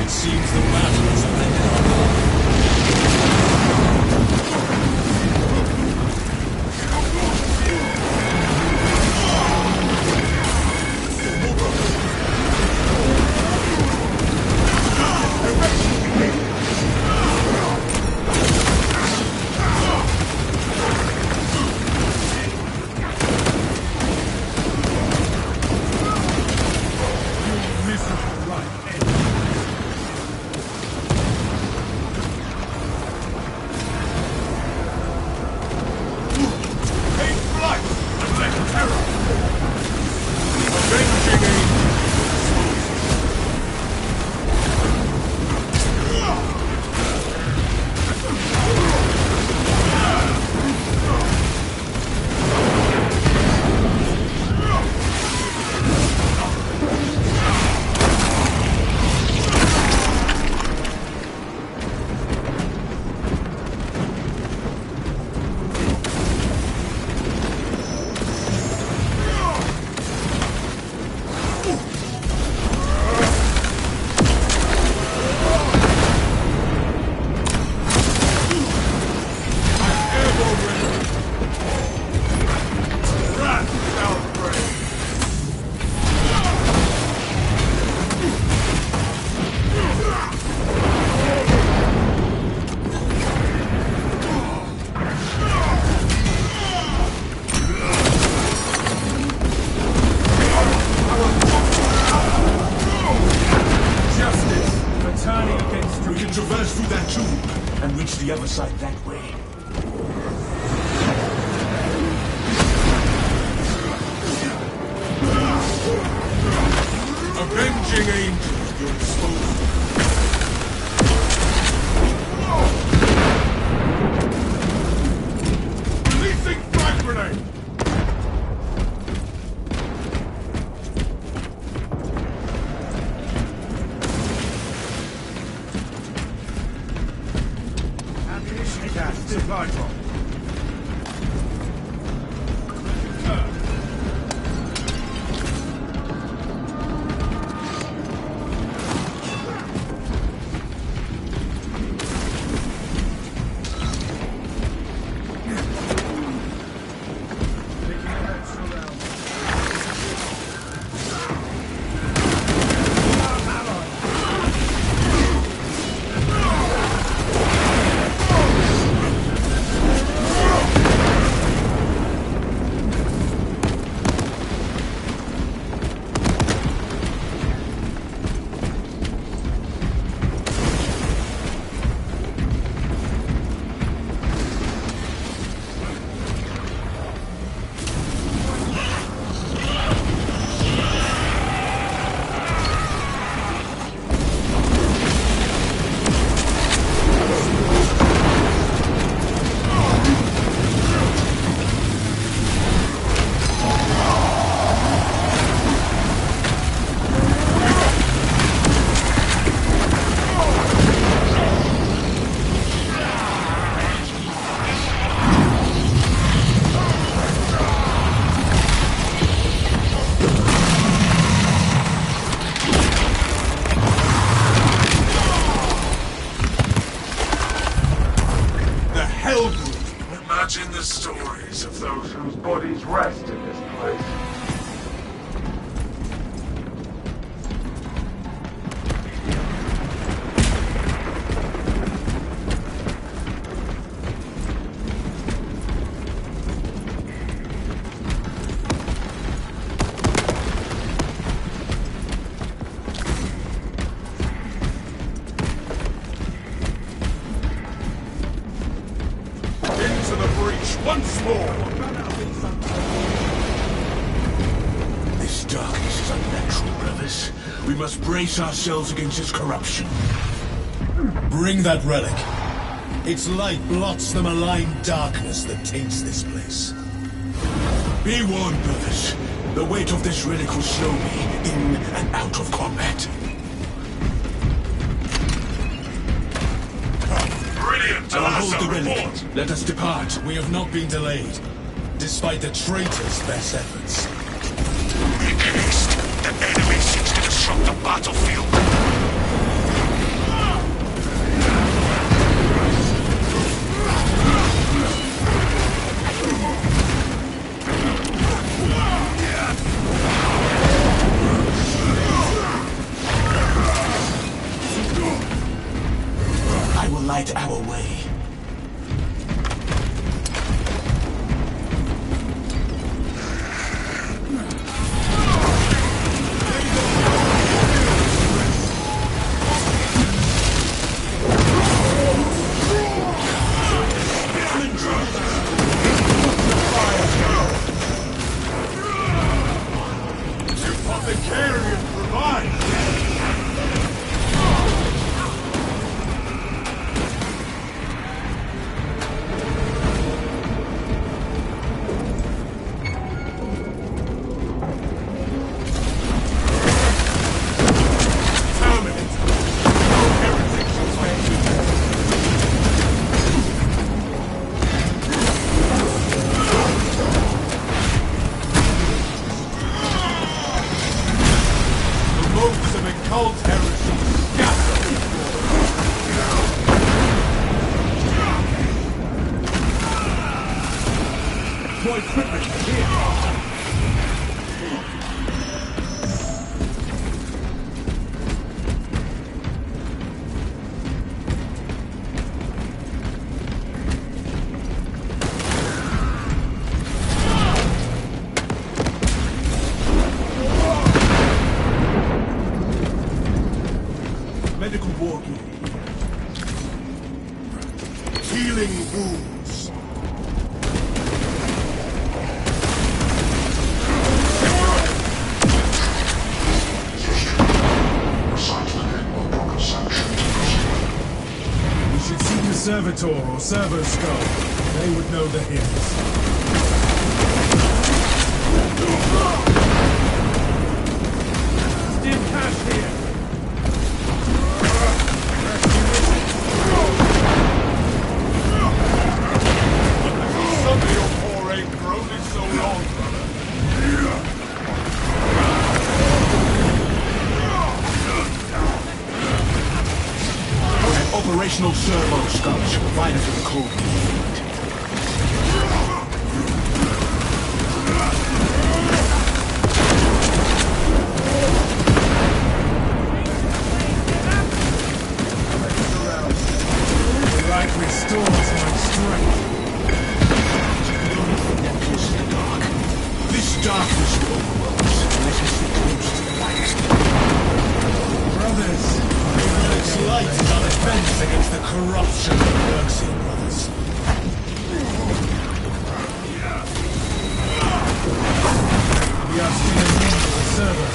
It seems the battle has ended. The other side that way. Avenging angels, you're exposed. Releasing frag grenade! Supply drop. This darkness is unnatural, brothers. We must brace ourselves against its corruption. Bring that relic. Its light blots the malign darkness that taints this place. Be warned, brothers. The weight of this relic will slow me in and out of combat. Brilliant! I'll hold the relic. Report! Let us depart. We have not been delayed, despite the traitor's best efforts. Make haste! The enemy seeks to disrupt the battlefield! I will light our way. Medical war gear. Healing wounds. We should seek a servitor or servo skull. They would know the hints. Still cash here. Operational servo scout should provide us with the code we need. The light restores my strength. Necklace in the dark. This darkness will overwhelm us unless we stay close to the light. Brothers, its light is our defense against the corruption that lurks here, brothers. We are still in need of a server.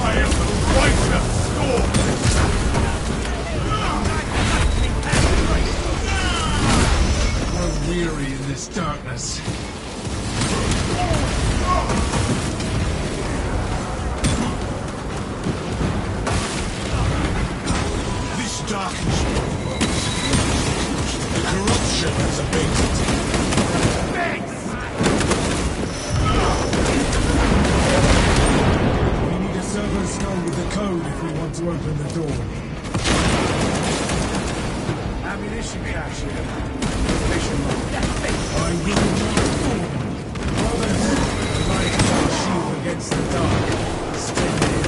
I am the righteous storm! Grow weary in this darkness. This darkness will overwhelm us. The corruption has abated. We need a servo skull with the code if we want to open the door. Ammunition cache here. I will not fall. Brothers, the light is our shield against the dark. Stay near.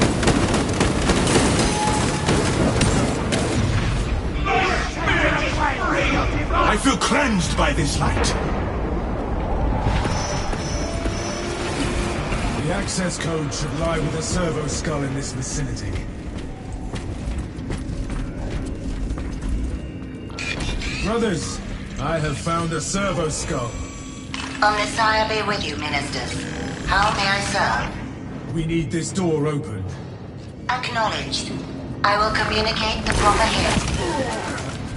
I feel cleansed by this light. The access code should lie with a servo skull in this vicinity. Brothers, I have found a servo skull. Omnissiah be with you, ministers. How may I serve? We need this door opened. Acknowledged. I will communicate the proper hit.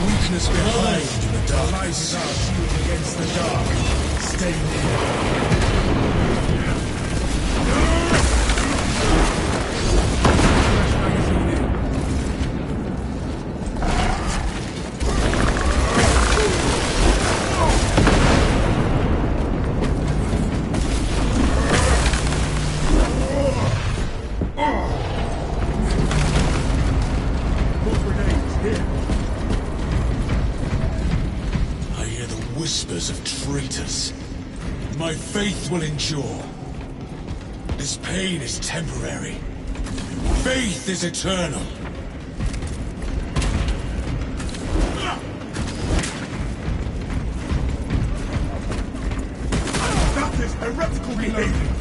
Weakness behind in the dark. Light is our shield against the dark. Stay near. Whispers of traitors. My faith will endure. This pain is temporary. Faith is eternal. That is heretical behavior!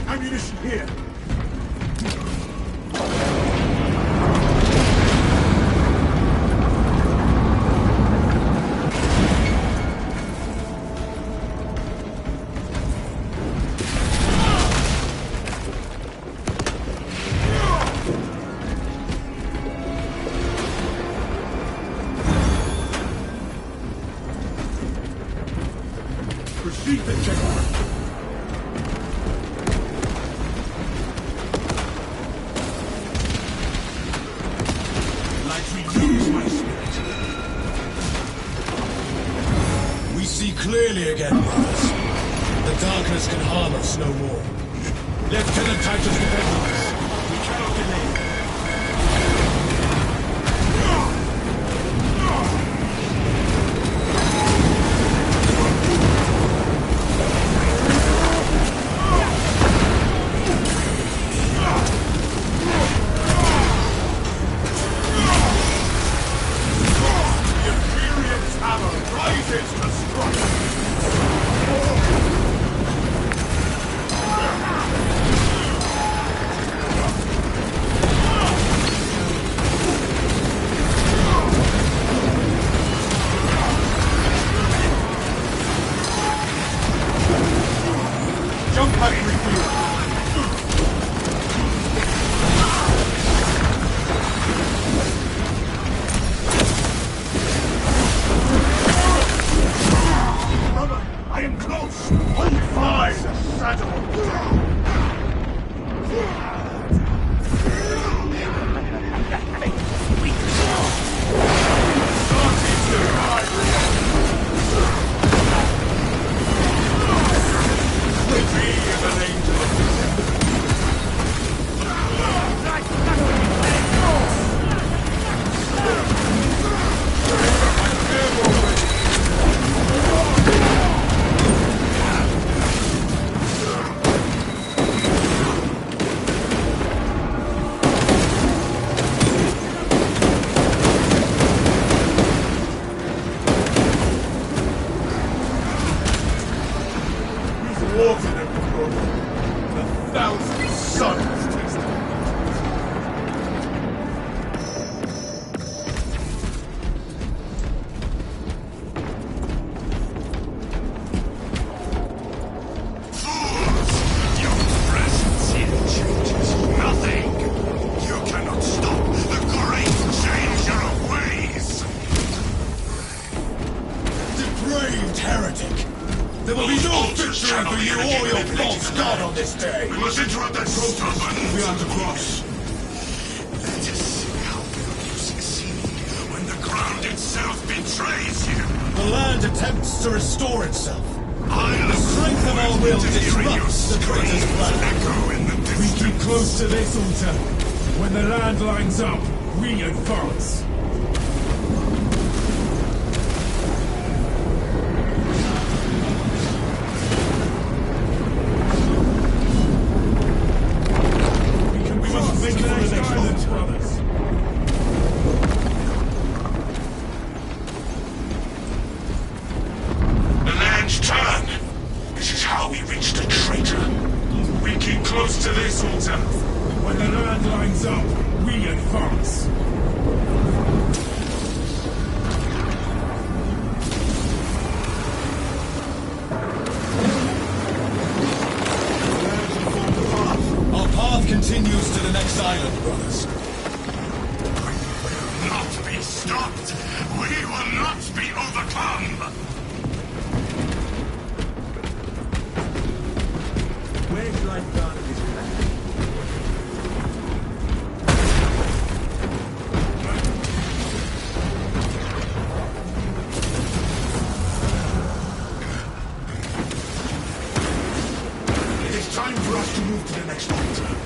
Ammunition here! Proceed the checkpoint! We see clearly again, brothers. The darkness can harm us no more. Lieutenant Titus defends us. We cannot delay. Jump back, refill! Brother, I am close! Hold fire! Saddle! Water them, brother. The thousand suns taste of it. Your presence here changes nothing. You cannot stop the great changer of ways. Depraved heretic! There will be no victory for you or your false god on this day! We must interrupt that protest. We are to cross. Let us see how will you succeed when the ground itself betrays you. The land attempts to restore itself. I The strength of our will disrupts the traitor's plan. echo in the We distance. keep close to this altar. When the land lines up, we advance. we reach the traitor. We keep close to this altar. When the land lines up, we advance. Our path continues to the next island, brothers. We will not be stopped. We will not be overcome. Where's life gone in this planet? It is time for us to move to the next altar.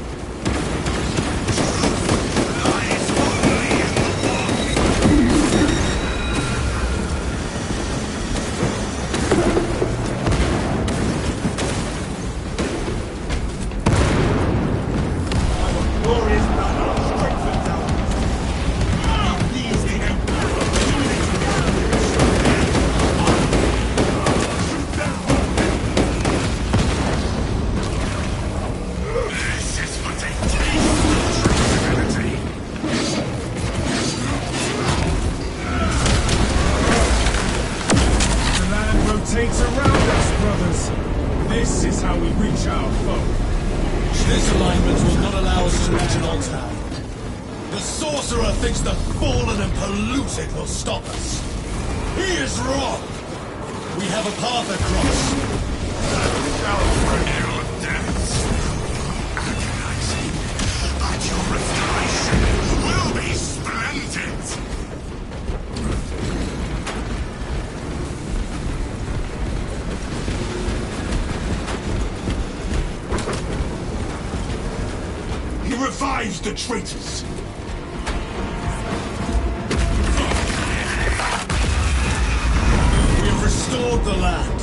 Rotates around us, brothers. This is how we reach our foe. This alignment will not allow us to reach an altar. The sorcerer thinks the fallen and polluted will stop us. He is wrong. We have a path across. Your deaths. Agonizing. But your restoration will be splendid. He revives the traitors. We have restored the land.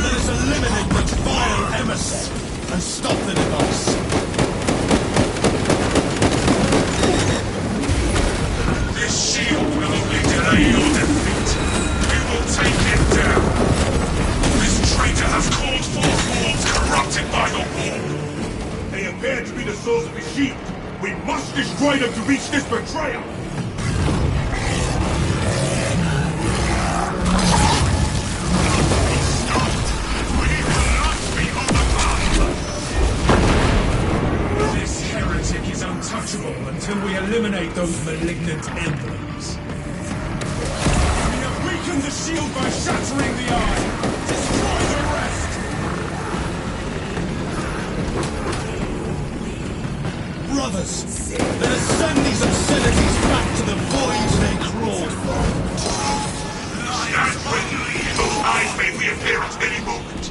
Let us eliminate the vile emissary and stop the device. This shield will only delay your defeat. We will take it down. This traitor has called forth wolves corrupted by the war. They appear to be the source of the shield. We must destroy them to reach this betrayer. This heretic is untouchable until we eliminate those malignant emblems. We have weakened the shield by shattering the eye. Destroy the rest! Brothers, let us send these obscenities back to the void they crawled from. Stand ready. Those eyes may reappear at any moment.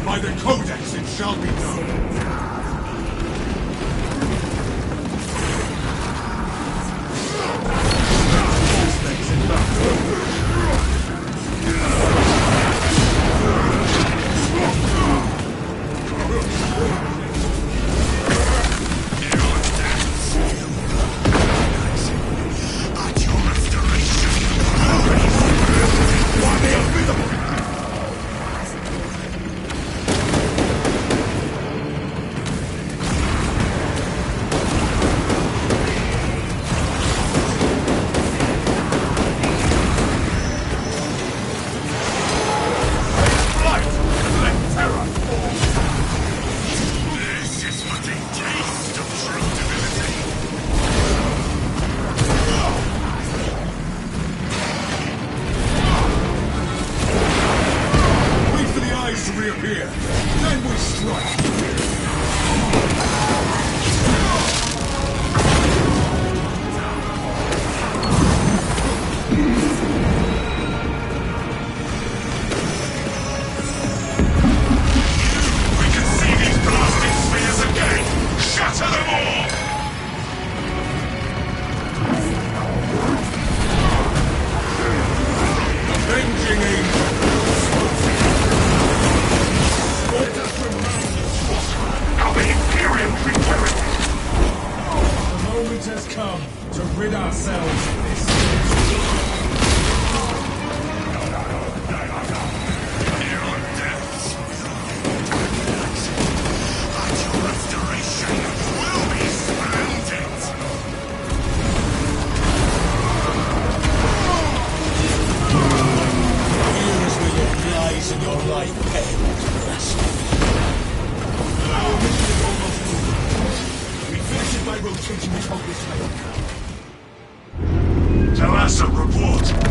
By the Codex, it shall be done. report.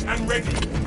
fresh and ready.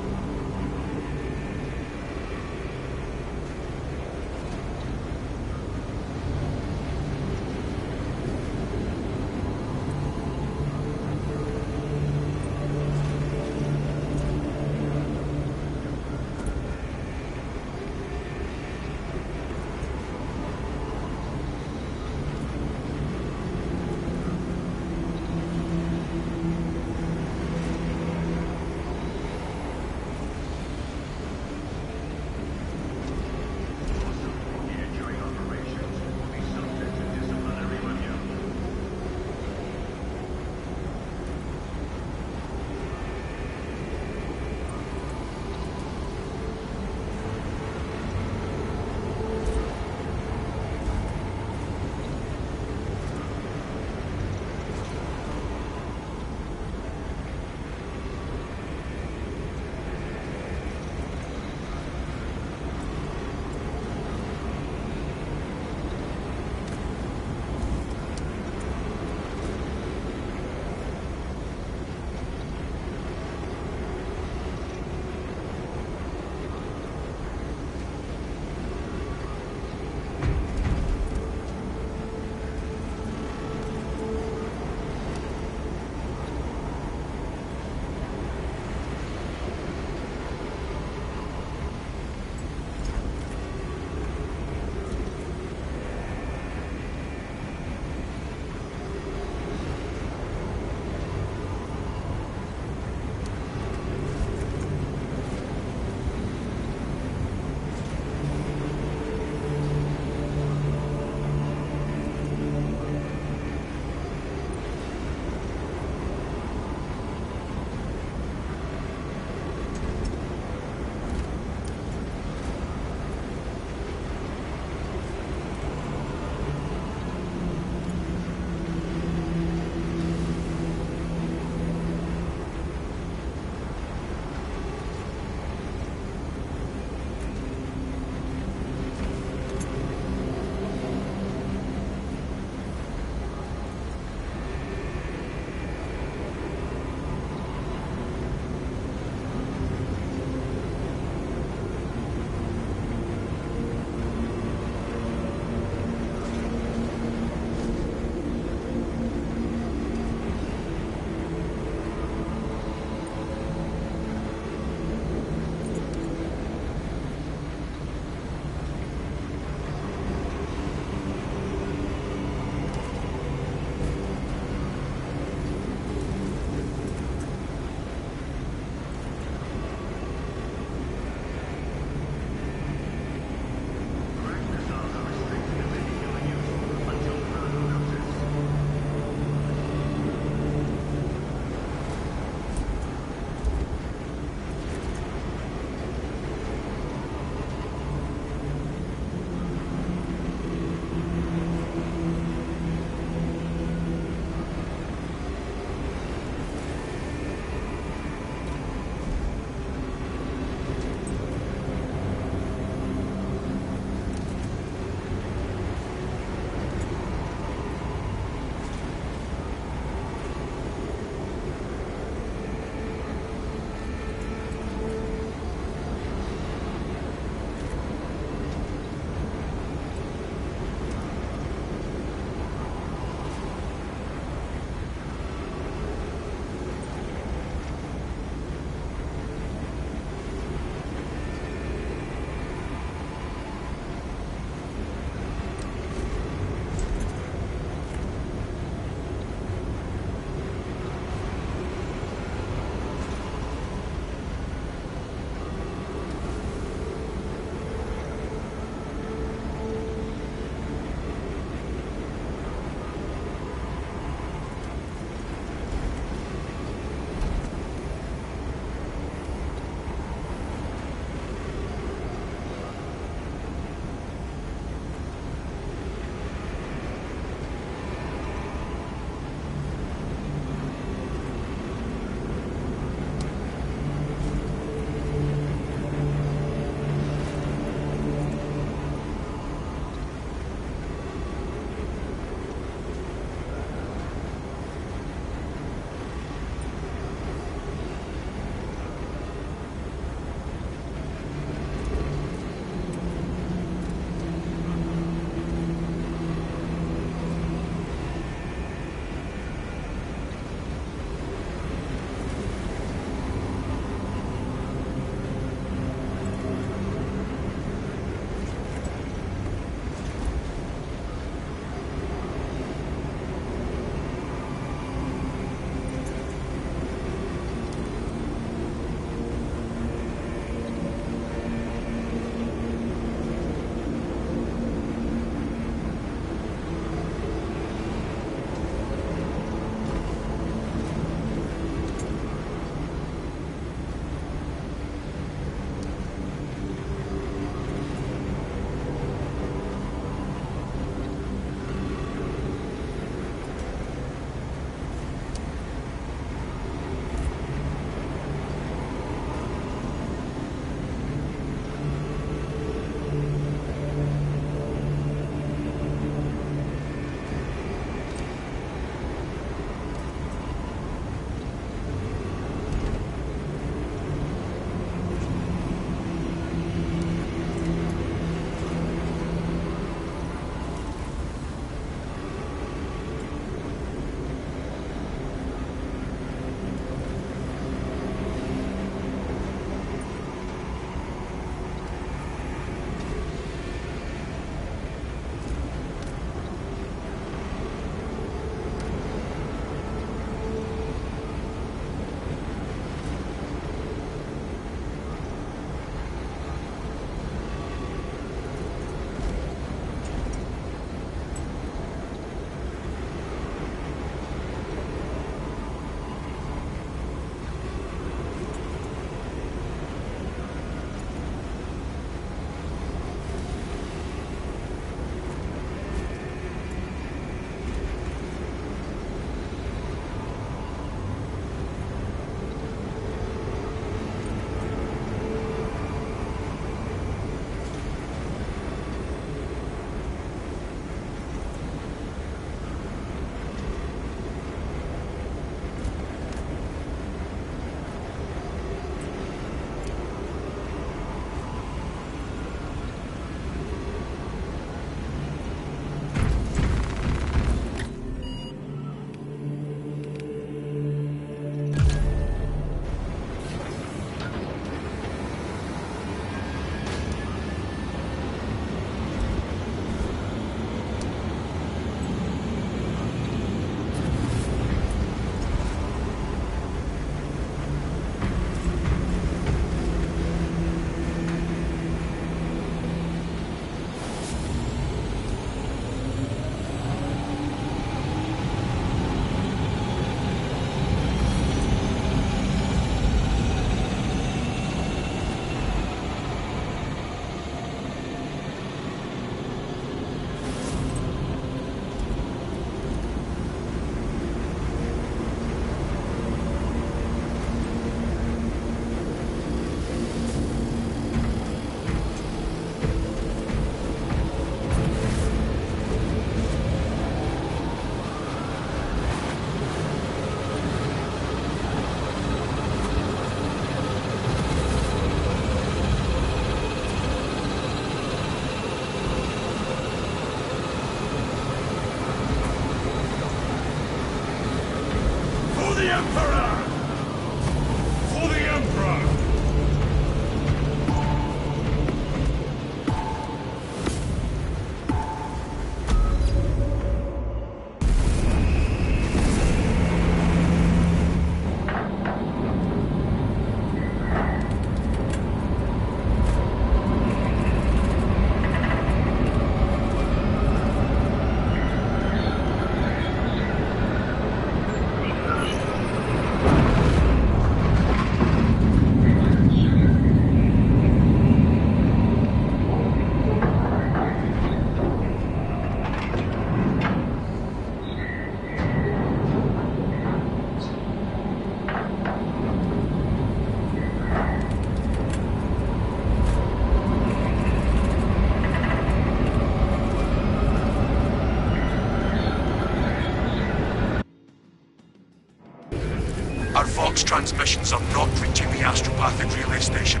Our Vox transmissions are not reaching the astropathic relay station.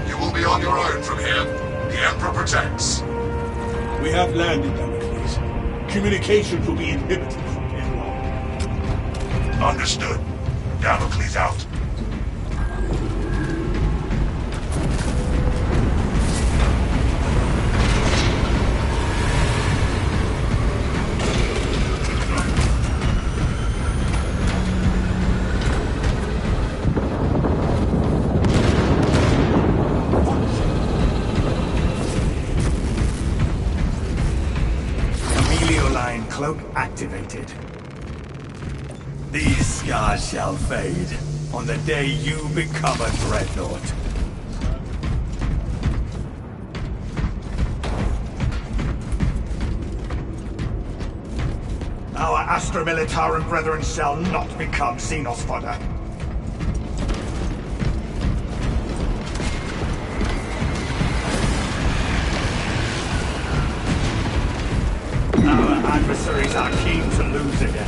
You will be on your own from here. The Emperor protects. We have landed, Damocles. Communications will be inhibited from here on. Understood. Damocles out. Cloak activated. These scars shall fade on the day you become a dreadnought. Our Astra Militarum brethren shall not become Xenos fodder. Our adversaries are keen to lose again.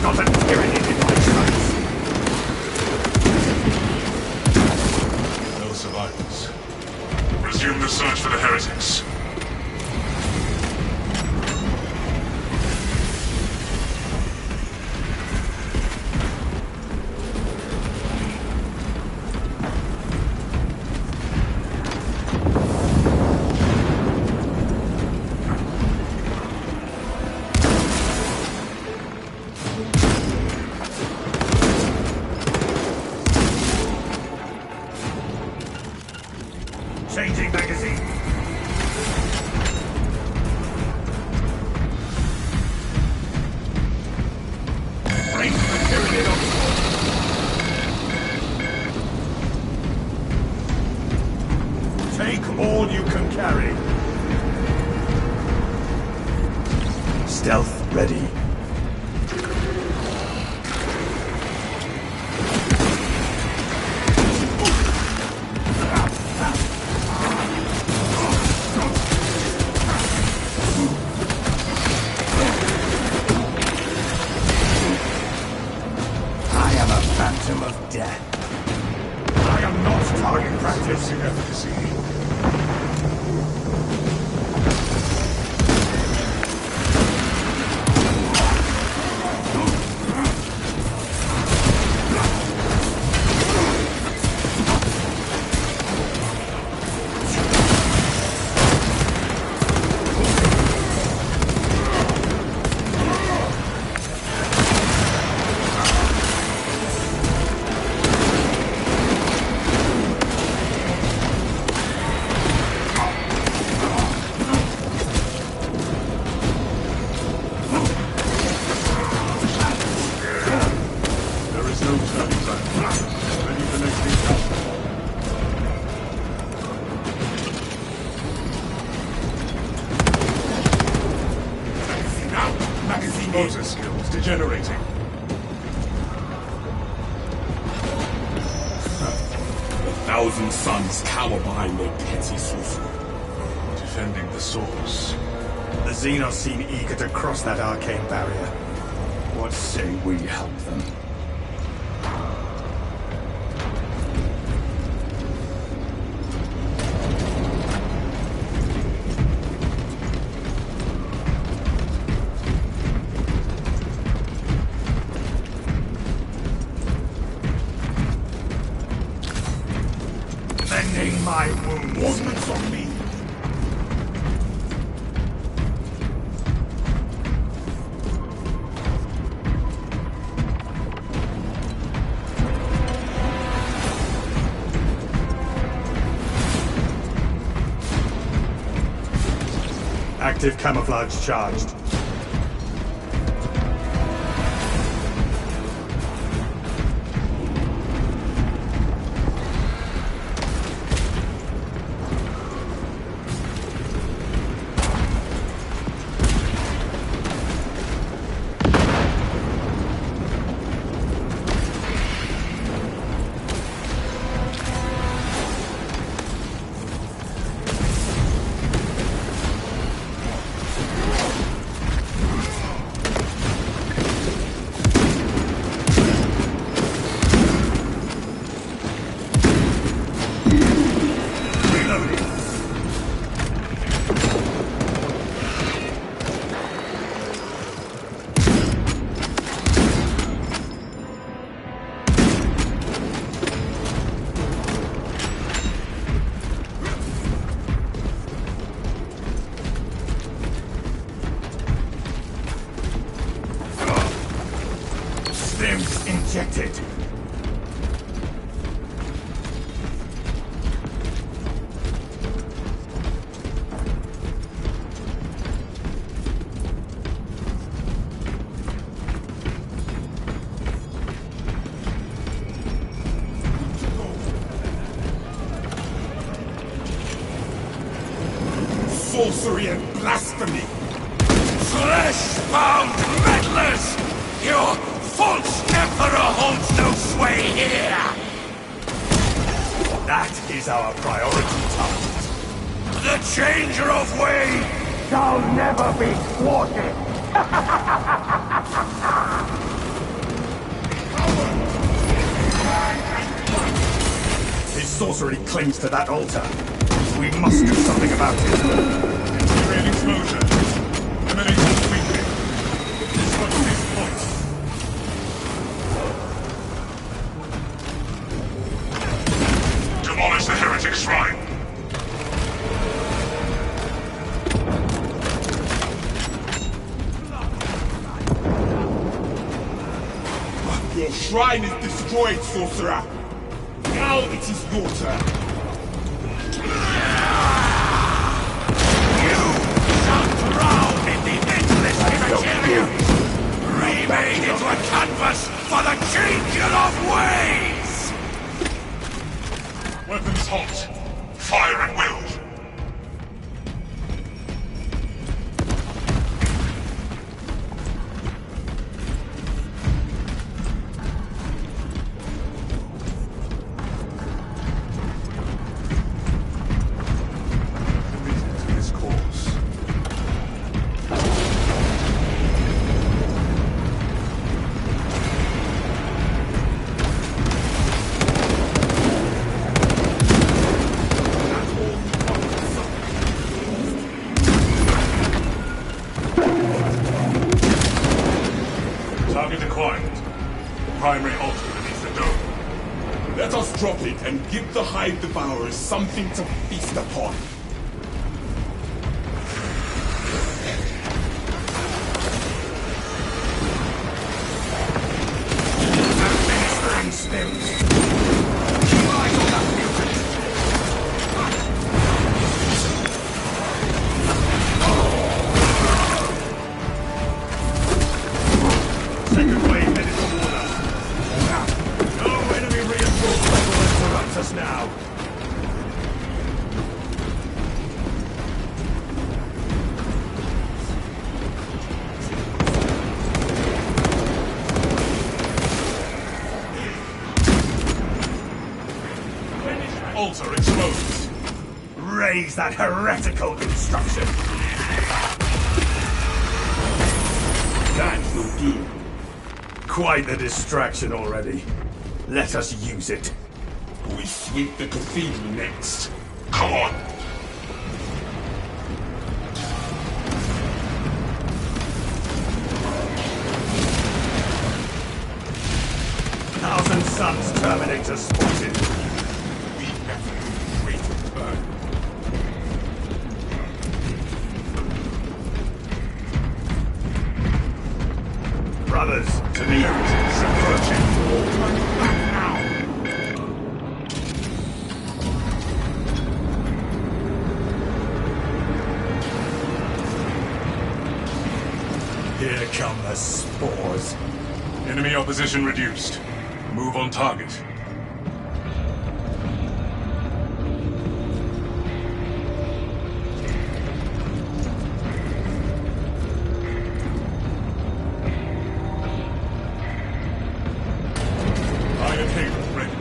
Not a tyranny in my sights. No survivors. Resume the search for the heretics. Changing magazine. Break the pyramid of sword. Take all you can carry. Stealth ready. Phantom of death. I am not target practice in efficacy. Motor skills degenerating. The thousand suns cower behind their petty sorcery. Defending the source. The Xenos seem eager to cross that arcane barrier. What say we help them? Mending my wounds. Ordnance on me. Active camouflage charged. Injected. Sorcery and blasphemy! Flesh-bound meddlers! Your false emperor holds no sway here! That is our priority target. The changer of way shall never be thwarted! His sorcery clings to that altar. We must do something about it. Interior exposure. Emanating weakly. Disrupt these points. Demolish the heretic shrine. Your shrine is destroyed, sorcerer! Now it is your turn! Remade into a canvas for the changer of ways! Weapons hot. Fire at will. Target acquired. Primary altar beneath the dome. Let us drop it and give the Hive Devourers something to feast upon. Administering stems. Keep eyes on that mutant. Second wave headed toward us. No enemy reinforcement will interrupt us now. Altar exposed. Raise that heretical construction. That will do. Quite the distraction already. Let us use it. We sweep the cathedral next. Come on. Thousand Suns Terminator spotted. We never wait to burn. Brothers, to the end. Subversion. Back now. Here come the spores. Enemy opposition reduced. Move on target. Iron Halo ready.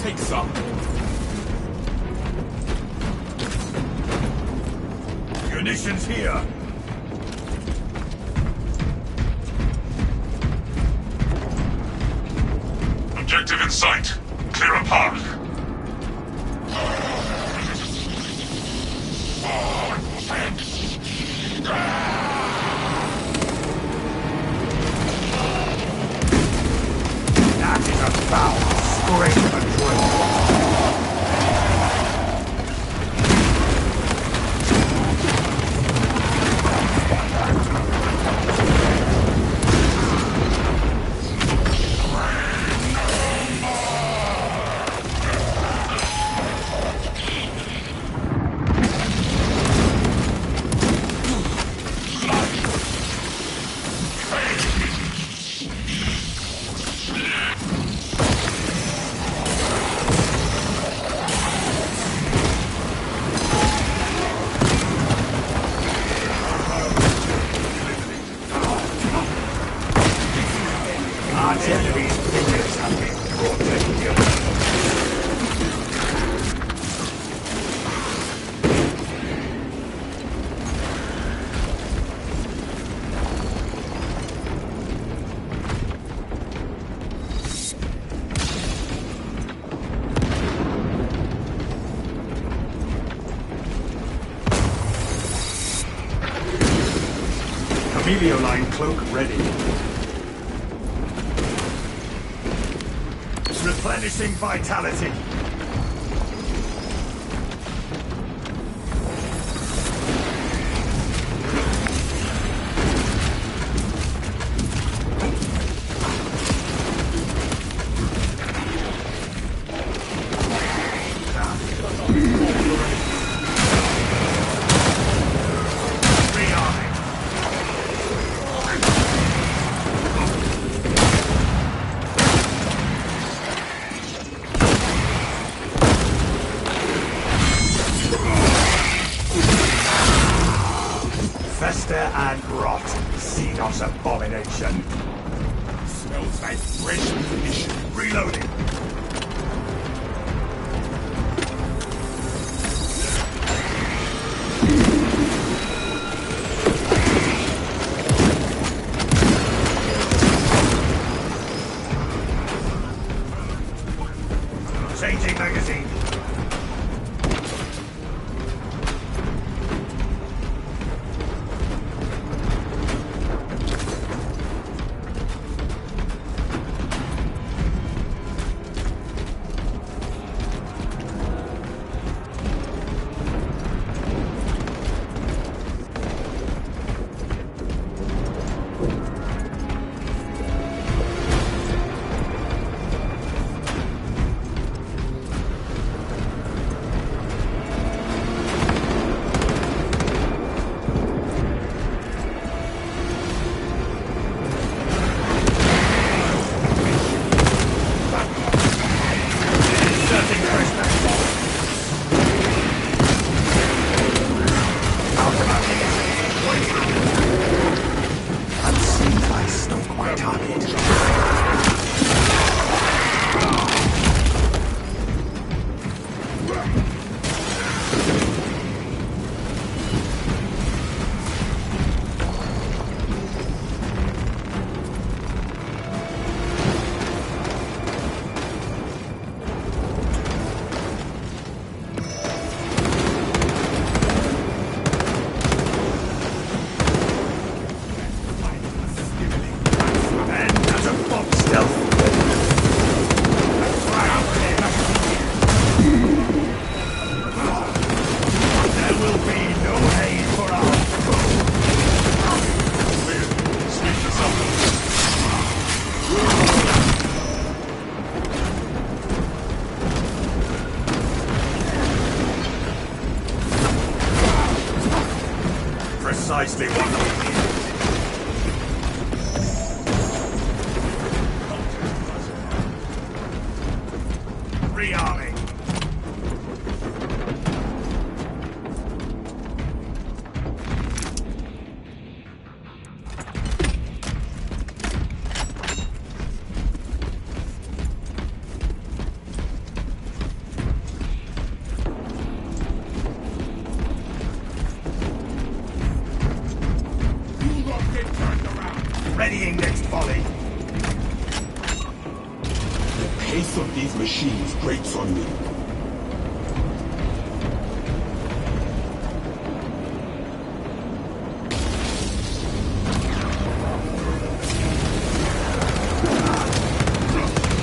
Take some. Munitions here. Objective in sight. Clear a path. That is a foul scrape and Line cloak ready. Replenishing vitality. And rot, Xenos abomination. Smells like fresh munition. Reloading. Changing magazine. Precisely what we need. Rearming. taste of these machines grates on me.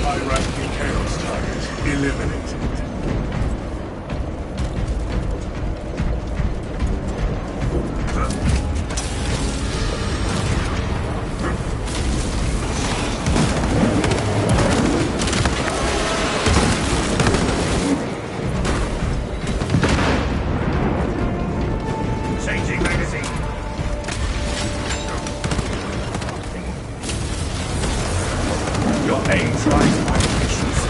Hierarchy chaos target eliminated. Changing magazine. Your aim's right, my patience.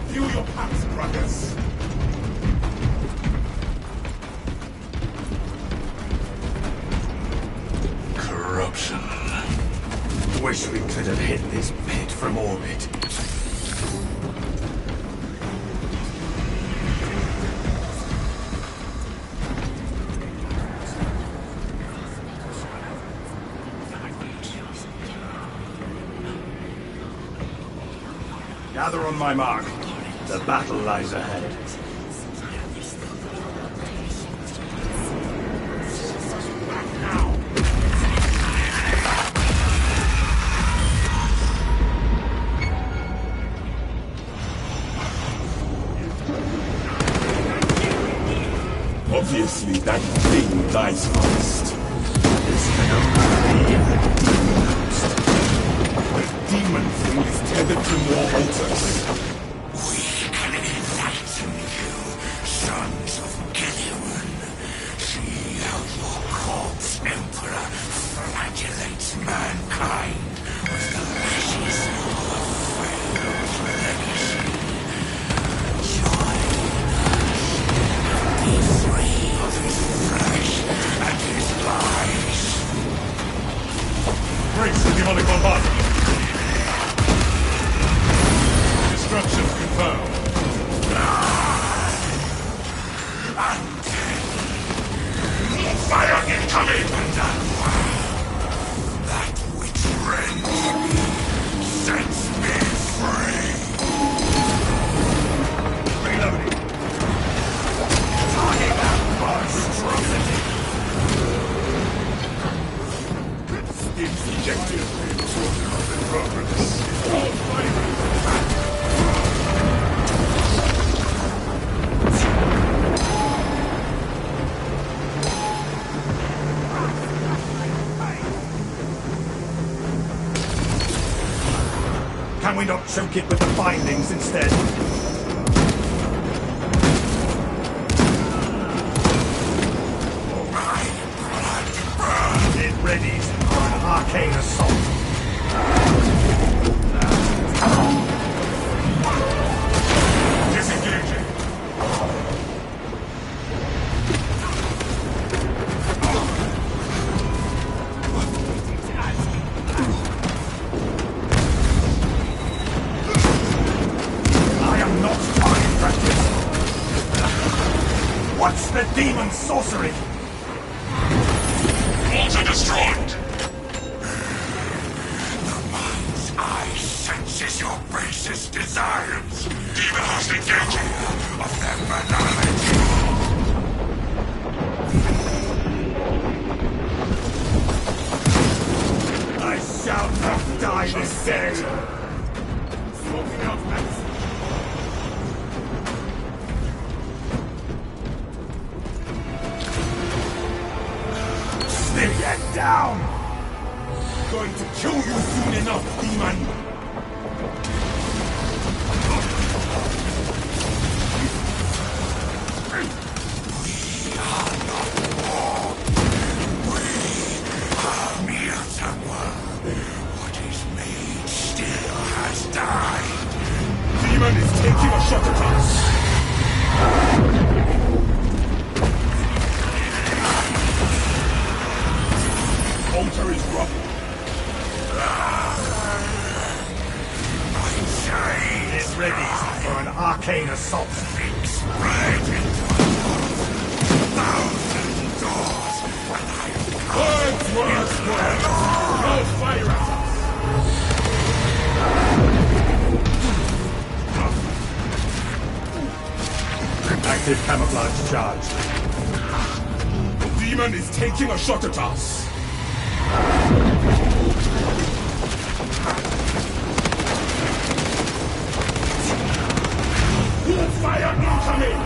View your packs, brothers. Corruption. Wish we could have hit this pit from orbit. Gather on my mark. The battle lies ahead. Obviously, that thing dies first. This cannot be a demon host. The demon thing is tethered to more altars. We can enlighten you, sons of Gideon. See how your corpse emperor flagellates mankind with the lashes of a failed legacy. Join us. Be free of his flesh and his lies. Breaks the demonic bombardment. Destruction confirmed. Fire incoming! That which rends me sets me free. Reloading. Target that monstrosity. Skids ejected. In progress. All fighters. Can we not choke it with the bindings instead? It readies for an arcane assault. Disengaging. I am not target practice. What's the demon sorcery? Altar destroyed. The mind's eye senses your basest desires. Demon host engaging. Of their banality. I shall not die this day. Smoking out medicine. Get down! Going to kill you soon enough, demon! What is made still has died. Demon is taking a shot at us! inventory's rubble. Get ready for an arcane assault. Spread into thousand doors when Words! No fire at us! Active camouflage charge. The demon is taking a shot at us! Fire incoming!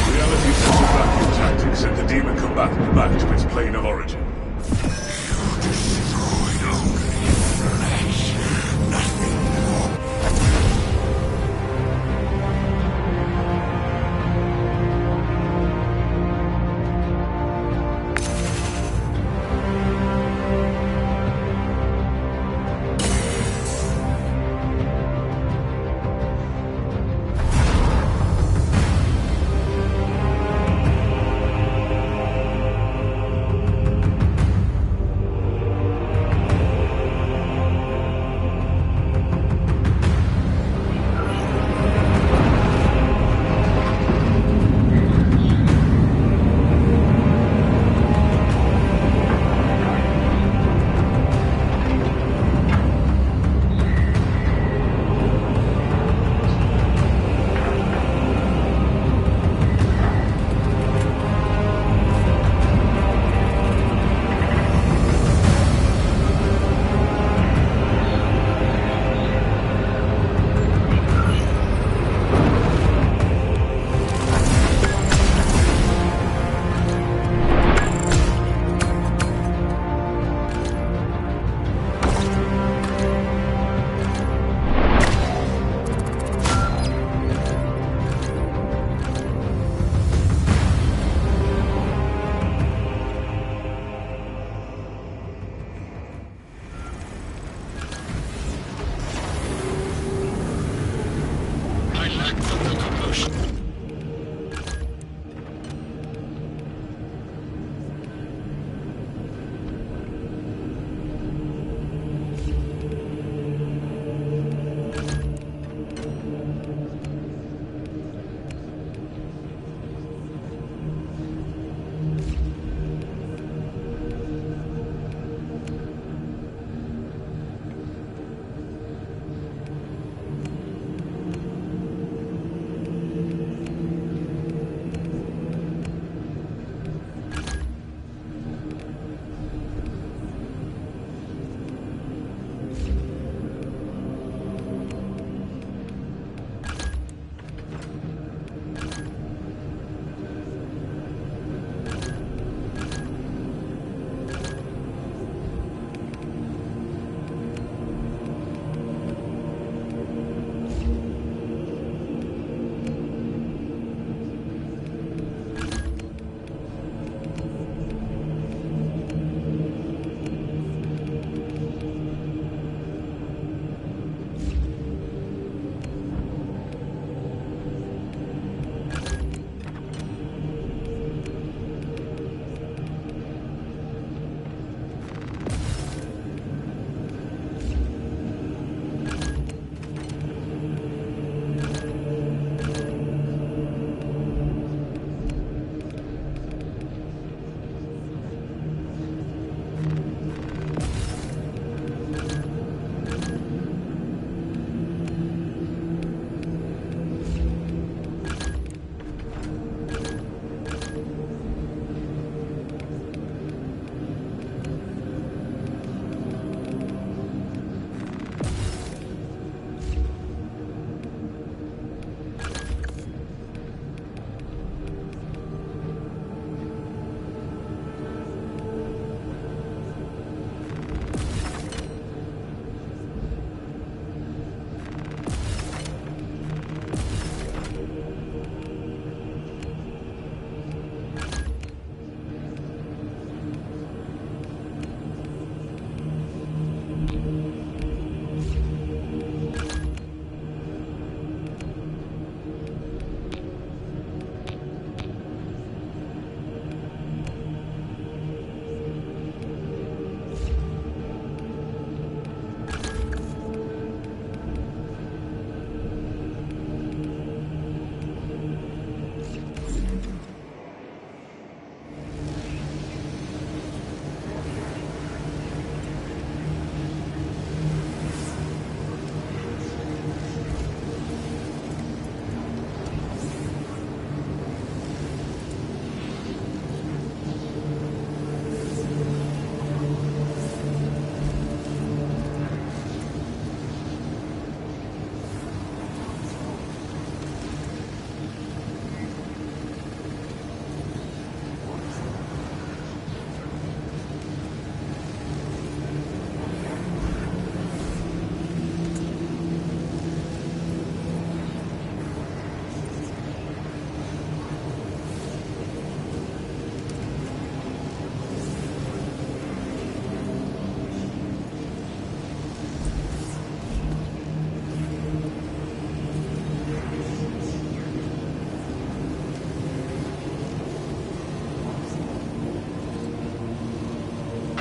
Reality sets your vacuum tactics and the demon combatant back to its plane of origin.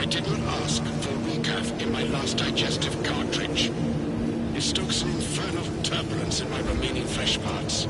I did not ask for recaf in my last digestive cartridge. It stokes an infernal turbulence in my remaining flesh parts.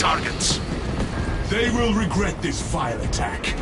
targets. They will regret this vile attack.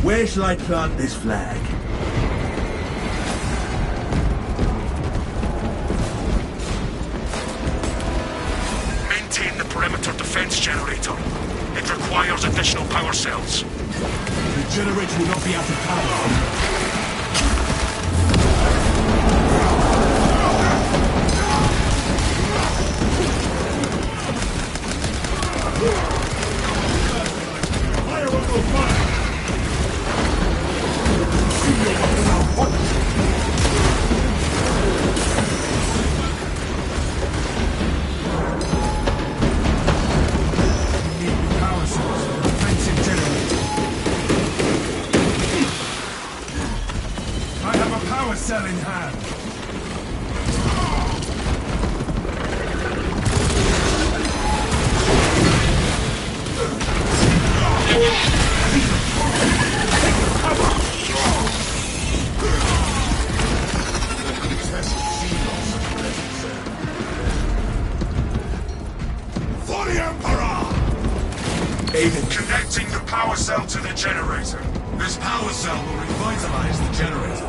Where shall I plant this flag? Maintain the perimeter defense generator. It requires additional power cells. The generator will not be out of power. Cell in hand. For the Emperor! Connecting the power cell to the generator. This power cell will revitalize the generator.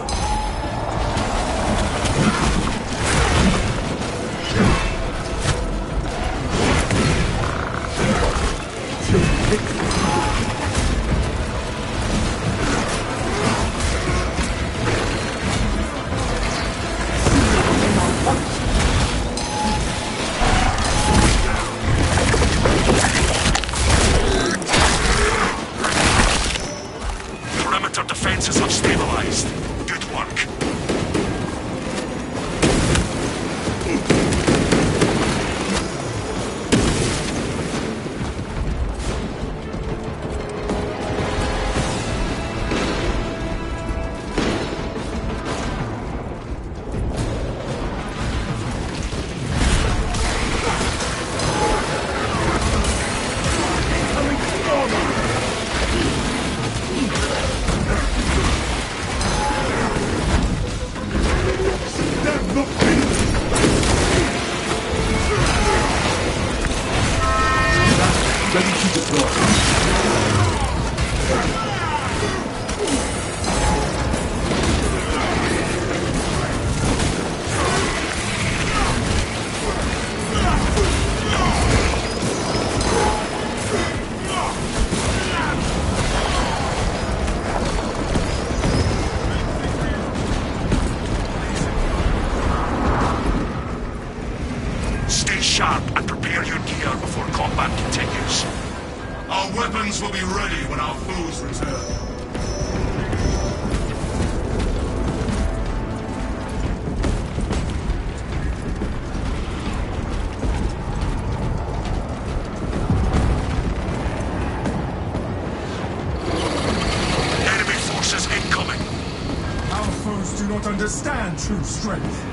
Perimeter defenses have stabilized. Good work. weapons will be ready when our foes return. Do not understand true strength.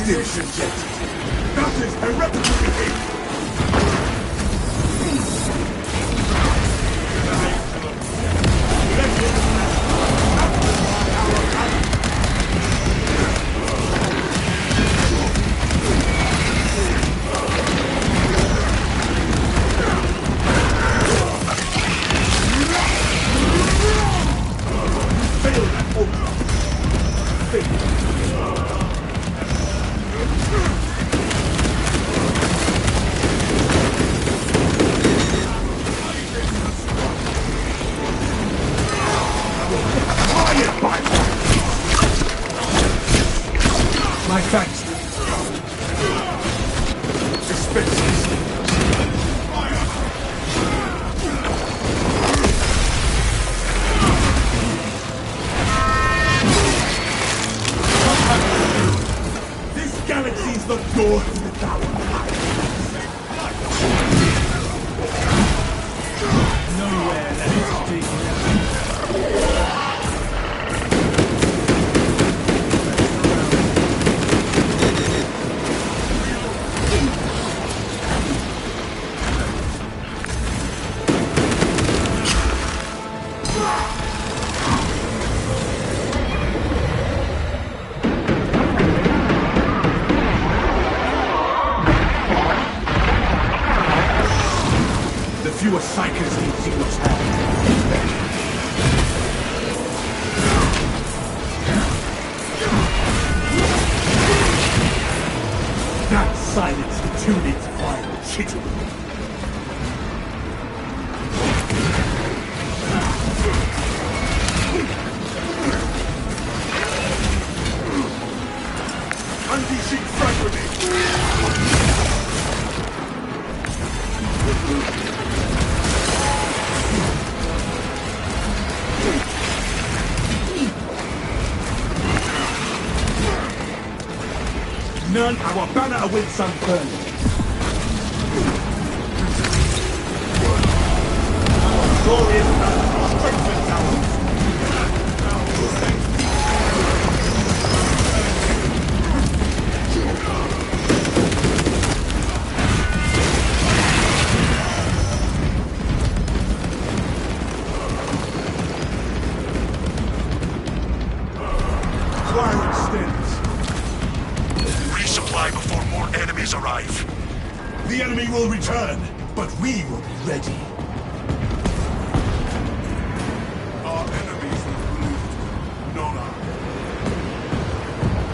Ammunition ejected. That is irreparably. My thanks. Expenses. This galaxy's the door to the tower. Nowhere let it take me. Fewer psychers need Xenos have. That silence the two-lead fire shitty. Unleashing frag grenade. None our banner awaits some burn. Glorious battle, strengthen towers. Fire extends. Resupply before more enemies arrive. The enemy will return, but we will be ready. Our enemies will bleed, not I.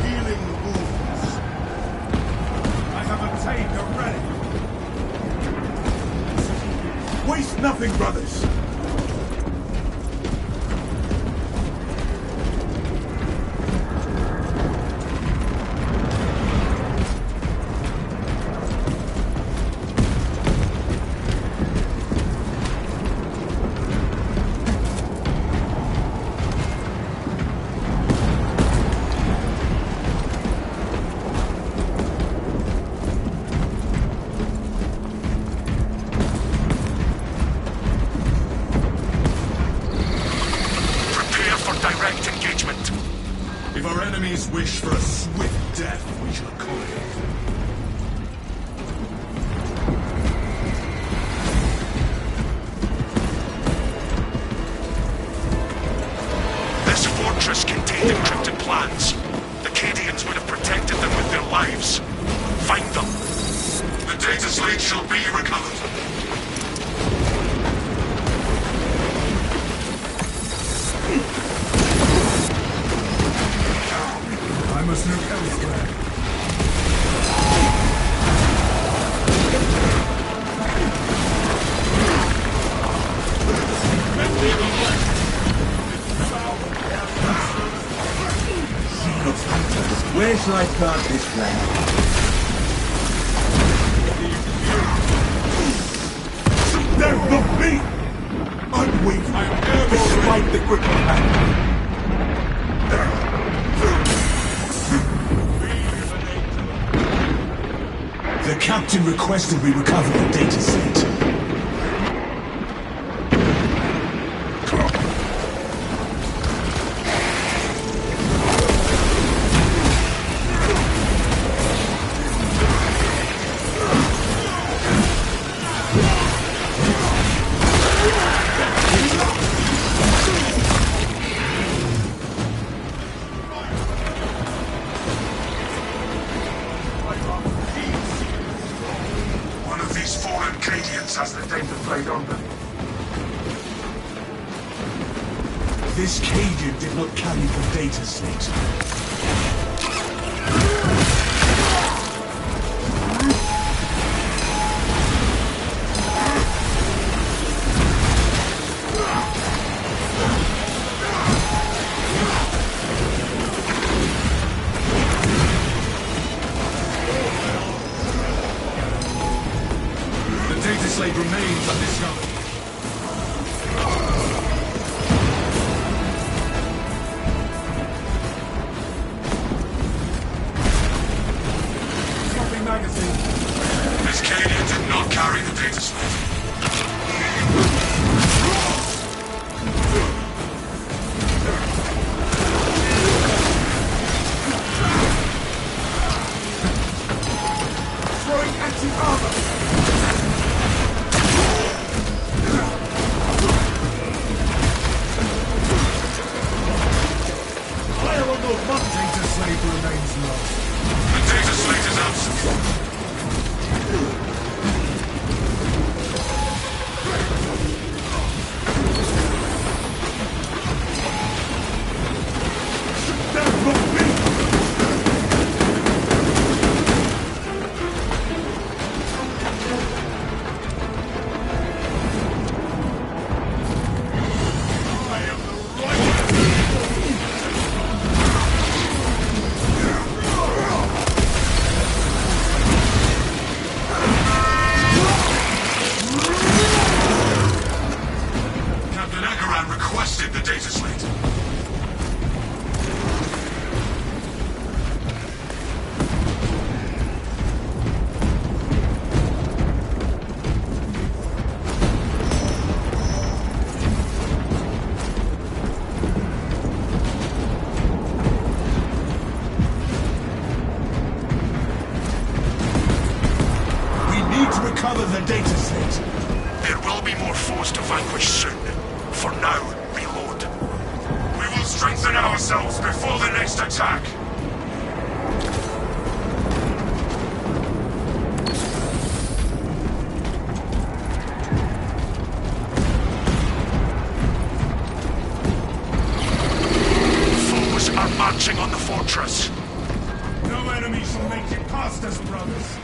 Healing wounds. I have obtained a relic. Waste nothing, brothers. If our enemies wish for a swift death, we shall accommodate. This fortress contained encrypted plans. The Cadians would have protected them with their lives. Find them. The data slate shall be recovered. I must look elsewhere. Where shall I plant this flag? They're not me! Unwavering, despite the grip of hand. The captain requested we recover the data set. Has the data blade on them. This Cadian did not carry the data slate. The data slate remains undiscovered. Swapping magazine. This Cadian did not carry the data slate. Throwing anti-armor. Fire on those buttons. Data slate remains lost. The data slate is absent. They're not me! Captain Agaran requested the data slate. We need to recover the data slate. There will be more foes to vanquish soon. For now, reload. We will strengthen ourselves before the next attack. Foes are marching on the fortress. No enemy shall make it past us, brothers.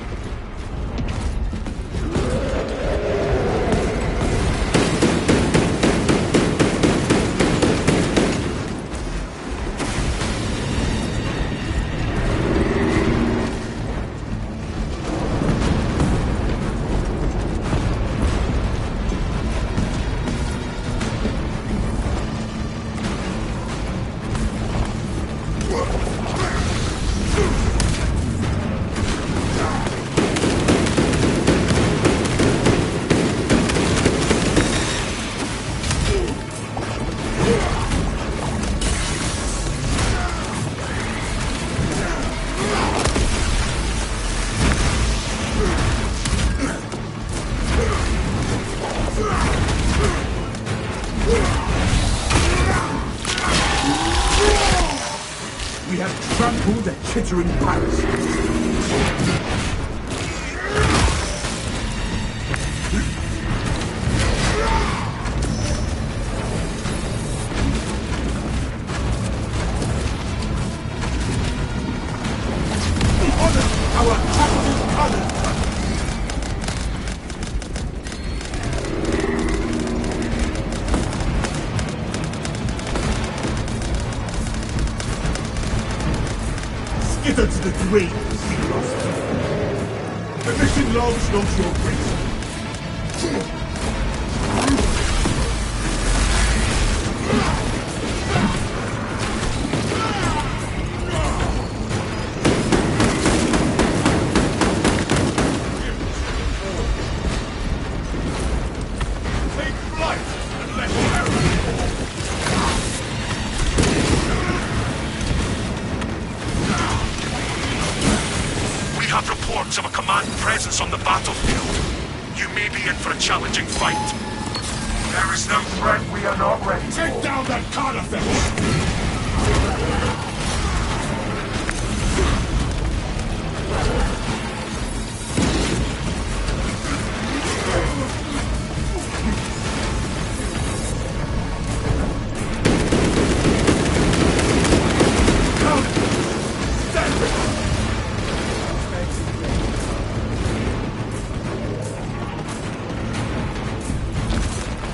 read, Xenos. The mission logs note your reason. Take flight and let your arrows fall. We have reports of a command presence on the battlefield. You may be in for a challenging fight. There is no threat we are not ready for. Take down that carnifex!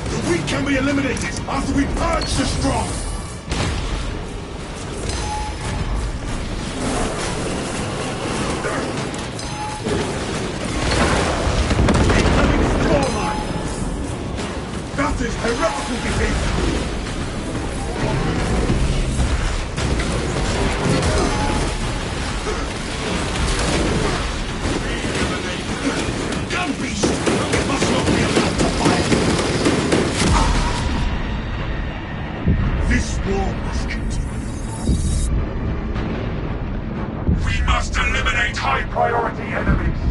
The weak can be eliminated after we purge the strong! Incoming store line! That is heretical behavior! Gun beast! It must not be allowed to fire! This war must continue. We must eliminate high-priority enemies.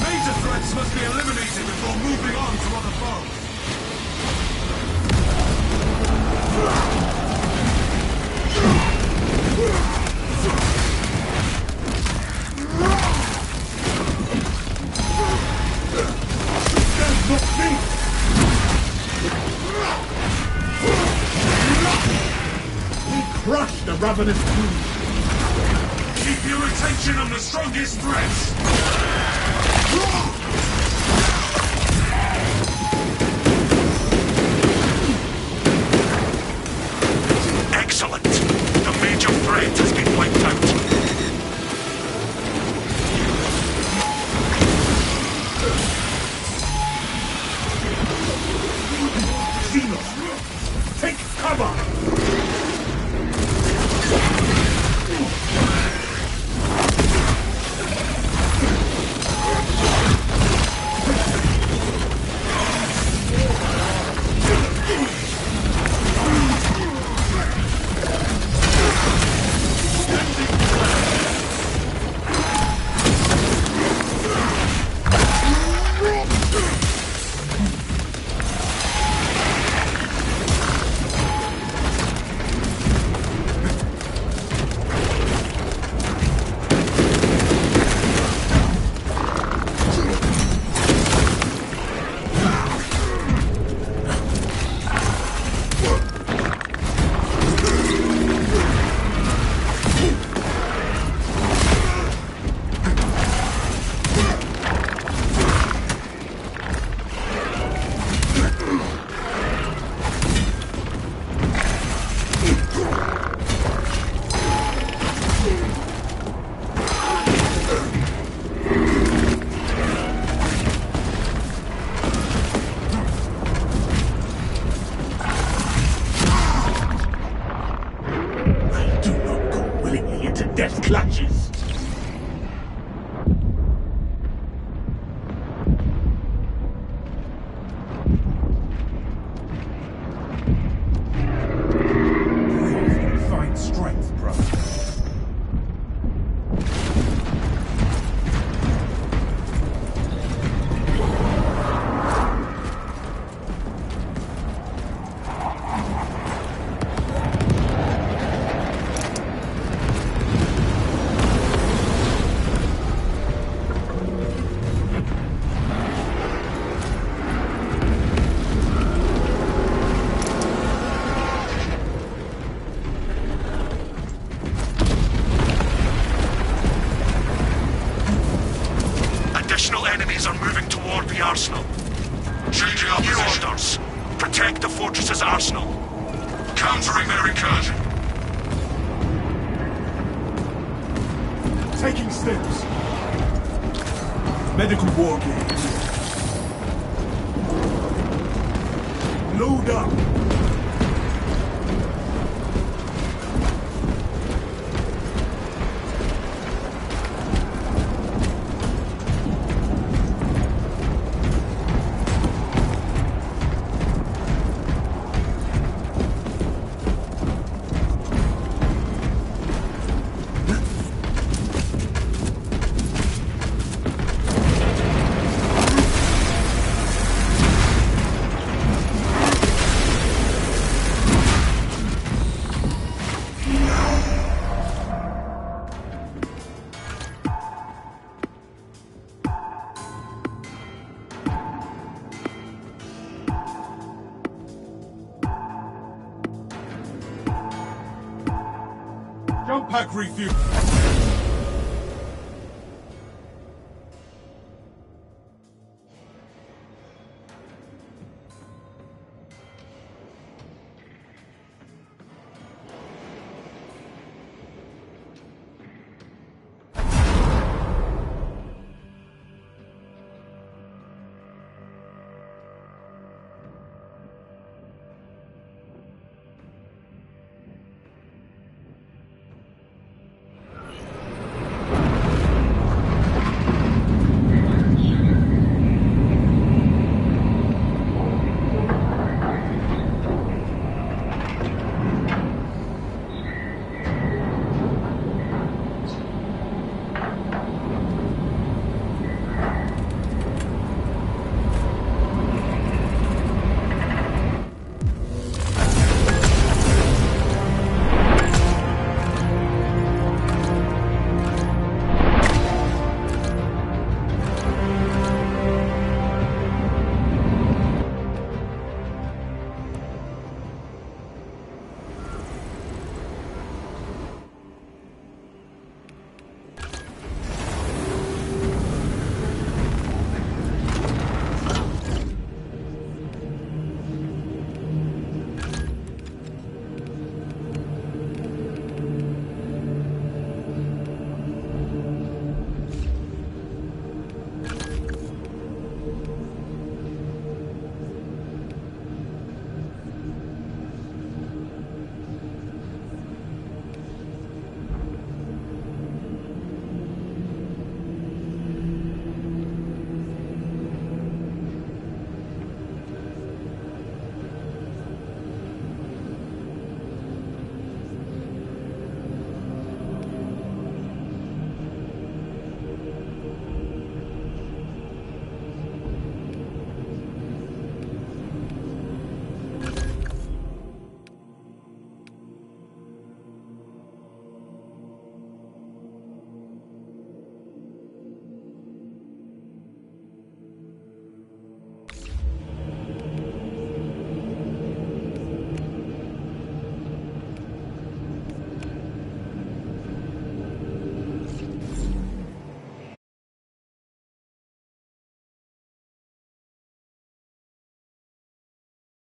Major threats must be eliminated before moving on to other foes. That's not me! We crushed the ravenous brood. Keep your attention on the strongest threats. Excellent. The major threat has been wiped out. Xenos, take cover! Death clutches! Find strength, brother. toward the arsenal. Changing our orders. Protect the fortress's arsenal. Countering their incursion. Taking steps. Medical war gear. Load up. Jump pack refuel.